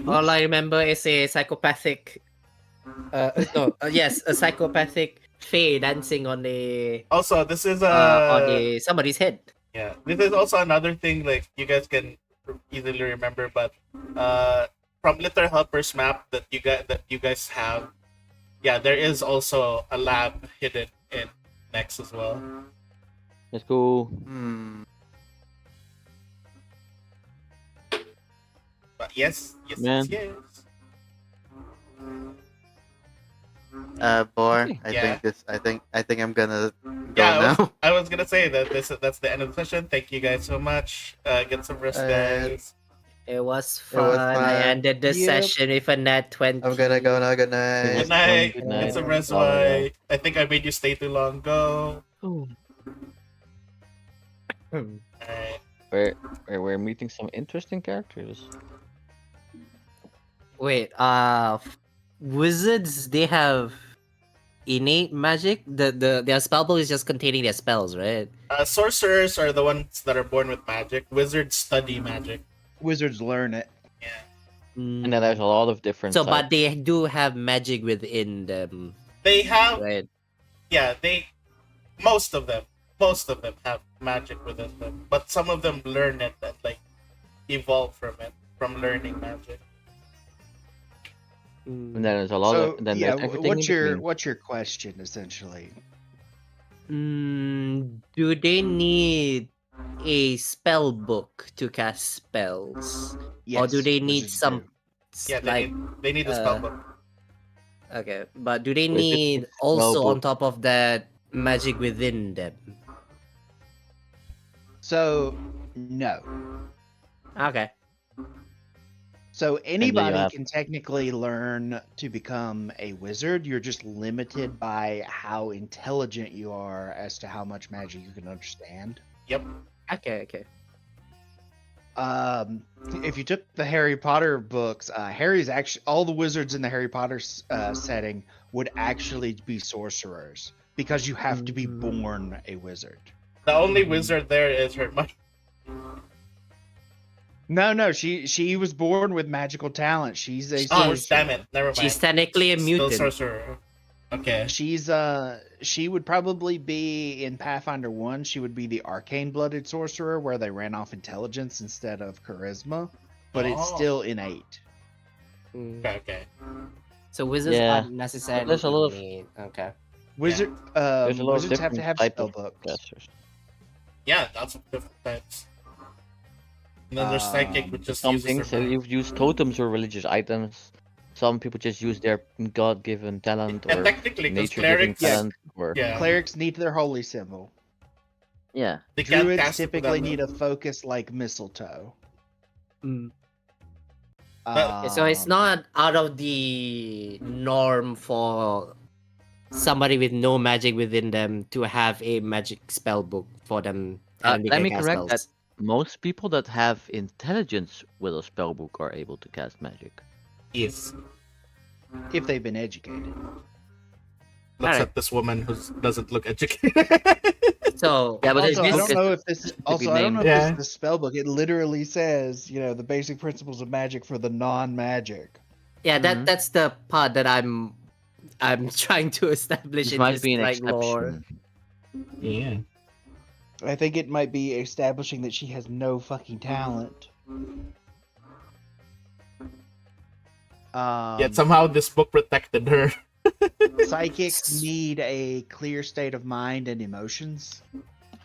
All I remember is a psychopathic. Yes, a psychopathic Fae dancing on the also this is somebody's head. yeah, this is also another thing like you guys can easily remember, but from Little Helper's map that you guys have, yeah, there is also a lab hidden in Next as well. Let's go. Hmm. But yes, Man. yes. Bor, Okay. Yeah. I think I'm gonna go Yeah, now. I was gonna say that that's the end of the session. Thank you guys so much. Get some rest, guys. It was It was fun. I fun. ended the Yep. session with a nat 20. I'm gonna go now. Good Good night. night. Good Get night. some rest, Oh, why? I think I made you stay too long. Go. Alright. We're meeting some interesting characters. Wait, wizards, they have innate magic. Their spellbook is just containing their spells, right? Sorcerers are the ones that are born with magic. Wizards study magic. Wizards learn it. Yeah. And then there's a lot of different So, types. but they do have magic within them, They have right? yeah, most of them have magic within them. But some of them learn it and like evolve from it, from learning magic. And then there's a lot So of. And then yeah, there's everything what's in your between. what's your question essentially? Do they need a spell book to cast spells? Yes, Or do they need wizards some do. Yeah, like they need a spell book. okay, but do they Wizards need need also on spellbook. top of that magic within them? So no. Okay. So anybody have- can technically learn to become a wizard. You're just limited by how intelligent you are as to how much magic you can understand. Yep. Okay. If you took the Harry Potter books, Harry's actually all the wizards in the Harry Potter setting would actually be sorcerers because you have to be born a wizard. The only wizard there is her mother. No, she was born with magical talent. She's a Oh, sorcerer. damn it. Never mind. She's technically a Still mutant. sorcerer. Okay. She would probably be in Pathfinder 1, she would be the arcane blooded sorcerer where they ran off intelligence instead of charisma, but it's Oh. still innate. Okay. So wizards Yeah. aren't necessarily There's a lot of- innate. Okay. Wizard There's a lot of wizards have to different have type spell of books. casters. Yeah, lots of different types. And then there's psychic, which just Some uses things her you've used totems or religious items. Some people just use their god-given talent Yeah, or technically, because nature-given clerics, talent. Or yeah, Clerics need their holy symbol. yeah. they can't Druids cast it typically without need a them. focus like mistletoe. So it's Um, not out of the norm for somebody with no magic within them to have a magic spell book for them. And they Let can me cast correct that. spells. Most people that have intelligence with a spellbook are able to cast magic. Yes. if they've been educated. Looks Alright. at this woman who doesn't look educated. So Yeah, but Also, I this don't is know if this. to be Also, I don't know if named. this is the spell book. It literally says, the basic principles of magic for the non-magic. yeah, Mhm. that's the part that I'm trying to establish This in might this be an like lore. exception. Yeah. I think it might be establishing that she has no fucking talent. Yet somehow this book protected her. Psychics need a clear state of mind and emotions.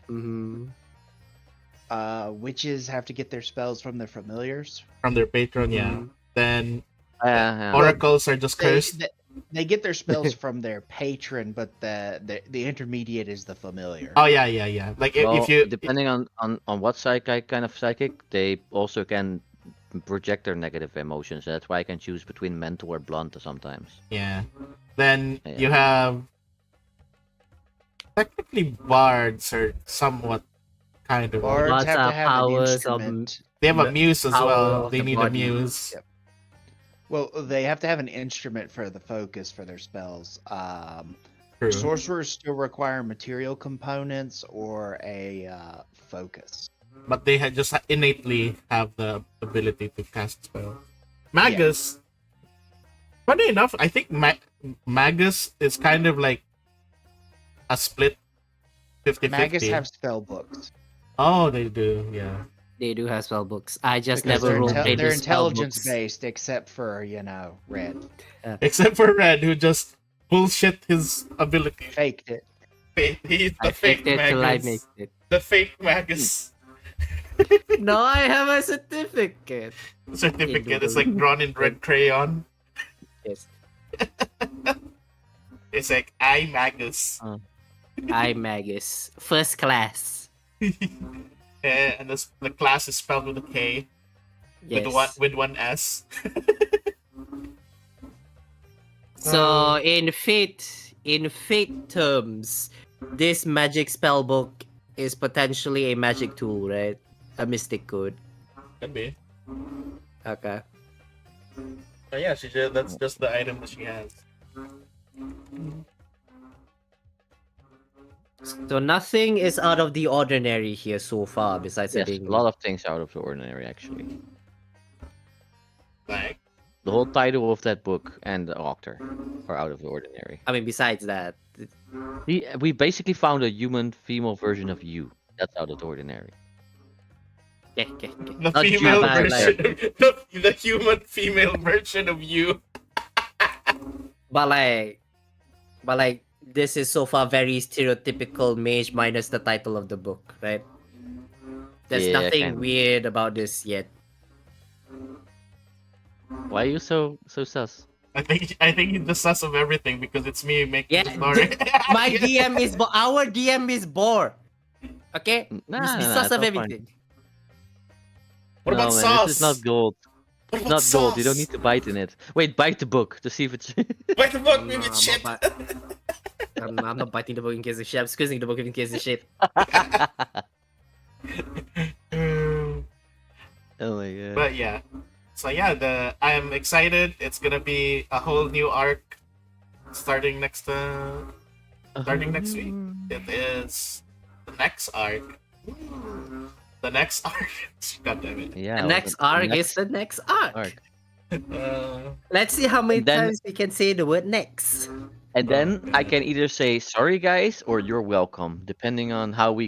Mm-hmm. Witches have to get their spells from their familiars. From their patron, yeah. Mhm. Then Yeah. oracles are just They, cursed. they get their spells from their patron, but the intermediate is the familiar. Oh yeah. Like Well, if you depending on what kind of psychic, they also can project their negative emotions. That's why I can choose between mental or blunt sometimes. yeah. Then Yeah. you have technically bards are somewhat kind of. Bards Bards have to are have an powers of instrument. They have a the muse as power well. of They the need a body. muse. Yep. Well, they have to have an instrument for the focus for their spells. True. Sorcerers still require material components or a focus. But they just innately have the ability to cast spell. Magus, funny enough, I think Magus is kind of like a split 50-50. Magus have spell books. Oh, they do, yeah. They do have spell books. I just Because never they're, roleplayed they're with spell intelligence books. based, except for, Red. Except for Red, who just bullshit his ability. Faked it. He's the I fake faked it till I Magus. made it. The fake Magus. No, I have a certificate. Certificate is like drawn in red crayon. Yes. It's like I Magus. I Magus. First class. And the class is spelled with a K. Yes. With one S. So in fate terms, this magic spell book is potentially a magic tool, right? A mystic code. Could be. Okay. But yeah, that's just the item that she has. So nothing is out of the ordinary here so far, besides Yes, it being a lot of things out of the ordinary, actually. Like, The whole title of that book and the author are out of the ordinary. I mean, besides that, We basically found a human female version of you. That's out of the ordinary. okay. the Not female you, but version, the human female version of you. But like, this is so far very stereotypical mage minus the title of the book, right? There's Yeah, nothing kinda. weird about this yet. Why are you so sus? I think he's the sus of everything because it's me making Yeah, the story. My DM is our DM is Boar. Okay? Nah, He's the nah, sus it's of all fine. everything. What No, about man, sauce? This is not gold. What It's about not gold. You don't sauce? need to bite in it. Wait, bite the book to see if it's. Wait the fuck, maybe No, it's shit. I'm not biting the book in case of shit. I'm squeezing the book in case of shit. Oh my god. But yeah. So yeah, I'm excited. It's gonna be a whole new arc starting next week. It is the next arc. The next arc. God damn it. Yeah. The next arc is the next arc. arc. Let's see how many Then- times we can say the word next. And then I can either say sorry guys or you're welcome, depending on how we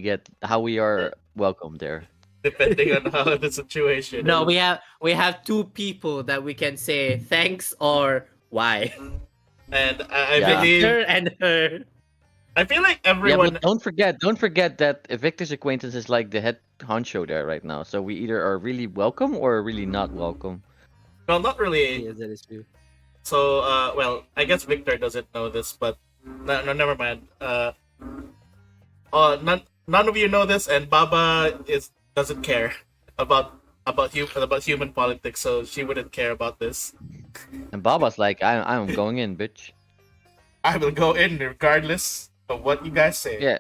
are welcome there. Depending on how the situation. No, is. we have two people that we can say thanks or why. And I Yeah. believe Her and her. I feel like Yeah, everyone. but don't forget that Victor's acquaintance is like the head honcho there right now. So we either are really welcome or really not welcome. Well, not really. Yes, that is true. So, well, I guess Victor doesn't know this, but no, never mind. None of you know this, and Baba doesn't care about human politics, so she wouldn't care about this. And Baba's like, I'm going in, bitch. I will go in regardless of what you guys say. Yeah.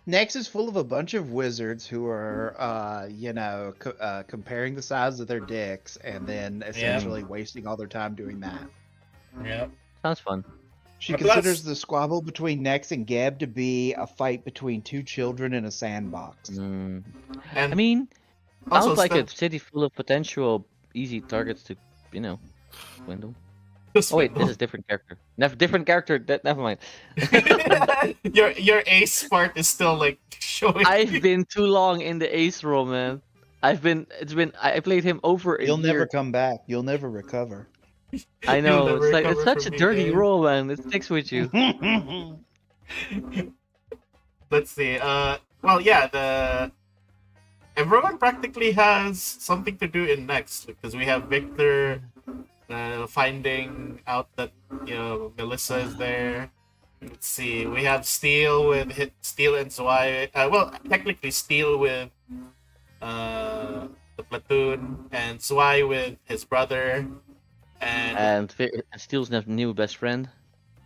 Next is full of a bunch of wizards who are, comparing the size of their dicks and then essentially wasting all their time doing that. Yeah. Sounds fun. She Plus- considers the squabble between Nex and Geb to be a fight between two children in a sandbox. Mm. And I mean, also sounds like still- a city full of potential easy targets to, swindle. Just Oh wait, this is different character. Different character. Never mind. your ace part is still like showing. I've been too long in the ace role, man. I played him over a You'll year. never come back. You'll never recover. I know. never It's like it's recover such a from dirty being- role, man. It sticks with you. Let's see. Well, yeah. Everyone practically has something to do in next because we have Victor finding out that Melissa is there. Let's see. We have Steel Steel and Zwei. Well, technically Steel with the platoon and Zwei with his brother. And And Steel's new best friend.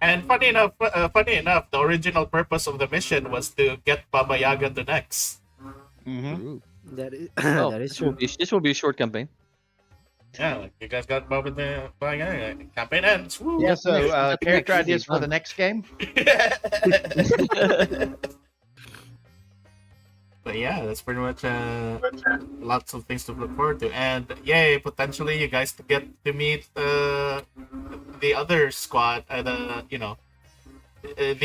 And funny enough, the original purpose of the mission was to get Baba Yaga to Nex. Mm-hmm. True. That is Oh, that is this will true. be this will be a short campaign. Yeah, like you guys got Baba the Baba Yaga. Campaign ends. Woo! Yeah. got the next- So we got the character next, ideas easy, for the done. next game. But yeah, that's pretty much lots of things to look forward to, and yay, potentially you guys to get to meet the other squad, the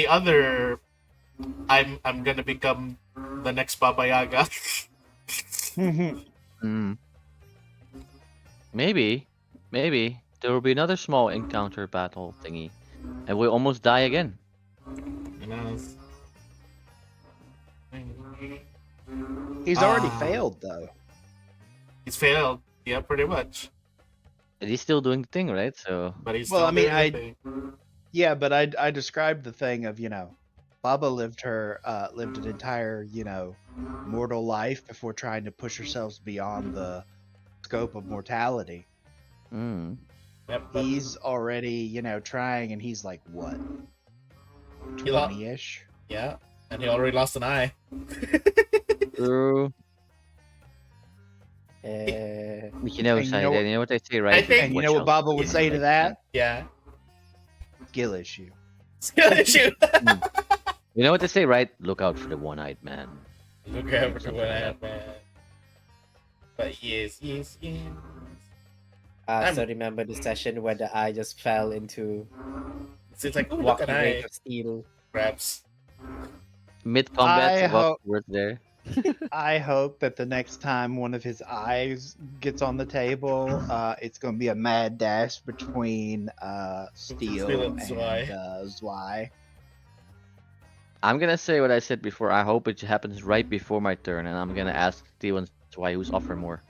other. I'm gonna become the next Baba Yaga. Mm. Maybe there will be another small encounter battle thingy, and we'll almost die again. You know, He's already Ah. failed though. he's failed. Yeah, pretty much. But he's still doing the thing, right? So But he's Well, still I mean, doing the thing. Yeah, but I described the thing of Baba lived an entire mortal life before trying to push herself beyond the scope of mortality. mm. Yep, but He's already trying, and he's like what, He lo- 20-ish? yeah, and he already lost an eye. True. Uh, You know, And you know Sai, what- you know what they say, right? think- And you know what Watch out. Baba would say to that? Yeah, Skill issue. skill issue. You know what they say, right? Look out for the one-eyed man. Look out for what happened. But yes. I I'm- still remember the session where the eye just fell into It's like, oh, look walking at rate eye of steel. grabs. Mid I combat, hope- what's there? I hope that the next time one of his eyes gets on the table, it's going to be a mad dash between Steel Steel and and Zwei. Zwei. I'm gonna say what I said before. I hope it happens right before my turn, and I'm gonna ask Steven why who's offer more.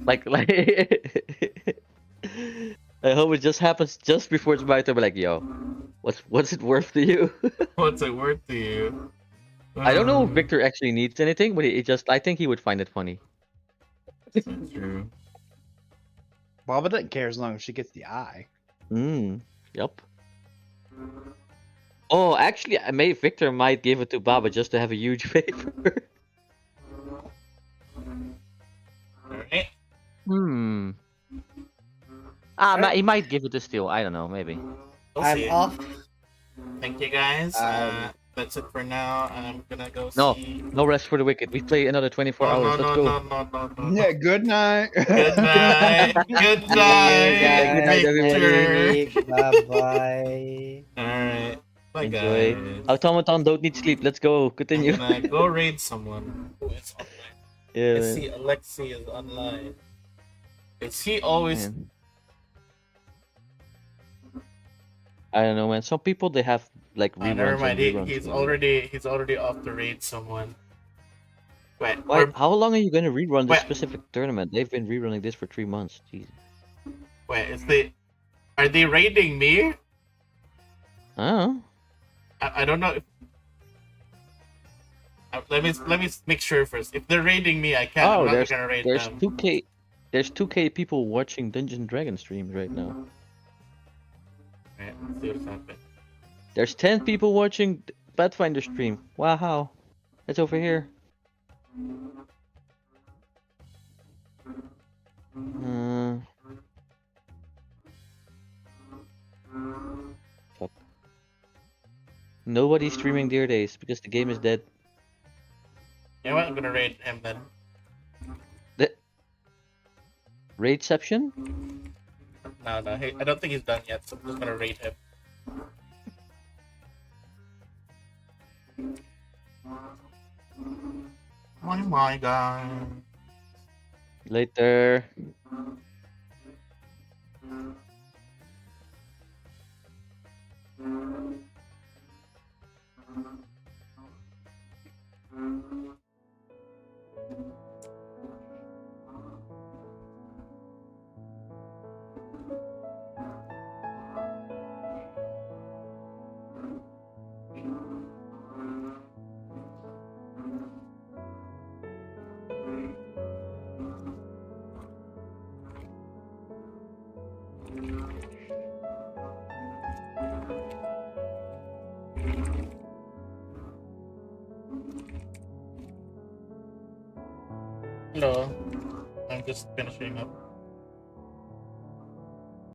Like I hope it just happens just before it's my turn. Be like, yo, what's it worth to you? What's it worth to you? I don't know if Victor actually needs anything, but I think he would find it funny. True. Baba doesn't care as long as she gets the eye. Yep. Oh, actually, Victor might give it to Baba just to have a huge favor. Alright. He might give it to Steel. I don't know, maybe. We'll I'm see. off. Thank you guys. Um, That's it for now. I'm gonna go No, see. no rest for the wicked. We play another 24 hours. Let's go. No. Yeah, good night. Good night. Good See you night, night, Victor. Week. Bye-bye. Alright. Bye, Enjoy. guys. Automaton don't need sleep. Let's go. Continue. I'm gonna go raid someone who is online. Yeah, I man. see Alexi is online. Is he always? Man. I don't know, man. Some people they have like Oh, never reruns mind. and reruns. He's man. already off to raid someone. Wait, Why? or, How long are you gonna rerun this Wait. specific tournament? They've been rerunning this for 3 months. Jeez. wait, are they raiding me? Oh. I don't know. Let me make sure first. If they're raiding me, I can't. I'm not gonna raid there's them. 2K. There's 2K people watching Dungeons and Dragons streams right now. Right, let's see what's happening. There's 10 people watching Pathfinder stream. Wow. It's over here. Fuck. Nobody's streaming Dear Days because the game is dead. You know what? I'm gonna raid him then. Raidception? No. Hey, I don't think he's done yet, so I'm just gonna raid him. Oh my god. Later. No, I'm just finishing up.